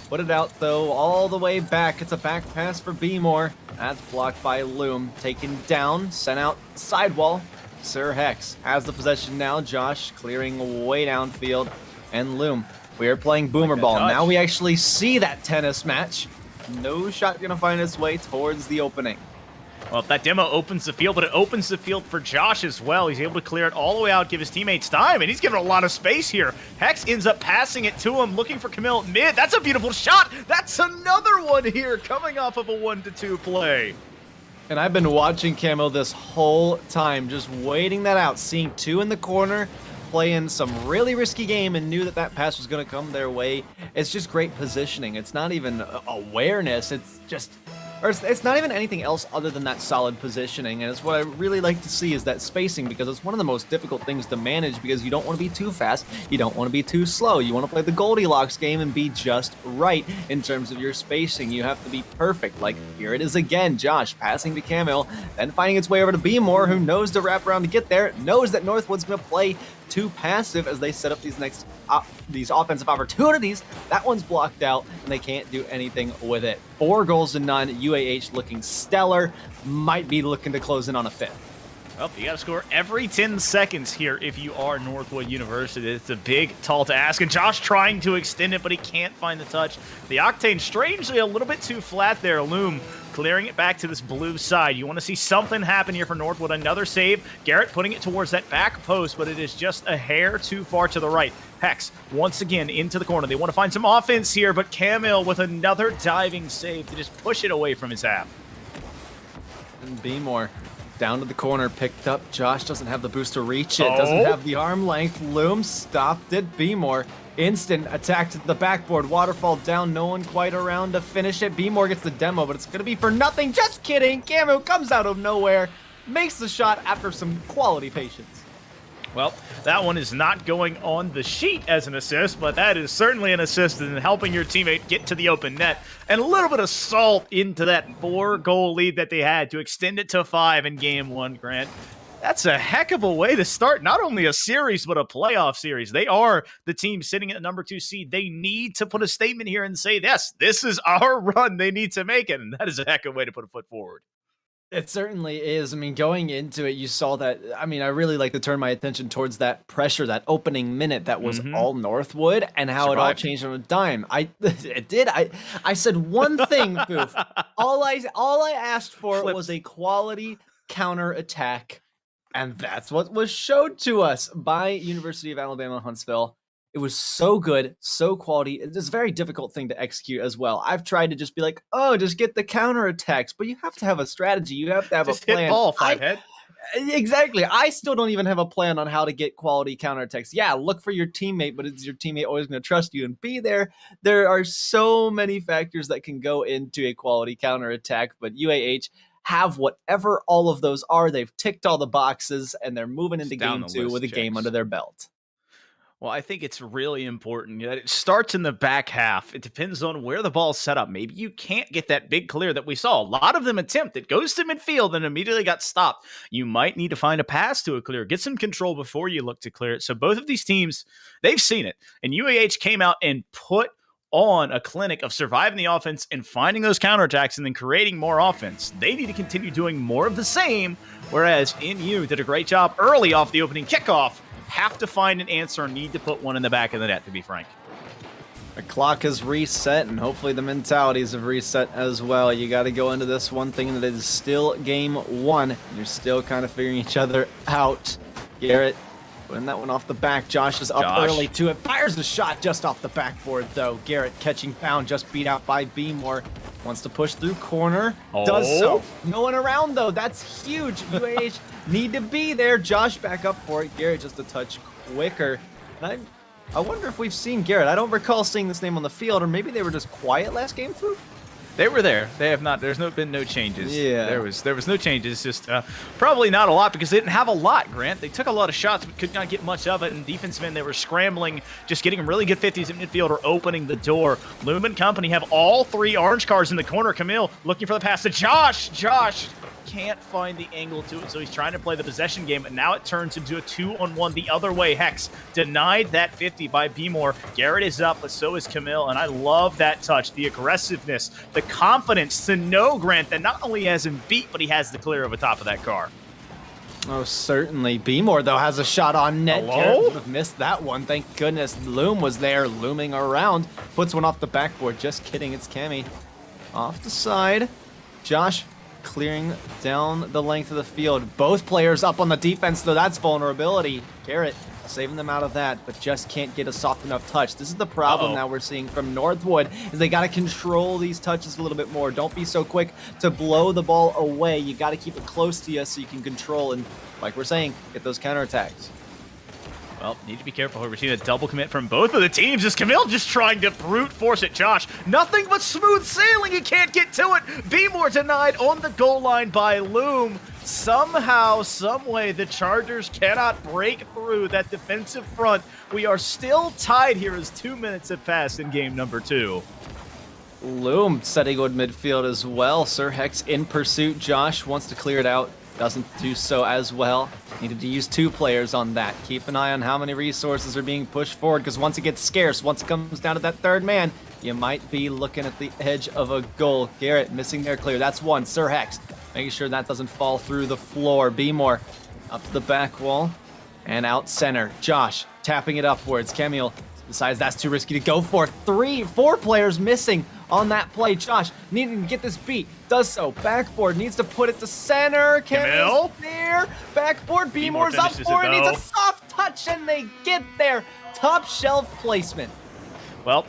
put it out, though, all the way back. It's a back pass for B-More. That's blocked by Loom. Taken down, sent out sidewall. Sir Hex has the possession now. Josh clearing way downfield. And Loom, we are playing Boomer Ball. Now we actually see that tennis match. No shot gonna find its way towards the opening. Well, that demo opens the field, but it opens the field for Josh as well. He's able to clear it all the way out, give his teammates time, and he's given a lot of space here. Hex ends up passing it to him, looking for Camille at mid. That's a beautiful shot. That's another one here, coming off of a 1-2 play. And I've been watching Camo this whole time, just waiting that out, seeing 2 in the corner, playing some really risky game, and knew that that pass was going to come their way. It's just great positioning. It's not even awareness. It's just, or it's not even anything else other than that solid positioning. And it's what I really like to see, is that spacing, because it's one of the most difficult things to manage, because you don't want to be too fast, you don't want to be too slow. You want to play the Goldilocks game and be just right in terms of your spacing. You have to be perfect. Like, here it is again. Josh passing to Camille, then finding its way over to B-More, who knows to wrap around to get there, knows that Northwood's going to play too passive as they set up these offensive opportunities. That one's blocked out, and they can't do anything with it. 4 goals to none. UAH looking stellar. Might be looking to close in on a 5th. Well, you got to score every 10 seconds here if you are Northwood University. It's a big, tall task, and Josh trying to extend it, but he can't find the touch. The Octane, strangely, a little bit too flat there. Loom clearing it back to this blue side. You want to see something happen here for Northwood. Another save. Garrett putting it towards that back post, but it is just a hair too far to the right. Hex, once again, into the corner. They want to find some offense here, but Camille with another diving save to just push it away from his half. And B-More down to the corner, picked up. Josh doesn't have the boost to reach it. Doesn't have the arm length. Loom stopped it. B-More instant attack to the backboard. Waterfall down. No one quite around to finish it. B-More gets the demo, but it's going to be for nothing. Just kidding. Camo comes out of nowhere. Makes the shot after some quality patience. Well, that one is not going on the sheet as an assist, but that is certainly an assist in helping your teammate get to the open net. And a little bit of salt into that 4-goal lead that they had to extend it to 5 in game 1, Grant. That's a heck of a way to start not only a series, but a playoff series. They are the team sitting at the number 2 seed. They need to put a statement here and say, yes, this is our run. They need to make it, and that is a heck of a way to put a foot forward. It certainly is. I mean, going into it, you saw that. I mean, I really like to turn my attention towards that pressure, that opening minute that was all Northwood, and how it all changed on a dime. It did. I said one thing, Boof. All I asked for was a quality counter attack, and that's what was showed to us by University of Alabama Huntsville. It was so good, so quality. It's a very difficult thing to execute as well. I've tried to just be like, oh, just get the counter attacks, but you have to have a strategy. You have to have just a plan. Hit ball, 5-head. Exactly. I still don't even have a plan on how to get quality counter attacks. Yeah, look for your teammate, but is your teammate always going to trust you and be there? There are so many factors that can go into a quality counter attack, but UAH have whatever all of those are. They've ticked all the boxes, and they're moving into game 2 with a game under their belt. Well, I think it's really important that it starts in the back half. It depends on where the ball's set up. Maybe you can't get that big clear that we saw. A lot of them attempt. It goes to midfield and immediately got stopped. You might need to find a pass to a clear. Get some control before you look to clear it. So both of these teams, they've seen it. And UAH came out and put on a clinic of surviving the offense and finding those counterattacks and then creating more offense. They need to continue doing more of the same, whereas NU did a great job early off the opening kickoff. Have to find an answer and need to put one in the back of the net, to be frank. The clock has reset, and hopefully the mentalities have reset as well. You got to go into this one thing that is still game one. You're still kind of figuring each other out. Garrett putting that one off the back. Josh is up early to it. Fires the shot just off the backboard, though. Garrett catching pound, just beat out by B-More. Wants to push through corner. Does so. No one around, though. That's huge. UAH need to be there. Josh back up for it. Garrett just a touch quicker. And I wonder if we've seen Garrett. I don't recall seeing this name on the field, or maybe they were just quiet last game through. They were there. They have not. There's been no changes. Yeah. There was no changes. Just probably not a lot because they didn't have a lot, Grant. They took a lot of shots but could not get much of it. And defensemen, they were scrambling, just getting really good 50s in midfield or opening the door. Loom and company have all 3 orange cards in the corner. Camille looking for the pass to Josh. Josh can't find the angle to it, so he's trying to play the possession game, and now it turns into a 2-on-1 the other way. Hex denied that 50 by B-More. Garrett is up, but so is Camille, and I love that touch, the aggressiveness, the confidence to know, Grant, that not only has him beat, but he has the clear over top of that car. Oh, certainly. B-More, though, has a shot on net. Hello? Garrett would have missed that one. Thank goodness Loom was there, looming around. Puts one off the backboard. Just kidding, it's Cammy. Off the side. Josh clearing down the length of the field. Both players up on the defense, though. That's vulnerability. Garrett saving them out of that, but just can't get a soft enough touch. This is the problem now we're seeing from Northwood, is they got to control these touches a little bit more. Don't be so quick to blow the ball away. You got to keep it close to you so you can control and, like we're saying, get those counterattacks. Well, need to be careful here. We're seeing a double commit from both of the teams. Is Camille just trying to brute force it? Josh, nothing but smooth sailing. You can't get to it. B-More denied on the goal line by Loom. Somehow, someway, the Chargers cannot break through that defensive front. We are still tied here as 2 minutes have passed in game number 2. Loom setting on midfield as well. Sir Hex in pursuit. Josh wants to clear it out. Doesn't do so as well. Needed to use 2 players on that. Keep an eye on how many resources are being pushed forward, because once it gets scarce, once it comes down to that 3rd man, you might be looking at the edge of a goal. Garrett missing their clear. That's 1. Sir Hex making sure that doesn't fall through the floor. B-More up to the back wall and out center. Josh tapping it upwards. Camille decides that's too risky to go for. 4 players missing on that play. Josh needing to get this beat. Does so. Backboard needs to put it to center. Camille's there. Backboard. B-More's up for it. Needs a soft touch, and they get there. Top shelf placement. Well,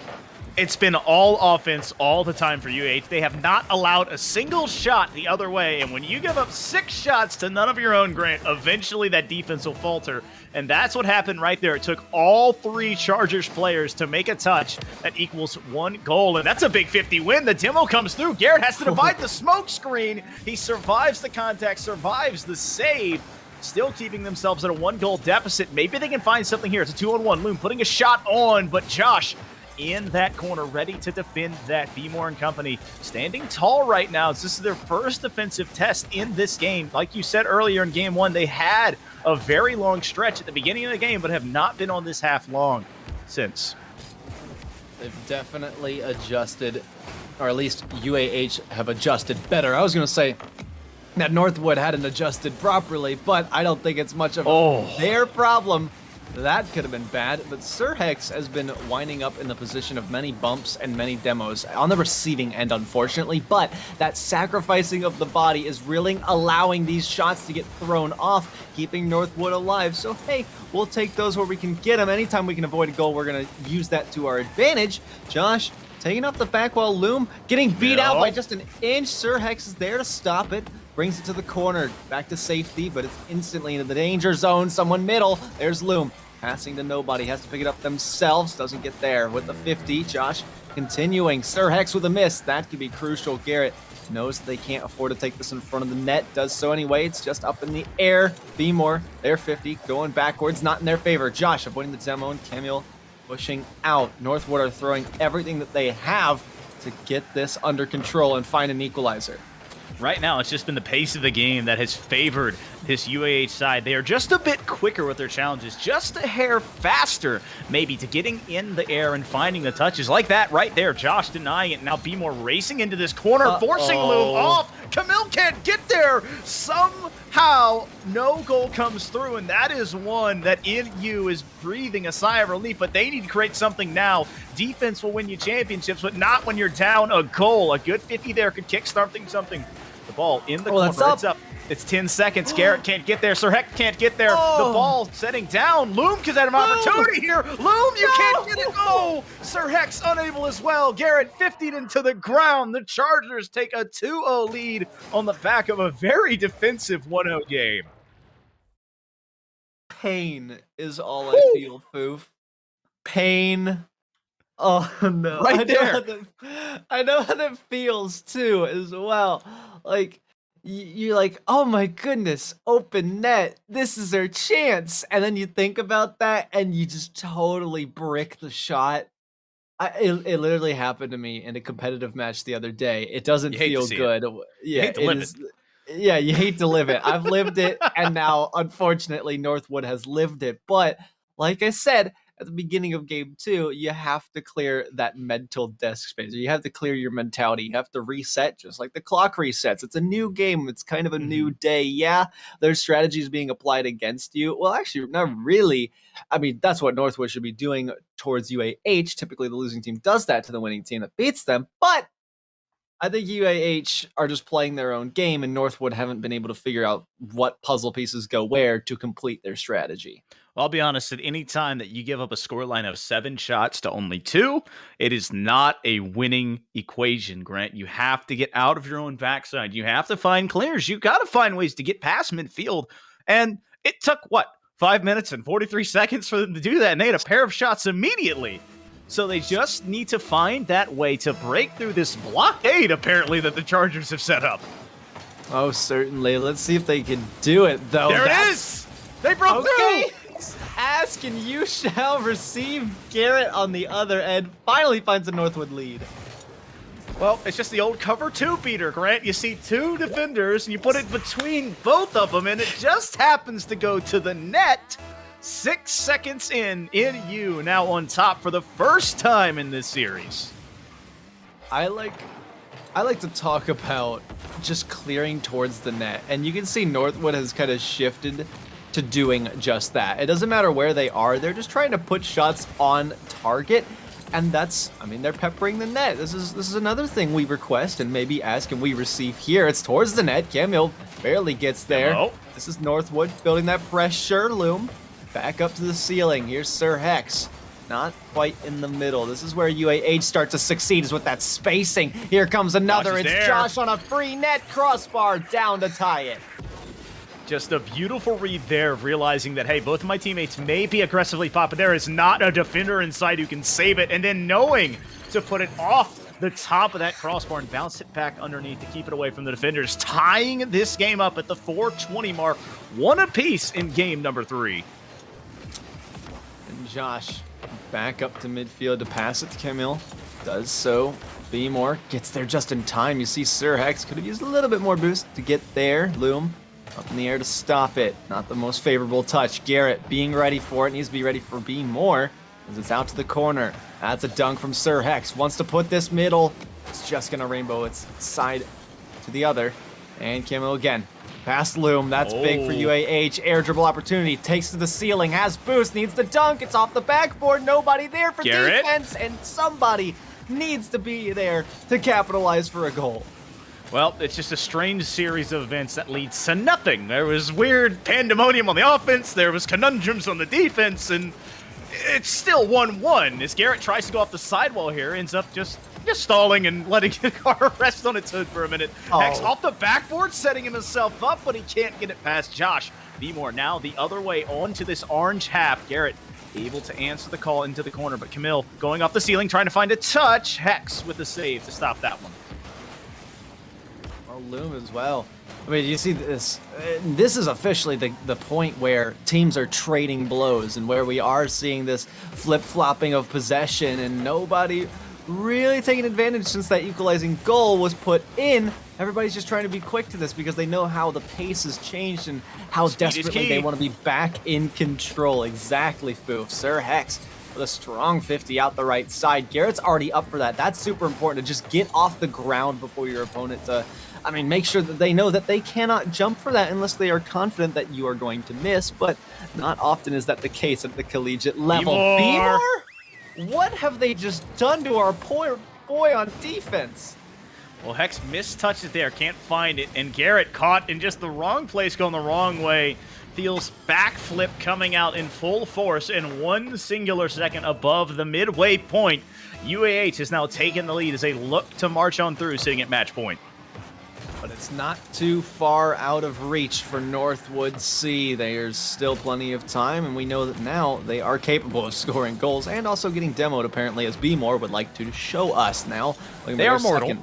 it's been all offense all the time for UH. They have not allowed a single shot the other way, and when you give up 6 shots to none of your own, Grant, eventually that defense will falter, and that's what happened right there. It took all 3 Chargers players to make a touch that equals 1 goal, and that's a big 50 win. The demo comes through. Garrett has to divide the smoke screen. He survives the contact, survives the save, still keeping themselves at a 1-goal deficit. Maybe they can find something here. It's a 2-on-1. Loom putting a shot on, but Josh in that corner, ready to defend that. B-More and company standing tall right now. This is their first defensive test in this game. Like you said earlier in game 1, they had a very long stretch at the beginning of the game, but have not been on this half long since. They've definitely adjusted, or at least UAH have adjusted better. I was going to say that Northwood hadn't adjusted properly, but I don't think it's much of their problem. That could have been bad, but Sir Hex has been winding up in the position of many bumps and many demos on the receiving end, unfortunately, but that sacrificing of the body is really allowing these shots to get thrown off, keeping Northwood alive. So, hey, we'll take those where we can get them. Anytime we can avoid a goal, we're going to use that to our advantage. Josh taking off the back wall. Loom getting beat out by just an inch. Sir Hex is there to stop it. Brings it to the corner, back to safety, but it's instantly into the danger zone. Someone middle, there's Loom. Passing to nobody, has to pick it up themselves, doesn't get there with the 50. Josh continuing, Sir Hex with a miss, that could be crucial. Garrett knows that they can't afford to take this in front of the net, does so anyway, it's just up in the air. B-More, their 50, going backwards, not in their favor. Josh avoiding the demo and Camille pushing out. Northwood are throwing everything that they have to get this under control and find an equalizer. Right now, it's just been the pace of the game that has favored this UAH side. They are just a bit quicker with their challenges, just a hair faster, maybe, to getting in the air and finding the touches. Like that right there, Josh denying it. Now B-More racing into this corner, forcing Loom off. Camille can't get there. Somehow, no goal comes through, and that is one that NU is breathing a sigh of relief, but they need to create something now. Defense will win you championships, but not when you're down a goal. A good 50 there could kickstart something. The ball in the corner. It's up. It's 10 seconds. Garrett can't get there. Sir Heck can't get there. The ball setting down. Loom could have an opportunity here. Loom, you can't get it. Oh, Sir Heck's unable as well. Garrett 50'd into the ground. The Chargers take a 2-0 lead on the back of a very defensive 1-0 game. Pain is all I feel, Foof. Pain. Oh no! Right there. I know how that feels too, as well. Like you're like, oh my goodness, open net. This is their chance, and then you think about that, and you just totally brick the shot. It literally happened to me in a competitive match the other day. It doesn't feel good. Yeah, hate to live it. Yeah, you hate to live it. I've lived it, and now unfortunately Northwood has lived it. But like I said, at the beginning of game 2, you have to clear that mental desk space. You have to clear your mentality. You have to reset, just like the clock resets. It's a new game. It's kind of a new day. Yeah, there's strategies being applied against you. Well, actually, not really. I mean, that's what Northwood should be doing towards UAH. Typically, the losing team does that to the winning team that beats them. But I think UAH are just playing their own game, and Northwood haven't been able to figure out what puzzle pieces go where to complete their strategy. I'll be honest, at any time that you give up a scoreline of 7 shots to only 2, it is not a winning equation, Grant. You have to get out of your own backside. You have to find clears. You got to find ways to get past midfield. And it took, 5 minutes and 43 seconds for them to do that, and they had a pair of shots immediately. So they just need to find that way to break through this blockade, apparently, that the Chargers have set up. Oh, certainly. Let's see if they can do it, though. There it is! They broke through! Ask and you shall receive. Garrett on the other end finally finds a Northwood lead. Well, it's just the old cover 2 beater, Grant. You see 2 defenders, and you put it between both of them, and it just happens to go to the net. 6 seconds in, NU now on top for the first time in this series. I like to talk about just clearing towards the net, and you can see Northwood has kind of shifted to doing just that. It doesn't matter where they are, they're just trying to put shots on target, and that's, I mean, they're peppering the net. This is another thing we request and maybe ask and we receive here. It's towards the net. Camille barely gets there. Hello. This is Northwood building that pressure. Loom back up to the ceiling. Here's Sir Hex. Not quite in the middle. This is where UAH starts to succeed, is with that spacing. Here comes another. Josh is it's there. Josh on a free net crossbar down to tie it. Just a beautiful read there of realizing that, hey, both of my teammates may be aggressively popping. There is not a defender inside who can save it, and then knowing to put it off the top of that crossbar and bounce it back underneath to keep it away from the defenders, tying this game up at the 4:20 mark. 1 apiece in game number 3. And Josh back up to midfield to pass it to Camille. Does so. B-More gets there just in time. You see Sir Hex could have used a little bit more boost to get there. Loom up in the air to stop it. Not the most favorable touch. Garrett being ready for it. Needs to be ready for B-More as it's out to the corner. That's a dunk from Sir Hex. Wants to put this middle. It's just going to rainbow its side to the other. And Camille again. Past Loom. That's big for UAH. Air dribble opportunity. Takes to the ceiling. Has boost. Needs the dunk. It's off the backboard. Nobody there for Garrett? defense. And somebody needs to be there to capitalize for a goal. Well, it's just a strange series of events that leads to nothing. There was weird pandemonium on the offense, there was conundrums on the defense, and it's still 1-1. As Garrett tries to go off the sidewall here, ends up just stalling and letting the car rest on its hood for a minute. Hex off the backboard, setting himself up, but he can't get it past Josh. B-More now the other way onto this orange half. Garrett able to answer the call into the corner, but Camille going off the ceiling, trying to find a touch. Hex with the save to stop that one. Loom as well. I mean, you see this. This is officially the point where teams are trading blows and where we are seeing this flip-flopping of possession and nobody really taking advantage since that equalizing goal was put in. Everybody's just trying to be quick to this because they know how the pace has changed and how Speed is desperately key. they want to be back in control. Exactly, Foof. Sir Hex with a strong 50 out the right side. Garrett's already up for that. That's super important to just get off the ground before your opponent make sure that they know that they cannot jump for that unless they are confident that you are going to miss, but not often is that the case at the collegiate level. B-more! What have they just done to our poor boy on defense? Well, Hex mistouches there, can't find it, and Garrett caught in just the wrong place, going the wrong way. Feels backflip coming out in full force in 1 singular second above the midway point. UAH has now taken the lead as they look to march on through, sitting at match point. But it's not too far out of reach for Northwood C. There's still plenty of time, and we know that now they are capable of scoring goals and also getting demoed, apparently, as B-More would like to show us now. They are mortal.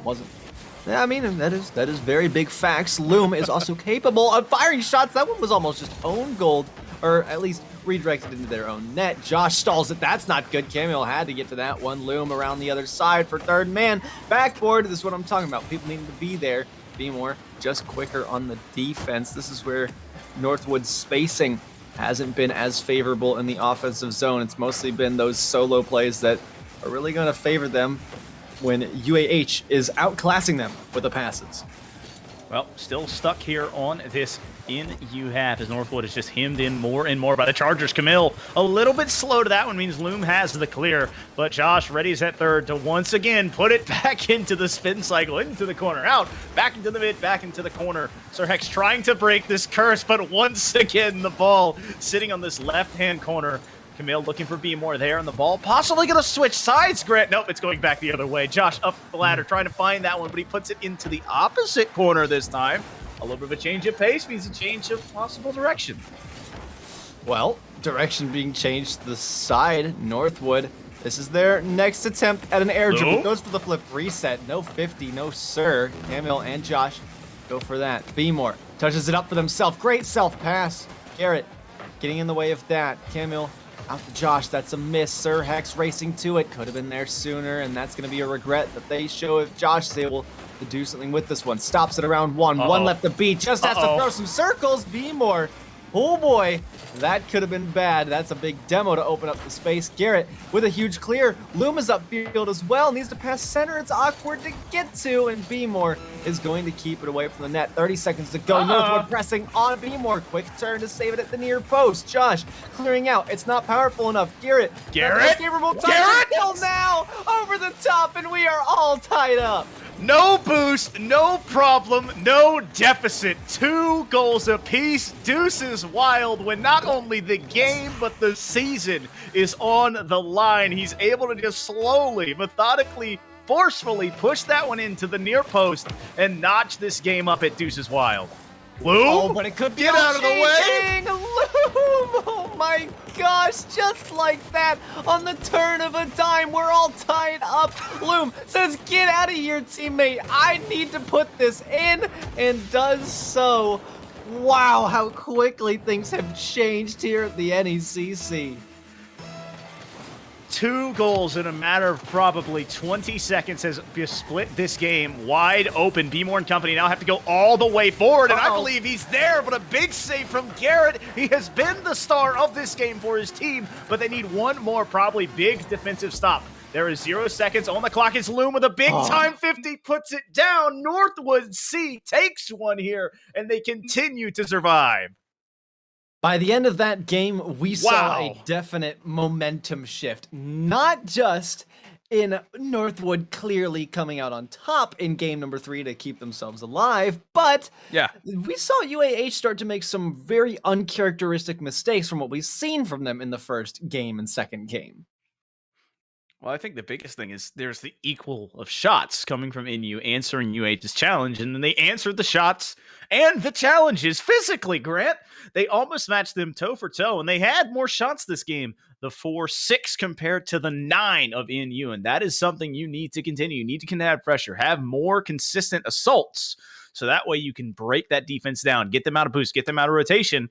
Yeah, I mean, that is very big facts. Loom is also capable of firing shots. That one was almost just own goal, or at least redirected into their own net. Josh stalls it. That's not good. Camille had to get to that one. Loom around the other side for third man. Backboard. This is what I'm talking about. People needing to be there. Be more just quicker on the defense. This is where Northwood's spacing hasn't been as favorable in the offensive zone. It's mostly been those solo plays that are really going to favor them when UAH is outclassing them with the passes. Well, still stuck here on this in U-half as Northwood is just hemmed in more and more by the Chargers. Camille a little bit slow to that one, means Loom has the clear, but Josh readies at third to once again put it back into the spin cycle, into the corner, out, back into the mid, back into the corner. Sir Hex trying to break this curse, but once again the ball sitting on this left-hand corner. Camille looking for B-More there, and the ball possibly going to switch sides, Grant. Nope, it's going back the other way. Josh up the ladder trying to find that one, but he puts it into the opposite corner this time. A little bit of a change of pace means a change of possible direction. Well, direction being changed to the side. Northwood, this is their next attempt at an air dribble. Goes for the flip reset. No 50, no sir. Camille and Josh go for that. B-More touches it up for themselves. Great self-pass. Garrett getting in the way of that. Camille out to Josh. That's a miss. Sir Hex racing to it. Could have been there sooner, and that's going to be a regret that they show if Josh is able to do something with this one. Stops at around one. One left to beat. Just has to throw some circles. B-More. Oh boy, that could have been bad. That's a big demo to open up the space. Garrett with a huge clear. Loom is upfield as well. Needs to pass center. It's awkward to get to, and B-More is going to keep it away from the net. 30 seconds to go. Northwood pressing on B-More. Quick turn to save it at the near post. Josh clearing out. It's not powerful enough. Garrett. Favorable time to kill now. Over the top, and we are all tied up. No boost, no problem, no deficit. 2 goals apiece. Deuces wild when not only the game, but the season is on the line. He's able to just slowly, methodically, forcefully push that one into the near post and notch this game up at Deuces wild. Loom? Oh, but it could be Get out of the way! Loom! Oh my gosh, just like that, on the turn of a dime, we're all tied up. Loom says, get out of here, teammate. I need to put this in, and does so. Wow, how quickly things have changed here at the NECC. 2 goals in a matter of probably 20 seconds has split this game wide open. B-More and company now have to go all the way forward, and I believe he's there, but a big save from Garrett. He has been the star of this game for his team, but they need one more probably big defensive stop. There is 0 seconds on the clock. It's Loom with a big-time 50, puts it down. Northwood C takes one here, and they continue to survive. By the end of that game, we saw a definite momentum shift. Not just in Northwood clearly coming out on top in game number 3 to keep themselves alive, but we saw UAH start to make some very uncharacteristic mistakes from what we've seen from them in the first game and second game. Well, I think the biggest thing is there's the equal of shots coming from NU answering UH's challenge, and then they answered the shots and the challenges physically, Grant. They almost matched them toe for toe, and they had more shots this game, the 4-6 compared to the 9 of NU, and that is something you need to continue. You need to have pressure, have more consistent assaults, so that way you can break that defense down, get them out of boost, get them out of rotation,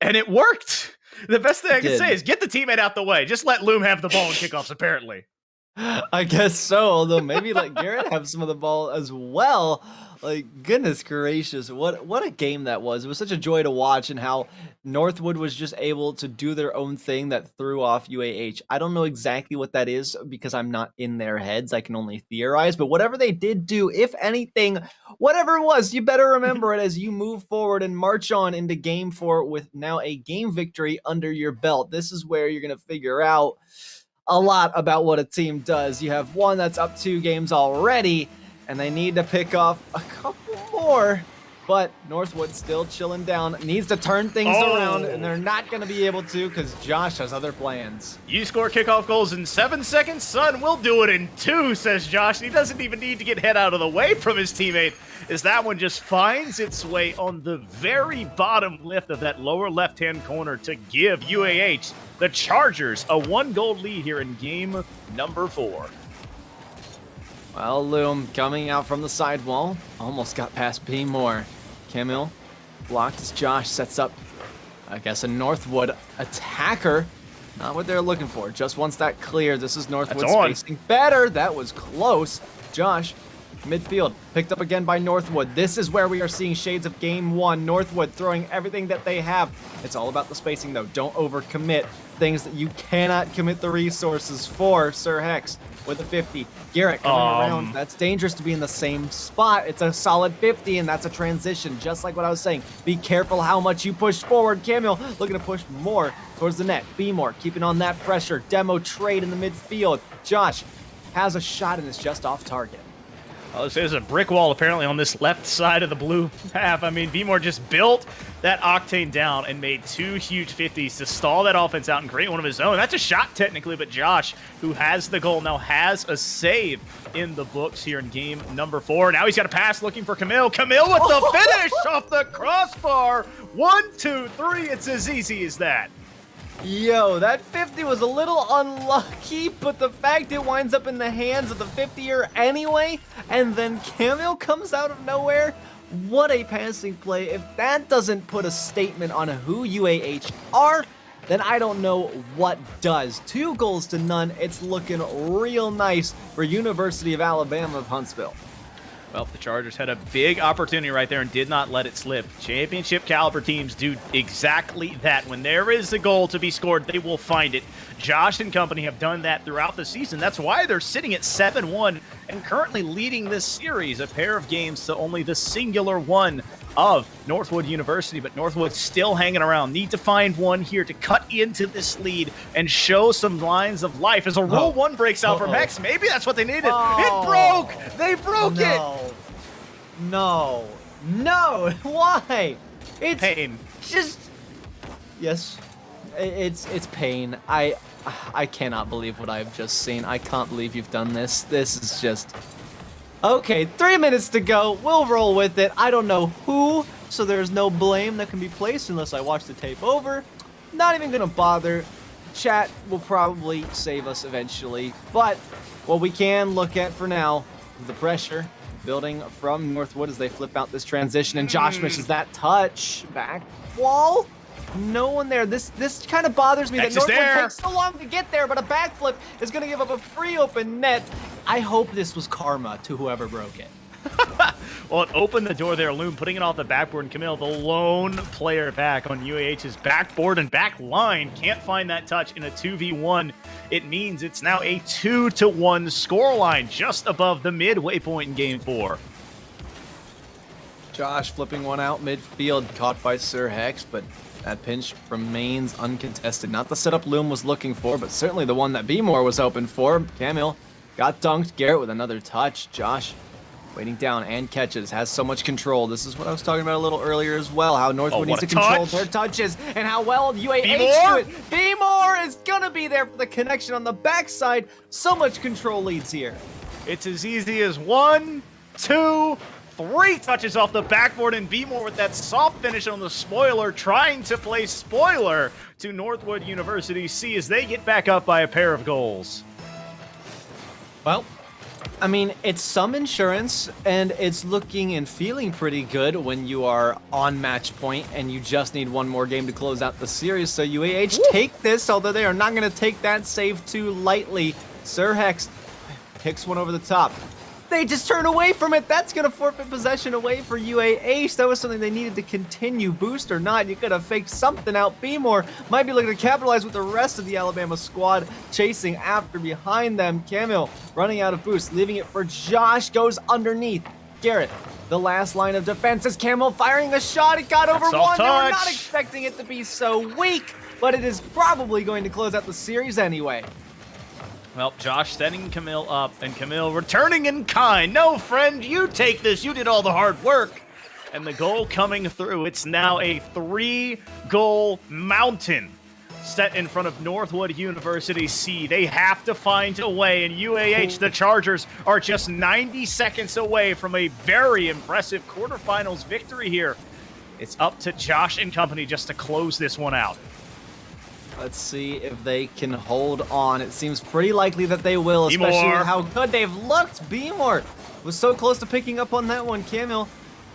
and it worked. The best thing I can say is get the teammate out the way. Just let Loom have the ball in kickoffs, apparently. I guess so, although maybe let Garrett have some of the ball as well. Like, goodness gracious, what a game that was. It was such a joy to watch, and how Northwood was just able to do their own thing that threw off UAH. I don't know exactly what that is because I'm not in their heads. I can only theorize, but whatever they did do, if anything, whatever it was, you better remember it as you move forward and march on into game 4 with now a game victory under your belt. This is where you're going to figure out a lot about what a team does. You have one that's up 2 games already, and they need to pick off a couple more, but Northwood still chilling down, needs to turn things around, and they're not going to be able to because Josh has other plans. You score kickoff goals in 7 seconds? Son, we'll do it in 2, says Josh. He doesn't even need to get head out of the way from his teammate, as that one just finds its way on the very bottom left of that lower left-hand corner to give UAH, the Chargers, a 1-goal lead here in game number 4. Well, Loom coming out from the sidewall. Almost got past B Moore. Camille blocked as Josh sets up, I guess, a Northwood attacker. Not what they're looking for. Just once that clear, this is Northwood spacing better. That was close. Josh, midfield, picked up again by Northwood. This is where we are seeing shades of game 1. Northwood throwing everything that they have. It's all about the spacing, though. Don't overcommit things that you cannot commit the resources for. Sir Hex with a 50. Garrett coming around. That's dangerous to be in the same spot. It's a solid 50, and that's a transition, just like what I was saying. Be careful how much you push forward. Camille looking to push more towards the net. Be more keeping on that pressure. Demo trade in the midfield. Josh has a shot and is just off target. Oh, there's a brick wall apparently on this left side of the blue half. I mean, B-More just built that Octane down and made 2 huge 50s to stall that offense out and create one of his own. That's a shot technically, but Josh, who has the goal, now has a save in the books here in game number 4. Now he's got a pass looking for Camille. Camille with the finish off the crossbar. 1, 2, 3. It's as easy as that. Yo, that 50 was a little unlucky, but the fact it winds up in the hands of the 50-er anyway, and then Camille comes out of nowhere, what a passing play. If that doesn't put a statement on who UAH are, then I don't know what does. 2 goals to none. It's looking real nice for University of Alabama of Huntsville. Well, the Chargers had a big opportunity right there and did not let it slip. Championship caliber teams do exactly that. When there is a goal to be scored, they will find it. Josh and company have done that throughout the season. That's why they're sitting at 7-1 and currently leading this series, a pair of games to only the singular one of Northwood University, but Northwood still hanging around. Need to find one here to cut into this lead and show some lines of life as a Rule 1 breaks out from Hex. Maybe that's what they needed. It broke! They broke it! No. Why? It's pain. Just, yes, it's pain. I cannot believe what I've just seen. I can't believe you've done this. This is just... Okay, 3 minutes to go. We'll roll with it. I don't know who, so there's no blame that can be placed unless I watch the tape over. Not even gonna bother. Chat will probably save us eventually. But what we can look at for now, the pressure building from Northwood as they flip out this transition, and Josh misses that touch. Back wall. No one there. This kind of bothers me that Northwood takes so long to get there, but a backflip is going to give up a free open net. I hope this was karma to whoever broke it. Well, it opened the door there, Loom putting it off the backboard, and Camille, the lone player back on UAH's backboard and back line, can't find that touch in a 2v1. It means it's now a 2-1 scoreline, just above the midway point in game 4. Josh flipping one out midfield, caught by Sir Hex, but that pinch remains uncontested. Not the setup Loom was looking for, but certainly the one that B-More was hoping for. Camille got dunked. Garrett with another touch. Josh waiting down and catches. Has so much control. This is what I was talking about a little earlier as well. How Northwood needs to control their touches and how well UAH do it. B-More is going to be there for the connection on the backside. So much control leads here. It's as easy as 1, 2, 3 touches off the backboard, and B-More with that soft finish on the spoiler, trying to play spoiler to Northwood University C as they get back up by a pair of goals. Well, I mean, it's some insurance, and it's looking and feeling pretty good when you are on match point and you just need one more game to close out the series. So UAH take this, although they are not going to take that save too lightly. Sir Hex kicks one over the top. They just turn away from it. That's going to forfeit possession away for UAH. That was something they needed to continue. Boost or not, you could have faked something out. B-More might be looking to capitalize with the rest of the Alabama squad chasing after behind them. Camille running out of boost, leaving it for Josh. Goes underneath. Garrett, the last line of defense is Camille firing a shot. It got over Soft one. They were touch. not expecting it to be so weak, but it is probably going to close out the series anyway. Well, Josh setting Camille up, and Camille returning in kind. No, friend, you take this. You did all the hard work. And the goal coming through. It's now a 3-goal mountain set in front of Northwood University C. They have to find a way, and UAH, the Chargers, are just 90 seconds away from a very impressive quarterfinals victory here. It's up to Josh and company just to close this one out. Let's see if they can hold on. It seems pretty likely that they will, especially B-More. with how good they've looked. B-More was so close to picking up on that one. Camille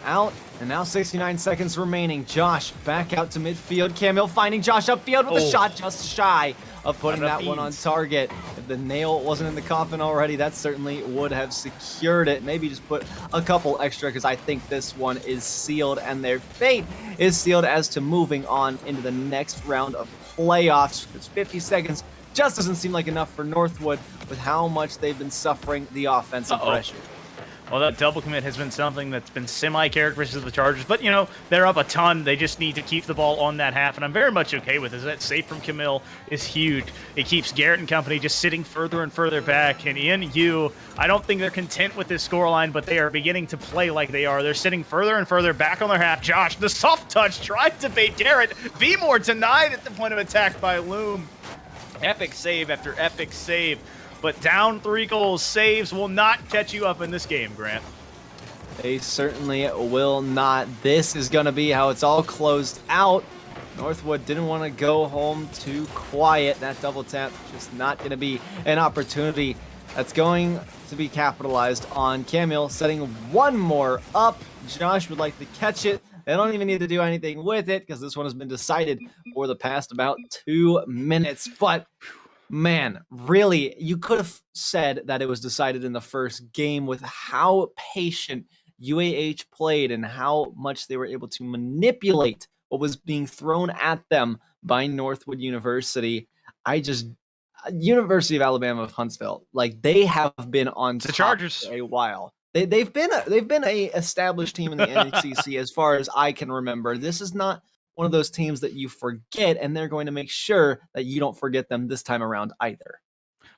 out, and now 69 seconds remaining. Josh back out to midfield. Camille finding Josh upfield with a shot just shy of putting that one on target. If the nail wasn't in the coffin already, that certainly would have secured it. Maybe just put a couple extra, because I think this one is sealed, and their fate is sealed as to moving on into the next round of playoffs. Because 50 seconds just doesn't seem like enough for Northwood with how much they've been suffering the offensive pressure. Well, that double commit has been something that's been semi-characteristic of the Chargers, but, you know, they're up a ton. They just need to keep the ball on that half, and I'm very much okay with it. That save from Camille is huge. It keeps Garrett and company just sitting further and further back, and NU, I don't think they're content with this scoreline, but they are beginning to play like they are. They're sitting further and further back on their half. Josh, the soft touch, tried to bait Garrett. B-More denied at the point of attack by Loom. Epic save after epic save. But down 3 goals, saves will not catch you up in this game, Grant. They certainly will not. This is going to be how it's all closed out. Northwood didn't want to go home too quiet. That double tap just not going to be an opportunity that's going to be capitalized on. Camille setting one more up. Josh would like to catch it. They don't even need to do anything with it, because this one has been decided for the past about 2 minutes. But man, really, you could have said that it was decided in the first game with how patient UAH played and how much they were able to manipulate what was being thrown at them by Northwood University. University of Alabama of Huntsville, like, they have been on The top Chargers. for a while. They've been a established team in the NECC as far as I can remember. This is not one of those teams that you forget, and they're going to make sure that you don't forget them this time around either.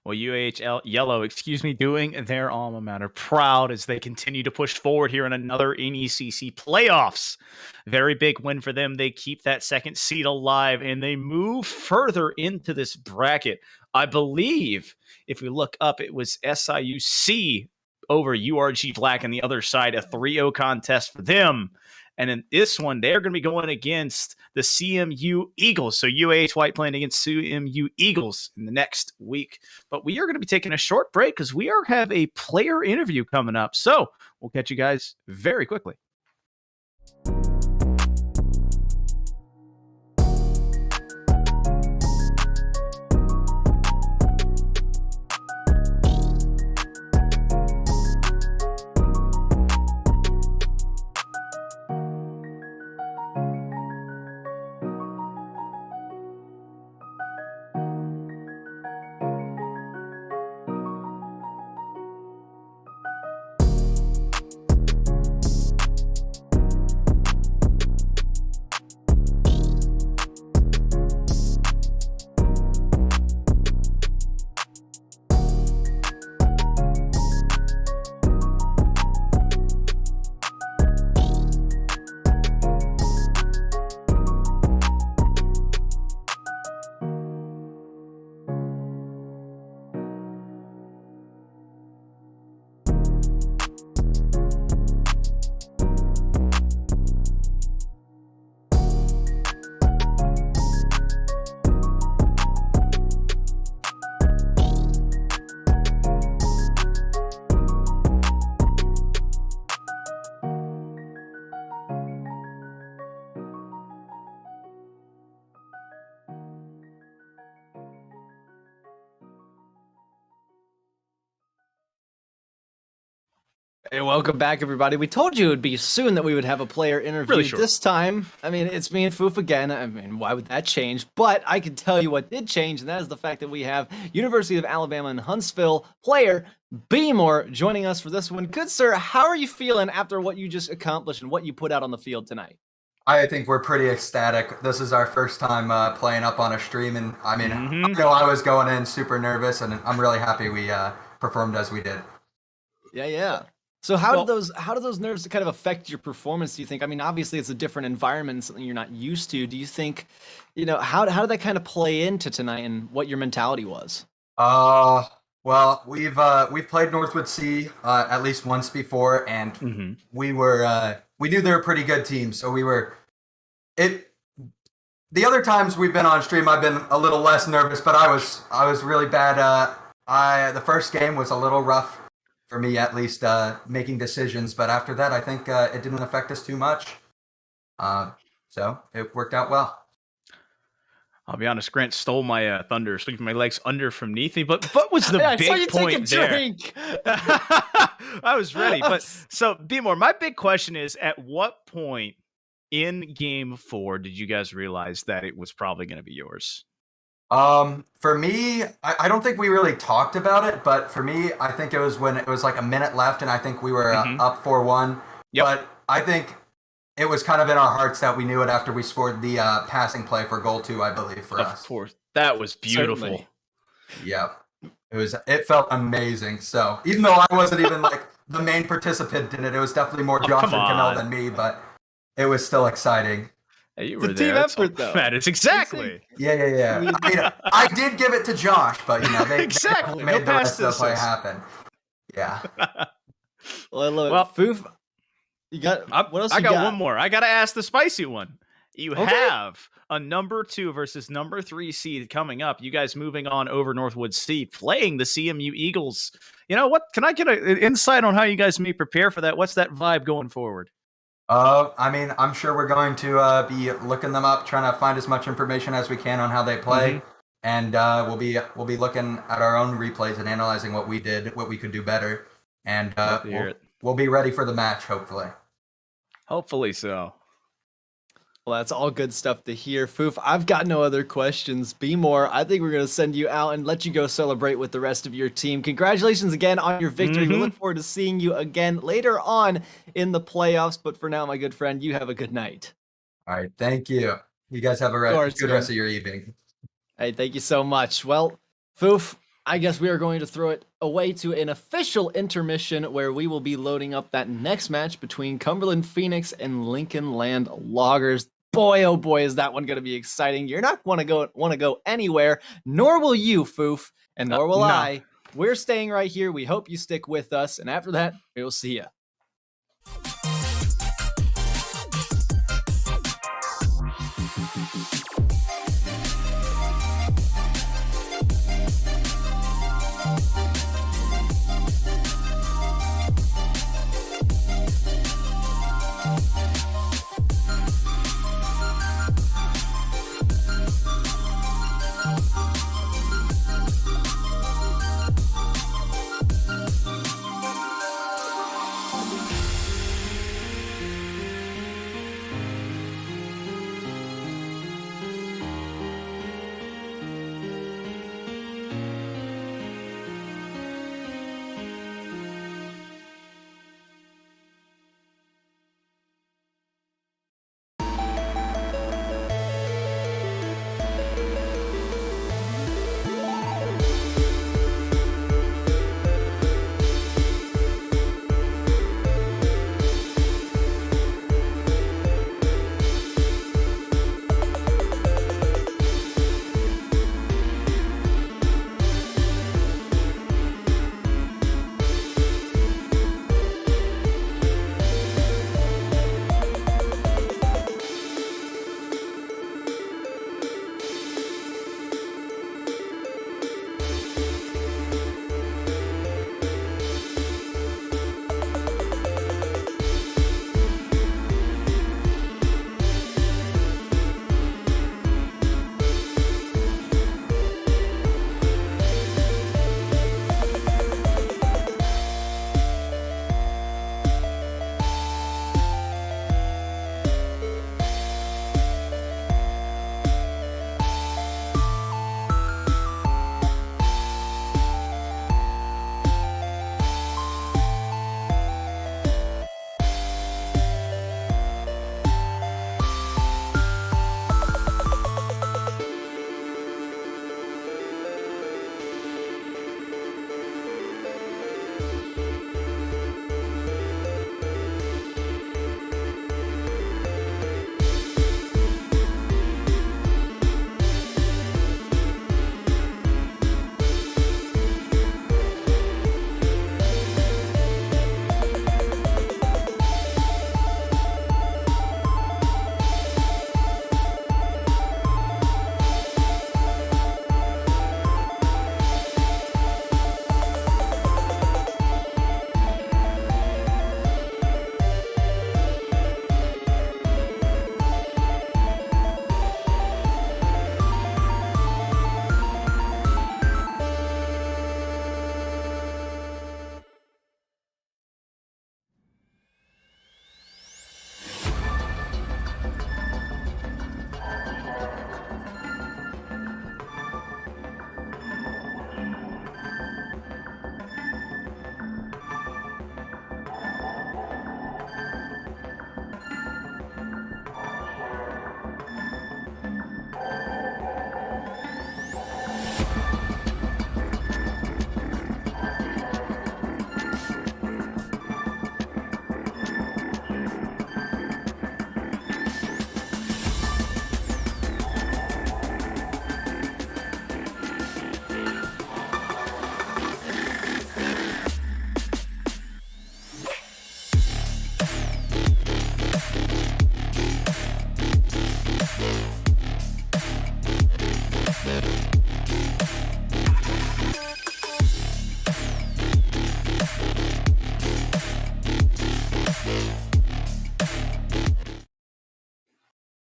Well, Yellow, doing their alma mater proud as they continue to push forward here in another NECC playoffs. Very big win for them. They keep that second seed alive, and they move further into this bracket. I believe, if we look up, it was SIUC over URG Black on the other side, a 3-0 contest for them. And in this one, they're going to be going against the CMU Eagles. So UAH White playing against CMU Eagles in the next week. But we are going to be taking a short break because we have a player interview coming up. So we'll catch you guys very quickly. Hey, welcome back, everybody. We told you it would be soon that we would have a player interview. Really short. This time, I mean, it's me and Foof again. I mean, why would that change? But I can tell you what did change, and that is the fact that we have University of Alabama in Huntsville player Beemore joining us for this one. Good sir, how are you feeling after what you just accomplished and what you put out on the field tonight? I think we're pretty ecstatic. This is our first time playing up on a stream, and I mean, I was going in super nervous, and I'm really happy we performed as we did. Yeah. So how do those nerves kind of affect your performance, do you think? I mean, obviously it's a different environment, something you're not used to. Do you think, how did that kind of play into tonight and what your mentality was? Well, we've played Northwood C at least once before, and we knew they were a pretty good team, so the other times we've been on stream, I've been a little less nervous, but I was really bad. The first game was a little rough for me, at least, making decisions. But after that, I think it didn't affect us too much. So it worked out well. I'll be honest, Grant stole my thunder, sweeping my legs under from beneath me. But what was the big point there? I was ready. But so, Beemore, my big question is, at what point in Game 4 did you guys realize that it was probably going to be yours? For me, I don't think we really talked about it, but for me, I think it was when it was like a minute left, and I think we were up 4-1. Yep. But I think it was kind of in our hearts that we knew it after we scored the passing play for goal 2, I believe, for us. Of course. That was beautiful. Certainly. Yeah. It felt amazing. So even though I wasn't even like the main participant in it, it was definitely more Josh and Kamel than me, but it was still exciting. Hey, you were it's a team effort, though. Matters. Exactly. Yeah. I mean, I did give it to Josh, but they exactly made the rest of the play happen. Yeah. Well, I love it. Foof, you got what else? I got one more. I got to ask the spicy one. You have a number 2 versus number 3 seed coming up. You guys moving on over Northwood C, playing the CMU Eagles. What? Can I get an insight on how you guys may prepare for that? What's that vibe going forward? I mean, I'm sure we're going to be looking them up, trying to find as much information as we can on how they play, and we'll be looking at our own replays and analyzing what we did, what we could do better, and we'll be ready for the match, hopefully. Hopefully so. Well, that's all good stuff to hear. Foof, I've got no other questions. Beemore, I think we're going to send you out and let you go celebrate with the rest of your team. Congratulations again on your victory. We look forward to seeing you again later on in the playoffs. But for now, my good friend, you have a good night. All right. Thank you. You guys have a good rest of your evening. Hey, thank you so much. Well, Foof, I guess we are going to throw it away to an official intermission where we will be loading up that next match between Cumberland Phoenix and Lincoln Land Loggers. Boy, oh boy, is that one going to be exciting. You're not want to go anywhere, nor will you, Foof, and nor will I. We're staying right here. We hope you stick with us, and after that, we will see you.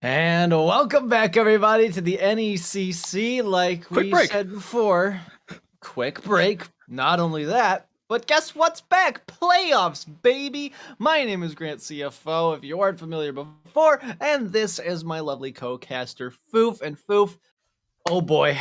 And welcome back, everybody, to the NECC. Like we said before, quick break. Not only that, but guess what's back? Playoffs, baby! My name is Grant CFO, if you aren't familiar before, and this is my lovely co-caster, Foof. And Foof, oh boy,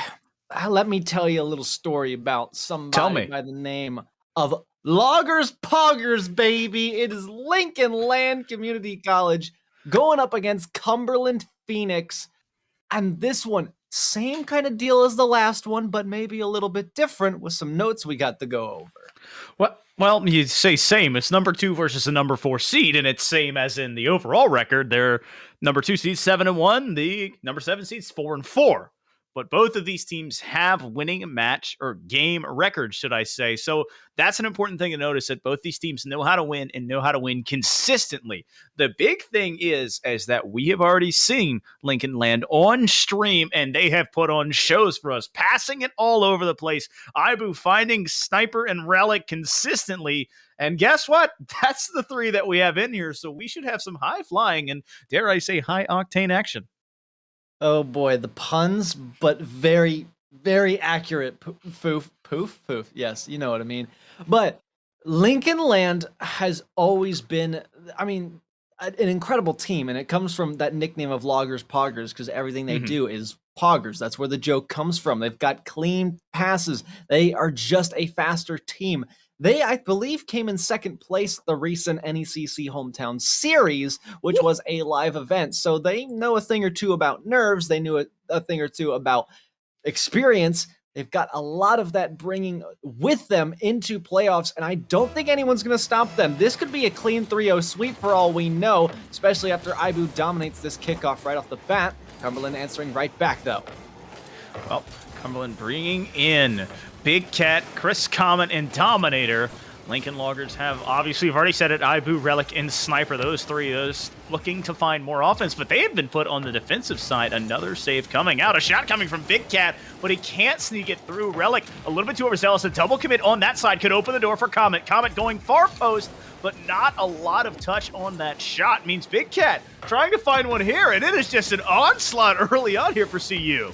let me tell you a little story about somebody by the name of Loggers Poggers, baby! It is Lincoln Land Community College going up against Cumberland Phoenix. And this one, same kind of deal as the last one, but maybe a little bit different with some notes we got to go over. Well, you say same. It's number 2 versus the number 4 seed, and it's same as in the overall record. They're number 2 seeds 7-1. The number 7 seeds 4-4. But both of these teams have winning match or game records, should I say. So that's an important thing to notice, that both these teams know how to win and know how to win consistently. The big thing is that we have already seen Lincoln Land on stream, and they have put on shows for us, passing it all over the place. Ibu finding Sniper and Relic consistently. And guess what? That's the 3 that we have in here. So we should have some high flying and, dare I say, high octane action. Oh boy, the puns, but very, very accurate. Poof. Yes, you know what I mean. But Lincoln Land has always been, I mean, an incredible team, and it comes from that nickname of Loggers Poggers, because everything they do is poggers. That's where the joke comes from. They've got clean passes. They are just a faster team. They, I believe, came in second place the recent NECC Hometown Series, which was a live event. So they know a thing or two about nerves. They knew a thing or two about experience. They've got a lot of that bringing with them into playoffs, and I don't think anyone's going to stop them. This could be a clean 3-0 sweep for all we know, especially after Ibu dominates this kickoff right off the bat. Cumberland answering right back, though. Well, Cumberland bringing in Big Cat, Chris Comet, and Dominator. Lincoln Loggers have, obviously, we've already said it, Ibu, Relic, and Sniper. Those 3, those looking to find more offense, but they have been put on the defensive side. Another save coming out. A shot coming from Big Cat, but he can't sneak it through. Relic, a little bit too overzealous. A double commit on that side could open the door for Comet. Comet going far post, but not a lot of touch on that shot. Means Big Cat trying to find one here, and it is just an onslaught early on here for CU.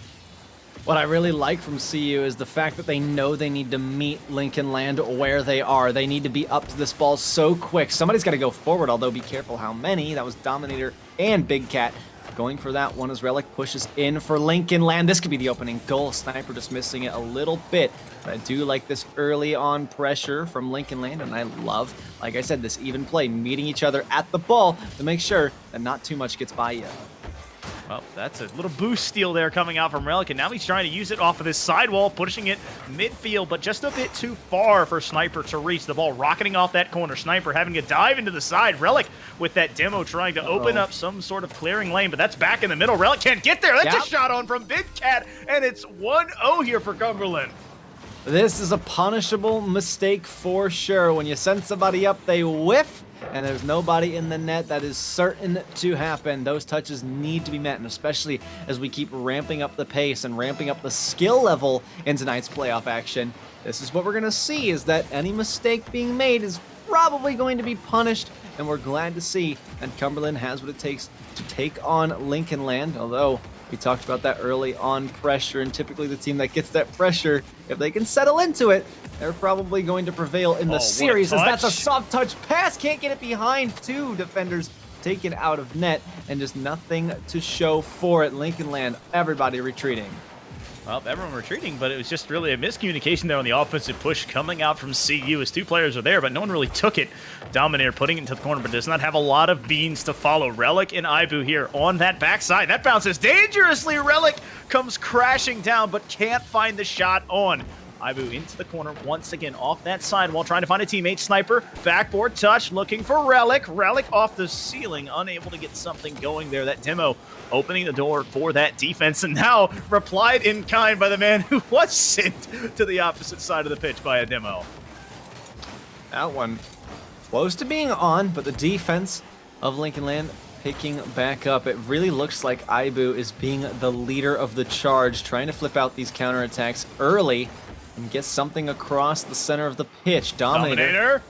What I really like from CU is the fact that they know they need to meet Lincoln Land where they are. They need to be up to this ball so quick. Somebody's got to go forward, although be careful how many. That was Dominator and Big Cat going for that one as Relic pushes in for Lincoln Land. This could be the opening goal. Sniper just missing it a little bit. But I do like this early on pressure from Lincoln Land, and I love, like I said, this even play, meeting each other at the ball to make sure that not too much gets by you. Well, that's a little boost steal there coming out from Relic, and now he's trying to use it off of this sidewall, pushing it midfield, but just a bit too far for Sniper to reach. The ball rocketing off that corner. Sniper having to dive into the side. Relic with that demo trying to open up some sort of clearing lane, but that's back in the middle. Relic can't get there. That's a shot on from Big Cat, and it's 1-0 here for Cumberland. This is a punishable mistake for sure. When you send somebody up, they whiff, and there's nobody in the net. That is certain to happen. Those touches need to be met, and especially as we keep ramping up the pace and ramping up the skill level in tonight's playoff action, this is what we're going to see, is that any mistake being made is probably going to be punished, and we're glad to see that Cumberland has what it takes to take on Lincoln Land, although we talked about that early on pressure, and typically the team that gets that pressure, if they can settle into it, they're probably going to prevail in the series, as that's a soft touch pass. Can't get it behind. 2 defenders taken out of net, and just nothing to show for it. Lincoln Land, everybody retreating. Well, everyone retreating, but it was just really a miscommunication there on the offensive push coming out from CU as 2 players are there, but no one really took it. Dominator putting it into the corner, but does not have a lot of beans to follow. Relic and Ibu here on that backside. That bounces dangerously. Relic comes crashing down, but can't find the shot on. Ibu into the corner once again off that side while trying to find a teammate. Sniper, backboard touch, looking for Relic. Relic off the ceiling, unable to get something going there. That demo opening the door for that defense, and now replied in kind by the man who was sent to the opposite side of the pitch by a demo. That one close to being on, but the defense of Lincoln Land picking back up. It really looks like Ibu is being the leader of the charge, trying to flip out these counterattacks early and get something across the center of the pitch. Dominator.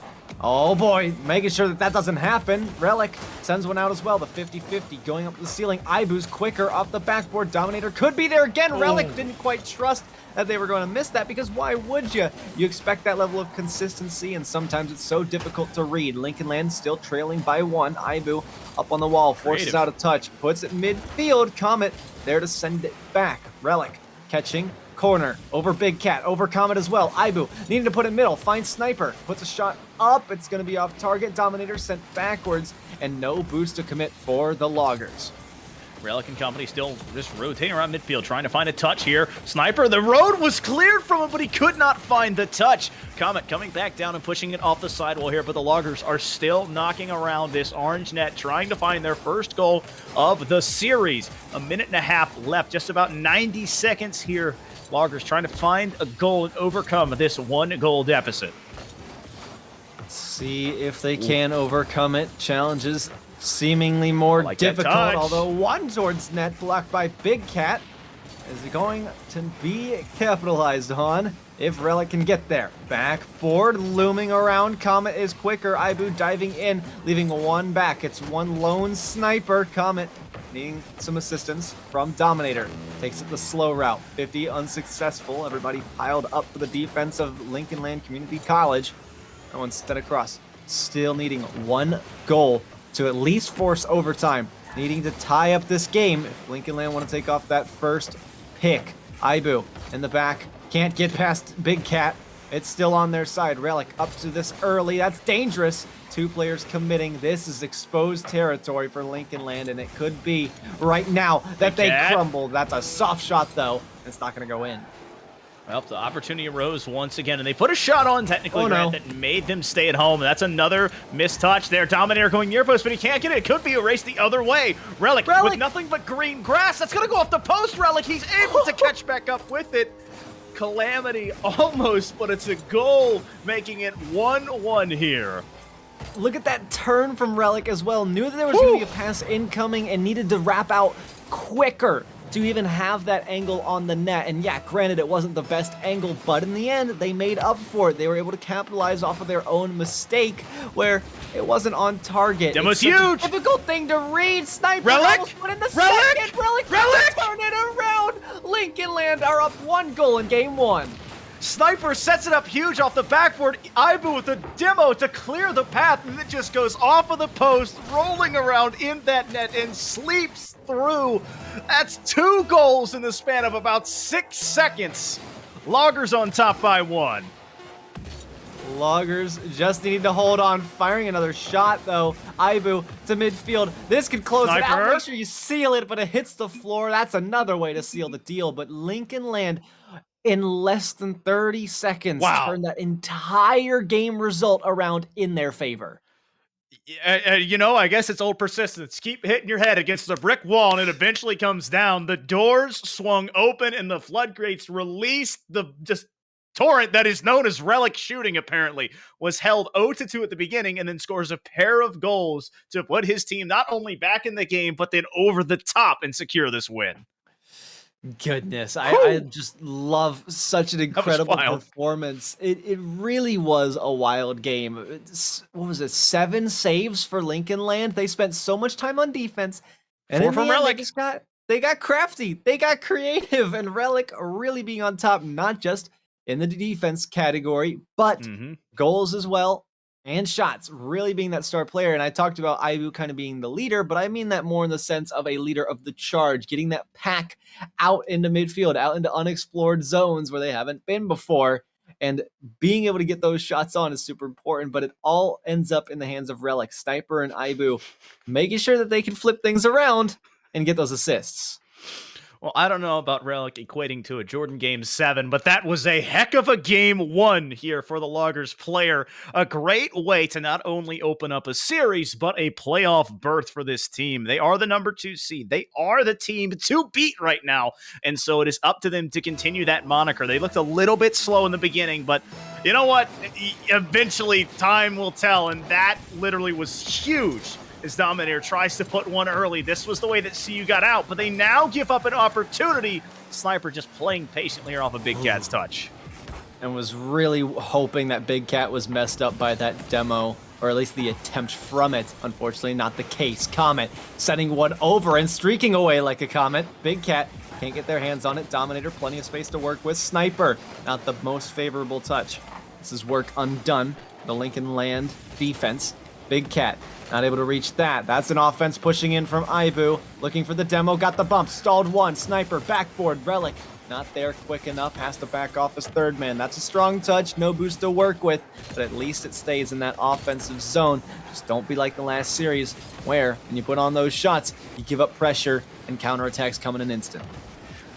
Oh boy, making sure that doesn't happen. Relic sends one out as well. The 50-50 going up the ceiling. Ibu's quicker off the backboard. Dominator could be there again. Relic didn't quite trust that they were going to miss that, because why would you? You expect that level of consistency, and sometimes it's so difficult to read. Lincoln Land still trailing by 1. Ibu up on the wall, forces out a touch, puts it midfield. Comet there to send it back. Relic catching. Corner, over Big Cat, over Comet as well. Ibu needing to put it middle, finds Sniper, puts a shot up, it's going to be off target. Dominator sent backwards, and no boost to commit for the Loggers. Relic and company still just rotating around midfield, trying to find a touch here. Sniper, the road was cleared from him, but he could not find the touch. Comet coming back down and pushing it off the sidewall here, but the Loggers are still knocking around this orange net, trying to find their first goal of the series. A minute and a half left, just about 90 seconds here. Loggers trying to find a goal and overcome this 1-goal deficit. Let's see if they can overcome it. Challenges seemingly more difficult, although one towards net blocked by Big Cat is going to be capitalized on if Relic can get there. Backboard looming around. Comet is quicker. Ibu diving in, leaving one back. It's one lone sniper. Comet needing some assistance from Dominator. Takes it the slow route. 50 unsuccessful. Everybody piled up for the defense of Lincoln Land Community College. No one sent across. Still needing 1 goal to at least force overtime. Needing to tie up this game if Lincoln Land want to take off that first pick. Ibu in the back. Can't get past Big Cat. It's still on their side. Relic up to this early. That's dangerous. 2 players committing. This is exposed territory for Lincoln Land, and it could be right now that they crumble. That's a soft shot, though. It's not going to go in. Well, the opportunity arose once again, and they put a shot on, technically, Grant, that made them stay at home. That's another missed touch there. Dominator going near post, but he can't get it. It could be erased the other way. Relic with nothing but green grass. That's going to go off the post. Relic, he's able to catch back up with it. Calamity almost, but it's a goal, making it 1-1 here. Look at that turn from Relic as well. Knew that there was going to be a pass incoming and needed to wrap out quicker to even have that angle on the net. And yeah, granted, it wasn't the best angle, but in the end, they made up for it. They were able to capitalize off of their own mistake where it wasn't on target. That was huge. Difficult thing to read. Sniper Relic put in the second. Relic turn it around. Lincoln Land are up 1 goal in game 1. Sniper sets it up huge off the backboard. Ibu with a demo to clear the path, and it just goes off of the post, rolling around in that net and sleeps through. That's 2 goals in the span of about 6 seconds. Loggers on top by 1. Loggers just need to hold on, firing another shot though. Ibu to midfield. This could close it out. Make sure you seal it, but it hits the floor. That's another way to seal the deal. But Lincoln Land, in less than 30 seconds, turned that entire game result around in their favor. You know, I guess it's old persistence. Keep hitting your head against the brick wall, and it eventually comes down. The doors swung open, and the floodgates released. The just torrent that is known as Relic shooting, apparently, was held 0-2 at the beginning, and then scores a pair of goals to put his team not only back in the game, but then over the top and secure this win. Goodness, I just love such an incredible performance. It really was a wild game. What was it, 7 saves for Lincoln Land? They spent so much time on defense, and 4 from Relic. They got crafty, they got creative, and Relic really being on top, not just in the defense category, but goals as well. and shots, really being that star player. And I talked about Ibu kind of being the leader, but I mean that more in the sense of a leader of the charge, getting that pack out into midfield, out into unexplored zones where they haven't been before. And being able to get those shots on is super important, but it all ends up in the hands of Relic, Sniper, and Ibu, making sure that they can flip things around and get those assists. Well, I don't know about Relic equating to a Jordan Game 7, but that was a heck of a Game 1 here for the Loggers player. A great way to not only open up a series, but a playoff berth for this team. They are the number 2 seed. They are the team to beat right now, and so it is up to them to continue that moniker. They looked a little bit slow in the beginning, but you know what? Eventually, time will tell, and that literally was huge. As Dominator tries to put one early. This was the way that CU got out, but they now give up an opportunity. Sniper just playing patiently here off of Big Cat's touch. And was really hoping that Big Cat was messed up by that demo, or at least the attempt from it. Unfortunately, not the case. Comet setting one over and streaking away like a Comet. Big Cat can't get their hands on it. Dominator, plenty of space to work with. Sniper, not the most favorable touch. This is work undone. The Lincoln Land defense. Big Cat not able to reach that. That's an offense pushing in from Ibu. Looking for the demo. Got the bump. Stalled one. Sniper. Backboard. Relic. Not there quick enough. Has to back off his third man. That's a strong touch. No boost to work with. But at least it stays in that offensive zone. Just don't be like the last series where when you put on those shots, you give up pressure and counterattacks come in an instant.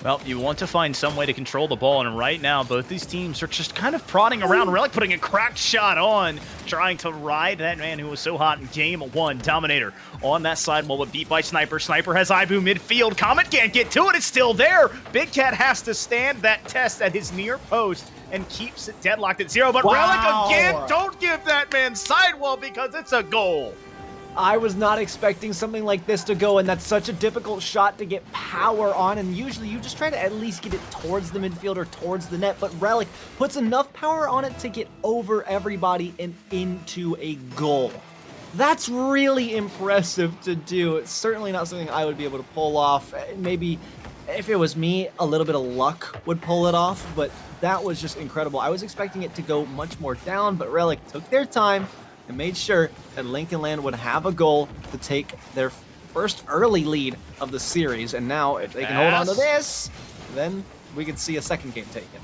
Well, you want to find some way to control the ball, and right now, both these teams are just kind of prodding around. Relic putting a cracked shot on, trying to ride that man who was so hot in Game 1. Dominator on that sidewall, but beat by Sniper. Sniper has Ibu midfield. Comet can't get to it. It's still there. Big Cat has to stand that test at his near post and keeps it deadlocked at 0. But Wow. Relic again, don't give that man sidewall because it's a goal. I was not expecting something like this to go, and that's such a difficult shot to get power on, and usually you just try to at least get it towards the midfield or towards the net, but Relic puts enough power on it to get over everybody and into a goal. That's really impressive to do. It's certainly not something I would be able to pull off. Maybe if it was me, a little bit of luck would pull it off, but that was just incredible. I was expecting it to go much more down, but Relic took their time and made sure that Lincoln Land would have a goal to take their first early lead of the series. And now, if they can hold on to this, then we could see a second game taken.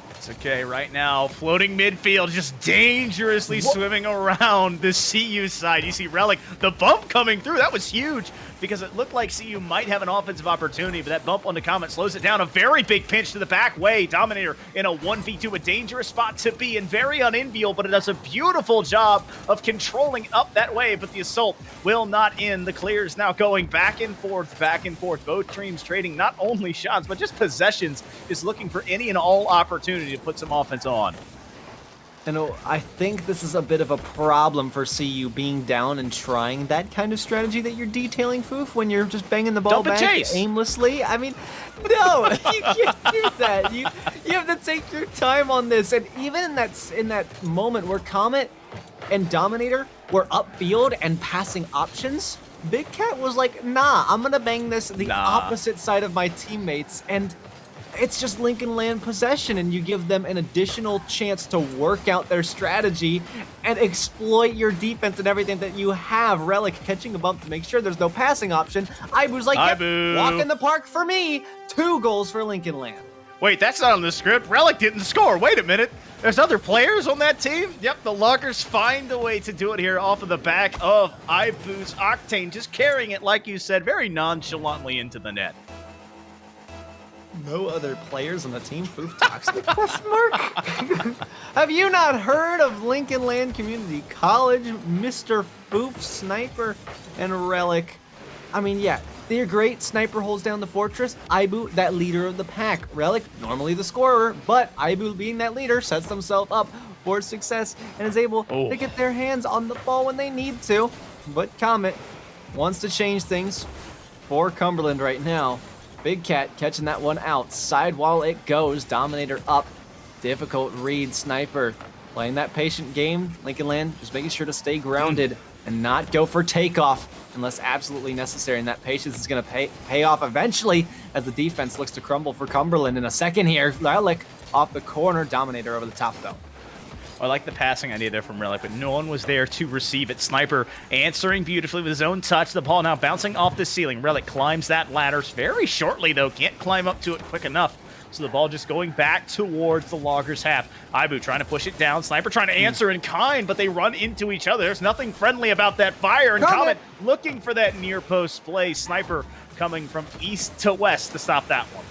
It's okay right now. Floating midfield, just dangerously swimming around the CU side. You see Relic, the bump coming through. That was huge because it looked like CU might have an offensive opportunity, but that bump on the Comet slows it down. A very big pinch to the back way. Dominator in a 1v2, a dangerous spot to be and very unenviable, but it does a beautiful job of controlling up that way, but the assault will not end. The clears now going back and forth, back and forth. Both teams trading not only shots, but just possessions, just looking for any and all opportunity to put some offense on. And I think this is a bit of a problem for CU being down and trying that kind of strategy that you're detailing, Foof, when you're just banging the ball Dump and back chase. aimlessly. I mean, no, you can't do that. You have to take your time on this. And even in that moment where Comet and Dominator were upfield and passing options, Big Cat was like, nah, I'm going to bang this the opposite side of my teammates. And it's just Lincoln Land possession, and you give them an additional chance to work out their strategy and exploit your defense and everything that you have. Relic catching a bump to make sure there's no passing option. Ibu's like, yep, Ibu. walk in the park for me. 2 goals for Lincoln Land. Wait, that's not on the script. Relic didn't score. Wait a minute. There's other players on that team? Yep, the Loggers find a way to do it here off of the back of Ibu's Octane, just carrying it, like you said, very nonchalantly into the net. No other players on the team. Foof toxic? Question mark? Have you not heard of Lincoln Land Community College, Mr. Foof, Sniper, and Relic? I mean, yeah, they're great. Sniper holds down the fortress. Ibu, that leader of the pack. Relic, normally the scorer, but Ibu being that leader sets themselves up for success and is able to get their hands on the ball when they need to. But Comet wants to change things for Cumberland right now. Big Cat catching that one out. Sidewall it goes. Dominator up. Difficult read. Sniper playing that patient game. Lincoln Land just making sure to stay grounded and not go for takeoff unless absolutely necessary. And that patience is going to pay off eventually as the defense looks to crumble for Cumberland in a second here. Relic off the corner. Dominator over the top though. I like the passing idea there from Relic, but no one was there to receive it. Sniper answering beautifully with his own touch. The ball now bouncing off the ceiling. Relic climbs that ladder very shortly, though. Can't climb up to it quick enough. So the ball just going back towards the Loggers half. Ibu trying to push it down. Sniper trying to answer in kind, but they run into each other. There's nothing friendly about that fire. And Comet looking for that near post play. Sniper coming from east to west to stop that one.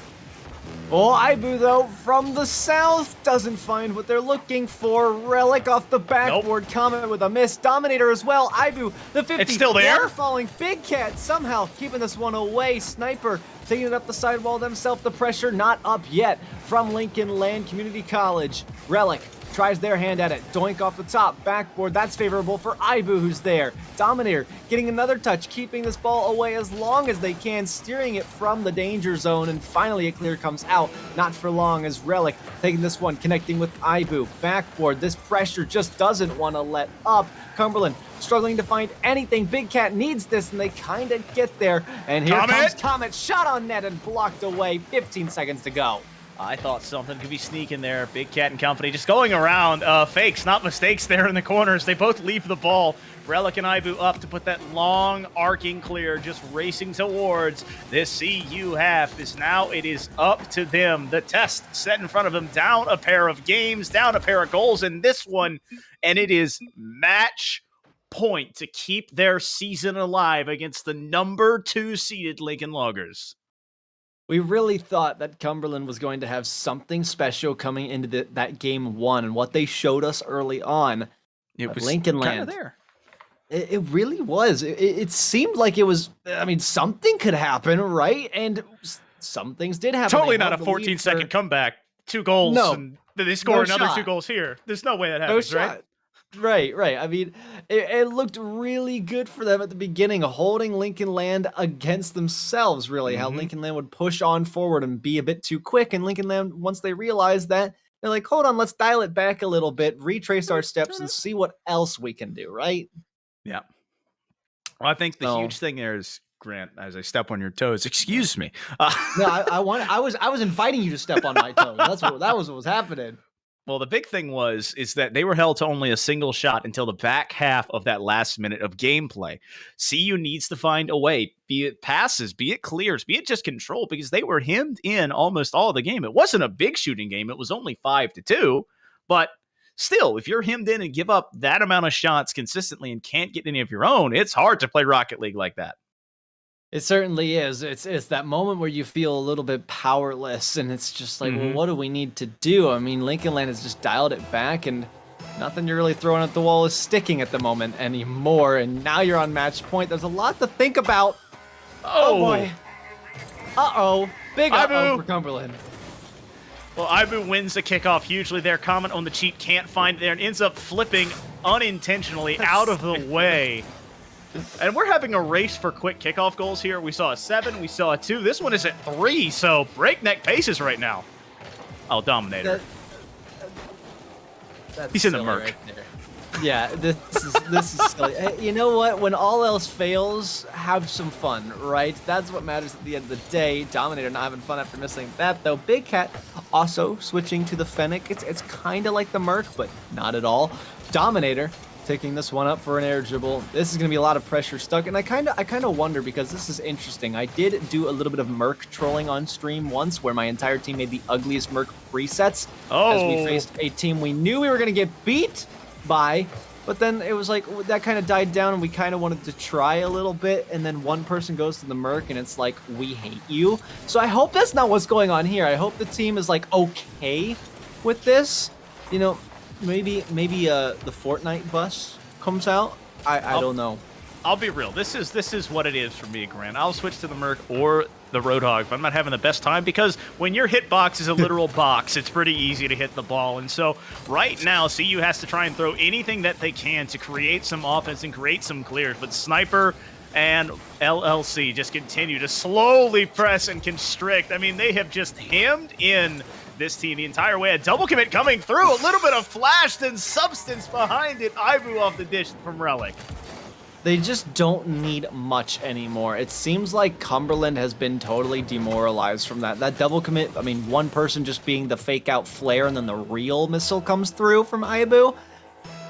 Oh, Ibu, though, from the south, doesn't find what they're looking for. Relic off the backboard. Nope. Comet with a miss. Dominator as well. Ibu, the 50. It's still there? Falling. Big Cat somehow keeping this one away. Sniper taking it up the sidewall themselves. The pressure not up yet from Lincoln Land Community College. Relic tries their hand at it. Doink off the top. Backboard. That's favorable for Ibu, who's there. Dominator getting another touch, keeping this ball away as long as they can, steering it from the danger zone, and finally a clear comes out. Not for long as Relic taking this one, connecting with Ibu. Backboard. This pressure just doesn't want to let up. Cumberland struggling to find anything. Big Cat needs this, and they kind of get there. And here comes Comet. Shot on net and blocked away. 15 seconds to go. I thought something could be sneaking there. Big Cat and company just going around. Fakes, not mistakes there in the corners. They both leave the ball. Relic and Ibu up to put that long arcing clear, just racing towards this CU half. It is up to them. The test set in front of them. Down a pair of games, down a pair of goals in this one. And it is match point to keep their season alive against the number 2 seeded Lincoln Loggers. We really thought that Cumberland was going to have something special coming into that game 1, and what they showed us early on. It was Lincoln Land. There. It really was. It seemed like it was. I mean, something could happen, right? And some things did happen. Totally not a 14-second comeback. 2 goals. No, and they score another shot. 2 goals here. There's no way that happens, right? Right. I mean, it looked really good for them at the beginning, holding Lincoln Land against themselves, really. How Lincoln Land would push on forward and be a bit too quick. And Lincoln Land, once they realized that, they're like, hold on, let's dial it back a little bit, retrace our steps, and see what else we can do, right? Yeah. Well, I think the huge thing there is, Grant, as I step on your toes, excuse me. No, I was inviting you to step on my toes. That was what was happening. Well, the big thing is that they were held to only a single shot until the back half of that last minute of gameplay. CU needs to find a way, be it passes, be it clears, be it just control, because they were hemmed in almost all of the game. It wasn't a big shooting game. It was only 5-2, but still, if you're hemmed in and give up that amount of shots consistently and can't get any of your own, it's hard to play Rocket League like that. It certainly is. It's that moment where you feel a little bit powerless, and it's just like, well, what do we need to do? I mean, Lincoln Land has just dialed it back, and nothing you're really throwing at the wall is sticking at the moment anymore. And now you're on match point. There's a lot to think about. Oh boy. Uh-oh. Big uh-oh for Cumberland. Well, Ibu wins the kickoff hugely there. Comment on the cheat, can't find it there, and ends up flipping unintentionally out of the way. And we're having a race for quick kickoff goals here. We saw a 7, we saw a 2. This one is at 3, so breakneck paces right now. Oh, Dominator. He's in the murk. Right there. Yeah, this is silly. Hey, you know what? When all else fails, have some fun, right? That's what matters at the end of the day. Dominator not having fun after missing that, though. Big Cat also switching to the Fennec. It's kind of like the Merc, but not at all. Dominator taking this one up for an air dribble. This is going to be a lot of pressure stuck, and I kind of wonder, because this is interesting. I did do a little bit of Merc trolling on stream once, where my entire team made the ugliest Merc presets as we faced a team we knew we were going to get beat by, but then it was like that kind of died down, and we kind of wanted to try a little bit, and then one person goes to the Merc, and it's like, we hate you. So I hope that's not what's going on here. I hope the team is like okay with this. You know, maybe the Fortnite bus comes out. I don't know. I'll be real. This is what it is for me, Grant. I'll switch to the Merc or the Roadhog, but I'm not having the best time, because when your hitbox is a literal box, it's pretty easy to hit the ball. And so right now, CU has to try and throw anything that they can to create some offense and create some clears. But Sniper and LLC just continue to slowly press and constrict. I mean, they have just hemmed in this team the entire way. A double commit coming through. A little bit of flash, then substance behind it. Ibu off the dish from Relic. They just don't need much anymore. It seems like Cumberland has been totally demoralized from that. That double commit, I mean, one person just being the fake out flare and then the real missile comes through from Aibu.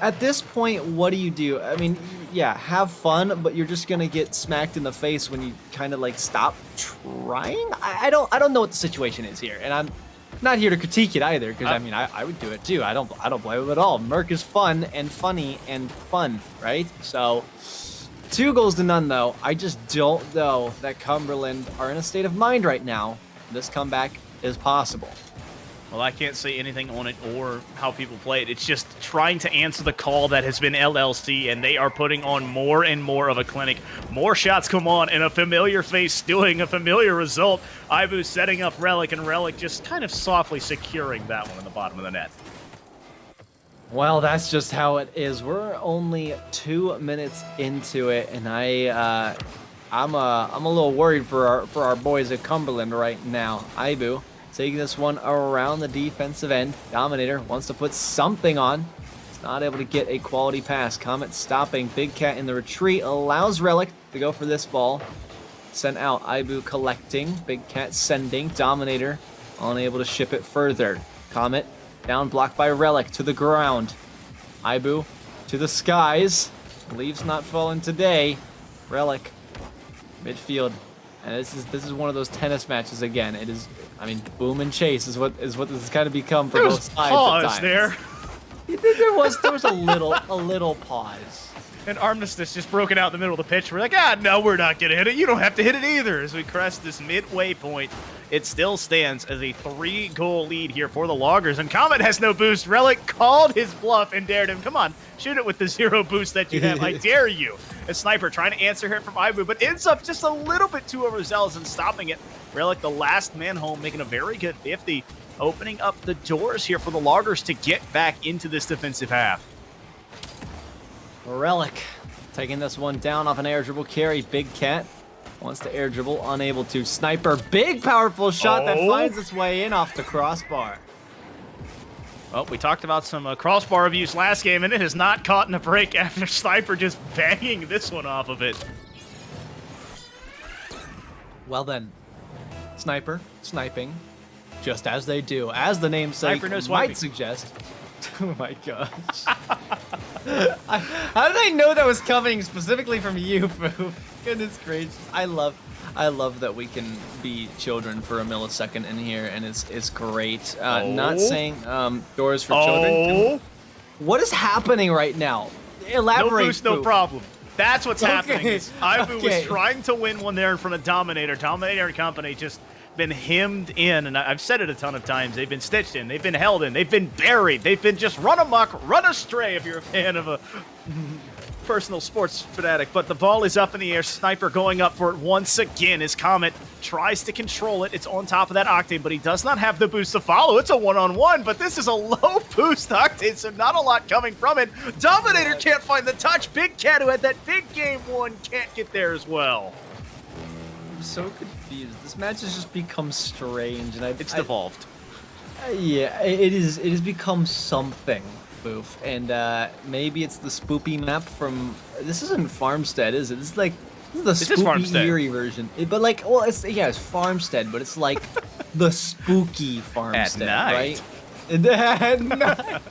At this point, what do? I mean, yeah, have fun, but you're just gonna get smacked in the face when you kind of like stop trying. I don't know what the situation is here, and I'm not here to critique it either, because I mean, I would do it too. I don't blame him at all. Merc is fun and funny and fun, right? So 2 goals to none though. I just don't know that Cumberland are in a state of mind right now. This comeback is possible. Well, I can't say anything on it or how people play it. It's just trying to answer the call that has been LLC, and they are putting on more and more of a clinic. More shots come on, and a familiar face doing a familiar result. Aibu setting up Relic, and Relic just kind of softly securing that one in the bottom of the net. Well, that's just how it is. We're only 2 minutes into it, and I'm a little worried for our boys at Cumberland right now. Aibu taking this one around the defensive end. Dominator wants to put something on. He's not able to get a quality pass. Comet stopping. Big Cat in the retreat allows Relic to go for this ball. Sent out. Aibu collecting. Big Cat sending. Dominator unable to ship it further. Comet down, blocked by Relic to the ground. Aibu to the skies. Leaves not falling today. Relic midfield. And this is one of those tennis matches again. It is, I mean, boom and chase is what this has kind of become for both sides. Pause there. There was a little pause. And Armistice just broken out in the middle of the pitch. We're like, no, we're not going to hit it. You don't have to hit it either. As we crest this midway point, it still stands as a 3-goal lead here for the Loggers. And Comet has no boost. Relic called his bluff and dared him. Come on, shoot it with the 0 boost that you have. I dare you. A Sniper trying to answer here from Aibu, but ends up just a little bit too overzealous in stopping it. Relic, the last man home, making a very good 50. Opening up the doors here for the Loggers to get back into this defensive half. Relic taking this one down off an air dribble carry. Big Cat wants to air dribble, unable to. Sniper, big powerful shot that finds its way in off the crossbar. Well, we talked about some crossbar abuse last game, and it has not caught in a break after Sniper just banging this one off of it. Well then, Sniper sniping, just as they do, as the namesake might suggest. Oh my gosh. How did I know that was coming specifically from you, Foo? Goodness gracious. I love that we can be children for a millisecond in here, and it's great. Not saying doors for children. What is happening right now? Elaborate. No boost, no problem. That's what's happening. Aibu was trying to win one there in front of Dominator. Dominator and company just been hemmed in, and I've said it a ton of times. They've been stitched in, they've been held in, they've been buried, they've been just run amok, run astray if you're a fan of a personal sports fanatic. But the ball is up in the air. Sniper going up for it once again as Comet tries to control it. It's on top of that Octane, but he does not have the boost to follow. It's a one-on-one, but this is a low boost Octane, so not a lot coming from it. Dominator can't find the touch. Big Cat, who had that big game one, can't get there as well. I'm so confused. This match has just become strange, and it's devolved. Yeah, it has become something, Boof. And maybe it's the spoopy map from. This isn't Farmstead, is it? This is like the spooky eerie version. But like, well, it's Farmstead, but it's like the spooky Farmstead, right? At night.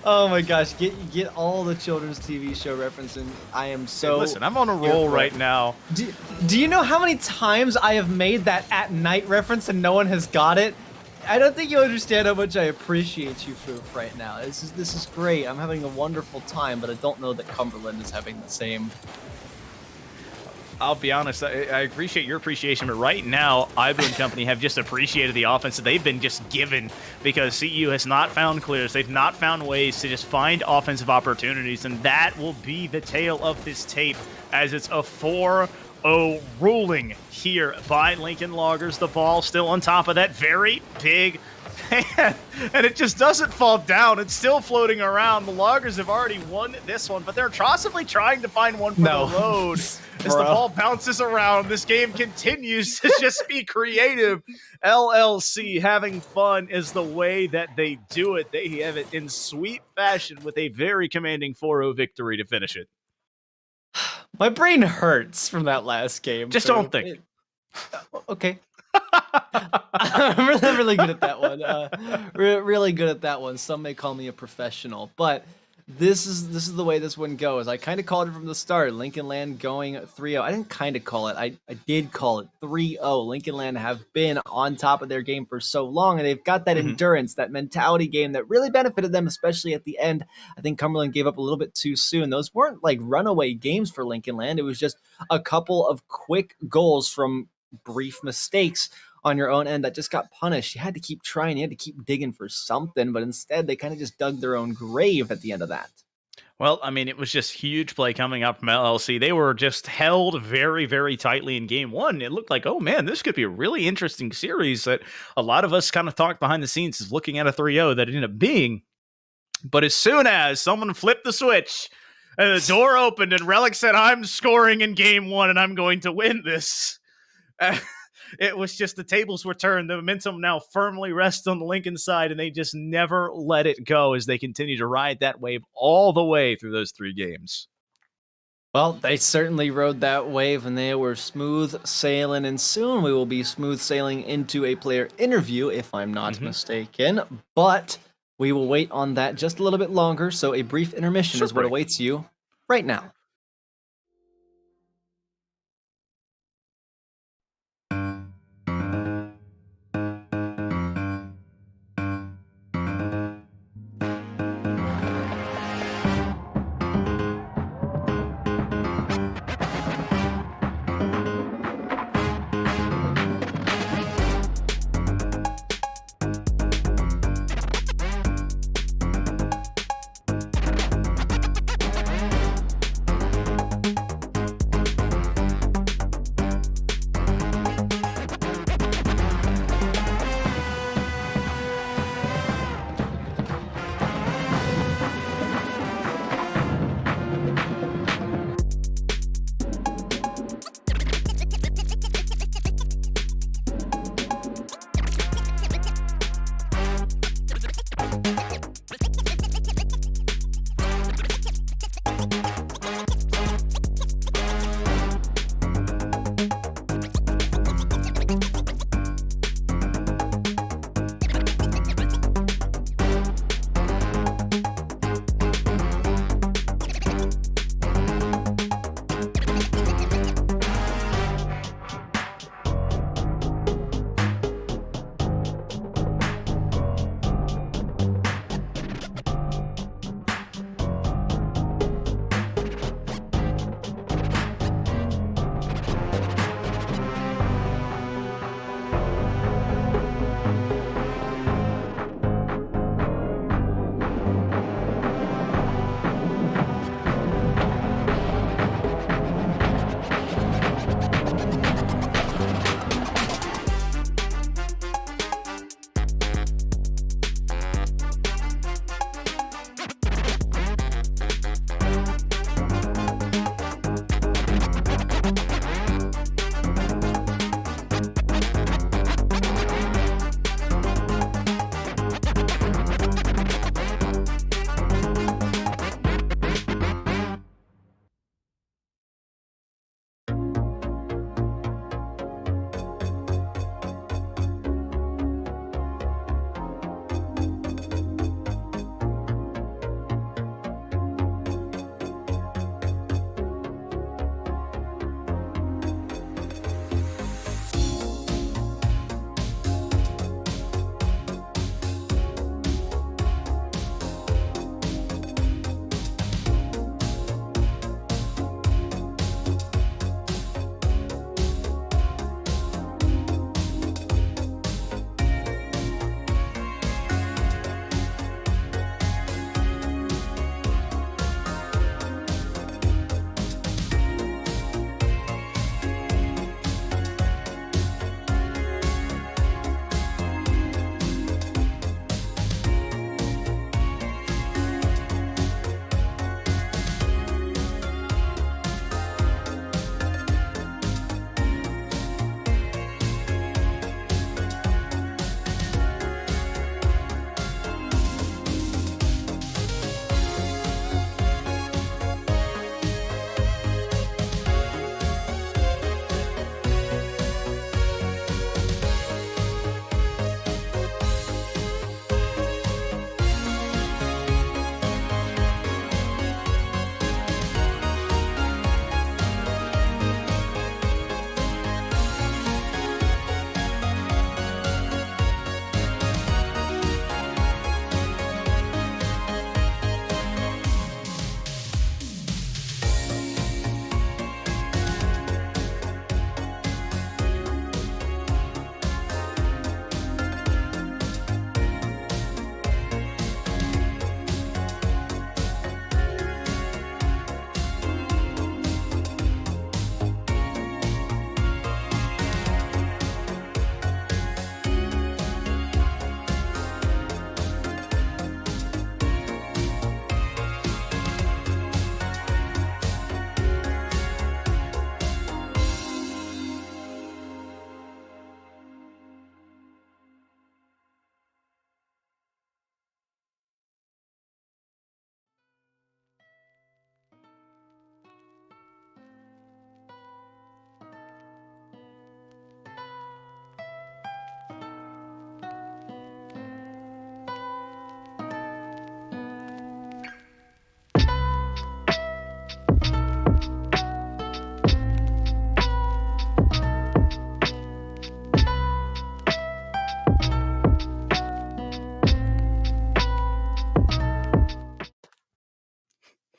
Oh my gosh, get all the children's TV show referencing. I am so... Hey, listen, I'm on a roll right now. Do you know how many times I have made that at night reference and no one has got it? I don't think you understand how much I appreciate you, Foof, right now. This is great. I'm having a wonderful time, but I don't know that Cumberland is having the same. I'll be honest, I appreciate your appreciation, but right now, Aibu and company have just appreciated the offense that they've been just given because CU has not found clears. They've not found ways to just find offensive opportunities, and that will be the tale of this tape as it's a 4-0 ruling here by Lincoln Loggers. The ball still on top of that very big pan, and it just doesn't fall down. It's still floating around. The Loggers have already won this one, but they're possibly trying to find one for the load. As the ball bounces around, this game continues to just be creative. LLC having fun is the way that they do it. They have it in sweet fashion with a very commanding 4-0 victory to finish it. My brain hurts from that last game. Just Prue. don't think. Okay. I'm really, really good at that one. Really good at that one. Some may call me a professional, but this is the way this one goes. I kind of called it from the start. Lincoln Land going 3-0. I didn't kind of call it. I did call it 3-0. Lincoln Land have been on top of their game for so long, and they've got that endurance, that mentality game that really benefited them, especially at the end. I think Cumberland gave up a little bit too soon. Those weren't like runaway games for Lincoln Land. It was just a couple of quick goals from brief mistakes on your own end that just got punished. You had to keep trying, you had to keep digging for something, but instead they kind of just dug their own grave at the end of that. Well, I mean, it was just huge play coming up from LLC. They were just held very, very tightly in game one. It looked like, oh man, this could be a really interesting series that a lot of us kind of talked behind the scenes is looking at a 3-0 that it ended up being. But as soon as someone flipped the switch and the door opened and Relic said, I'm scoring in game one and I'm going to win this. It was just the tables were turned. The momentum now firmly rests on the Lincoln side, and they just never let it go as they continue to ride that wave all the way through those 3 games. Well, they certainly rode that wave, and they were smooth sailing, and soon we will be smooth sailing into a player interview, if I'm not mistaken. But we will wait on that just a little bit longer, so a brief intermission is what awaits you right now.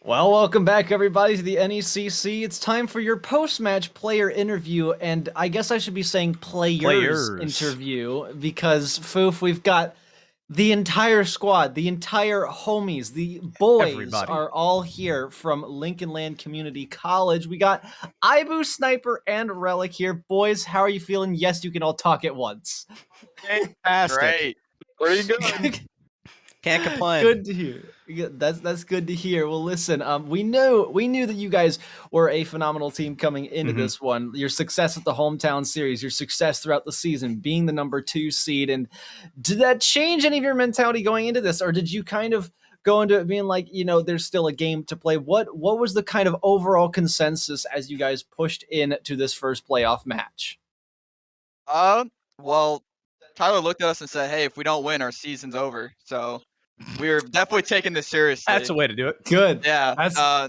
Well, welcome back, everybody, to the NECC. It's time for your post-match player interview, and I guess I should be saying players interview, because, Foof, we've got the entire squad, the entire homies, the boys Everybody. are all here from Lincoln Land Community College. We got Ibu, Sniper, and Relic here. Boys, how are you feeling? Yes, you can all talk at once. Fantastic. Great. Pretty good. Can't complain. Good to hear. That's good to hear. Well, listen, we knew that you guys were a phenomenal team coming into this one. Your success at the hometown series, your success throughout the season, being the number 2 seed, and did that change any of your mentality going into this, or did you kind of go into it being like, there's still a game to play? What was the kind of overall consensus as you guys pushed into this first playoff match? Well, Tyler looked at us and said, "Hey, if we don't win, our season's over." So we're definitely taking this seriously. That's a way to do it. Good. Yeah.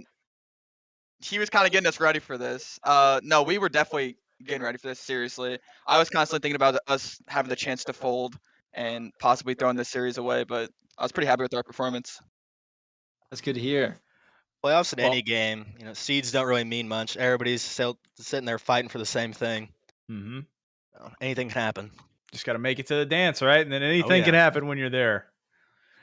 He was kind of getting us ready for this. No, we were definitely getting ready for this seriously. I was constantly thinking about us having the chance to fold and possibly throwing this series away, but I was pretty happy with our performance. That's good to hear. Playoffs in any game, seeds don't really mean much. Everybody's still sitting there fighting for the same thing. Mm-hmm. Anything can happen. Just got to make it to the dance, right? And then anything can happen when you're there.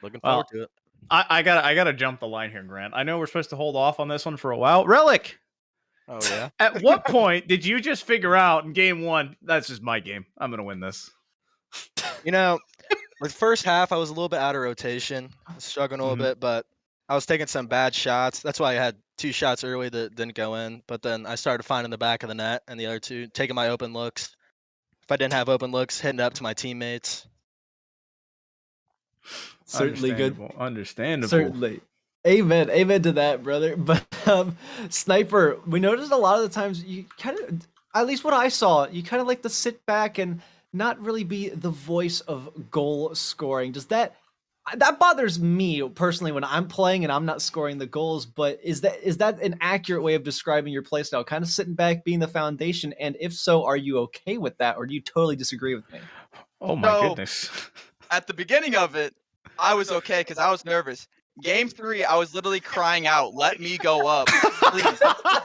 Looking forward to it. I gotta jump the line here, Grant. I know we're supposed to hold off on this one for a while. Relic. Oh yeah. At what point did you just figure out in game 1, that's just my game, I'm gonna win this? The first half I was a little bit out of rotation. I was struggling a little bit, but I was taking some bad shots. That's why I had 2 shots early that didn't go in. But then I started finding the back of the net and the other 2, taking my open looks. If I didn't have open looks, hitting up to my teammates. Certainly good. Understandable. Certainly. Amen to that, brother. But Sniper, we noticed a lot of the times you kind of, at least what I saw, you kind of like to sit back and not really be the voice of goal scoring. Does that bothers me personally when I'm playing and I'm not scoring the goals? But is that an accurate way of describing your playstyle? Kind of sitting back, being the foundation, and if so, are you okay with that, or do you totally disagree with me? Oh my goodness. At the beginning of it, I was okay because I was nervous. Game 3, I was literally crying out, "Let me go up, please."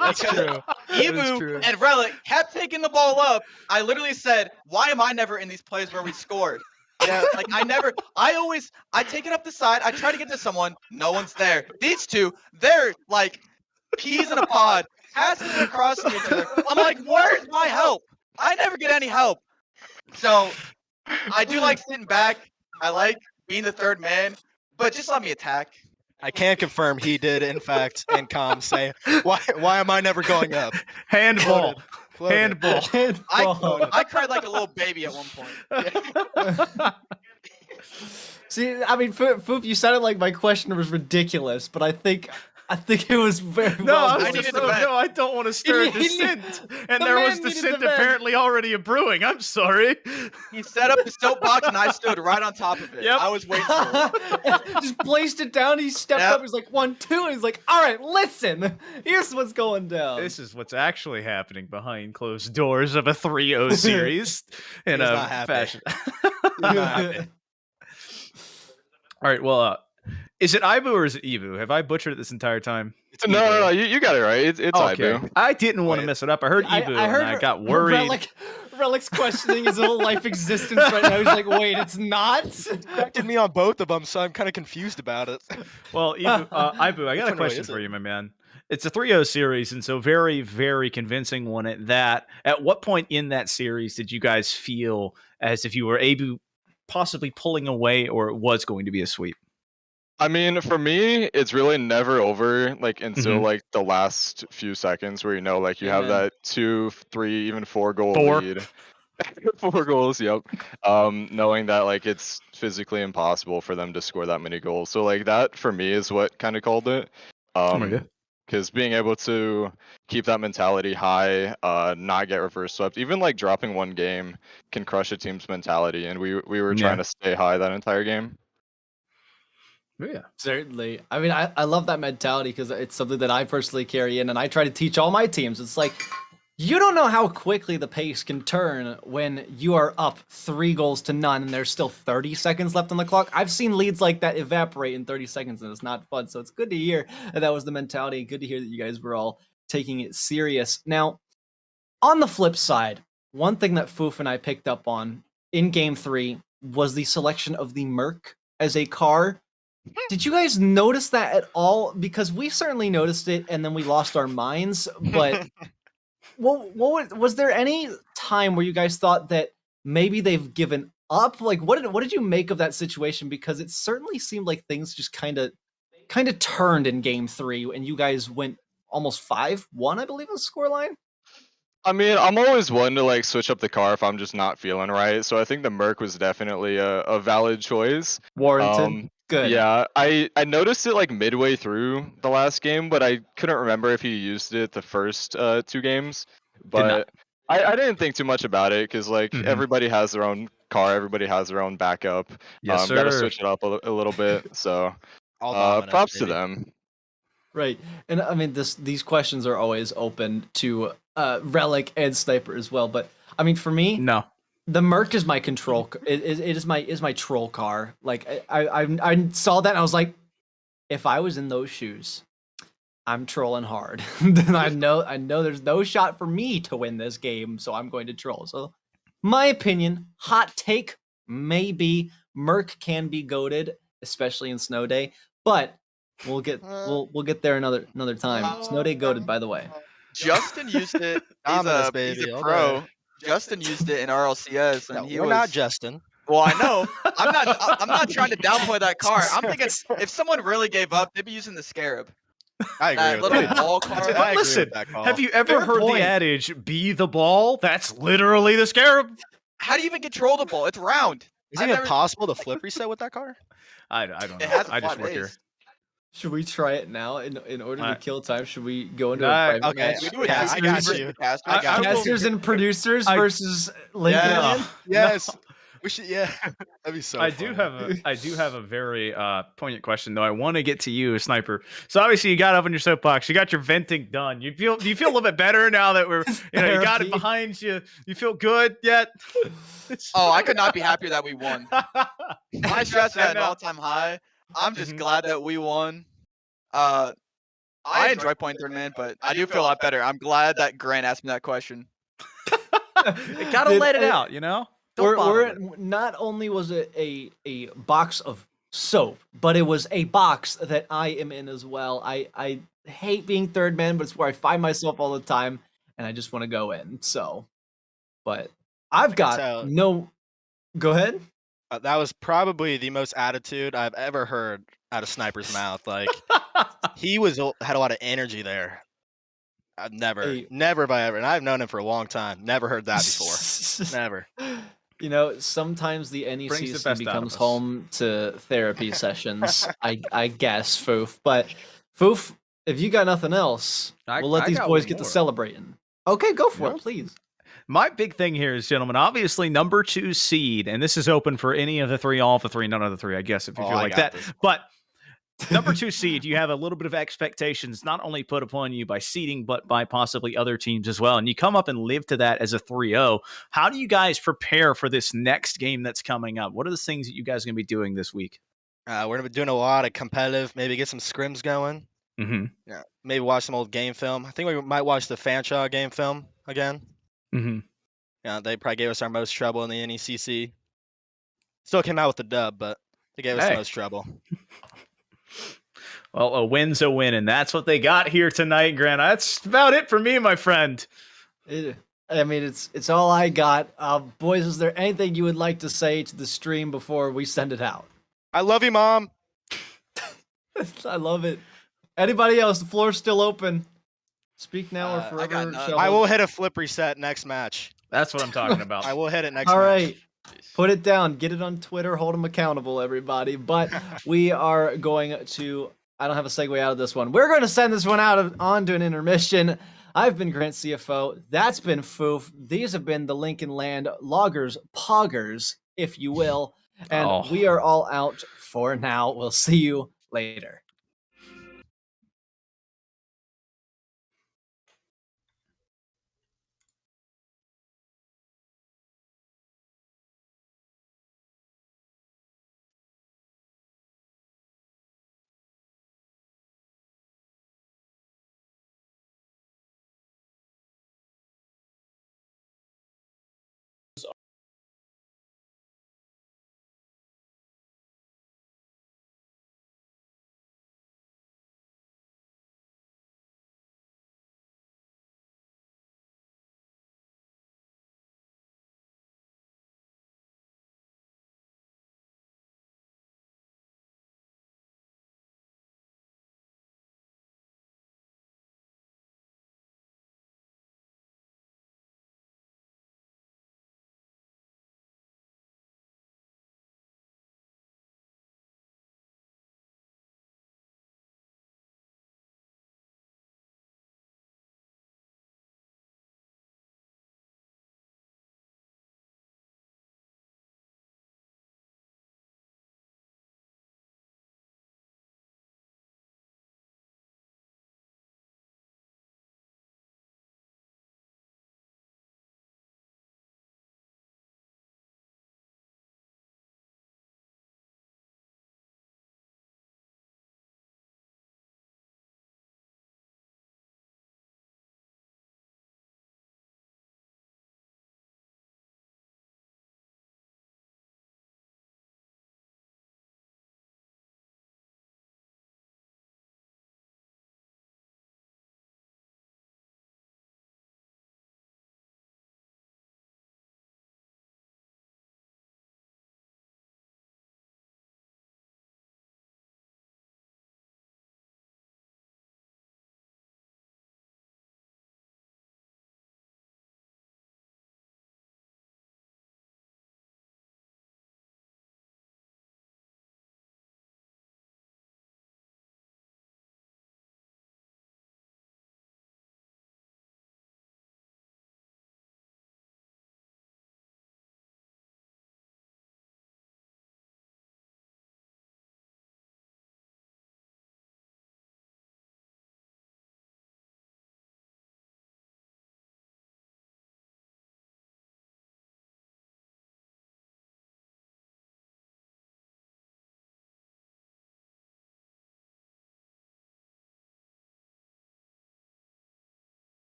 That's true. Ibu and Relic kept taking the ball up. I literally said, "Why am I never in these plays where we scored?" Yeah, like I take it up the side. I try to get to someone. No one's there. These two, they're like peas in a pod, passing it across to each other. I'm like, where's my help? I never get any help. So I do like sitting back. I like being the third man, but just let me attack. I can confirm he did, in fact, in comms say, why am I never going up? Handball. Quoted. Handball. I cried like a little baby at one point. See, I mean, Foop, you sounded like my question was ridiculous, but I think it was very well. I don't want to stir dissent. And there was dissent apparently already brewing. I'm sorry. He set up the soapbox and I stood right on top of it. Yep. I was waiting for it. Just placed it down. He stepped up. He's like 1, 2. And he's like, "All right, listen. Here's what's going down." This is what's actually happening behind closed doors of a 3-0 series in a fashion. All right, well, is it Ibu or is it Evu? Have I butchered it this entire time? No, you got it right. It's okay. Ibu. I didn't want to mess it up. I heard Evu and I got worried. Relic's questioning his whole life existence right now. He's like, "Wait, it's not?" Corrected me on both of them, so I'm kind of confused about it. Well, Ibu, I got a question for you, my man. It's a 3-0 series, and so very, very convincing one at that. At what point in that series did you guys feel as if you were Abu possibly pulling away, or it was going to be a sweep? I mean, for me, it's really never over, like, until like the last few seconds where like you have that 2, 3, even 4 goal lead. 4 goals, yep. Knowing that like it's physically impossible for them to score that many goals. So like that for me is what kind of called it. Because being able to keep that mentality high, not get reverse swept, even like dropping one game can crush a team's mentality, and we were trying to stay high that entire game. Yeah, certainly. I mean, I love that mentality because it's something that I personally carry in, and I try to teach all my teams. It's like, You don't know how quickly the pace can turn when you are up 3-0 and there's still 30 seconds left on the clock. I've seen leads like that evaporate in 30 seconds, and it's not fun. So it's good to hear that was the mentality. Good to hear that you guys were all taking it serious. Now, on the flip side, one thing that Foof and I picked up on in Game 3 was the selection of the Merc as a car. Did you guys notice that at all? Because we certainly noticed it, and then we lost our minds, but... Well, was there any time where you guys thought that maybe they've given up? Like, what did you make of that situation? Because it certainly seemed like things just kind of turned in Game 3, and you guys went almost 5-1, I believe, was the scoreline. I mean, I'm always one to like switch up the car if I'm just not feeling right. So I think the Merc was definitely a valid choice. Warranted. Good. Yeah, I noticed it like midway through the last game, but I couldn't remember if he used it the first 2 games. But I didn't think too much about it because like everybody has their own car, everybody has their own backup. Yes, Gotta sir. switch it up a little bit. So All dominance, props to baby. them. Right. And I mean, these questions are always open to Relic and Sniper as well. But I mean, for me, No. the Merc is my control. It is my troll car. Like I saw that and I was like, if I was in those shoes, I'm trolling hard. Then I know there's no shot for me to win this game, so I'm going to troll. So, my opinion, hot take, maybe Merc can be goated, especially in Snow Day, but we'll get there another time. Snow Day goated, by the way. Justin used it. Dominus, He's baby, a all pro. day. Justin used it in RLCS, and No, he we're was not Justin. Well, I know. I'm not trying to downplay that car. I'm thinking if someone really gave up, they'd be using the Scarab. I agree That with little that. ball car. I But agree listen, with that call. have you ever Fair heard point. the adage, be the ball? That's literally the Scarab. How do you even control the ball? It's round. Is it even possible to flip reset with that car? I don't know. It has a I just flat work here. base. Should we try it now in order to Alright. kill time? Should we go into No, a private okay. match? We do it. Yeah, I got Casters you. versus casters. I got you. Casters and producers I- versus Lincoln. Yeah. Land? Yes. We should. Yeah. That'd be so. I fun. do have a very poignant question though. I want to get to you, Sniper. So obviously you got up on your soapbox, you got your venting done. Do you feel a little bit better now that we're you got it Therapy. behind you? You feel good yet? Oh, I could not be happier that we won. My stress is at an all-time high. I'm just glad that we won. I enjoy playing third man, but I do feel a lot better. I'm glad that Grant asked me that question. You gotta Did- let it out, you know? Don't We're, bottle we're, it. not only was it a box of soap, but it was a box that I am in as well. I hate being third man, but it's where I find myself all the time, and I just want to go in. So, but I've got tell. no. Go ahead. That was probably the most attitude I've ever heard out of Sniper's mouth. Like he had a lot of energy there. I've never have I ever, and I've known him for a long time. Never heard that before. Never. You know, sometimes the Brings the NECC best out of becomes us. home to therapy sessions. I guess, Foof. But Foof, if you got nothing else, we'll let I these got boys one get to more. celebrating. Okay, go for Yeah. it, please. My big thing here is, gentlemen, obviously number 2 seed, and this is open for any of the 3, all of the 3, none of the 3, I guess, if you feel I like got that. this. But number 2 seed, you have a little bit of expectations not only put upon you by seeding, but by possibly other teams as well. And you come up and live to that as a 3-0. How do you guys prepare for this next game that's coming up? What are the things that you guys are going to be doing this week? We're gonna be doing a lot of competitive. Maybe get some scrims going. Mm-hmm. Yeah. Maybe watch some old game film. I think we might watch the Fanshawe game film again. Mm-hmm. Yeah, they probably gave us our most trouble in the NECC. Still came out with the dub, but they gave us the Hey. most trouble. Well, a win's a win, and that's what they got here tonight, Grant. That's about it for me, my friend. I mean, it's all I got. Boys, is there anything you would like to say to the stream before we send it out? I love you, Mom. I love it. Anybody else? The floor's still open. Speak now or I got forever. none. shall I hold. will hit a flip reset next match. That's what I'm talking about. I will hit it next All match. right. Put it down. Get it on Twitter. Hold them accountable, everybody. But we are going to. I don't have a segue out of this one. We're going to send this one on to an intermission. I've been Grant CFO. That's been Foof. These have been the Lincoln Land loggers, poggers, if you will. And we are all out for now. We'll see you later.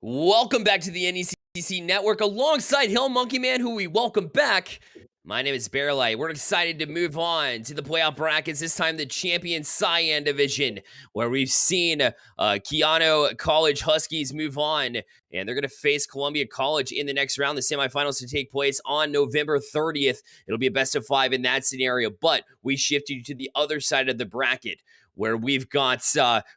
Welcome back to the NECC Network alongside Hill Monkey Man, who we welcome back. My name is Bearlight. We're excited to move on to the playoff brackets, this time the Champion Cyan Division, where we've seen Keanu College Huskies move on, and they're going to face Columbia College in the next round, the semifinals to take place on November 30th. It'll be a best of 5 in that scenario, but we shift you to the other side of the bracket, where we've got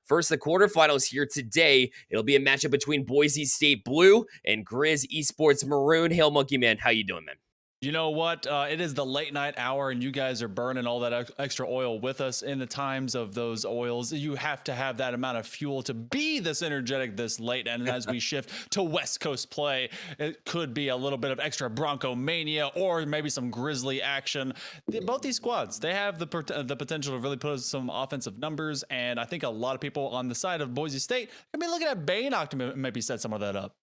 first the quarterfinals here today. It'll be a matchup between Boise State Blue and Grizz Esports Maroon. Hail Monkey Man, how you doing, man? You know what? It is the late night hour, and you guys are burning all that extra oil with us. In the times of those oils, you have to have that amount of fuel to be this energetic this late. And as we shift to West Coast play, it could be a little bit of extra Bronco mania or maybe some Grizzly action. Both these squads, they have the potential to really put us some offensive numbers, and I think a lot of people on the side of Boise State are looking at Baynock to maybe set some of that up.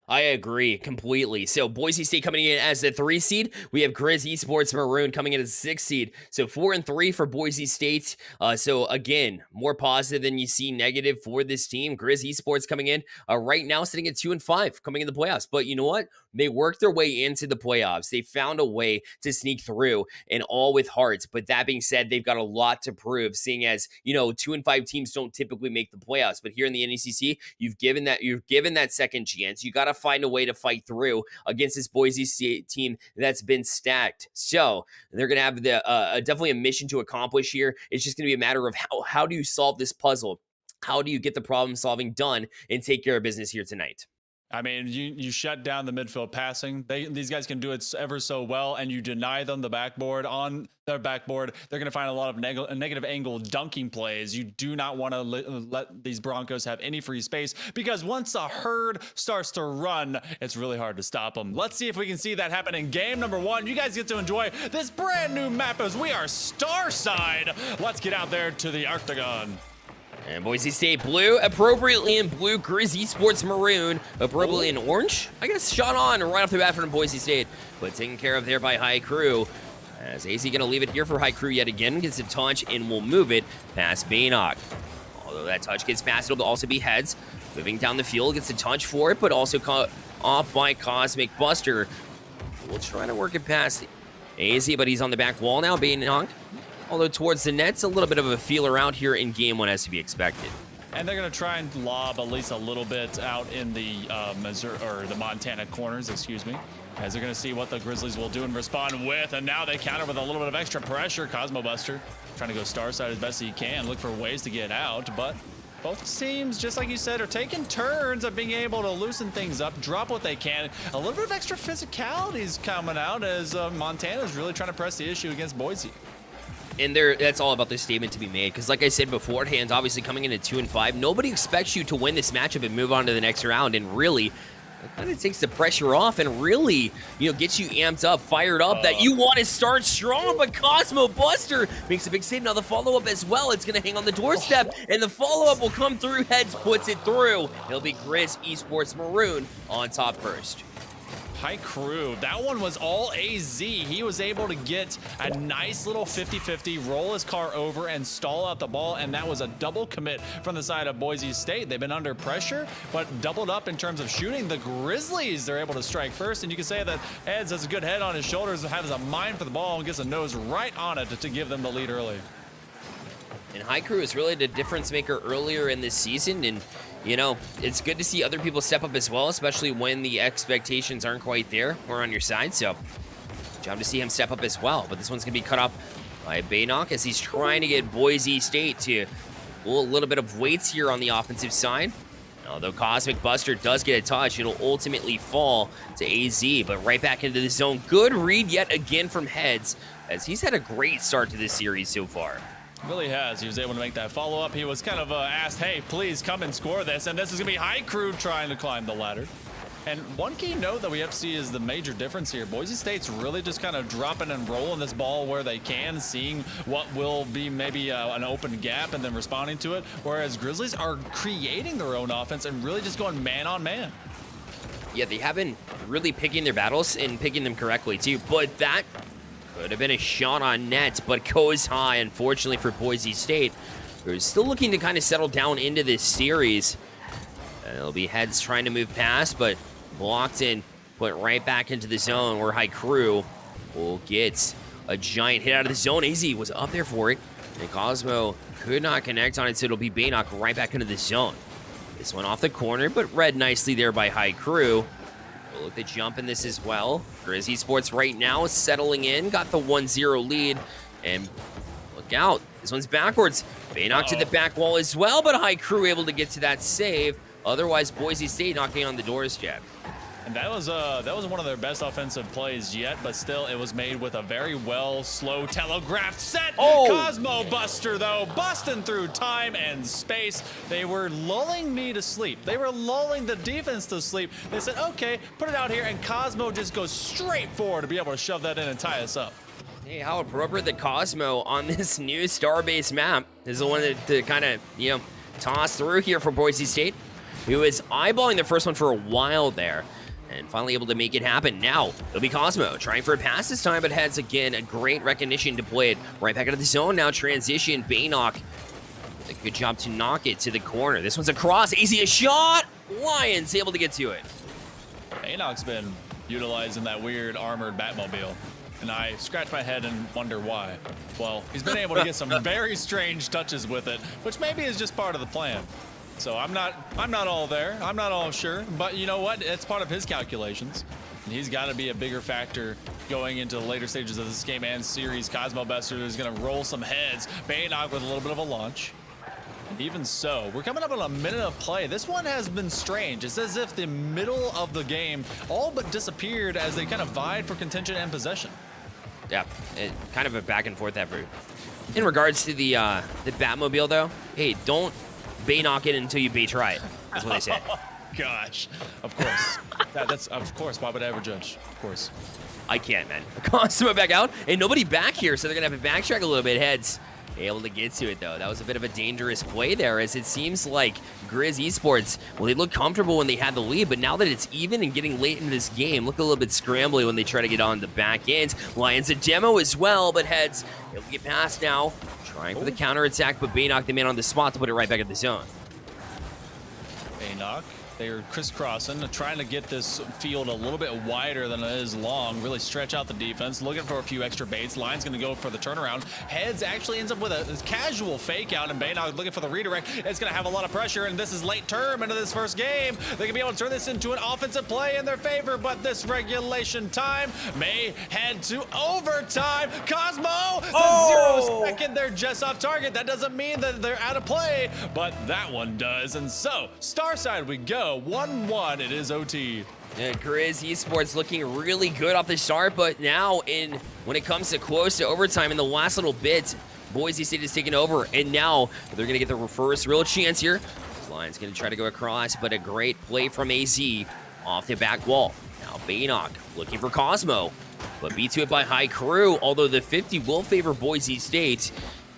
I agree completely. So Boise State coming in as the 3 seed. We have Grizz Esports Maroon coming in as the 6 seed. So 4-3 for Boise State. So again, more positive than you see negative for this team. Grizz Esports coming in right now sitting at 2-5 coming in the playoffs. But you know what? They worked their way into the playoffs. They found a way to sneak through, and all with heart. But that being said, they've got a lot to prove, seeing as, 2-5 teams don't typically make the playoffs. But here in the NECC, you've given that second chance. You got to find a way to fight through against this Boise State team that's been stacked. So they're going to have definitely a mission to accomplish here. It's just going to be a matter of how do you solve this puzzle? How do you get the problem solving done and take care of business here tonight? I mean, you shut down the midfield passing. These guys can do it ever so well, and you deny them the backboard. On their backboard, they're going to find a lot of negative angle dunking plays. You do not want to let these Broncos have any free space, because once a herd starts to run, it's really hard to stop them. Let's see if we can see that happen in game number 1. You guys get to enjoy this brand new map as we are Starside. Let's get out there to the Octagon. And Boise State Blue, appropriately in blue. Grizz Esports Maroon, appropriately in orange. I guess shot on right off the bat from Boise State, but taken care of there by High Crew. As AZ going to leave it here for High Crew yet again. Gets a touch and will move it past Baynock. Although that touch gets past, it'll also be heads. Moving down the field, gets a touch for it, but also caught off by Cosmic Buster. We'll try to work it past AZ, but he's on the back wall now, Baynock. Although towards the net's a little bit of a feeler out here in game 1 as to be expected. And they're going to try and lob at least a little bit out in the Missouri or the Montana corners, excuse me, as they're going to see what the Grizzlies will do and respond with. And now they counter with a little bit of extra pressure. Cosmo Buster trying to go star side as best he can, look for ways to get out, but both teams, just like you said, are taking turns of being able to loosen things up, drop what they can. A little bit of extra physicality is coming out as Montana's really trying to press the issue against Boise. And that's all about this statement to be made, because like I said beforehand, obviously coming in at 2-5, nobody expects you to win this matchup and move on to the next round, and really, it kind of takes the pressure off and really, gets you amped up, fired up, that you want to start strong. But Cosmo Buster makes a big save. Now the follow-up as well, it's going to hang on the doorstep, and the follow-up will come through. Heads puts it through. It'll be Grizz Esports Maroon on top first. High Crew, that one was all AZ. He was able to get a nice little 50-50, roll his car over and stall out the ball, and that was a double commit from the side of Boise State. They've been under pressure, but doubled up in terms of shooting. The Grizzlies, they're able to strike first, and you can say that Eds has a good head on his shoulders, has a mind for the ball, and gets a nose right on it to give them the lead early. And High Crew is really the difference maker earlier in this season, and it's good to see other people step up as well, especially when the expectations aren't quite there or on your side. So, job to see him step up as well. But this one's going to be cut off by Baynock as he's trying to get Boise State to pull a little bit of weights here on the offensive side. Although Cosmic Buster does get a touch, it'll ultimately fall to AZ, but right back into the zone. Good read yet again from Heads, as he's had a great start to this series so far. Really has. He was able to make that follow-up. He was kind of asked, hey, please come and score this. And this is going to be High Crew trying to climb the ladder. And one key note that we have to see is the major difference here. Boise State's really just kind of dropping and rolling this ball where they can, seeing what will be maybe an open gap and then responding to it. Whereas Grizzlies are creating their own offense and really just going man on man. Yeah, they have been really picking their battles and picking them correctly too. But that could have been a shot on net, but goes high, unfortunately, for Boise State, who's still looking to kind of settle down into this series. And it'll be Heads trying to move past, but blocked in, put right back into the zone where High Crew will get a giant hit out of the zone. AZ was up there for it, and Cosmo could not connect on it, so it'll be Baynock right back into the zone. This one off the corner, but read nicely there by High Crew. We'll look to jump in this as well. Grizz Esports right now is settling in, got the 1-0 lead, and look out. This one's backwards. Baynock to the back wall as well, but High Crew able to get to that save. Otherwise, Boise State knocking on the doors, Jeb. And that was one of their best offensive plays yet, but still it was made with a very slow telegraphed set. Cosmo Buster though, busting through time and space. They were lulling me to sleep. They were lulling the defense to sleep. They said, okay, put it out here, and Cosmo just goes straight forward to be able to shove that in and tie us up. Hey, how appropriate that Cosmo on this new star-based map is the one to kind of, toss through here for Boise State. He was eyeballing the first one for a while there, and finally able to make it happen. Now, it'll be Cosmo trying for a pass this time, but Heads again, a great recognition to play it right back into the zone. Now transition, Baynock with a good job to knock it to the corner. This one's across, easy a shot. Lions able to get to it. Baynock's been utilizing that weird armored Batmobile, and I scratch my head and wonder why. Well, he's been able to get some very strange touches with it, which maybe is just part of the plan. So I'm not all there. I'm not all sure, but you know what? It's part of his calculations. And he's got to be a bigger factor going into the later stages of this game and series. Cosmo Buster is going to roll some heads. Baynock with a little bit of a launch. And even so, we're coming up on a minute of play. This one has been strange. It's as if the middle of the game all but disappeared as they kind of vied for contention and possession. Yeah, kind of a back and forth effort. In regards to the Batmobile, though, hey, don't Baynock it until you try it. That's what they say. Gosh, of course. That's of course. Why would I ever judge? Of course. I can't, man. Cosmo back out, and nobody back here, so they're gonna have to backtrack a little bit. Heads able to get to it though. That was a bit of a dangerous play there, as it seems like Grizz Esports, well, they looked comfortable when they had the lead, but now that it's even and getting late in this game, look a little bit scrambly when they try to get on the back end. Lions a demo as well, but Heads able to get past now. Trying for the counterattack, but Baynock the man on the spot to put it right back in the zone. Baynock, they're crisscrossing, trying to get this field a little bit wider than it is long, really stretch out the defense, looking for a few extra baits. Line's going to go for the turnaround. Heads actually ends up with a casual fake out, and Baynock looking for the redirect. It's going to have a lot of pressure, and this is late term into this first game. They can be able to turn this into an offensive play in their favor, but this regulation time may head to overtime. Cosmo, the 0 second, they're just off target. That doesn't mean that they're out of play, but that one does. And so, star side we go. 1-1, it is OT. Yeah, Grizz Esports looking really good off the start, but now when it comes to close to overtime in the last little bit, Boise State is taking over, and now they're going to get the first real chance here. Lions going to try to go across, but a great play from AZ off the back wall. Now Baynock looking for Cosmo, but beat to it by High Crew, although the 50 will favor Boise State.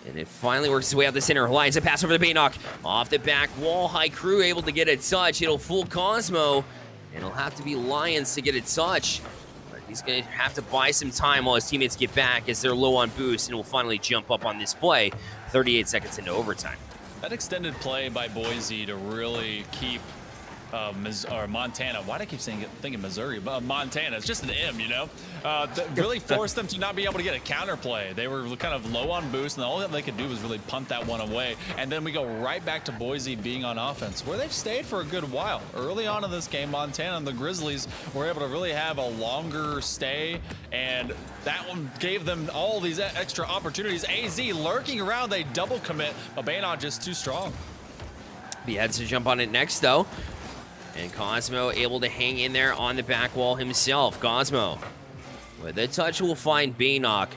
And it finally works its way out the center. Lions a pass over to Baynock. Off the back wall, High Crew able to get a touch. It'll fool Cosmo, and it'll have to be Lions to get a touch. But he's going to have to buy some time while his teammates get back as they're low on boost, and will finally jump up on this play 38 seconds into overtime. That extended play by Boise to really keep Montana. Why do I keep thinking Missouri? Montana. It's just an M, you know? Really forced them to not be able to get a counterplay. They were kind of low on boost, and all that they could do was really punt that one away. And then we go right back to Boise being on offense, where they've stayed for a good while. Early on in this game, Montana and the Grizzlies were able to really have a longer stay, and that one gave them all these extra opportunities. AZ lurking around, they double commit, but Baynock just too strong. He heads to jump on it next, though. And Cosmo able to hang in there on the back wall himself. Cosmo with a touch will find Baynock.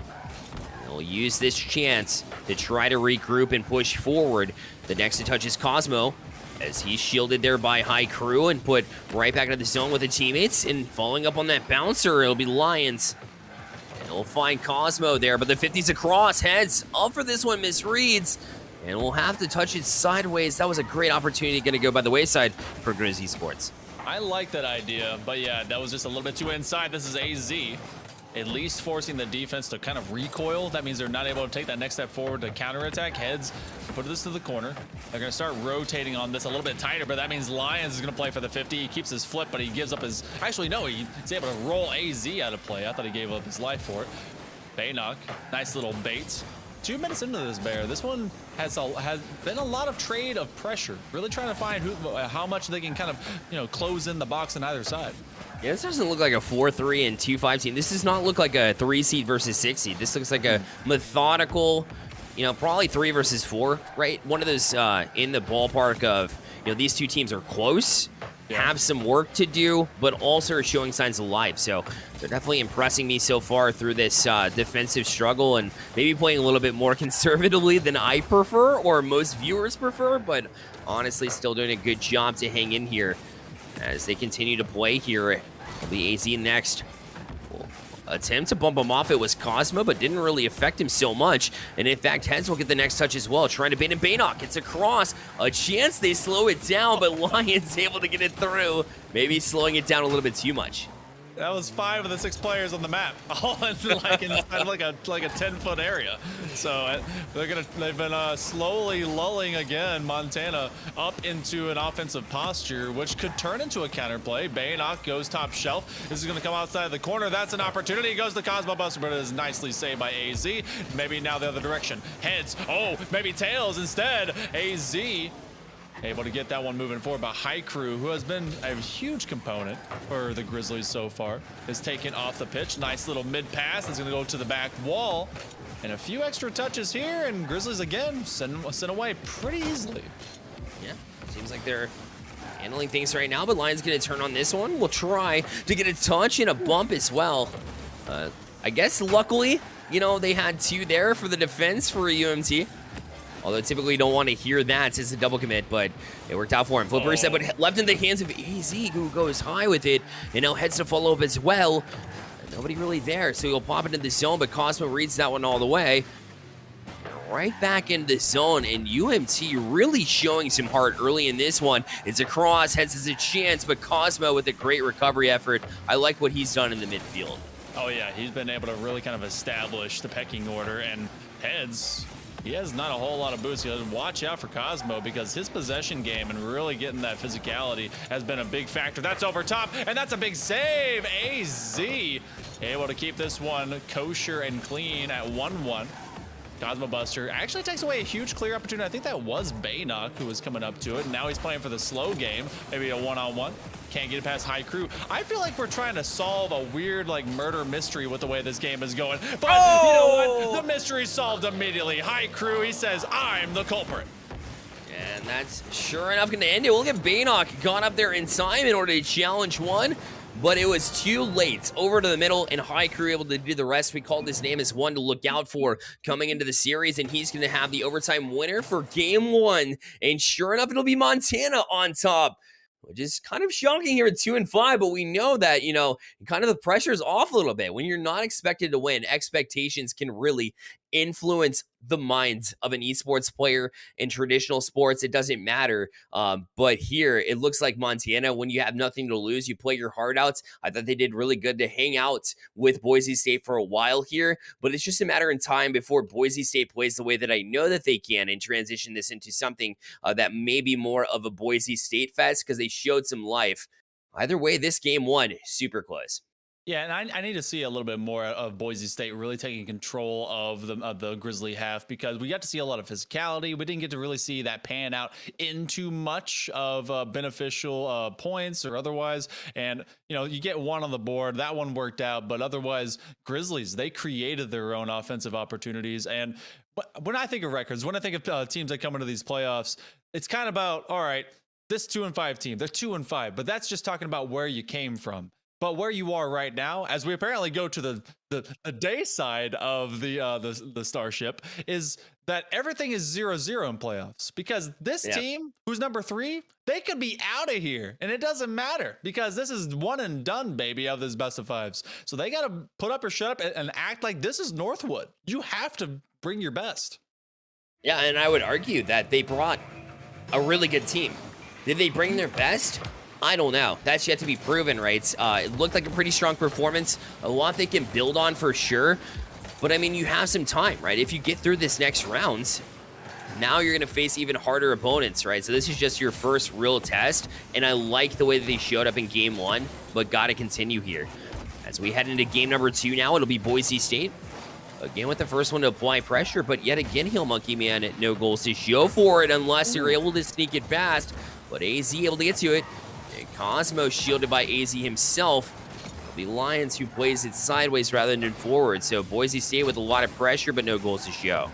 He'll use this chance to try to regroup and push forward. The next to touch is Cosmo, as he's shielded there by High Crew and put right back into the zone with the teammates. And following up on that bouncer, it'll be Lions. And he'll find Cosmo there, but the 50's across. Heads up for this one, misreads. And we'll have to touch it sideways. That was a great opportunity going to go by the wayside for Grizz Esports. I like that idea, but yeah, that was just a little bit too inside. This is AZ. at least forcing the defense to kind of recoil. That means they're not able to take that next step forward to counterattack. Heads put this to the corner. They're going to start rotating on this a little bit tighter, but that means Lions is going to play for the 50. He keeps his flip, but he gives up his... Actually, no, he's able to roll AZ out of play. I thought he gave up his life for it. Baynock, nice little bait. 2 minutes into this, Bear. This one has been a lot of trade of pressure. Really trying to find how much they can kind of, close in the box on either side. Yeah, this doesn't look like a 4-3 and 2-5 team. This does not look like a 3 seed versus 6 seed. This looks like a methodical, probably 3 versus 4, right? One of those in the ballpark of, these two teams are close, have some work to do, but also are showing signs of life. So they're definitely impressing me so far through this defensive struggle, and maybe playing a little bit more conservatively than I prefer or most viewers prefer, but honestly still doing a good job to hang in here as they continue to play here. It'll be AZ next. Attempt to bump him off. It was Cosmo, but didn't really affect him so much. And in fact, Heads will get the next touch as well. Trying to bait him. Baynock gets across. A chance they slow it down, but Lions able to get it through. Maybe slowing it down a little bit too much. That was 5 of the 6 players on the map, all inside of like a 10-foot area. So they've been slowly lulling again Montana up into an offensive posture, which could turn into a counterplay. Baynock goes top shelf. This is going to come outside the corner. That's an opportunity. Goes to Cosmo Buster, but it is nicely saved by AZ. Maybe now the other direction. Heads. Oh, maybe tails instead. AZ able to get that one moving forward, but High Crew, who has been a huge component for the Grizzlies so far, is taken off the pitch. Nice little mid pass. It's going to go to the back wall. And a few extra touches here, and Grizzlies again send away pretty easily. Yeah, seems like they're handling things right now, but Lions going to turn on this one. We'll try to get a touch and a bump as well. I guess luckily, they had 2 there for the defense for UMT. Although typically you don't want to hear that as a double commit, but it worked out for him. Flipper reset, but left in the hands of AZ, who goes high with it, and now heads to follow up as well. Nobody really there, so he'll pop into the zone, but Cosmo reads that one all the way. Right back in the zone, and UMT really showing some heart early in this one. It's a cross, Heads has a chance, but Cosmo with a great recovery effort. I like what he's done in the midfield. Oh yeah, he's been able to really kind of establish the pecking order, and Heads, he has not a whole lot of boosts. Watch out for Cosmo, because his possession game and really getting that physicality has been a big factor. That's over top, and that's a big save. AZ able to keep this one kosher and clean at 1-1. Cosmo Buster actually takes away a huge clear opportunity. I think that was Baynock who was coming up to it. And now he's playing for the slow game. Maybe a one-on-one. Can't get it past High Crew. I feel like we're trying to solve a weird murder mystery with the way this game is going. But you know what? The mystery's solved immediately. High Crew, he says, I'm the culprit. And that's sure enough going to end it. We'll get Baynock gone up there in time in order to challenge one. But it was too late. Over to the middle, and High Crew able to do the rest. We called his name as one to look out for coming into the series, and he's going to have the overtime winner for Game 1. And sure enough, it'll be Montana on top, which is kind of shocking here at 2-5, but we know that, kind of the pressure is off a little bit. When you're not expected to win, expectations can really influence the minds of an esports player. In traditional sports, it doesn't matter. But here, it looks like Montana, when you have nothing to lose, you play your heart out. I thought they did really good to hang out with Boise State for a while here, but it's just a matter of time before Boise State plays the way that I know that they can and transition this into something that may be more of a Boise State fest, because they showed some life. Either way, this Game 1, super close. Yeah, and I need to see a little bit more of Boise State really taking control of the Grizzly half, because we got to see a lot of physicality. We didn't get to really see that pan out into much of beneficial points or otherwise. And, you get one on the board. That one worked out. But otherwise, Grizzlies, they created their own offensive opportunities. And when I think of records, when I think of teams that come into these playoffs, it's kind of about, all right, this 2-5 team, they're 2-5. But that's just talking about where you came from. But where you are right now, as we apparently go to the day side of the Starship, is that everything is 0-0 in playoffs. Because this team, who's number 3, they could be out of here. And it doesn't matter, because this is one and done, baby, of this best of 5s. So they got to put up or shut up and act like this is Northwood. You have to bring your best. Yeah, and I would argue that they brought a really good team. Did they bring their best? I don't know. That's yet to be proven, right? It looked like a pretty strong performance. A lot they can build on for sure. But, I mean, you have some time, right? If you get through this next round, now you're going to face even harder opponents, right? So this is just your first real test. And I like the way that they showed up in game 1, but got to continue here. As we head into game number 2 now, it'll be Boise State. Again with the first one to apply pressure, but yet again, Heel Monkey Man, no goals to show for it unless you're able to sneak it past. But AZ able to get to it. And Cosmo shielded by AZ himself. The Lions who plays it sideways rather than forward. So Boise State with a lot of pressure, but no goals to show.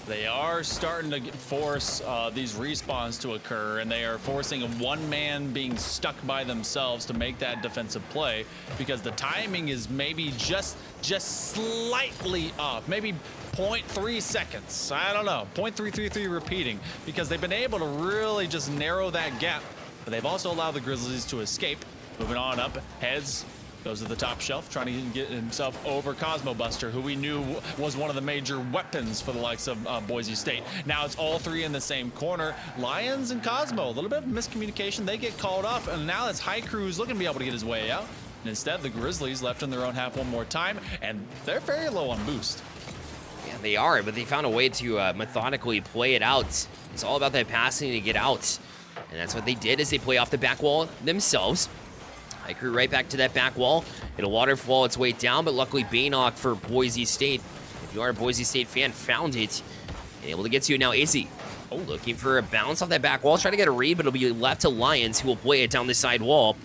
They are starting to force these respawns to occur, and they are forcing one man being stuck by themselves to make that defensive play because the timing is maybe just slightly off, maybe 0.3 seconds. I don't know, 0.333 repeating, because they've been able to really just narrow that gap, but they've also allowed the Grizzlies to escape. Moving on up, Heads goes to the top shelf, trying to get himself over Cosmo Buster, who we knew was one of the major weapons for the likes of Boise State. Now it's all three in the same corner. Lions and Cosmo, a little bit of miscommunication. They get called off, and now it's High Crew's looking to be able to get his way out. And instead, the Grizzlies left in their own half one more time, and they're very low on boost. Yeah, they are, but they found a way to methodically play it out. It's all about that passing to get out. And that's what they did as they play off the back wall themselves. High Crew right back to that back wall. It'll waterfall its way down, but luckily Baynock for Boise State. If you are a Boise State fan, found it. And able to get to it now, AZ. Oh, looking for a bounce off that back wall. Trying to get a read, but it'll be left to Lions, who will play it down the side wall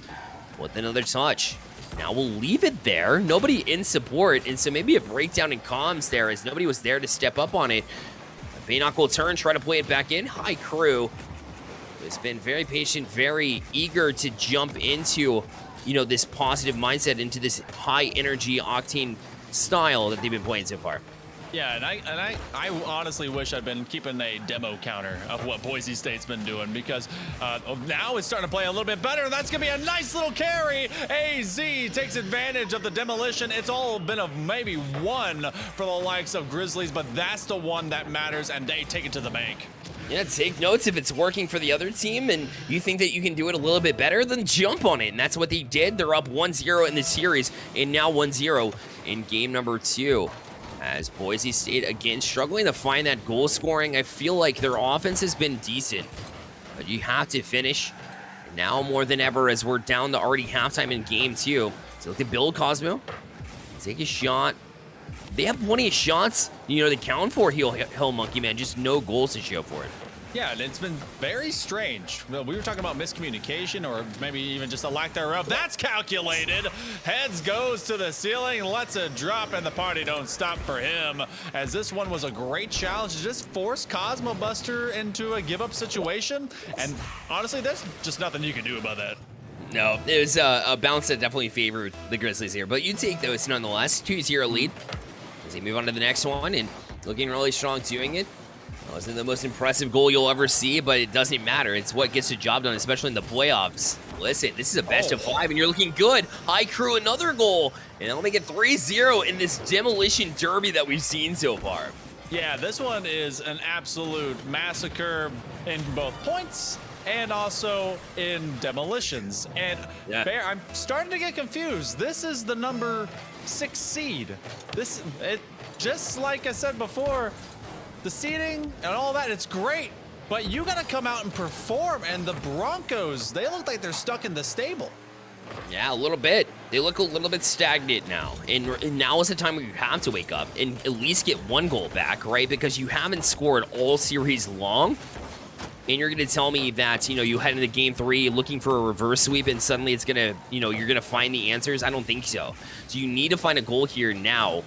with another touch. Now we'll leave it there. Nobody in support, and so maybe a breakdown in comms there as nobody was there to step up on it. Baynock will turn, try to play it back in. High Crew has been very patient, very eager to jump into, you know, this positive mindset, into this high energy octane style that they've been playing so far. Yeah, and I honestly wish I'd been keeping a demo counter of what Boise State's been doing, because now it's starting to play a little bit better. That's going to be a nice little carry. AZ takes advantage of the demolition. It's all been of maybe one for the likes of Grizzlies, but that's the one that matters, and they take it to the bank. Yeah, take notes. If it's working for the other team and you think that you can do it a little bit better, then jump on it. And that's what they did. They're up 1-0 in the series, and now 1-0 in game number 2. As Boise State, again, struggling to find that goal scoring. I feel like their offense has been decent, but you have to finish. Now more than ever, as we're down to already halftime in game 2. So look at Bill Cosmo. Take a shot. They have plenty of shots, you know, to count for Heel Monkey Man, just no goals to show for it. Yeah, and it's been very strange. We were talking about miscommunication, or maybe even just a lack thereof. That's calculated. Heads goes to the ceiling, lets it drop, and the party don't stop for him, as this one was a great challenge to just force Cosmo Buster into a give-up situation. And honestly, there's just nothing you can do about that. No, it was a bounce that definitely favored the Grizzlies here, but you take those nonetheless. 2-0 lead as they move on to the next one, and looking really strong doing it. It wasn't the most impressive goal you'll ever see, but it doesn't matter. It's what gets the job done, especially in the playoffs. Listen, this is a best of 5, and you're looking good. High Crew, another goal, and that'll make it 3-0 in this demolition derby that we've seen so far. Yeah, this one is an absolute massacre in both points and also in demolitions. And yeah. Bear, I'm starting to get confused. This is the number 6 seed. Just like I said before, the seeding and all that, it's great, but you gotta come out and perform. And the Broncos, they look like they're stuck in the stable. Yeah, a little bit. They look a little bit stagnant now. And now is the time where you have to wake up and at least get one goal back, right? Because you haven't scored all series long. And you're going to tell me that, you know, you head into game 3 looking for a reverse sweep and suddenly it's going to, you know, you're going to find the answers? I don't think so. So you need to find a goal here now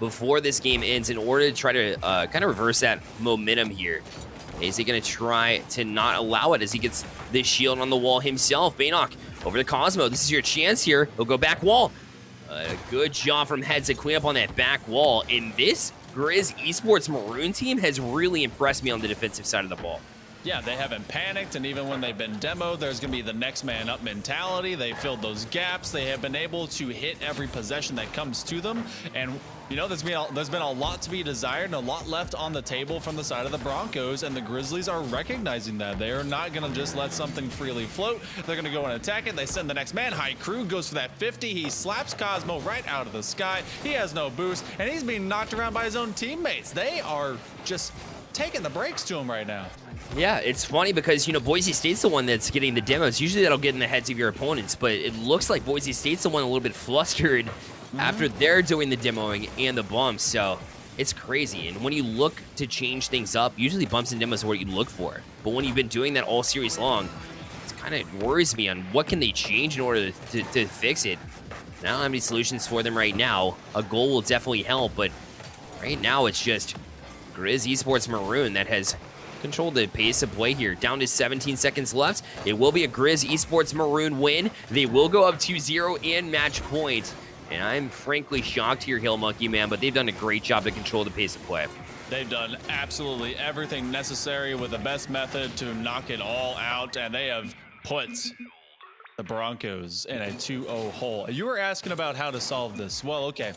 before this game ends in order to try to kind of reverse that momentum here. Is he going to try to not allow it as he gets this shield on the wall himself? Baynock over to Cosmo. This is your chance here. He'll go back wall. Good job from Heads to clean up on that back wall. And this Grizz Esports Maroon team has really impressed me on the defensive side of the ball. Yeah, they haven't panicked, and even when they've been demoed, there's going to be the next man up mentality. They filled those gaps. They have been able to hit every possession that comes to them, and you know, there's been a lot to be desired and a lot left on the table from the side of the Broncos, and the Grizzlies are recognizing that. They are not going to just let something freely float. They're going to go and attack it. They send the next man. High Crew goes for that 50. He slaps Cosmo right out of the sky. He has no boost, and he's being knocked around by his own teammates. They are just taking the breaks to him right now. Yeah, it's funny because, you know, Boise State's the one that's getting the demos. Usually that'll get in the heads of your opponents, but it looks like Boise State's the one a little bit flustered after they're doing the demoing and the bumps, so it's crazy. And when you look to change things up, usually bumps and demos are what you look for. But when you've been doing that all series long, it kind of worries me on what can they change in order to fix it. I don't have any solutions for them right now. A goal will definitely help, but right now it's just Grizz Esports Maroon that has controlled the pace of play here. Down to 17 seconds left. It will be a Grizz Esports Maroon win. They will go up 2-0 in match point. And I'm frankly shocked here, Hill Monkey Man, but they've done a great job to control the pace of play. They've done absolutely everything necessary with the best method to knock it all out, and they have put the Broncos in a 2-0 hole. You were asking about how to solve this. Well, okay.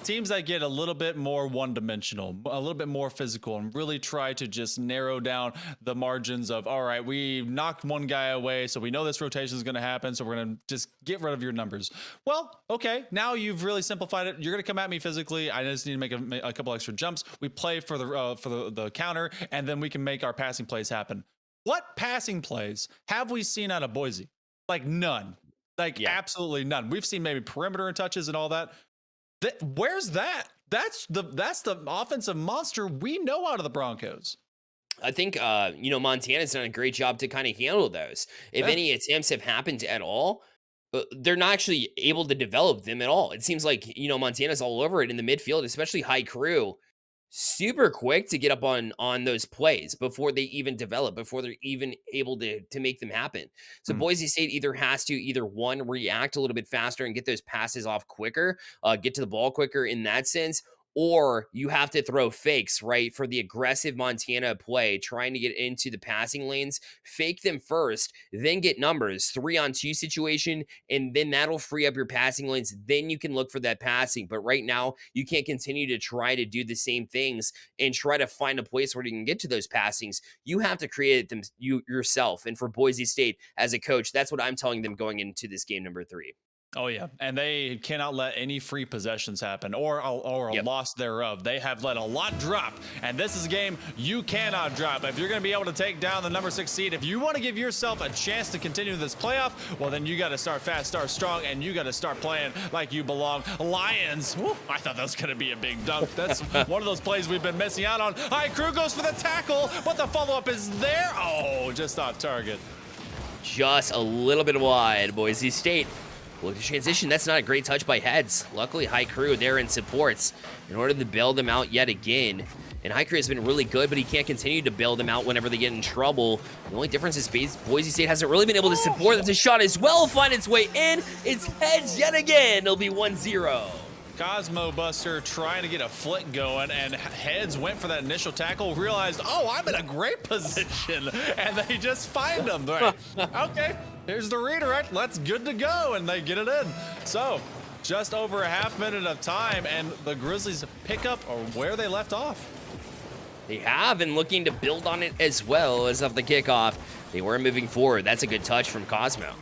Teams that get a little bit more one-dimensional, a little bit more physical, and really try to just narrow down the margins of, all right, we knocked one guy away, so we know this rotation is going to happen, so we're going to just get rid of your numbers. Well, okay, now you've really simplified it. You're going to come at me physically. I just need to make a couple extra jumps. We play for the counter, and then we can make our passing plays happen. What passing plays have we seen out of Boise? Like none. Like absolutely none. We've seen maybe perimeter and touches and all that. Where's that? That's the offensive monster we know out of the Broncos. I think, you know, Montana's done a great job to kind of handle those. If any attempts have happened at all, they're not actually able to develop them at all. It seems like, you know, Montana's all over it in the midfield, especially High Crew. Super quick to get up on those plays before they even develop, before they're even able to make them happen. So Boise State either has to one, react a little bit faster and get those passes off quicker, get to the ball quicker in that sense, or you have to throw fakes, right, for the aggressive Montana play, trying to get into the passing lanes, fake them first, then get numbers, 3-on-2 situation, and then that'll free up your passing lanes. Then you can look for that passing. But right now, you can't continue to try to do the same things and try to find a place where you can get to those passings. You have to create them yourself. And for Boise State, as a coach, that's what I'm telling them going into this game number 3. Oh, yeah. And they cannot let any free possessions happen or a loss thereof. They have let a lot drop. And this is a game you cannot drop. If you're going to be able to take down the number 6 seed, if you want to give yourself a chance to continue this playoff, well, then you got to start fast, start strong, and you got to start playing like you belong. Lions. Woo, I thought that was going to be a big dunk. That's one of those plays we've been missing out on. High Crew goes for the tackle, but the follow-up is there. Oh, just off target. Just a little bit wide. Boise State. Look at the transition. That's not a great touch by Heads. Luckily, High Crew there in supports in order to bail them out yet again. And High Crew has been really good, but he can't continue to bail them out whenever they get in trouble. The only difference is Boise State hasn't really been able to support that. The shot as well find its way in. It's Heads yet again. It'll be 1-0. Cosmo Buster trying to get a flick going, and Heads went for that initial tackle, realized, oh, I'm in a great position, and they just find him. Right. Okay, here's the redirect. Let's good to go, and they get it in. So, just over a half minute of time, and the Grizzlies pick up where they left off. They have, and looking to build on it as well as of the kickoff. They were moving forward. That's a good touch from Cosmo.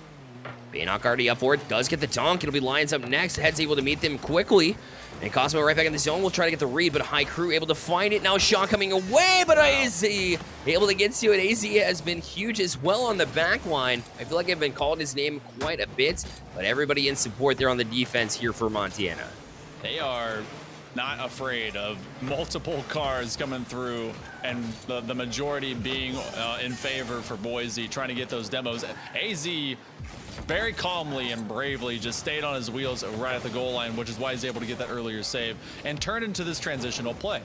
Baynock already up for it, does get the dunk. It'll be Lions up next. Head's able to meet them quickly. And Cosmo right back in the zone. We'll try to get the read, but High Crew able to find it. Now a shot coming away, but AZ able to get to it. AZ has been huge as well on the back line. I feel like I've been called his name quite a bit, but everybody in support there on the defense here for Montana. They are not afraid of multiple cars coming through, and the majority being in favor for Boise, trying to get those demos. AZ very calmly and bravely just stayed on his wheels right at the goal line, which is why he's able to get that earlier save and turn into this transitional play.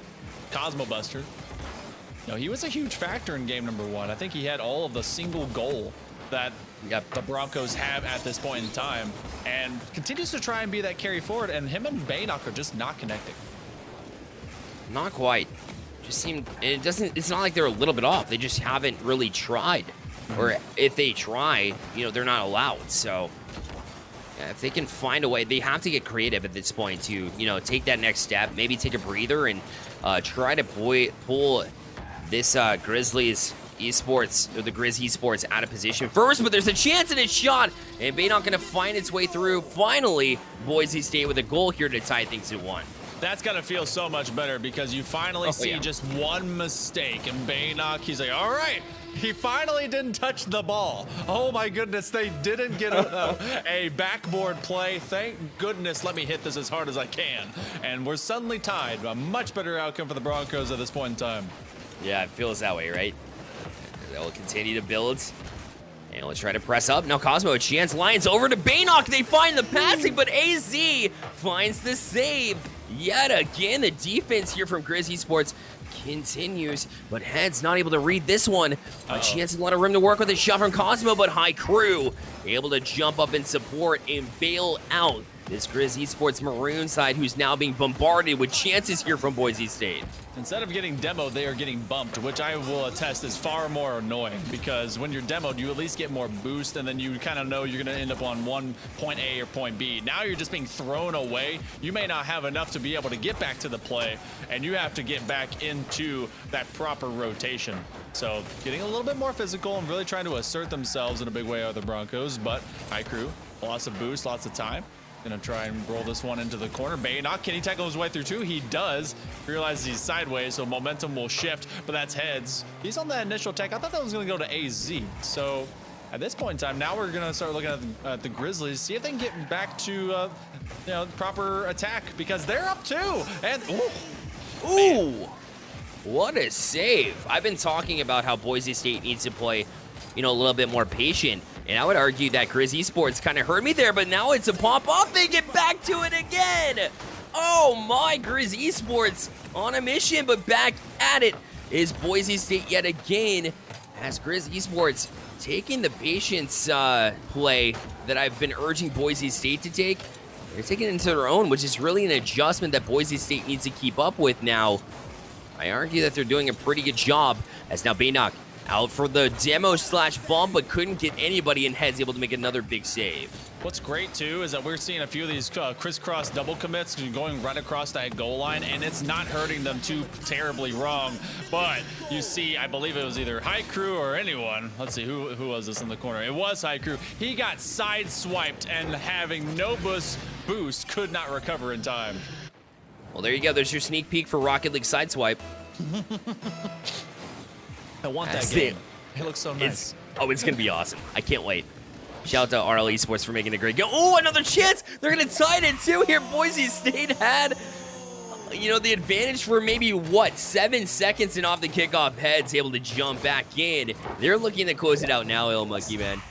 Cosmo Buster, you know, he was a huge factor in game number 1. I think he had all of the single goal that the Broncos have at this point in time, and continues to try and be that carry forward, and him and Baynock are just not connecting. Not quite. just seemed, and it's not like they're a little bit off. They just haven't really tried. Or if they try, you know, they're not allowed. So yeah, if they can find a way, they have to get creative at this point to, you know, take that next step, maybe take a breather and try to pull this Grizzlies Esports, or the Grizz Esports, out of position first, but there's a chance and it's shot, and Baynock gonna find its way through. Finally, Boise State with a goal here to tie things at 1. That's gotta feel so much better because you finally see just one mistake, and Baynock, he's like, all right, he finally didn't touch the ball. Oh my goodness, they didn't get a backboard play. Thank goodness, let me hit this as hard as I can. And we're suddenly tied. A much better outcome for the Broncos at this point in time. Yeah, it feels that way, right? They'll continue to build. And we'll try to press up. Now Cosmo, a chance. Lions over to Baynock. They find the passing, but AZ finds the save. Yet again, the defense here from Grizz Esports continues, but Head's not able to read this one. A chance and a lot of room to work with a shot from Cosmo, but High Crew able to jump up and support and bail out this Grizz Esports Maroon side, who's now being bombarded with chances here from Boise State. Instead of getting demoed, they are getting bumped, which I will attest is far more annoying, because when you're demoed, you at least get more boost, and then you kind of know you're going to end up on one point A or point B. Now you're just being thrown away. You may not have enough to be able to get back to the play, and you have to get back into that proper rotation. So getting a little bit more physical and really trying to assert themselves in a big way are the Broncos, but High Crew, lots of boost, lots of time. Gonna try and roll this one into the corner. Baynock, can he tackle his way through too? He does. Realizes he's sideways, so momentum will shift, but that's Heads. He's on that initial tech. I thought that was gonna go to AZ. So at this point in time, now we're gonna start looking at the Grizzlies, see if they can get back to you know, proper attack, because they're up too. And ooh, what a save. I've been talking about how Boise State needs to play, you know, a little bit more patient. And I would argue that Grizz Esports kind of hurt me there, but now it's a pop-up. They get back to it again. Oh my, Grizz Esports on a mission, but back at it is Boise State yet again, as Grizz Esports taking the patience play that I've been urging Boise State to take. They're taking it into their own, which is really an adjustment that Boise State needs to keep up with now. I argue that they're doing a pretty good job, as now Baynock out for the demo slash bump, but couldn't get anybody, and Head's able to make another big save. what's great too is that we're seeing a few of these crisscross double commits going right across that goal line, and it's not hurting them too terribly wrong. But you see, I believe it was either High Crew or anyone. Let's see, who was this in the corner? It was High Crew. He got sideswiped, and having no boost could not recover in time. Well, there you go. There's your sneak peek for Rocket League Sideswipe. I want that game. It looks so nice. It's going to be awesome. I can't wait. Shout out to RL Esports for making a great go. Oh, another chance. They're going to tie it in two here. Boise State had, the advantage for maybe, 7 seconds, and off the kickoff, Heads able to jump back in. They're looking to close it out now, Il Monkey Man.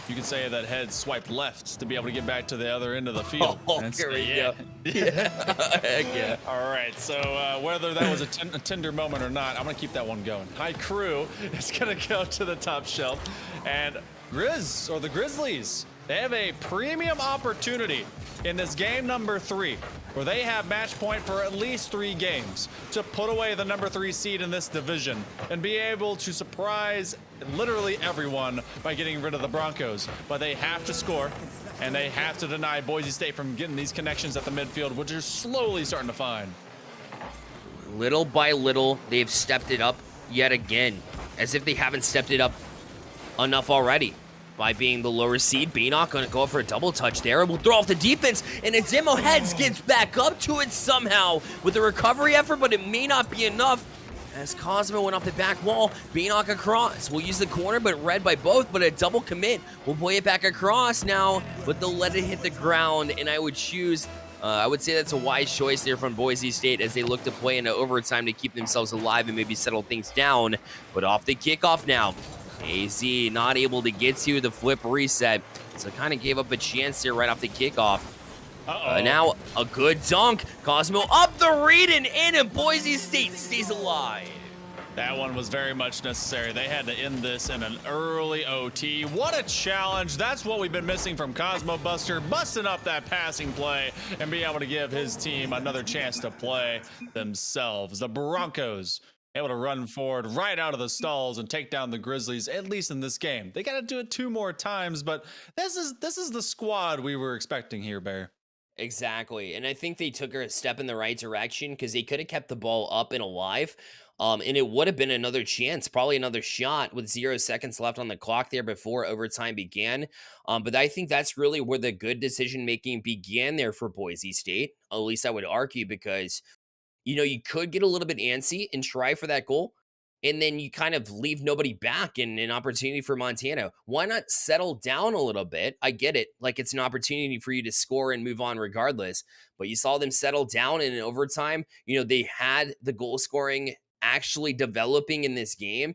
You could say that Head swiped left to be able to get back to the other end of the field. Oh, here we go. Heck yeah. All right, so whether that was a tender moment or not, I'm going to keep that one going. High Crew is going to go to the top shelf. And the Grizzlies, they have a premium opportunity in this game number 3, where they have match point for at least 3 games to put away the number 3 seed in this division and be able to surprise literally everyone by getting rid of the Broncos. But they have to score, and they have to deny Boise State from getting these connections at the midfield, which are slowly starting to find. Little by little, they've stepped it up yet again, as if they haven't stepped it up enough already. By being the lower seed, Baynock gonna go for a double touch there. We'll throw off the defense, and a demo Heads gets back up to it somehow with a recovery effort, but it may not be enough. As Cosmo went off the back wall, Baynock across. We'll use the corner, but read by both, but a double commit. We'll play it back across now, but they'll let it hit the ground, and I would say that's a wise choice there from Boise State as they look to play into overtime to keep themselves alive and maybe settle things down. But off the kickoff now, AZ not able to get to the flip reset, so kind of gave up a chance there right off the kickoff. Now a good dunk. Cosmo up the read and in, and Boise State stays alive. That one was very much necessary. They had to end this in an early OT. What a challenge. That's what we've been missing from Cosmo Buster, busting up that passing play and being able to give his team another chance to play themselves. The Broncos able to run forward right out of the stalls and take down the Grizzlies, at least in this game. They got to do it 2 more times, but this is the squad we were expecting here, Bear. Exactly. And I think they took a step in the right direction because they could have kept the ball up and alive. And it would have been another chance, probably another shot with 0 seconds left on the clock there before overtime began. But I think that's really where the good decision making began there for Boise State. At least I would argue, because, you know, you could get a little bit antsy and try for that goal, and then you kind of leave nobody back in an opportunity for Montana. Why not settle down a little bit? I get it. Like, it's an opportunity for you to score and move on regardless. But you saw them settle down in overtime. You know, they had the goal scoring actually developing in this game.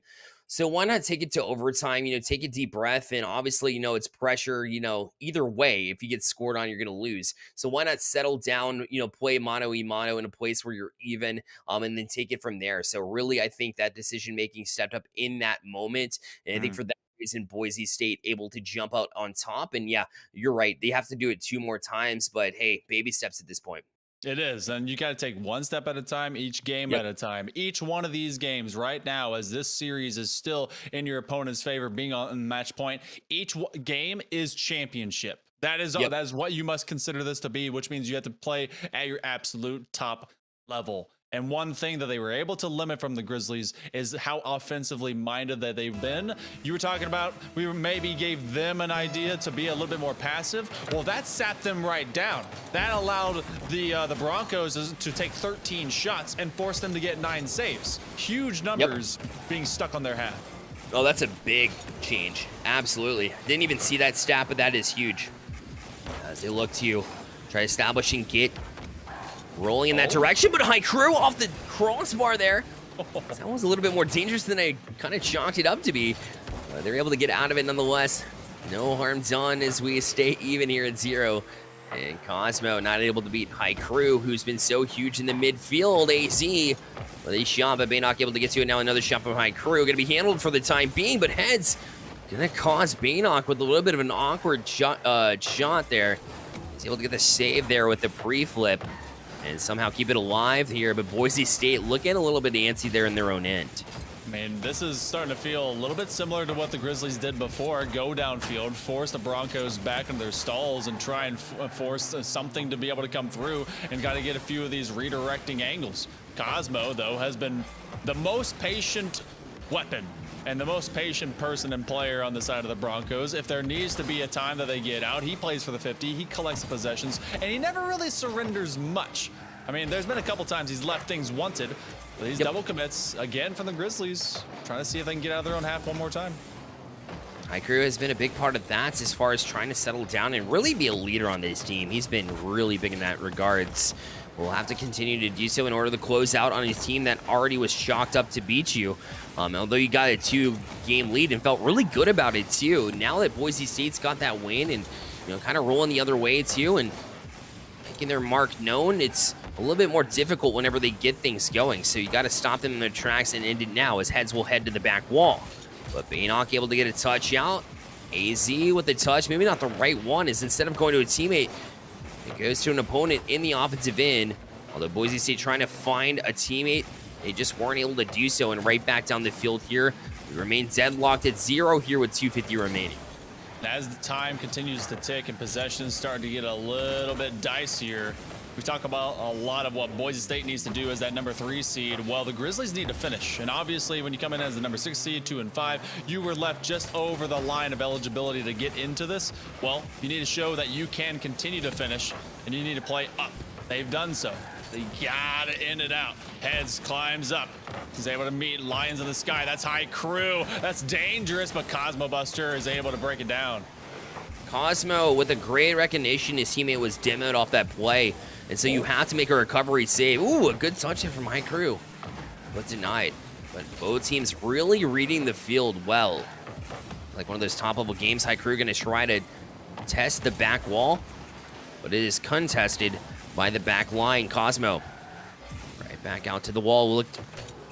So why not take it to overtime, you know, take a deep breath. And obviously, you know, it's pressure, you know, either way, if you get scored on, you're going to lose. So why not settle down, you know, play mano-a-mano in a place where you're even, and then take it from there. So really, I think that decision-making stepped up in that moment. And I think for that reason, Boise State able to jump out on top. And yeah, you're right. They have to do it 2 more times, but hey, baby steps at this point. It is, and you got to take one step at a time, each game at a time. Each one of these games right now, as this series is still in your opponent's favor, being on match point, each game is championship. That is that is what you must consider this to be, which means you have to play at your absolute top level. And one thing that they were able to limit from the Grizzlies is how offensively minded that they've been. You were talking about we maybe gave them an idea to be a little bit more passive. Well, that sat them right down. That allowed the Broncos to take 13 shots and force them to get 9 saves. Huge numbers being stuck on their half. Oh, that's a big change. Absolutely. Didn't even see that stat, but that is huge. As they look to try establishing get. Rolling in that direction, but High Crew off the crossbar there. That was a little bit more dangerous than I kind of chalked it up to be. They're able to get out of it nonetheless. No harm done as we stay even here at 0. And Cosmo not able to beat High Crew, who's been so huge in the midfield. AZ, well, they shot, but Baynock able to get to it. Now another shot from High Crew. Going to be handled for the time being, but heads going to cause Baynock with a little bit of an awkward shot there. He's able to get the save there with the pre-flip and somehow keep it alive here, but Boise State looking a little bit antsy there in their own end. I mean, this is starting to feel a little bit similar to what the Grizzlies did before. Go downfield, force the Broncos back into their stalls, and try and force something to be able to come through, and got to get a few of these redirecting angles. Cosmo, though, has been the most patient weapon and the most patient person and player on the side of the Broncos. If there needs to be a time that they get out, he plays for the 50, he collects the possessions, and he never really surrenders much. I mean, there's been a couple times he's left things wanted. These double commits, again, from the Grizzlies, trying to see if they can get out of their own half one more time. High Crew has been a big part of that as far as trying to settle down and really be a leader on this team. He's been really big in that regards. We'll have to continue to do so in order to close out on a team that already was chalked up to beat you. Although you got a 2-game lead and felt really good about it too. Now that Boise State's got that win and, you know, kind of rolling the other way too and making their mark known, it's a little bit more difficult whenever they get things going. So you got to stop them in their tracks and end it now, as heads will head to the back wall. But Baynock able to get a touch out. AZ with the touch, maybe not the right one, is instead of going to a teammate, it goes to an opponent in the offensive end. Although Boise State trying to find a teammate, they just weren't able to do so, and right back down the field here. We remain deadlocked at 0 here with 2:50 remaining. As the time continues to tick and possessions starting to get a little bit dicier, we talk about a lot of what Boise State needs to do as that number 3 seed. Well, the Grizzlies need to finish. And obviously, when you come in as the number 6 seed, 2 and 5, you were left just over the line of eligibility to get into this. Well, you need to show that you can continue to finish, and you need to play up. They've done so. They gotta end it out. Heads climbs up. He's able to meet Lions in the sky. That's High Crew. That's dangerous, but Cosmo Buster is able to break it down. Cosmo with a great recognition. His teammate was demoed off that play. And so you have to make a recovery save. Ooh, a good touch from High Crew, but denied. But both teams really reading the field well. Like one of those top-level games, High Crew going to try to test the back wall, but it is contested by the back line. Cosmo right back out to the wall. We'll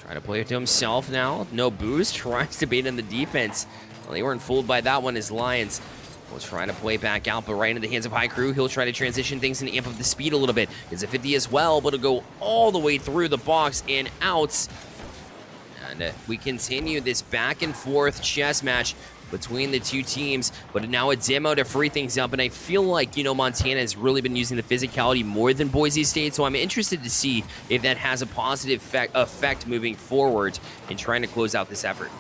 Trying to play it to himself now. No boost. Tries to bait in the defense. Well, they weren't fooled by that one as Lions will try to play back out, but right into the hands of High Crew. He'll try to transition things and amp up the speed a little bit. It's a 50 as well, but it'll go all the way through the box and out. And we continue this back and forth chess match between the two teams, but now a demo to free things up. And I feel like, Montana has really been using the physicality more than Boise State, so I'm interested to see if that has a positive effect moving forward in trying to close out this effort.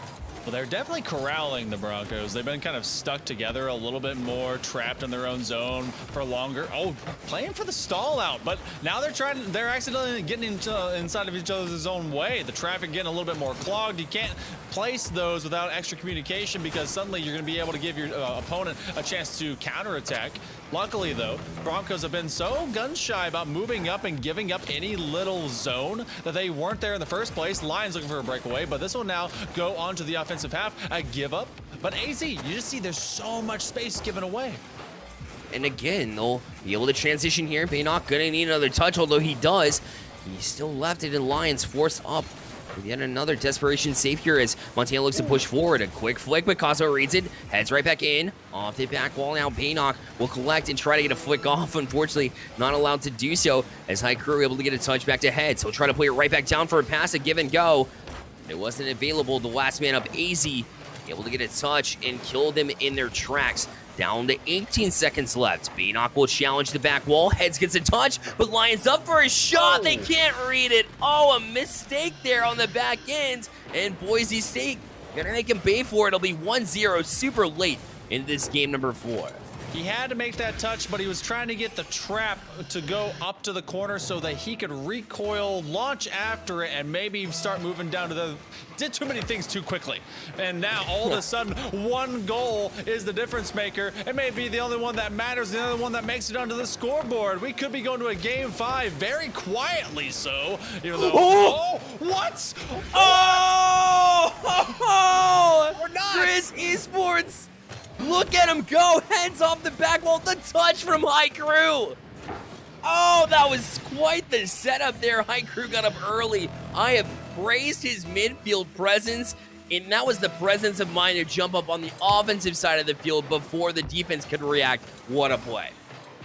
Well, they're definitely corralling the Broncos. They've been kind of stuck together a little bit more, trapped in their own zone for longer. Oh, playing for the stall out, but now they're accidentally getting inside of each other's own way. The traffic getting a little bit more clogged. You can't place those without extra communication because suddenly you're going to be able to give your opponent a chance to counterattack. Luckily, though, Broncos have been so gun-shy about moving up and giving up any little zone that they weren't there in the first place. Lions looking for a breakaway, but this will now go on to the offensive half. A give up. But AZ, you just see there's so much space given away. And again, they'll be able to transition here. Baynock gonna need another touch, although he does. He still left it, and Lions forced up. Yet another desperation save here as Montana looks to push forward. A quick flick, but Cosmo reads it. Heads right back in. Off the back wall now. Baynock will collect and try to get a flick off. Unfortunately, not allowed to do so as High Crew able to get a touch back to Heads. He'll try to play it right back down for a pass, a give and go. It wasn't available. The last man up, AZ, able to get a touch and kill them in their tracks. Down to 18 seconds left. Baynock will challenge the back wall. Heads gets a touch, but Lions up for a shot. They can't read it. Oh, a mistake there on the back end. And Boise State gonna make him pay for it. It'll be 1-0 super late in this game number 4. He had to make that touch, but he was trying to get the trap to go up to the corner so that he could recoil, launch after it, and maybe start moving down to the... Did too many things too quickly. And now, all of a sudden, one goal is the difference maker. It may be the only one that matters, the only one that makes it onto the scoreboard. We could be going to a game 5 very quietly so. Even though... Oh! What? Oh! We're not! Grizz Esports! Look at him go! Heads off the back wall. The touch from High Crew. Oh, that was quite the setup there. High Crew got up early. I have praised his midfield presence, and that was the presence of mind to jump up on the offensive side of the field before the defense could react. What a play.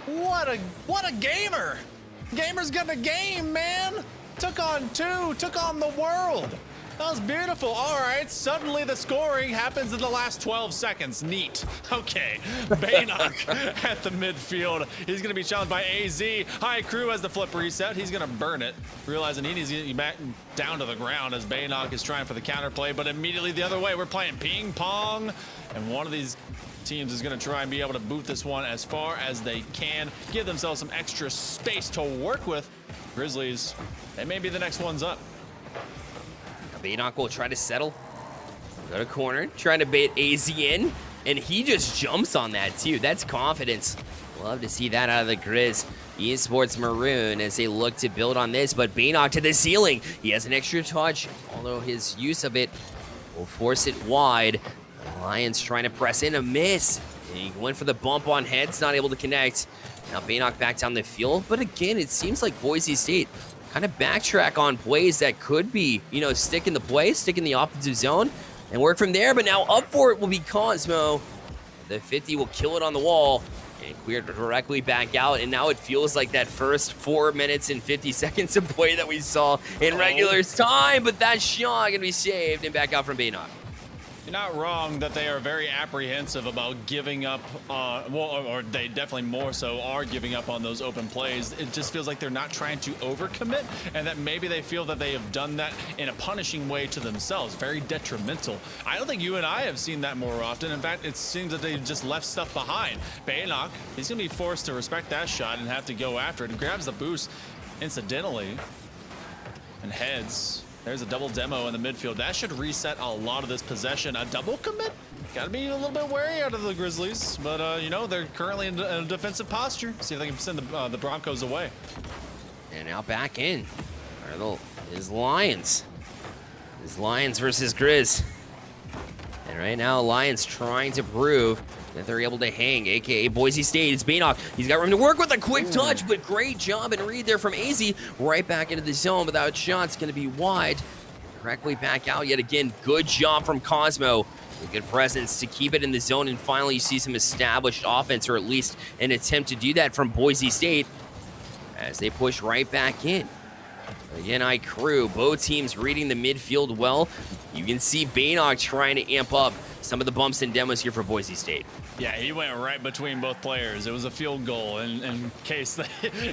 What a gamer! Gamer's got a game, man! Took on 2, took on the world. That was beautiful. All right, suddenly the scoring happens in the last 12 seconds. Neat. Okay, Baynock at the midfield. He's going to be challenged by AZ. High Crew has the flip reset. He's going to burn it, realizing he needs to get back down to the ground as Baynock is trying for the counterplay, but immediately the other way. We're playing ping pong, and one of these teams is going to try and be able to boot this one as far as they can, give themselves some extra space to work with. Grizzlies, they may be the next ones up. Baynock will try to settle. Go to corner, trying to bait AZ in, and he just jumps on that too. That's confidence. Love to see that out of the Grizz Esports Maroon as they look to build on this, but Baynock to the ceiling. He has an extra touch, although his use of it will force it wide. The Lions trying to press in, a miss. And he went for the bump on Heads, not able to connect. Now Baynock back down the field, but again, it seems like Boise State kind of backtrack on plays that could be, stick in the play, stick in the offensive zone, and work from there. But now up for it will be Cosmo. The 50 will kill it on the wall and clear directly back out. And now it feels like that first 4 minutes and 50 seconds of play that we saw in regular time. But that shot going to be saved and back out from Baynock. You're not wrong that they are very apprehensive about giving up, or they definitely more so are giving up on those open plays. It just feels like they're not trying to overcommit, and that maybe they feel that they have done that in a punishing way to themselves, very detrimental. I don't think you and I have seen that more often. In fact, it seems that they just left stuff behind. Baynock, he's going to be forced to respect that shot and have to go after it, and grabs the boost incidentally, and Heads. There's a double demo in the midfield. That should reset a lot of this possession. A double commit? Gotta be a little bit wary out of the Grizzlies. But, they're currently in a defensive posture. See if they can send the Broncos away. And now back in. Is Lions. Is Lions versus Grizz. And right now, Lions trying to prove that they're able to hang, a.k.a. Boise State. It's Baynock. He's got room to work with a quick touch, but great job and read there from AZ. Right back into the zone without shots. Going to be wide. directly back out yet again. Good job from Cosmo. A good presence to keep it in the zone, and finally you see some established offense, or at least an attempt to do that from Boise State as they push right back in. Again, iCrew, both teams reading the midfield well. You can see Baynock trying to amp up some of the bumps and demos here for Boise State. Yeah, he went right between both players. It was a field goal in case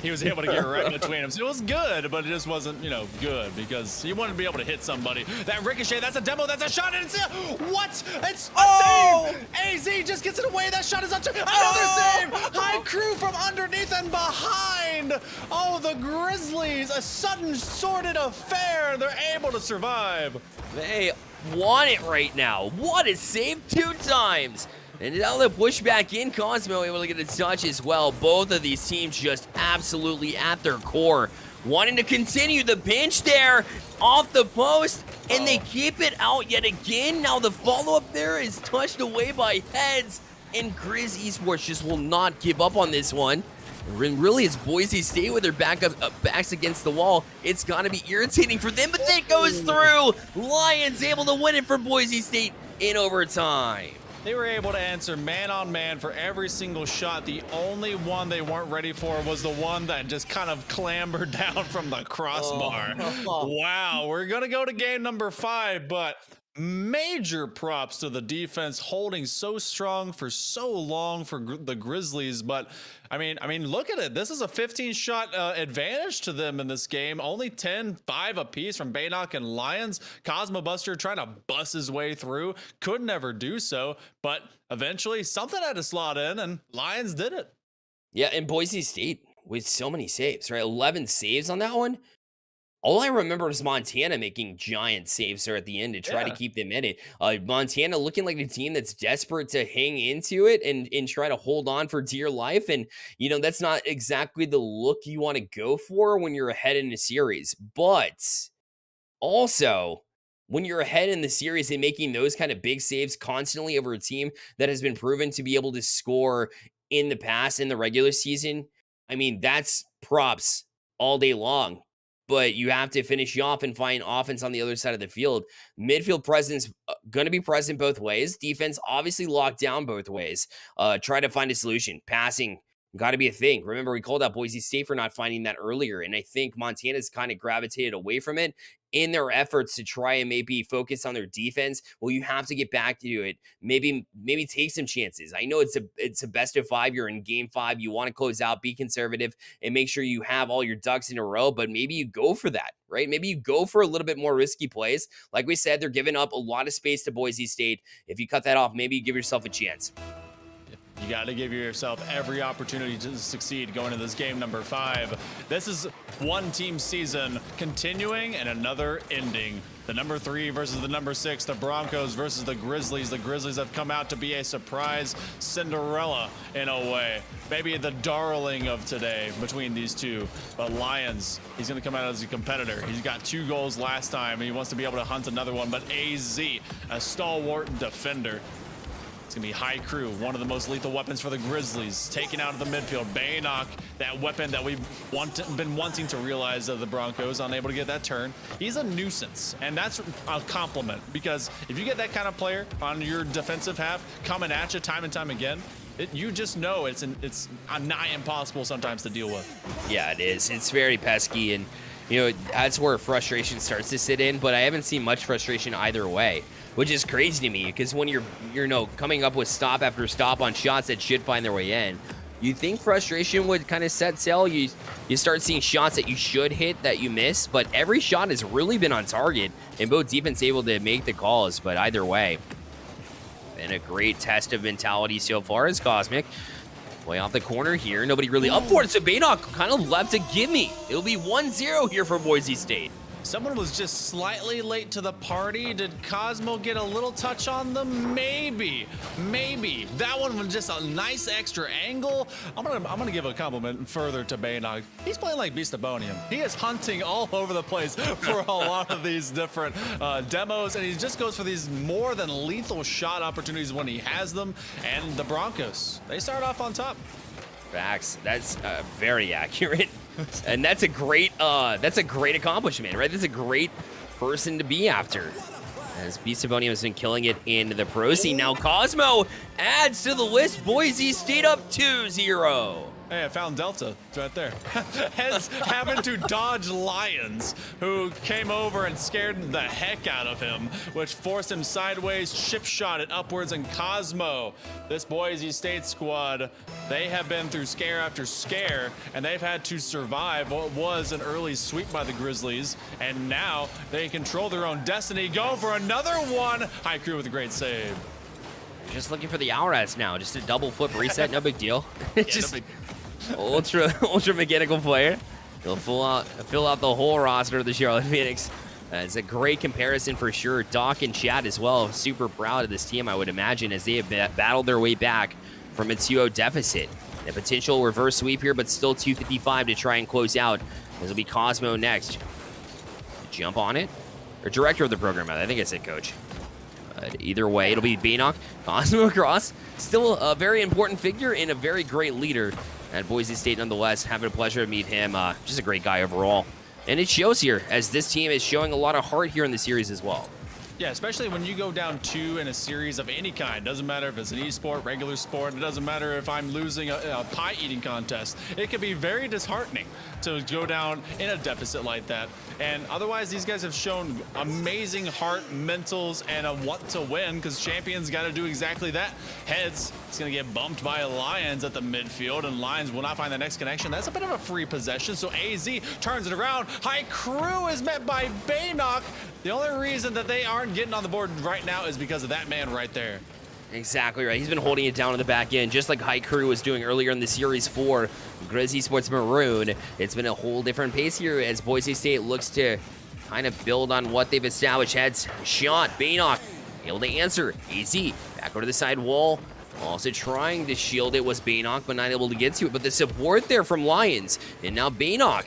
he was able to get right between them. So it was good, but it just wasn't, good because he wanted to be able to hit somebody. That ricochet, that's a demo, that's a shot, and it's what? It's a save! AZ just gets it away. That shot is up to another save! High crew from underneath and behind. Oh, the Grizzlies, a sudden sordid affair. They're able to survive. They want it right now. What a save 2 times. And now the push back in, Cosmo able to get a touch as well. Both of these teams just absolutely at their core, wanting to continue the pinch there off the post, and they keep it out yet again. Now the follow-up there is touched away by Heads, and Grizz Esports just will not give up on this one. And really, it's Boise State with their backs against the wall. It's got to be irritating for them, but that goes through. Lions able to win it for Boise State in overtime. They were able to answer man on man for every single shot. The only one they weren't ready for was the one that just kind of clambered down from the crossbar. Wow, we're going to go to game number 5, but major props to the defense holding so strong for so long for the Grizzlies. But I mean, look at it. This is a 15-shot advantage to them in this game. Only 10-5 apiece from Baynock and Lions. Cosmo Buster trying to bust his way through. Could never do so, but eventually something had to slot in, and Lions did it. Yeah, and Boise State with so many saves, right? 11 saves on that one. All I remember is Montana making giant saves there at the end to try to keep them in it. Montana looking like a team that's desperate to hang into it and try to hold on for dear life. And, that's not exactly the look you want to go for when you're ahead in a series. But also, when you're ahead in the series and making those kind of big saves constantly over a team that has been proven to be able to score in the past in the regular season, I mean, that's props all day long. But you have to finish you off and find offense on the other side of the field. Midfield presence going to be present both ways. Defense obviously locked down both ways. Try to find a solution. Passing got to be a thing. Remember, we called out Boise State for not finding that earlier, and I think Montana's kind of gravitated away from it in their efforts to try and maybe focus on their defense. Well, you have to get back to it. Maybe take some chances. I know it's a best of 5. You're in game 5. You want to close out, be conservative, and make sure you have all your ducks in a row, but maybe you go for that, right? Maybe you go for a little bit more risky plays. Like we said, they're giving up a lot of space to Boise State. If you cut that off, maybe you give yourself a chance. You got to give yourself every opportunity to succeed going into this game number 5. This is one team season continuing and another ending. The number 3 versus the number 6, the Broncos versus the Grizzlies. The Grizzlies have come out to be a surprise Cinderella in a way. Maybe the darling of today between these two. But Lions, he's going to come out as a competitor. He's got 2 goals last time, and he wants to be able to hunt another one. But AZ, a stalwart defender. It's going to be High Crew, one of the most lethal weapons for the Grizzlies, taken out of the midfield. Baynock, that weapon that we've been wanting to realize of the Broncos, unable to get that turn. He's a nuisance, and that's a compliment, because if you get that kind of player on your defensive half coming at you time and time again, you just know it's nigh impossible sometimes to deal with. Yeah, it is. It's very pesky, and that's where frustration starts to sit in, but I haven't seen much frustration either way, which is crazy to me, because when you're coming up with stop after stop on shots that should find their way in, you think frustration would kind of set sail. You start seeing shots that you should hit that you miss, but every shot has really been on target, and both defense able to make the calls. But either way, been a great test of mentality so far as Cosmic. Way off the corner here. Nobody really up for it, so Baynock kind of left a gimme. It'll be 1-0 here for Boise State. Someone was just slightly late to the party. Did Cosmo get a little touch on them? Maybe. That one was just a nice extra angle. I'm gonna give a compliment further to Baynock. He's playing like Beastabonium. He is hunting all over the place for a lot of these different demos, and he just goes for these more than lethal shot opportunities when he has them. And the Broncos, they start off on top. Facts. That's very accurate. And that's a great accomplishment, right? That's a great person to be after. As Beastabonium has been killing it in the pro scene. Now Cosmo adds to the list. Boise State up 2-0. Hey, I found Delta. It's right there. Has happened to dodge Lions, who came over and scared the heck out of him, which forced him sideways, chip shot it upwards, and Cosmo, this Boise State squad, they have been through scare after scare, and they've had to survive what was an early sweep by the Grizzlies, and now they control their own destiny. Go for another one. Haiku with a great save. Just looking for the Auras now. Just a double flip reset, no big deal. Just ultra mechanical player. He'll fill out the whole roster of the Charlotte Phoenix. It's a great comparison for sure. Doc and Chad as well. Super proud of this team, I would imagine, as they have battled their way back from a 2-0 deficit. A potential reverse sweep here, but still 255 to try and close out. This will be Cosmo next. Jump on it. Or director of the program, I think I said coach. But either way, it'll be Bannock. Cosmo across. Still a very important figure and a very great leader at Boise State nonetheless. Having a pleasure to meet him. Just a great guy overall. And it shows here, as this team is showing a lot of heart here in the series as well. Yeah, especially when you go down 2 in a series of any kind. Doesn't matter if it's an esport, regular sport. It doesn't matter if I'm losing a pie eating contest. It can be very disheartening to go down in a deficit like that. And otherwise, these guys have shown amazing heart, mentals, and a want to win, because champions got to do exactly that. Heads, it's going to get bumped by Lions at the midfield, and Lions will not find the next connection. That's a bit of a free possession, so AZ turns it around. High Crew is met by Baynock. The only reason that they aren't getting on the board right now is because of that man right there. Exactly right. He's been holding it down on the back end, just like High Crew was doing earlier in the series for Grizz Esports Maroon. It's been a whole different pace here as Boise State looks to kind of build on what they've established. Heads shot, Baynock able to answer. AZ back over to the side wall. Also trying to shield it was Baynock, but not able to get to it. But the support there from Lions. And now Baynock.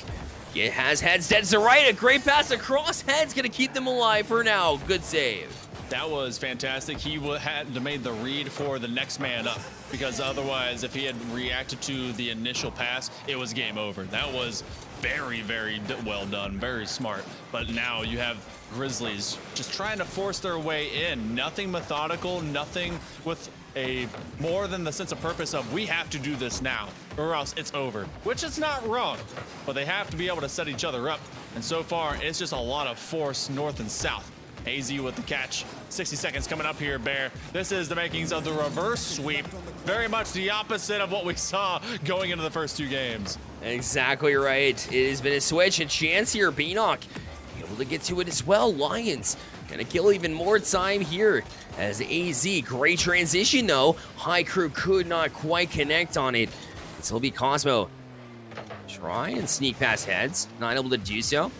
It has Heads dead to right. A great pass across. Heads going to keep them alive for now. Good save. That was fantastic. He had to made the read for the next man up, because otherwise, if he had reacted to the initial pass, it was game over. That was very, very well done. Very smart. But now you have Grizzlies just trying to force their way in. Nothing methodical, nothing with a more than the sense of purpose of we have to do this now or else it's over, which is not wrong, but they have to be able to set each other up. And so far, it's just a lot of force north and south. AZ with the catch. 60 seconds coming up here, Bear. This is the makings of the reverse sweep. Very much the opposite of what we saw going into the first 2 games. Exactly right. It has been a switch. A chance here. Baynock able to get to it as well. Lions gonna kill even more time here as AZ. Great transition though. High Crew could not quite connect on it. So it'll be Cosmo. Try and sneak past Heads. Not able to do so.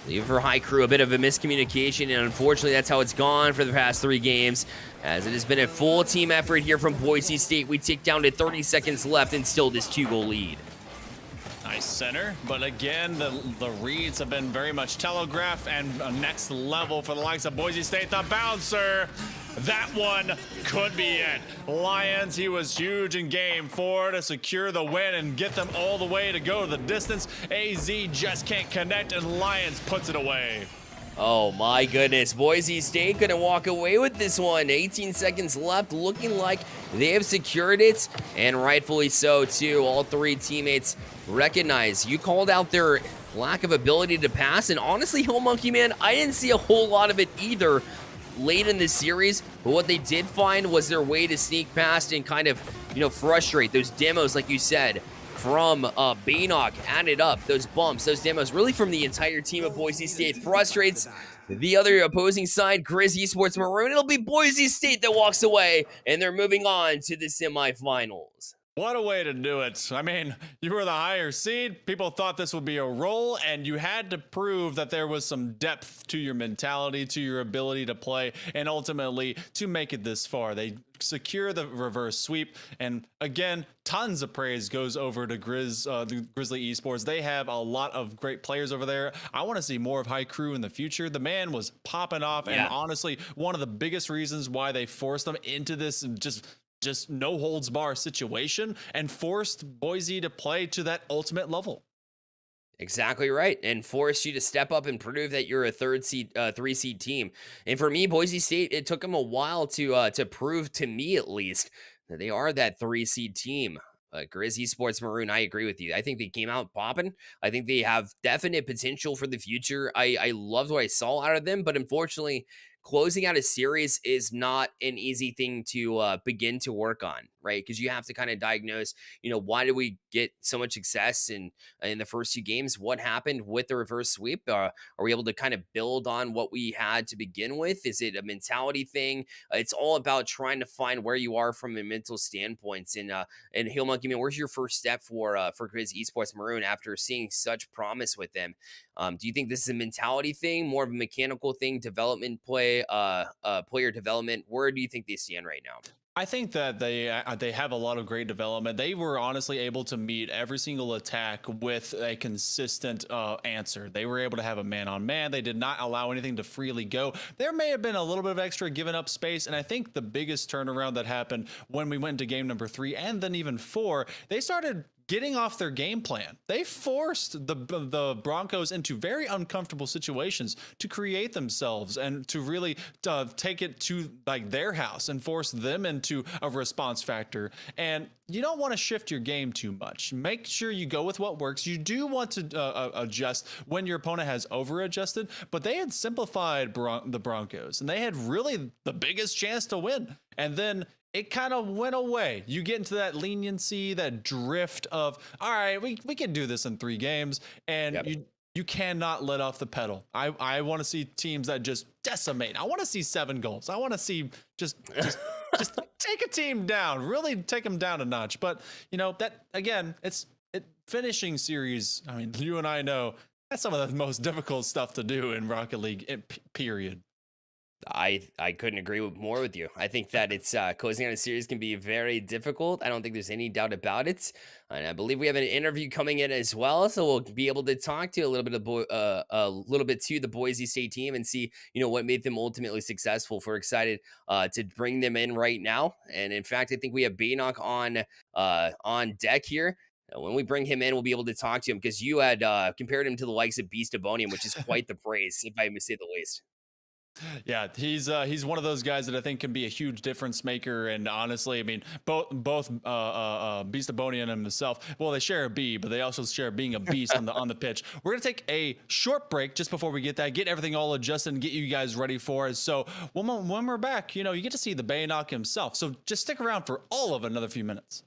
Leave for High Crew, a bit of a miscommunication, and unfortunately that's how it's gone for the past 3 games, as it has been a full team effort here from Boise State. We tick down to 30 seconds left and still this 2-goal lead. Nice center, but again, the reads have been very much telegraphed and a next level for the likes of Boise State. The bouncer, that one could be it. Lions, he was huge in game 4 to secure the win and get them all the way to go the distance. AZ just can't connect, and Lions puts it away. Oh my goodness, Boise State gonna walk away with this one. 18 seconds left, looking like they have secured it, and rightfully so too. All 3 teammates recognize. You called out their lack of ability to pass, and honestly, Hill Monkey Man, I didn't see a whole lot of it either late in this series, but what they did find was their way to sneak past and kind of, frustrate those demos, like you said, from Baynock, added up, those bumps, those demos, really from the entire team of Boise State. Frustrates the other opposing side, Grizz Esports Maroon. It'll be Boise State that walks away, and they're moving on to the semifinals. What a way to do it. I mean, you were the higher seed. People thought this would be a roll, and you had to prove that there was some depth to your mentality, to your ability to play, and ultimately to make it this far. They secure the reverse sweep, and again, tons of praise goes over to the Grizzly Esports. They have a lot of great players over there. I want to see more of High Crew in the future. The man was popping off, and honestly, one of the biggest reasons why they forced them into this just no holds bar situation and forced Boise to play to that ultimate level. Exactly right, and force you to step up and prove that you're a 3 seed team. And for me, Boise State, it took them a while to prove to me at least that they are that 3 seed team. Grizz Esports Maroon, I agree with you. I think they came out popping. I think they have definite potential for the future. I loved what I saw out of them, but unfortunately, closing out a series is not an easy thing to begin to work on, right? Because you have to kind of diagnose, why did we get so much success in the first 2 games? What happened with the reverse sweep? Are we able to kind of build on what we had to begin with? Is it a mentality thing? It's all about trying to find where you are from a mental standpoint. And Hill Monkey Man, where's your first step for Grizz Esports Maroon after seeing such promise with them? Do you think this is a mentality thing, more of a mechanical thing, development play, player development? Where do you think they stand right now? I think that they have a lot of great development. They were honestly able to meet every single attack with a consistent answer. They were able to have a man-on-man. They did not allow anything to freely go. There may have been a little bit of extra given up space, and I think the biggest turnaround that happened when we went to game number 3 and then even 4, they started getting off their game plan. They forced the Broncos into very uncomfortable situations to create themselves and to really take it to like their house and force them into a response factor. And you don't want to shift your game too much. Make sure you go with what works. You do want to adjust when your opponent has over adjusted, but they had simplified the Broncos and they had really the biggest chance to win. And then it kind of went away. You get into that leniency, that drift of, all right, we can do this in 3 games, and you cannot let off the pedal. I want to see teams that just decimate. I want to see 7 goals. I want to see just take a team down, really take them down a notch. But that again, finishing series. I mean, you and I know that's some of the most difficult stuff to do in Rocket League. Period. I couldn't agree more with you. I think that it's closing out a series can be very difficult. I don't think there's any doubt about it. And I believe we have an interview coming in as well, so we'll be able to talk to a little bit to the Boise State team and see what made them ultimately successful. We're excited to bring them in right now. And in fact, I think we have Baynock on deck here. When we bring him in, we'll be able to talk to him because you had compared him to the likes of Beastabonium, which is quite the praise, if I may say the least. Yeah, he's one of those guys that I think can be a huge difference maker. And honestly, I mean, both Beastabonian and himself, well, they share a B, but they also share being a beast on the pitch. We're gonna take a short break just before we get everything all adjusted and get you guys ready for it. So when we're back, you get to see the Baynock himself. So just stick around for all of another few minutes.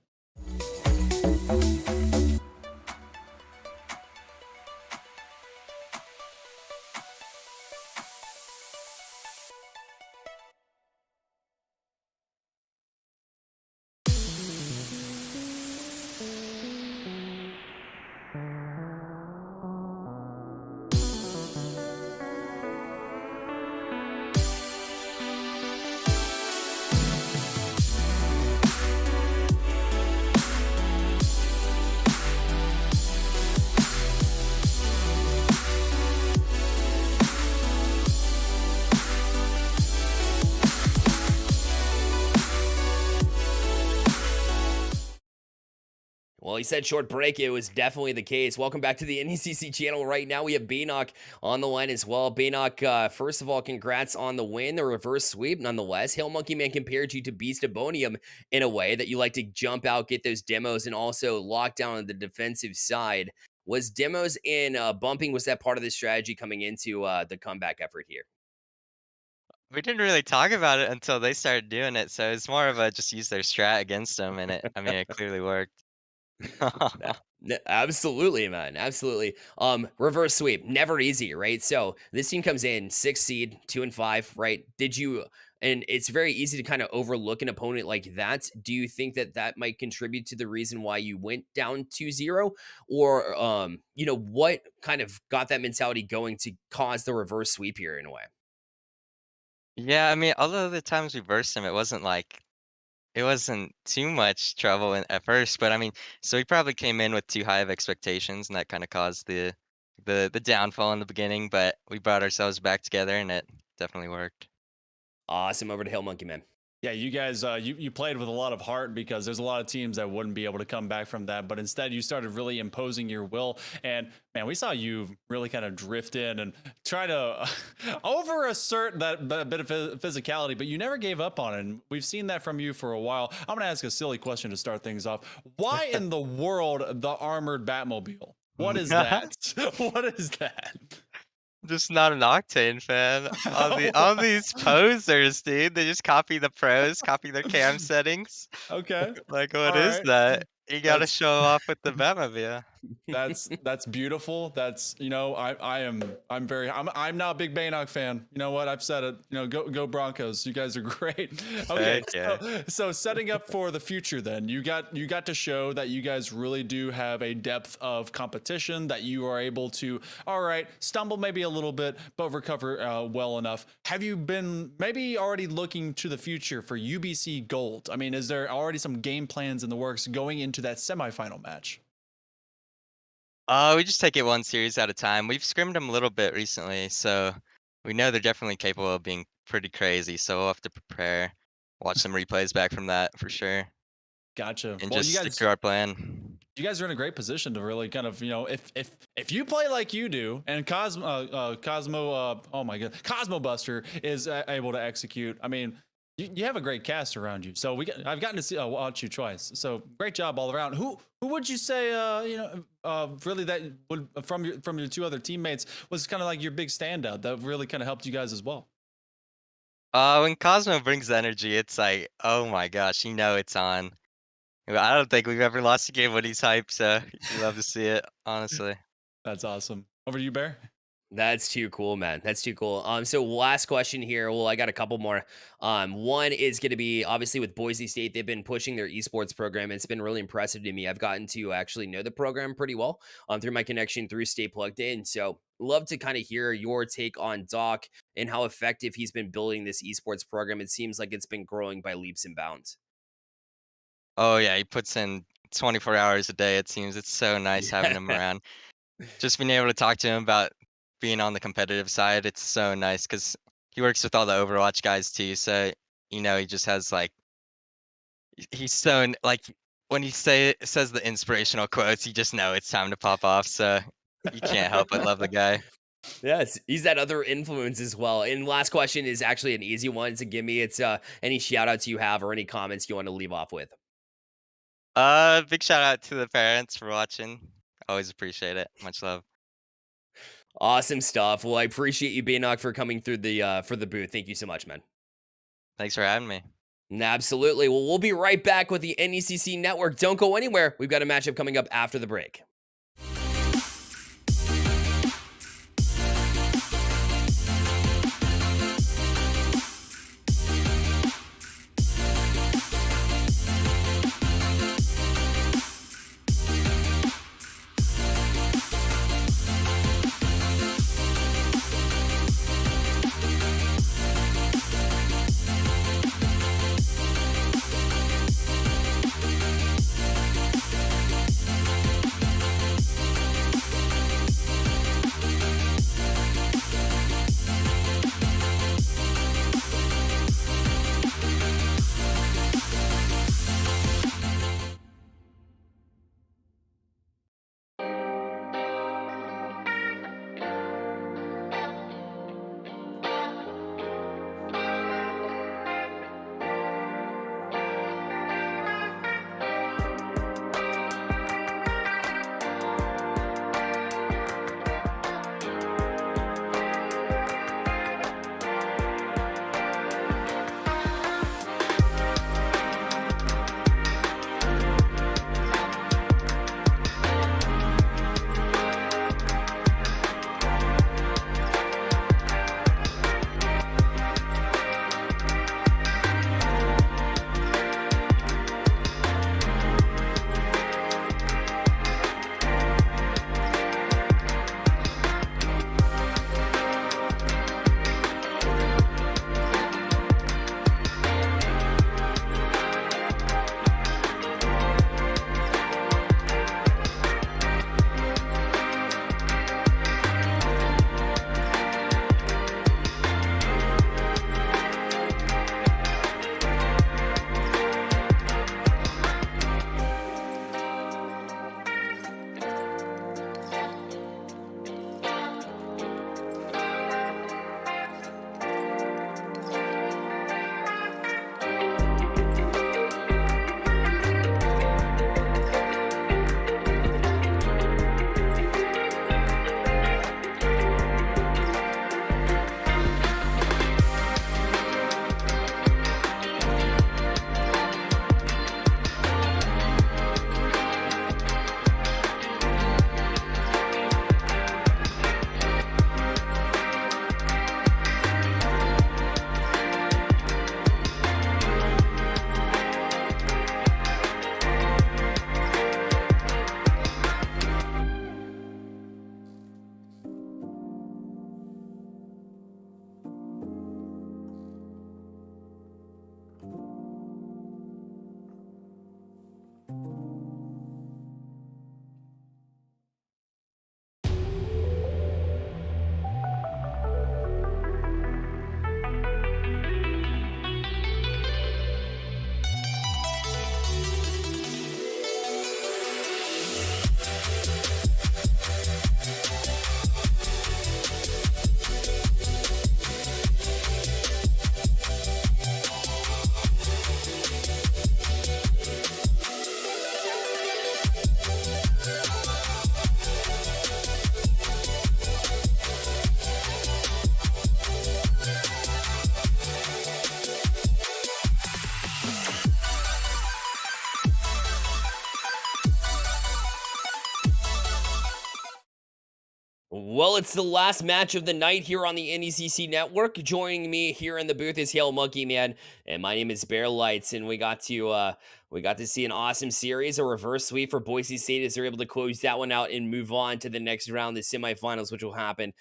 Well, he said short break. It was definitely the case. Welcome back to the NECC channel. Right now, we have Baynock on the line as well. Baynock, first of all, congrats on the win, the reverse sweep, nonetheless. Hail Monkey Man compared you to Beastabonium in a way that you like to jump out, get those demos, and also lock down on the defensive side. Was demos and bumping, was that part of the strategy coming into the comeback effort here? We didn't really talk about it until they started doing it, so it's more of a just use their strat against them, and it clearly worked. Absolutely, man. Absolutely. Reverse sweep, never easy, right? So this team comes in 6 seed, 2 and 5, right? And it's very easy to kind of overlook an opponent like that. Do you think that might contribute to the reason why you went down 2-0? Or, what kind of got that mentality going to cause the reverse sweep here in a way? Yeah, I mean, although the times we versed them, it wasn't too much trouble at first, but I mean, so we probably came in with too high of expectations, and that kind of caused the downfall in the beginning. But we brought ourselves back together, and it definitely worked. Awesome. Over to Hill Monkey Man. Yeah, you guys, you played with a lot of heart because there's a lot of teams that wouldn't be able to come back from that. But instead, you started really imposing your will. And man, we saw you really kind of drift in and try to over assert that bit of physicality, but you never gave up on it. And we've seen that from you for a while. I'm going to ask a silly question to start things off. Why in the world the armored Batmobile? What is that? What is that? Just not an Octane fan. All these posers, dude. They just copy the pros, copy their cam settings. Okay. Like, what All is right. that? You gotta That's- show off with the Batmobile. That's beautiful. That's I'm now a big Baynock fan. You know what? I've said it. You know, go Broncos. You guys are great. Okay. So setting up for the future then. You got to show that you guys really do have a depth of competition, that you are able to stumble maybe a little bit but recover well enough. Have you been maybe already looking to the future for UBC Gold? I mean, is there already some game plans in the works going into that semifinal match? We just take it one series at a time. We've scrimmed them a little bit recently, so we know they're definitely capable of being pretty crazy. So we'll have to prepare, watch some replays back from that for sure. Gotcha. And Well, just you stick guys, to our plan. you guys are in a great position to really kind of, if you play like you do, and Cosmo Buster is able to execute. I mean, you have a great cast around you. So I've gotten to see watch you twice. So great job all around. Who would you say really that would from your two other teammates was kind of like your big standout that really kind of helped you guys as well? When Cosmo brings energy, it's like, oh my gosh, it's on. I don't think we've ever lost a game when he's hyped, so you love to see it, honestly. That's awesome. Over to you, Bear. That's too cool, man. That's too cool. So last question here. Well, I got a couple more. One is going to be obviously with Boise State. They've been pushing their esports program. It's been really impressive to me. I've gotten to actually know the program pretty well through my connection through Stay Plugged In. So love to kind of hear your take on Doc and how effective he's been building this esports program. It seems like it's been growing by leaps and bounds. Oh yeah, he puts in 24 hours a day, it seems. It's so nice having him around. Just being able to talk to him about being on the competitive side, it's so nice because he works with all the Overwatch guys too. So, he just has he's so, when he says the inspirational quotes, you just know it's time to pop off. So you can't help but love the guy. Yes, he's that other influence as well. And last question is actually an easy one to give me. It's any shout outs you have or any comments you want to leave off with. Big shout out to the parents for watching. Always appreciate it. Much love. Awesome stuff. Well, I appreciate you, Baynock, for coming through the for the booth. Thank you so much, man. Thanks for having me. Absolutely. Well, we'll be right back with the NECC Network. Don't go anywhere. We've got a matchup coming up after the break. Well, it's the last match of the night here on the NECC network. Joining me here in the booth is Hail Monkey Man, and my name is Bear Lights, and we got to see an awesome series, a reverse sweep for Boise State as they're able to close that one out and move on to the next round, the semifinals, which will happen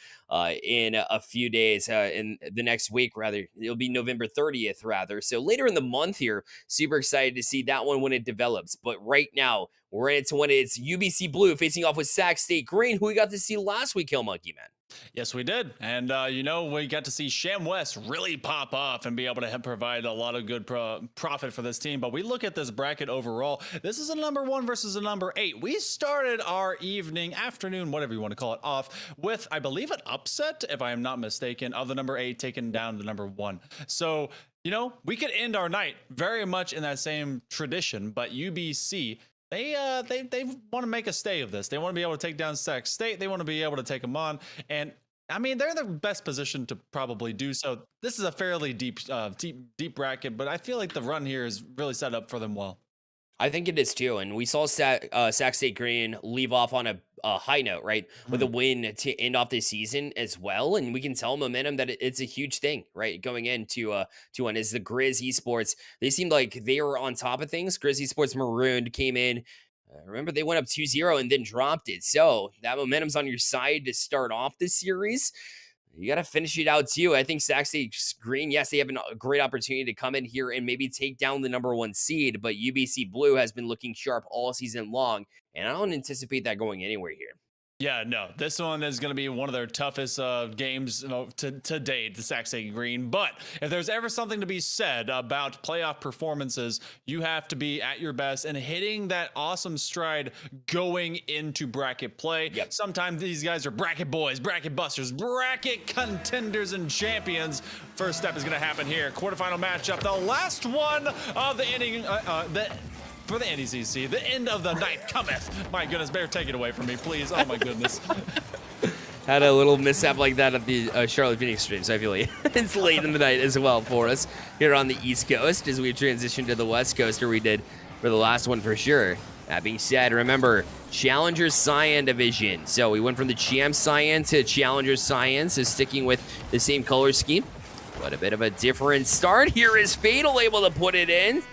in a few days, in the next week, rather. It'll be November 30th, rather. So later in the month here, super excited to see that one when it develops. But right now, we're into when it's UBC Blue facing off with Sac State Green, who we got to see last week, Hail Monkey Man. Yes, we did. And, we got to see Sham West really pop off and be able to provide a lot of good profit for this team. But we look at this bracket overall. This is a number 1 versus a number 8. We started our evening, afternoon, whatever you want to call it, off with, I believe, an upset, if I am not mistaken, of the number 8 taking down the number 1. So, we could end our night very much in that same tradition, but UBC... They want to make a stay of this. They want to be able to take down Sac State. They want to be able to take them on. And I mean, they're the best position to probably do so. This is a fairly deep bracket, but I feel like the run here is really set up for them well. I think it is too, and we saw Sac State Green leave off on a high note, right, with a win to end off this season as well, and we can tell momentum that it's a huge thing, right, going into one is the Grizz Esports. They seemed like they were on top of things. Grizz Esports Marooned came in. Remember, they went up 2-0 and then dropped it, so that momentum's on your side to start off this series. You got to finish it out, too. I think Sac State Green, yes, they have a great opportunity to come in here and maybe take down the number 1 seed, but UBC Blue has been looking sharp all season long, and I don't anticipate that going anywhere here. Yeah, no, this one is going to be one of their toughest games to date, the Sac State Green. But if there's ever something to be said about playoff performances, you have to be at your best and hitting that awesome stride going into bracket play. Yep. Sometimes these guys are bracket boys, bracket busters, bracket contenders and champions. First step is going to happen here. Quarterfinal matchup, the last one of the inning, for the NECC, the end of the night cometh. My goodness, Bear, take it away from me, please. Oh my goodness. Had a little mishap like that at the Charlotte Phoenix stream, so I feel like it's late in the night as well for us here on the East Coast as we transition to the West Coast, or we did for the last one for sure. That being said, remember, Challengers Cyan Division. So we went from the Champ Cyan to Challengers Cyan, so sticking with the same color scheme, but a bit of a different start. Here is Fatal able to put it in.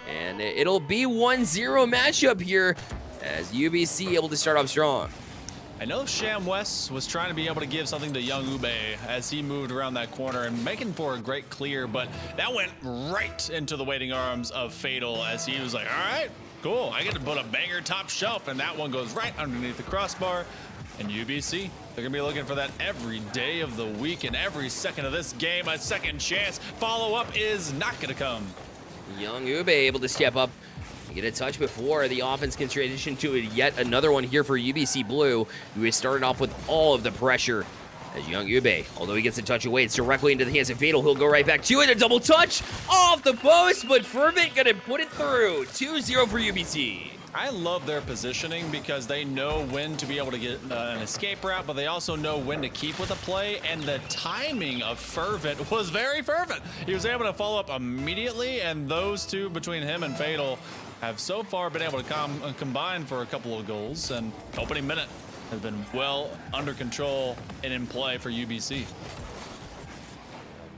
And it'll be 1-0 matchup here as UBC able to start off strong. I know Sham West was trying to be able to give something to young Ube as he moved around that corner and making for a great clear, but that went right into the waiting arms of Fatal as he was like, all right, cool, I get to put a banger top shelf, and that one goes right underneath the crossbar. And UBC, they're going to be looking for that every day of the week and every second of this game, a second chance. Follow-up is not going to come. Young Ube able to step up and get a touch before the offense can transition to yet another one here for UBC Blue, who has started off with all of the pressure. As Young Ube, although he gets a touch away, it's directly into the hands of Fatal. He'll go right back to it. A double touch off the post, but Fervent going to put it through. 2-0 for UBC. I love their positioning because they know when to be able to get an escape route, but they also know when to keep with a play, and the timing of Fervent was very fervent. He was able to follow up immediately, and those two between him and Fatal have so far been able to combine for a couple of goals, and opening minute has been well under control and in play for UBC.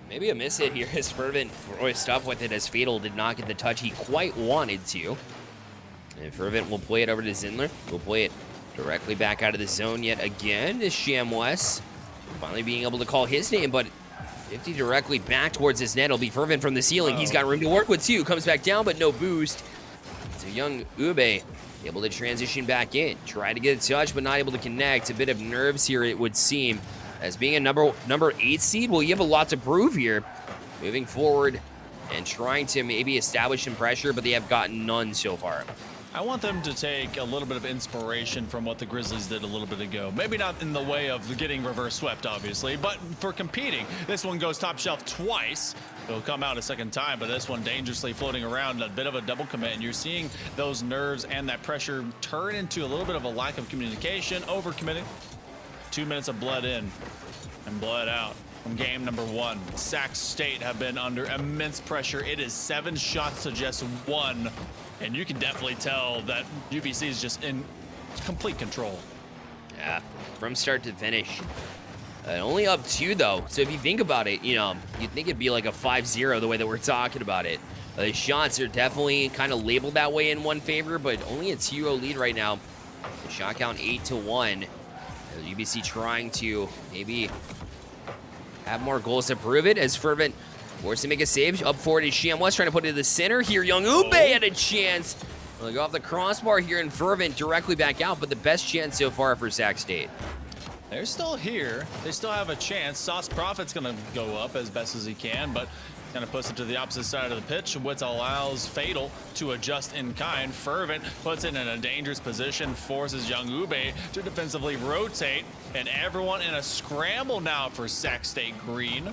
Maybe a miss hit here as Fervent voiced up with it as Fatal did not get the touch he quite wanted to. And Fervent will play it over to Zindler. We'll play it directly back out of the zone yet again to Sham West. Finally being able to call his name, but 50 directly back towards his net. It'll be Fervent from the ceiling. He's got room to work with too. Comes back down, but no boost. So Young Ube able to transition back in. Try to get a touch, but not able to connect. A bit of nerves here, it would seem. As being a number 8 seed, well, you have a lot to prove here. Moving forward and trying to maybe establish some pressure, but they have gotten none so far. I want them to take a little bit of inspiration from what the Grizzlies did a little bit ago. Maybe not in the way of getting reverse swept, obviously, but for competing. This one goes top shelf twice. It'll come out a second time, but this one dangerously floating around, a bit of a double commit. And you're seeing those nerves and that pressure turn into a little bit of a lack of communication, overcommitting. 2 minutes of blood in and blood out from game number 1. Sac State have been under immense pressure. It is 7 shots to just 1. And you can definitely tell that UBC is just in complete control. Yeah, from start to finish. Only up 2, though. So if you think about it, you know, you'd think it'd be like a 5-0 the way that we're talking about it. The shots are definitely kind of labeled that way in one favor, but only a 2-0 lead right now. The shot count 8-1. UBC trying to maybe have more goals to prove it as Fervent forced to make a save. Up forward is Sham West trying to put it to the center here. Young Ube had a chance. They'll go off the crossbar here and Fervent directly back out, but the best chance so far for Sac State. They're still here. They still have a chance. Sauce Prophet's going to go up as best as he can, but kind of puts it to the opposite side of the pitch, which allows Fatal to adjust in kind. Fervent puts it in a dangerous position, forces Young Ube to defensively rotate, and everyone in a scramble now for Sac State Green.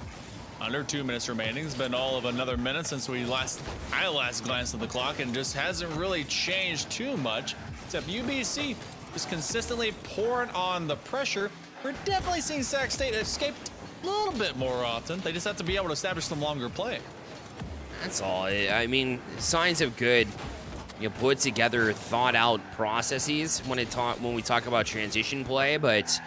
Under 2 minutes remaining. It's been all of another minute since I last glanced at the clock, and just hasn't really changed too much, except UBC is consistently pouring on the pressure. We're definitely seeing Sac State escape a little bit more often. They just have to be able to establish some longer play. That's all. I mean, signs of good, you know, put together, thought out processes when we talk about transition play, but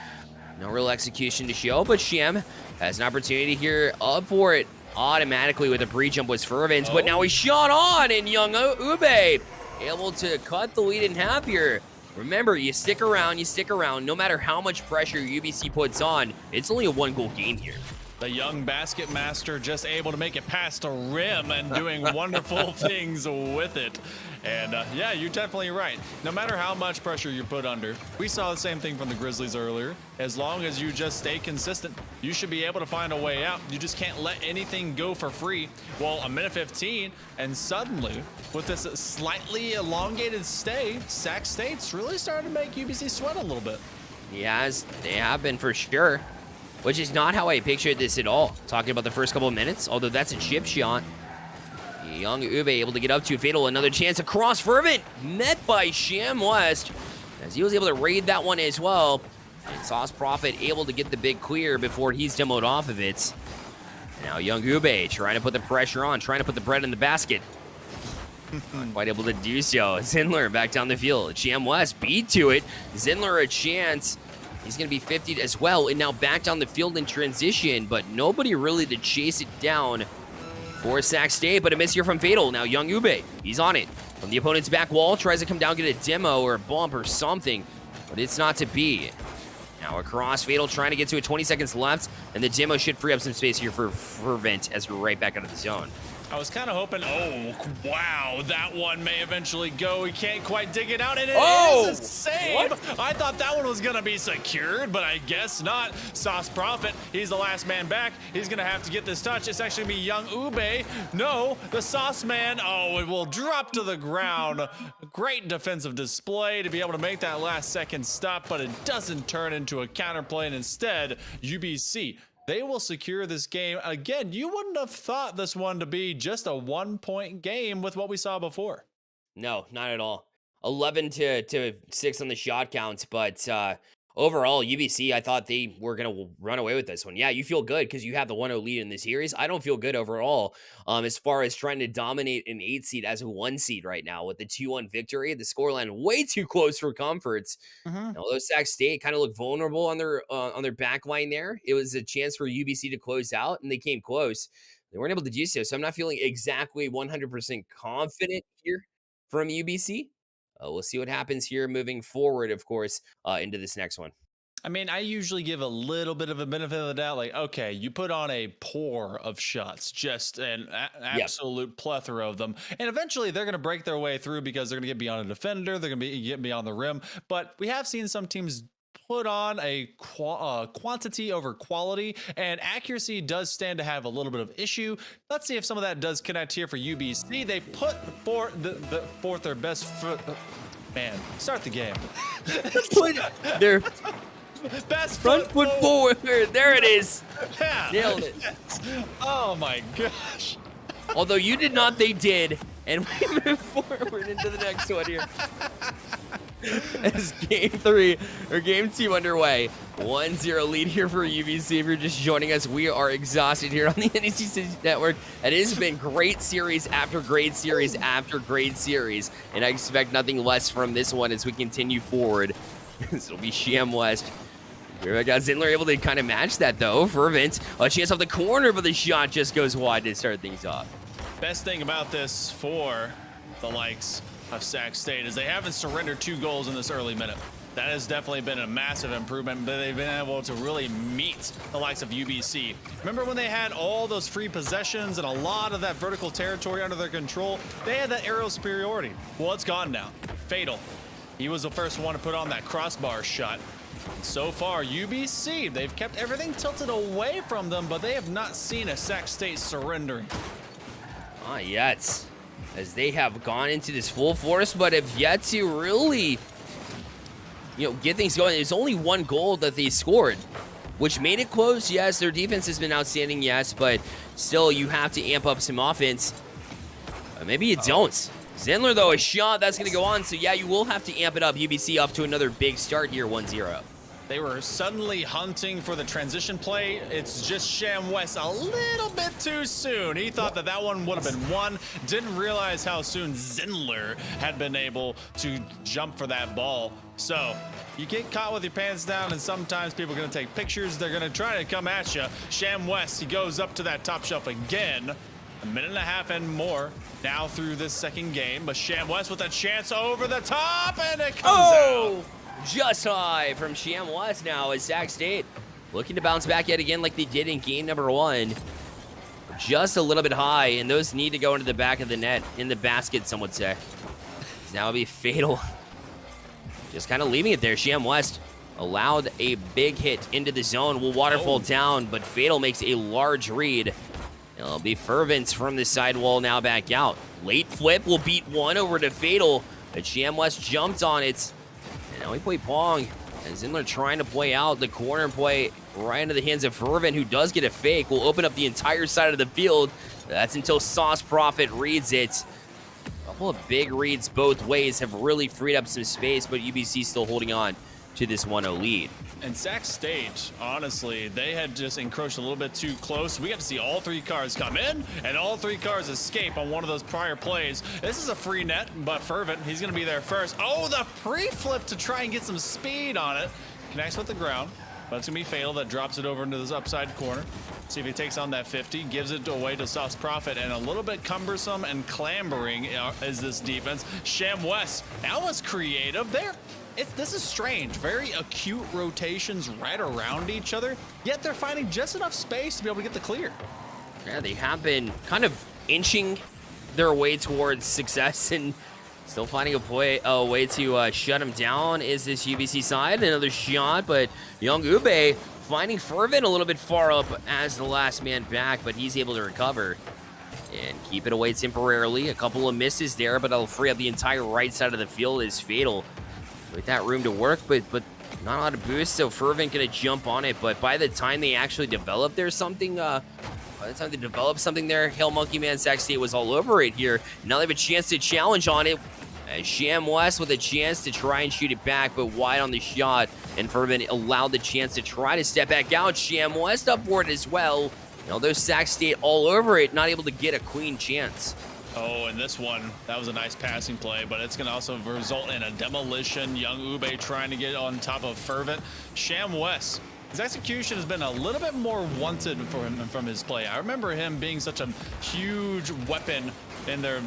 no real execution to show. But Sham has an opportunity here, up for it automatically with a pre-jump was Fervent, but now he shot on, and Young Ube able to cut the lead in half here. Remember, you stick around, no matter how much pressure UBC puts on, it's only a 1-goal game here. The young basket master just able to make it past the rim and doing wonderful things with it. And yeah, you're definitely right. No matter how much pressure you put under, we saw the same thing from the Grizzlies earlier. As long as you just stay consistent, you should be able to find a way out. You just can't let anything go for free. Well, a minute 15, and suddenly, with this slightly elongated stay, Sac State's really starting to make UBC sweat a little bit. Yes, they have been for sure. Which is not how I pictured this at all. Talking about the first couple of minutes, although that's a chip shot. Young Ube able to get up to Fatal. Another chance across Fervent. Met by Sham West. As he was able to raid that one as well. And Sauce Prophet able to get the big clear before he's demoed off of it. Now Young Ube trying to put the pressure on, trying to put the bread in the basket. Not quite able to do so. Zindler back down the field. Sham West beat to it. Zindler a chance. He's going to be 50'd as well, and now back down the field in transition, but nobody really to chase it down for Sac State, but a miss here from Fatal. Now Young Ube, he's on it. From the opponent's back wall, tries to come down, get a demo or a bump or something, but it's not to be. Now across, Fatal trying to get to it, 20 seconds left, and the demo should free up some space here for Fervent as we're right back out of the zone. I was kind of hoping, oh, wow, that one may eventually go. He can't quite dig it out, and it is a save. What? I thought that one was going to be secured, but I guess not. Sauce Prophet, he's the last man back. He's going to have to get this touch. It's actually going to be Young Ube. No, the Sauce man, oh, it will drop to the ground. Great defensive display to be able to make that last second stop, but it doesn't turn into a counterplay, and instead, UBC, they will secure this game. Again, you wouldn't have thought this one to be just a 1-point game with what we saw before. No, not at all. 11-6 on the shot counts, but overall, UBC, I thought they were going to run away with this one. Yeah, you feel good because you have the 1-0 lead in the series. I don't feel good overall as far as trying to dominate an 8 seed as a 1 seed right now with the 2-1 victory. The scoreline way too close for comforts. Although Sac State kind of looked vulnerable on their back line there, it was a chance for UBC to close out, and they came close. They weren't able to do so, so I'm not feeling exactly 100% confident here from UBC. We'll see what happens here moving forward, of course, into this next one. I mean, I usually give a little bit of a benefit of the doubt. Like, okay, you put on a pour of shots, just an absolute plethora of them. And eventually they're going to break their way through because they're going to get beyond a defender. They're going to get beyond the rim. But we have seen some teams put on a quantity over quality, and accuracy does stand to have a little bit of issue. Let's see if some of that does connect here for UBC. They put forth their best foot. Man, start the game. Their best front foot forward. There it is. Yeah. Nailed it. Oh my gosh. Although you did not, they did. And we move forward into the next one here. As game 2 underway. 1-0 lead here for UBC. If you're just joining us, we are exhausted here on the NECC Network. It has been great series after great series after great series. And I expect nothing less from this one as we continue forward This will be Sham West. Here we got Zindler able to kind of match that though. Fervent, a chance off the corner, but the shot just goes wide to start things off. Best thing about this for the likes of Sac State is they haven't surrendered 2 goals in this early minute. That has definitely been a massive improvement, but they've been able to really meet the likes of UBC. Remember when they had all those free possessions and a lot of that vertical territory under their control? They had that aerial superiority. Well, it's gone now. Fatal. He was the first one to put on that crossbar shot. So far, UBC, they've kept everything tilted away from them, but they have not seen a Sac State surrendering. Not yet, as they have gone into this full force, but have yet to really, get things going. There's only 1 goal that they scored, which made it close. Yes, their defense has been outstanding, yes, but still, you have to amp up some offense. Maybe you don't. Zindler, though, a shot that's going to go on, so yeah, you will have to amp it up. UBC off to another big start here, 1-0. They were suddenly hunting for the transition play. It's just Sham West a little bit too soon. He thought that one would have been won. Didn't realize how soon Zindler had been able to jump for that ball. So you get caught with your pants down, and sometimes people are going to take pictures. They're going to try to come at you. Sham West, he goes up to that top shelf again. 1.5 minutes and more now through this second game. But Sham West with a chance over the top, and it comes out. Just high from Sham West now as Sac State looking to bounce back yet again like they did in game number 1. Just a little bit high, and those need to go into the back of the net, in the basket, some would say. Now it'll be Fatal. Just kind of leaving it there. Sham West allowed a big hit into the zone. Will waterfall down, but Fatal makes a large read. It'll be Fervent from the sidewall now back out. Late flip will beat one over to Fatal, but Sham West jumped on it. And now we play Pong. And Zindler trying to play out the corner play right into the hands of Fervent, who does get a fake. Will open up the entire side of the field. That's until Sauce Prophet reads it. A couple of big reads both ways have really freed up some space, but UBC still holding on to this 1-0 lead. And Sac State, honestly, they had just encroached a little bit too close. We got to see all 3 cars come in and all 3 cars escape on one of those prior plays. This is a free net, but Fervent, he's going to be there first. Oh, the pre-flip to try and get some speed on it. Connects with the ground, but it's going to be Fatal that drops it over into this upside corner. See if he takes on that 50, gives it away to Sauce Prophet, and a little bit cumbersome and clambering is this defense. Sham West, that was creative there. This is strange. Very acute rotations right around each other, yet they're finding just enough space to be able to get the clear. Yeah, they have been kind of inching their way towards success and still finding a way to shut them down is this UBC side. Another shot, but Young Ube finding Fervent a little bit far up as the last man back, but he's able to recover and keep it away temporarily. A couple of misses there, but it'll free up the entire right side of the field is Fatal. With that room to work, but not a lot of boost, so Fervent gonna jump on it. But by the time they actually develop there, Hail Monkey Man Sac State was all over it here. Now they have a chance to challenge on it. As Sham West with a chance to try and shoot it back, but wide on the shot, and Fervent allowed the chance to try to step back out. Sham West up for it as well. Although Sac State all over it, not able to get a clean chance. Oh, and this one, that was a nice passing play, but it's going to also result in a demolition. Young Ube trying to get on top of Fervent. Sham West, his execution has been a little bit more wanted for him from his play. I remember him being such a huge weapon in their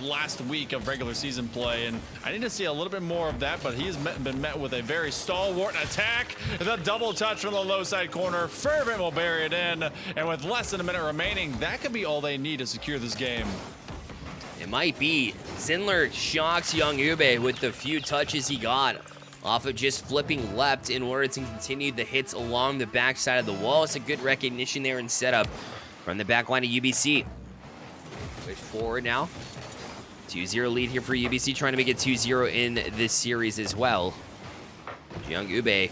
last week of regular season play, and I need to see a little bit more of that, but he's been met with a very stalwart attack. The double touch from the low side corner. Fervent will bury it in, and with less than a minute remaining, that could be all they need to secure this game. It might be. Zindler shocks Young Ube with the few touches he got off of just flipping left in order to continue the hits along the backside of the wall. It's a good recognition there and setup from the back line of UBC. Push forward now. 2-0 lead here for UBC, trying to make it 2-0 in this series as well. Young Ube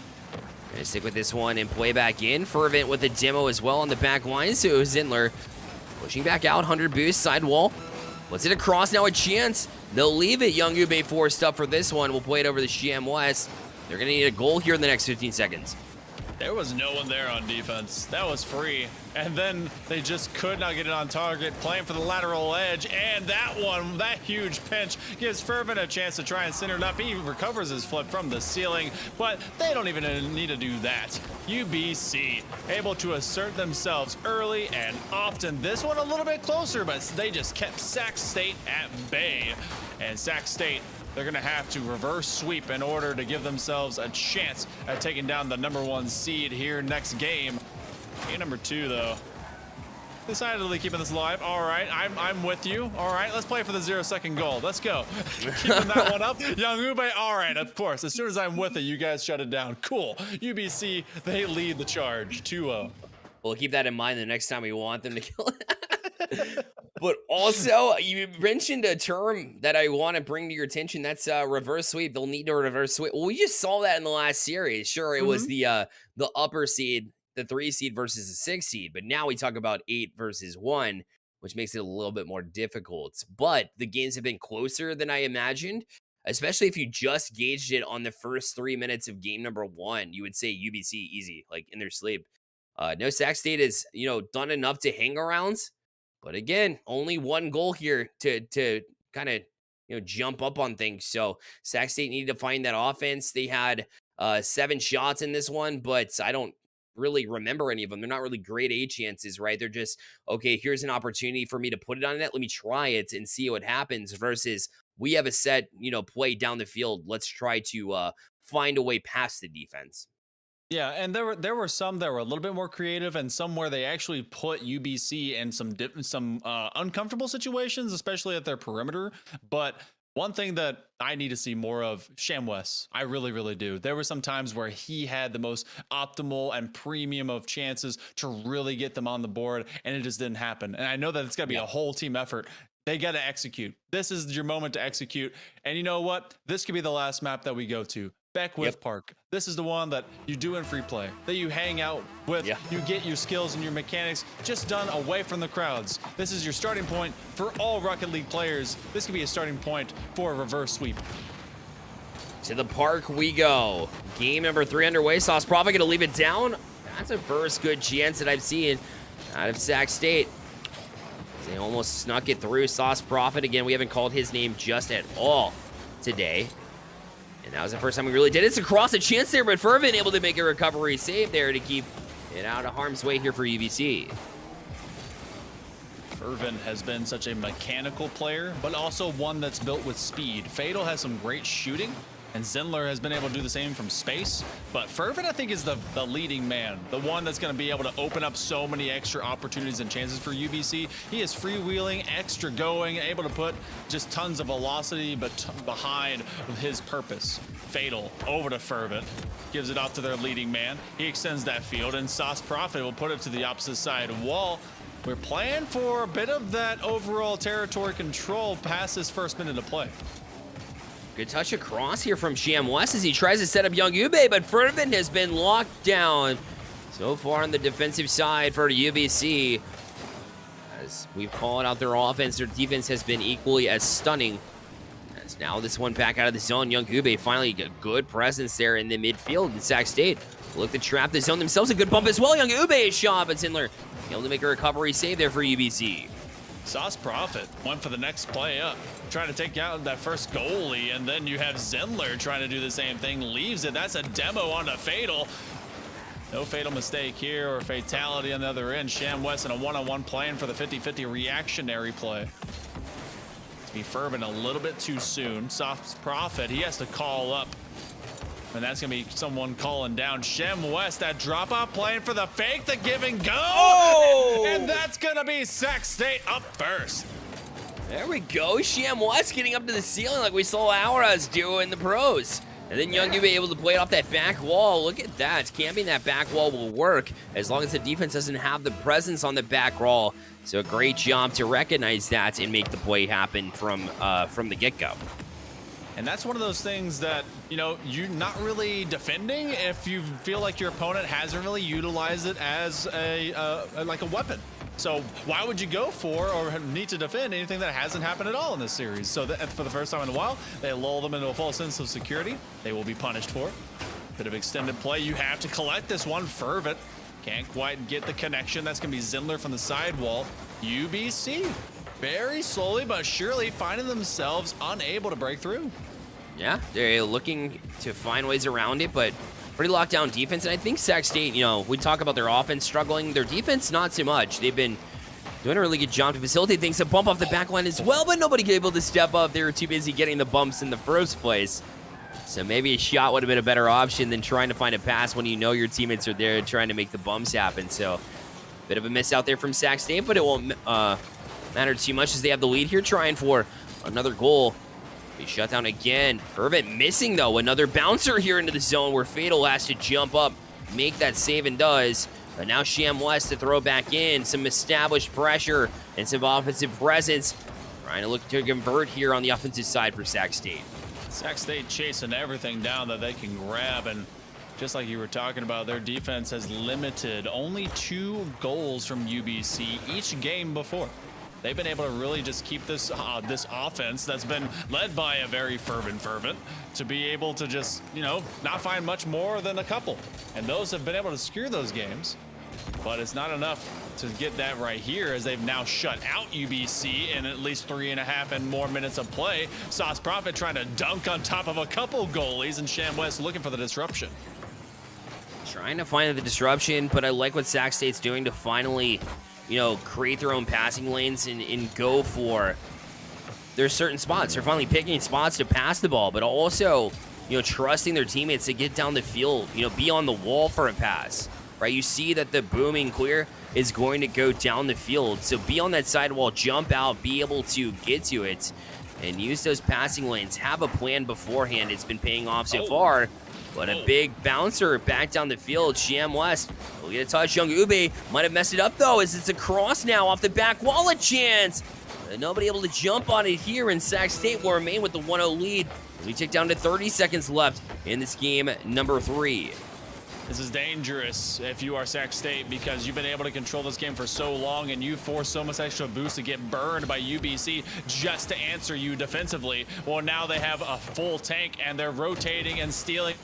gonna stick with this one and play back in. Fervent with a demo as well on the back line. So Zindler pushing back out, 100 boost, sidewall. Let's hit across now, a chance. They'll leave it. Young Ube forced up for this one. We'll play it over to Sham West. They're gonna need a goal here in the next 15 seconds. There was no one there on defense. That was free. And then they just could not get it on target, playing for the lateral edge. And that huge pinch gives Fervent a chance to try and center it up. He recovers his flip from the ceiling, but they don't even need to do that. UBC able to assert themselves early and often. This one a little bit closer, but they just kept Sac State at bay. And Sac State, they're going to have to reverse sweep in order to give themselves a chance at taking down the #1 seed here next game. Game number 2, though. Decidedly keeping this alive. All right, I'm with you. All right, let's play for the 0-second goal. Let's go. Keeping that one up. Young Ube, all right, of course. As soon as I'm with it, you guys shut it down. Cool. UBC, they lead the charge. 2-0. We'll keep that in mind the next time we want them to kill it. But also, you mentioned a term that I want to bring to your attention. That's reverse sweep. They'll need to reverse sweep. Well, we just saw that in the last series. Sure, it was the upper seed, the 3 seed versus the 6 seed. But now we talk about 8 versus 1, which makes it a little bit more difficult. But the games have been closer than I imagined, especially if you just gauged it on the first 3 minutes of game number 1. You would say UBC easy, like in their sleep. No, Sac State has, done enough to hang around. But again, only 1 goal here to kind of, jump up on things. So Sac State needed to find that offense. They had 7 shots in this one, but I don't really remember any of them. They're not really grade A chances, right? They're just, okay, here's an opportunity for me to put it on net. Let me try it and see what happens versus we have a set, play down the field. Let's try to find a way past the defense. Yeah, and there were some that were a little bit more creative, and some where they actually put UBC in some uncomfortable situations, especially at their perimeter. But one thing that I need to see more of, ShamWest, I really, really do. There were some times where he had the most optimal and premium of chances to really get them on the board, and it just didn't happen. And I know that it's got to be a whole team effort. They got to execute. This is your moment to execute. And you know what? This could be the last map that we go to. Beckwith Park. This is the one that you do in free play, that you hang out with. You get your skills and your mechanics just done away from the crowds. This is your starting point for all Rocket League players. This could be a starting point for a reverse sweep. To the park we go. Game number 3 underway. Sauce Prophet going to leave it down. That's a first good chance that I've seen out of Sac State. They almost snuck it through. Sauce Prophet, again, we haven't called his name just at all today. And that was the first time we really did it. It's across a chance there, but Fervent able to make a recovery save there to keep it out of harm's way here for UBC. Fervent has been such a mechanical player, but also one that's built with speed. Fatal has some great shooting, and Zindler has been able to do the same from space. But Fervent, I think, is the leading man, the one that's going to be able to open up so many extra opportunities and chances for UBC. He is freewheeling, extra going, able to put just tons of velocity but behind his purpose. Fatal over to Fervent, gives it off to their leading man. He extends that field, and Sauce Prophet will put it to the opposite side wall. We're playing for a bit of that overall territory control past this first minute of play. Good touch across here from ShamWest as he tries to set up Young Ube, but Fervent has been locked down so far on the defensive side for UBC. As we've called out their offense, their defense has been equally as stunning. As now this one back out of the zone, Young Ube finally a good presence there in the midfield in Sac State. Look to trap the zone themselves, a good bump as well. Young Ube shot, but Zindler able to make a recovery save there for UBC. Sauce Prophet went for the next play up, trying to take out that first goalie, and then you have Zindler trying to do the same thing, leaves it. That's a demo on a Fatal. No fatal mistake here or fatality on the other end. ShamWest in a one-on-one playing for the 50-50 reactionary play. To be Fervent a little bit too soon. Sauce Prophet, he has to call up. And that's going to be someone calling down ShamWest. That drop-off playing for the fake, the give and go. Oh! And that's going to be Sac State up first. There we go. ShamWest getting up to the ceiling like we saw Auras do in the pros. And then Young Ube able to play it off that back wall. Look at that. Camping that back wall will work as long as the defense doesn't have the presence on the back wall. So a great job to recognize that and make the play happen from the get-go. And that's one of those things that, you're not really defending if you feel like your opponent hasn't really utilized it as like a weapon. So why would you go for or need to defend anything that hasn't happened at all in this series? So that for the first time in a while, they lull them into a false sense of security. They will be punished for it. Bit of extended play. You have to collect this one. Fervent can't quite get the connection. That's going to be Zindler from the sidewall. UBC very slowly but surely finding themselves unable to break through. Yeah, they're looking to find ways around it, but pretty locked down defense. And I think Sac State, you know, we talk about their offense struggling. Their defense, not so much. They've been doing a really good job to facilitate things. A bump off the back line as well, but nobody able to step up. They were too busy getting the bumps in the first place. So maybe a shot would have been a better option than trying to find a pass when you know your teammates are there trying to make the bumps happen. So bit of a miss out there from Sac State, but it won't matter too much as they have the lead here, trying for another goal. They shut down again. Fervent missing, though. Another bouncer here into the zone where Fatal has to jump up, make that save, and does. But now Sham West to throw back in. Some established pressure and some offensive presence. Trying to look to convert here on the offensive side for Sac State. Sac State chasing everything down that they can grab, and just like you were talking about, their defense has limited only 2 goals from UBC each game before. They've been able to really just keep this this offense that's been led by a very fervent to be able to just, you know, not find much more than a couple. And those have been able to secure those games, but it's not enough to get that right here, as they've now shut out UBC in at least 3.5 and more minutes of play. Sauce Prophet trying to dunk on top of a couple goalies, and Sham West looking for the disruption. Trying to find the disruption, but I like what Sac State's doing to finally, you know, create their own passing lanes and go for there's certain spots. They're finally picking spots to pass the ball, but also, you know, trusting their teammates to get down the field, you know, be on the wall for a pass, right? You see that the booming clear is going to go down the field. So be on that sidewall, jump out, be able to get to it, and use those passing lanes. Have a plan beforehand. It's been paying off so far. But a big bouncer back down the field. Sham West will get a touch. Young Ube might have messed it up, though, as it's a cross now off the back wall. A chance. Nobody able to jump on it here, in Sac State will remain with the 1-0 lead as we tick down to 30 seconds left in this game number 3. This is dangerous if you are Sac State, because you've been able to control this game for so long and you force so much extra boost to get burned by UBC just to answer you defensively. Well, now they have a full tank and they're rotating and stealing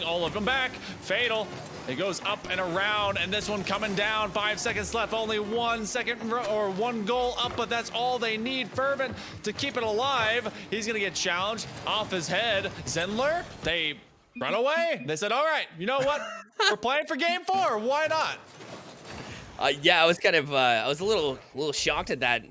all of them back. Fatal. It goes up and around, and this one coming down. 5 seconds left. Only 1 second or 1 goal up, but that's all they need. Fervent to keep it alive. He's going to get challenged off his head. Zendler, they run away. They said, all right, you know what? We're playing for game 4. Why not? Yeah, I was kind of, I was a little shocked at that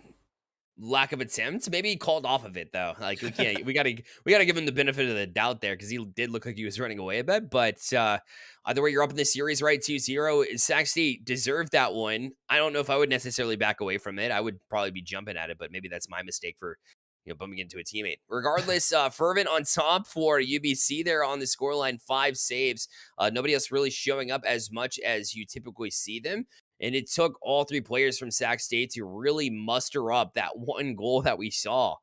lack of attempts. Maybe he called off of it, though. Like, we gotta give him the benefit of the doubt there, because he did look like he was running away a bit. But either way, you're up in this series, right? 2-0. Sac State deserved that one. I don't know if I would necessarily back away from it. I would probably be jumping at it, but maybe that's my mistake for, you know, bumping into a teammate. Regardless, Fervent on top for UBC there on the scoreline, 5 saves. Nobody else really showing up as much as you typically see them. And it took all 3 players from Sac State to really muster up that 1 goal that we saw,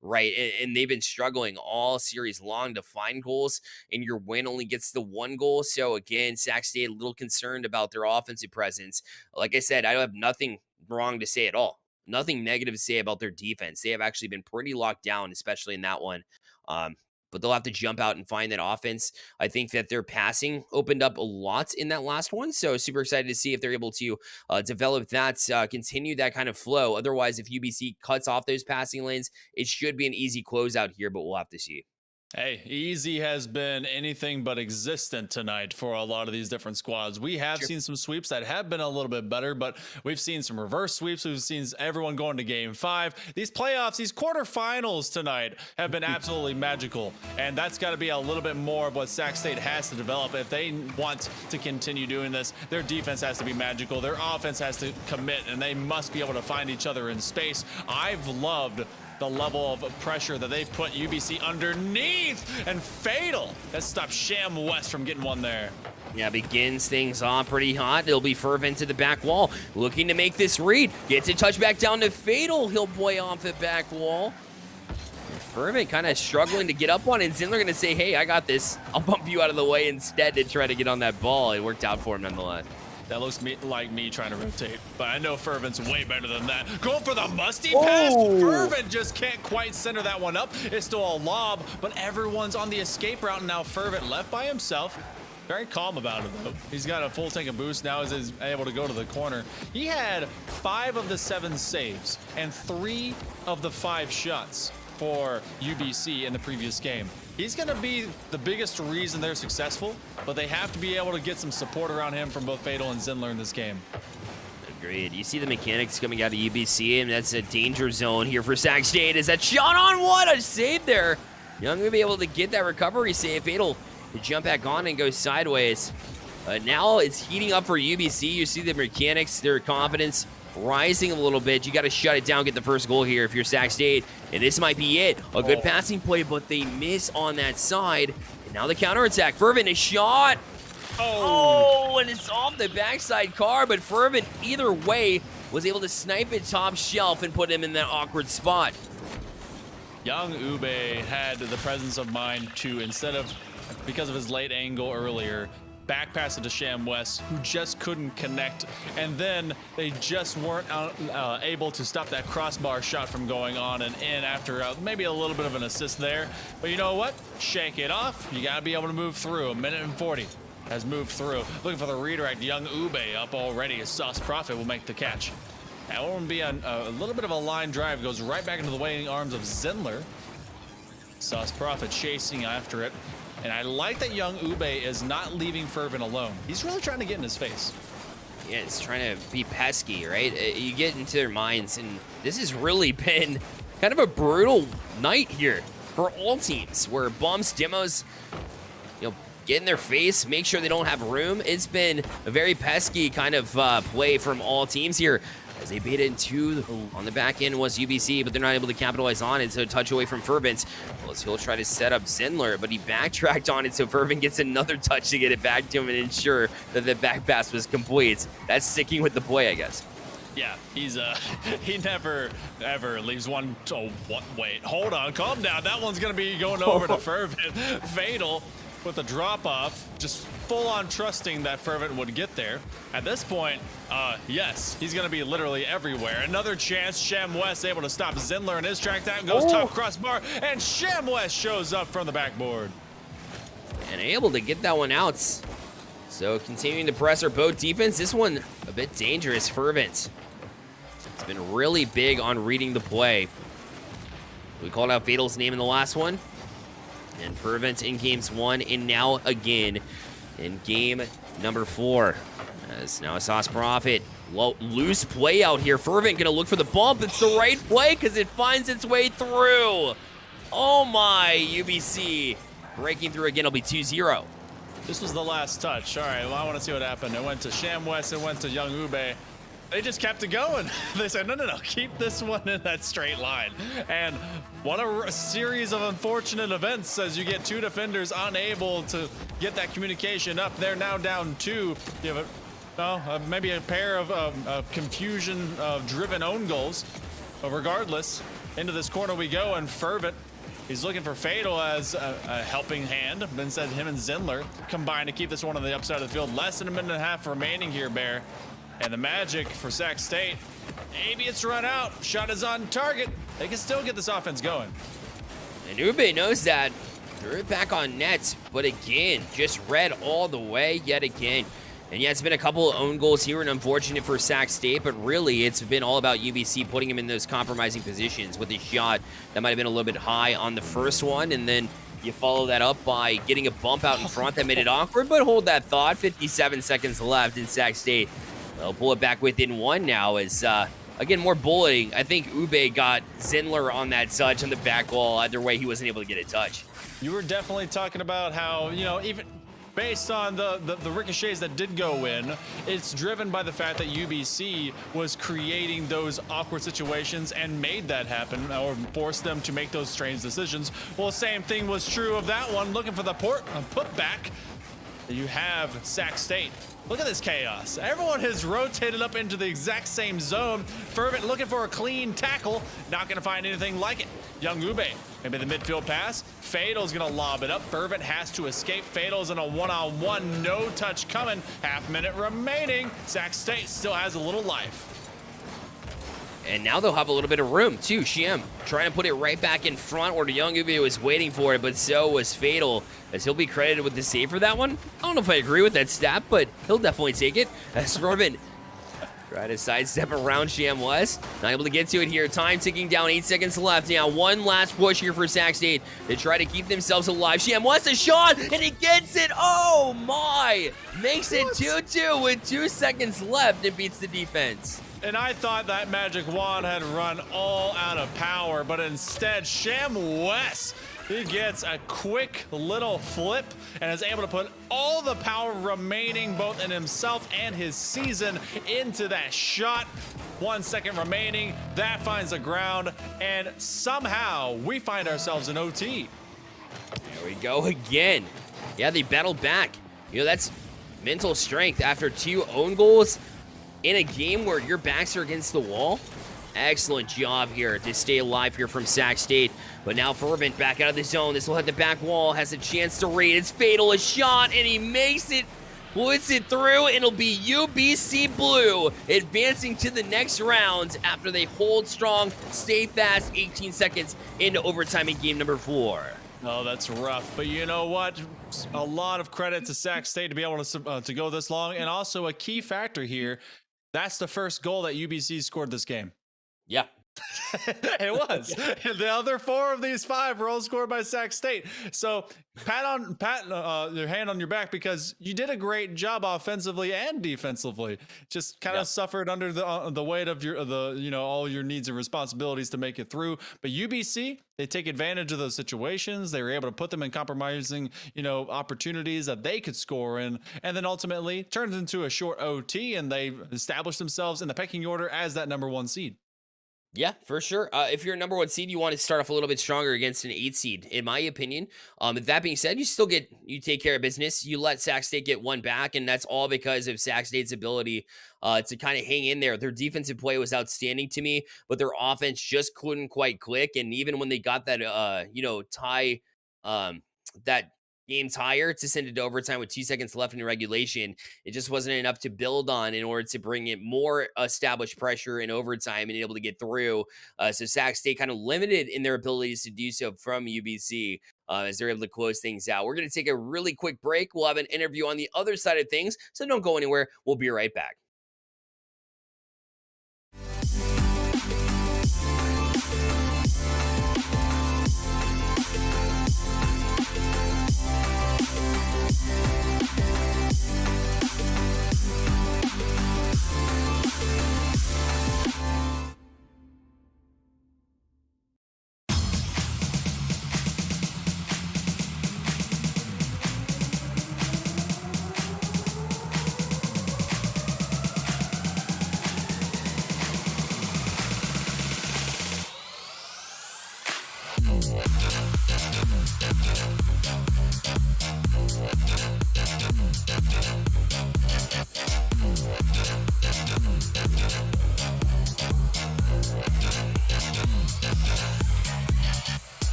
right? And they've been struggling all series long to find goals, and your win only gets the 1 goal. So again, Sac State a little concerned about their offensive presence. Like I said, I have nothing wrong to say at all. Nothing negative to say about their defense. They have actually been pretty locked down, especially in that one. But they'll have to jump out and find that offense. I think that their passing opened up a lot in that last one. So super excited to see if they're able to develop that, continue that kind of flow. Otherwise, if UBC cuts off those passing lanes, it should be an easy closeout here, but we'll have to see. Hey, easy has been anything but existent tonight for a lot of these different squads. We have seen some sweeps that have been a little bit better, but we've seen some reverse sweeps. We've seen everyone going to game 5. These playoffs, these quarterfinals tonight have been absolutely magical, and that's got to be a little bit more of what Sac State has to develop. If they want to continue doing this, their defense has to be magical. Their offense has to commit, and they must be able to find each other in space. I've loved the level of pressure that they've put UBC underneath, and Fatal has stopped Sham West from getting one there. Yeah, begins things off pretty hot. It'll be Fervent to the back wall, looking to make this read. Gets a touch back down to Fatal. He'll boy off the back wall. Fervent kind of struggling to get up on it. And Zindler going to say, hey, I got this. I'll bump you out of the way instead to try to get on that ball. It worked out for him nonetheless. That looks like me trying to rotate, but I know Fervent's way better than that. Going for the musty pass. Fervent just can't quite center that one up. It's still a lob, but everyone's on the escape route, and now Fervent left by himself. Very calm about it, though. He's got a full tank of boost now as he's able to go to the corner. He had 5 of the 7 saves and 3 of the 5 shots for UBC in the previous game. He's going to be the biggest reason they're successful, but they have to be able to get some support around him from both Fatal and Zinler in this game. Agreed. You see the mechanics coming out of UBC, and that's a danger zone here for Sac State. Is that shot on one? A save there. Young will be able to get that recovery save. Fatal to jump back on and go sideways. Now it's heating up for UBC. You see the mechanics, their confidence rising a little bit. You got to shut it down, get the first goal here if you're Sac State. And this might be it. A good passing play, but they miss on that side. And now the counterattack. Fervent, a shot. Oh, and it's off the backside car, but Fervent, either way, was able to snipe it top shelf and put him in that awkward spot. Young Ube had the presence of mind to, instead of, because of his late angle earlier, back pass it to Sham West, who just couldn't connect, and then they just weren't able to stop that crossbar shot from going on and in after maybe a little bit of an assist there. But you know what? Shake it off. You got to be able to move through. 1:40 has moved through. Looking for the redirect. Young Ube up already. Sauce Prophet will make the catch. That one will be a little bit of a line drive. Goes right back into the waiting arms of Zinler. Sauce Prophet chasing after it. And I like that Young Ube is not leaving Fervent alone. He's really trying to get in his face. Yeah, it's trying to be pesky, right? You get into their minds, and this has really been kind of a brutal night here for all teams, where bumps, demos, get in their face, make sure they don't have room. It's been a very pesky kind of play from all teams here. As they bait into on the back end was UBC, but they're not able to capitalize on it. So a touch away from Fervent. Well, he'll try to set up Zinler, but he backtracked on it, so Fervent gets another touch to get it back to him and ensure that the back pass was complete. That's sticking with the play, I guess. Yeah, he's he never ever leaves one. Oh, what? Wait, hold on, calm down. That one's gonna be going over to Fervent. Fatal with a drop off, just full on trusting that Fervent would get there. At this point, yes, he's gonna be literally everywhere. Another chance. Sham West able to stop Zinler in his track down, goes top crossbar, and Sham West shows up from the backboard. And able to get that one out. So continuing to press our boat defense. This one a bit dangerous. Fervent. It's been really big on reading the play. We called out Fatal's name in the last one. And Fervent in games 1 and now again in game number 4. As now a Sauce Prophet. Loose play out here. Fervent gonna look for the bump. It's the right play because it finds its way through. Oh my, UBC breaking through again. It'll be 2-0. This was the last touch. All right, well, I want to see what happened. It went to Sham West, it went to Young Ube. They just kept it going. They said, no, keep this one in that straight line. And what a series of unfortunate events as you get 2 defenders unable to get that communication up. They're now down 2. You have maybe a pair of confusion-driven own goals. But regardless, into this corner we go, and Fervent, he's looking for Fatal as a helping hand. But instead, him and Zinler combine to keep this one on the upside of the field. Less than a minute and a half remaining here, Bear. And the magic for Sac State, maybe it's run out. Shot is on target. They can still get this offense going. And Ube knows that. Threw it back on net, but again, just red all the way yet again. And yeah, it's been a couple of own goals here and unfortunate for Sac State, but really it's been all about UBC putting him in those compromising positions with a shot that might have been a little bit high on the first one, and then you follow that up by getting a bump out in front that made it awkward, but hold that thought. 57 seconds left in Sac State. They'll pull it back within 1 now as, again, more bullying. I think Ube got Zinler on that touch on the back wall. Either way, he wasn't able to get a touch. You were definitely talking about how, even based on the ricochets that did go in, it's driven by the fact that UBC was creating those awkward situations and made that happen, or forced them to make those strange decisions. Well, the same thing was true of that one. Looking for the putback. You have Sac State Look at this chaos. Everyone has rotated up into the exact same zone. Fervent looking for a clean tackle. Not going to find anything like it. Young Ube, maybe the midfield pass. Fatal's going to lob it up. Fervent has to escape. Fatal's in a one-on-one. No touch coming. Half minute remaining. Sac State still has a little life. And now they'll have a little bit of room, too. Shiem trying to put it right back in front where the Young Ube was waiting for it, but so was Fatal, as he'll be credited with the save for that one. I don't know if I agree with that stat, but he'll definitely take it. As Fervent try to sidestep around Shiem West. Not able to get to it here. Time ticking down, 8 seconds left. Now, one last push here for Sac State to try to keep themselves alive. Shiem West a shot, and he gets it. Oh, my. Makes it 2-2 with 2 seconds left and beats the defense. And I thought that magic wand had run all out of power, but instead, Shiem West, he gets a quick little flip and is able to put all the power remaining both in himself and his season into that shot. 1 second remaining, that finds the ground, and somehow we find ourselves in OT. There we go again. Yeah, they battled back. You know, that's mental strength after 2 own goals in a game where your backs are against the wall. Excellent job here to stay alive here from Sac State. But now Fervent back out of the zone. This will hit the back wall. Has a chance to raid. It's Fatal, a shot, and he makes it. Puts it through, and it'll be UBC Blue advancing to the next round after they hold strong, stay fast, 18 seconds into overtime in game number 4. Oh, that's rough. But you know what? A lot of credit to Sac State to be able to go this long. And also a key factor here, that's the first goal that UBC scored this game. Yeah. It was. The other 4 of these 5 were all scored by Sac State. So pat your hand on your back, because you did a great job offensively and defensively. Just kind of suffered under the weight of all your needs and responsibilities to make it through. But UBC, they take advantage of those situations. They were able to put them in compromising, opportunities that they could score in, and then ultimately turned into a short OT, and they established themselves in the pecking order as that number 1 seed. Yeah, for sure. If you're a number 1 seed, you want to start off a little bit stronger against an 8 seed, in my opinion. That being said, you take care of business. You let Sac State get 1 back, and that's all because of Sac State's ability to kind of hang in there. Their defensive play was outstanding to me, but their offense just couldn't quite click. And even when they got that, tie, that game tire to send it to overtime with 2 seconds left in regulation, it just wasn't enough to build on in order to bring it more established pressure in overtime and able to get through. So Sac State kind of limited in their abilities to do so from UBC as they're able to close things out. We're going to take a really quick break. We'll have an interview on the other side of things, so don't go anywhere. We'll be right back.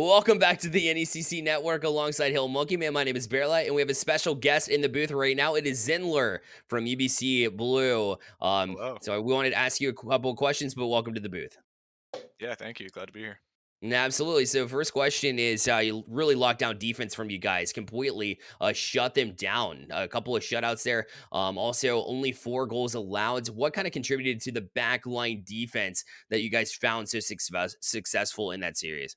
Welcome back to the NECC Network alongside Hill Monkey Man. My name is Bearlight, and we have a special guest in the booth right now. It is Zinler from UBC Blue. Hello. So we wanted to ask you a couple of questions, but welcome to the booth. Yeah, thank you. Glad to be here. Absolutely. So first question is, you really locked down defense from you guys, completely shut them down. A couple of shutouts there. Also, only 4 goals allowed. What kind of contributed to the back line defense that you guys found so successful in that series?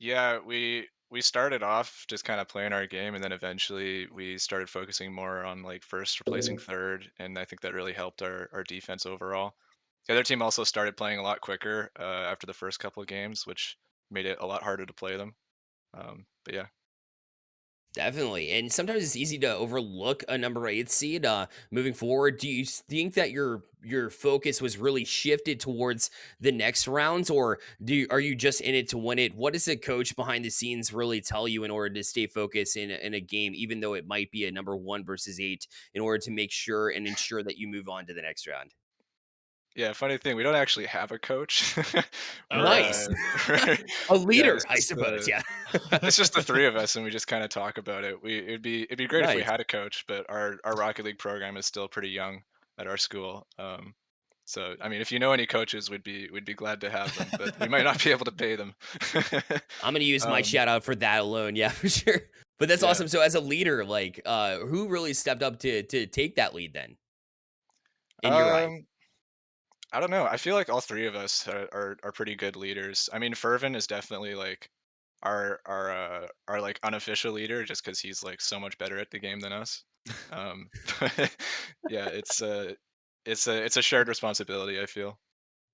Yeah, we started off just kind of playing our game, and then eventually we started focusing more on like first replacing third, and I think that really helped our defense overall. The other team also started playing a lot quicker after the first couple of games, which made it a lot harder to play them. But yeah. Definitely. And sometimes it's easy to overlook a number 8 seed. Moving forward, do you think that your focus was really shifted towards the next rounds, or are you just in it to win it? What does the coach behind the scenes really tell you in order to stay focused in a game, even though it might be a number 1 versus 8, in order to make sure and ensure that you move on to the next round? Yeah, funny thing, we don't actually have a coach. Nice. A Yeah, leader, I suppose. Yeah. it's just the 3 of us, and we just kind of talk about it. It'd be great if we Nice. had a coach, but our Rocket League program is still pretty young at our school. So I mean, if you know any coaches, we'd be glad to have them, but we might not be able to pay them. I'm gonna use my Um, shout out for that alone. Yeah, for sure. But that's Yeah. awesome. So as a leader, like, who really stepped up to take that lead then? In your eyes. I don't know. I feel like all 3 of us are pretty good leaders. I mean, Fervin is definitely like our like unofficial leader, just because he's like so much better at the game than us. But yeah, it's a shared responsibility, I feel.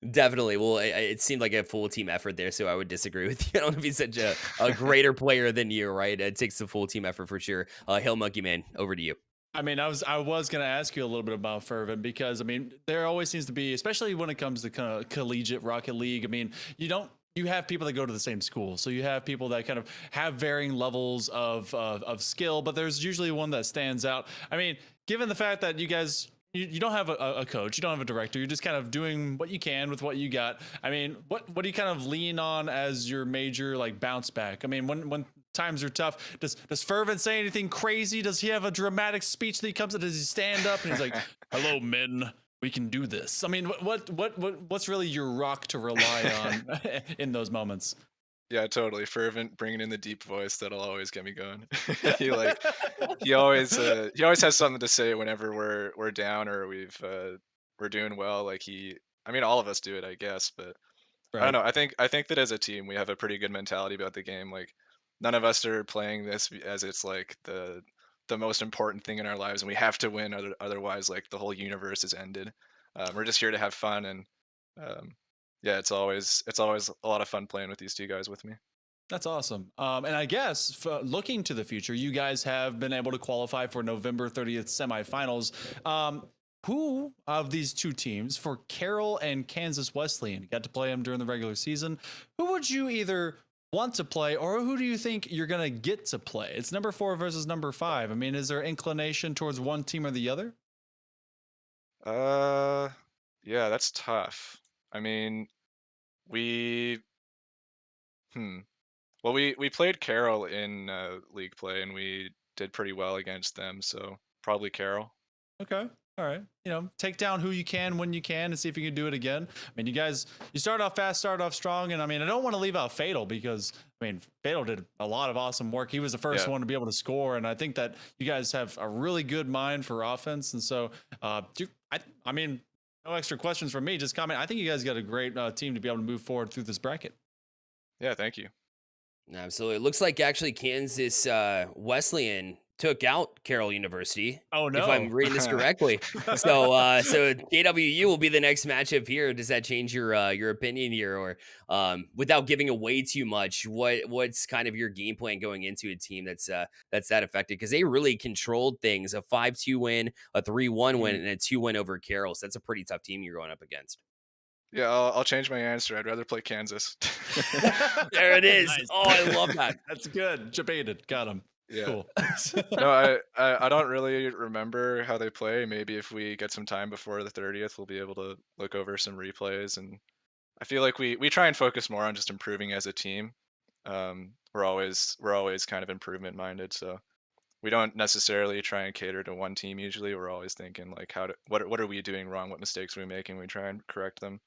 Definitely. Well, it seemed like a full team effort there, so I would disagree with you. I don't know if he's such a greater player than you, right? It takes a full team effort for sure. Hill Monkey Man, over to you. I mean, I was going to ask you a little bit about Fervent because I mean, there always seems to be, especially when it comes to kind of collegiate Rocket League. I mean, you have people that go to the same school, so you have people that kind of have varying levels of skill, but there's usually one that stands out. I mean, given the fact that you guys. You don't have a coach, you don't have a director, you're just kind of doing what you can with what you got. I mean, what do you kind of lean on as your major like bounce back? I mean, when times are tough, does Fervent say anything crazy? Does he have a dramatic speech that he comes to? Does he stand up and he's like, "Hello, men, we can do this"? I mean, what's really your rock to rely on in those moments? Yeah, totally. Fervent, bringing in the deep voice, that'll always get me going. he like he always has something to say whenever we're down or we're doing well. Like I mean, all of us do it, I guess, but I don't know. I think that as a team, we have a pretty good mentality about the game. Like none of us are playing this as it's like the most important thing in our lives, and we have to win. Otherwise, like the whole universe is ended. We're just here to have fun, and um, yeah, it's always a lot of fun playing with these 2 guys with me. That's awesome. And I guess looking to the future, you guys have been able to qualify for November 30th semifinals. Who of these 2 teams, for Carroll and Kansas Wesleyan, got to play them during the regular season? Who would you either want to play, or who do you think you're going to get to play? It's number 4 versus number 5. I mean, is there inclination towards one team or the other? Yeah, that's tough. I mean, we well, we played Carroll in league play, and we did pretty well against them, so probably Carroll. Okay. All right. Take down who you can when you can and see if you can do it again. I mean, you start off fast, start off strong. And I mean, I don't want to leave out Fatal because, I mean, Fatal did a lot of awesome work. He was the first one to be able to score. And I think that you guys have a really good mind for offense. And so, I mean, no extra questions from me. Just comment. I think you guys got a great team to be able to move forward through this bracket. Yeah, thank you. Absolutely. It looks like actually Kansas Wesleyan took out Carroll University. Oh no! If I'm reading this correctly. So KWU will be the next matchup here. Does that change your opinion here, or without giving away too much, what's kind of your game plan going into a team that's that affected? Because they really controlled things: a 5-2 win, a 3-1 win, and a 2-win over Carroll. So that's a pretty tough team you're going up against. Yeah, I'll change my answer. I'd rather play Kansas. There it is. Nice. Oh, I love that. That's good. Debated. Got him. Yeah. Cool. No, I don't really remember how they play. Maybe if we get some time before the 30th, we'll be able to look over some replays. And I feel like we try and focus more on just improving as a team. we're always kind of improvement minded. So we don't necessarily try and cater to one team. Usually, we're always thinking like, what are we doing wrong? What mistakes are we making? We try and correct them.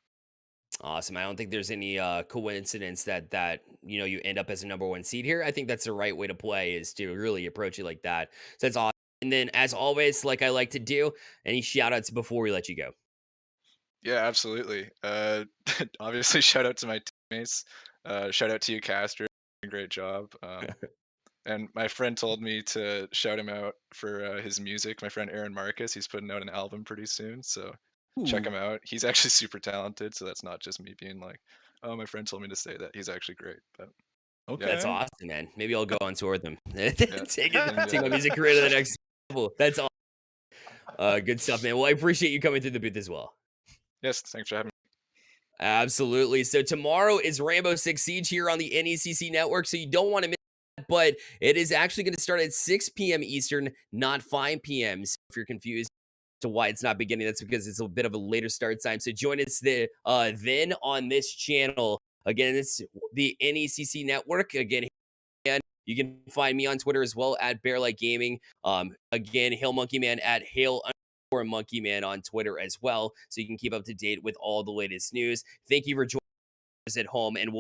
Awesome. I don't think there's any coincidence that you end up as a number 1 seed here. I think that's the right way to play, is to really approach it like that. So that's awesome. And then, as always, like I like to do, any shout outs before we let you go? Yeah, absolutely. Obviously, shout out to my teammates. Shout out to you, Caster. Great job. And my friend told me to shout him out for his music. My friend Aaron Marcus, he's putting out an album pretty soon, so check him out. He's actually super talented, so that's not just me being like, oh, my friend told me to say that. He's actually great. But Okay. That's awesome, man. Maybe I'll go on tour with them. take And, my music career to the next level. That's awesome. Good stuff, man. Well, I appreciate you coming through the booth as well. Yes, thanks for having me. Absolutely. So tomorrow is Rainbow Six Siege here on the NECC network, so you don't want to miss that, but it is actually going to start at 6 p.m. Eastern, not 5 p.m. So if you're confused to why it's not beginning, that's because it's a bit of a later start time. So join us then on this channel. Again, it's the NECC network. Again, you can find me on Twitter as well at BearLike Gaming. Again, Hail Monkey Man at Hail_Monkey Man on Twitter as well, so you can keep up to date with all the latest news. Thank you for joining us at home, and we'll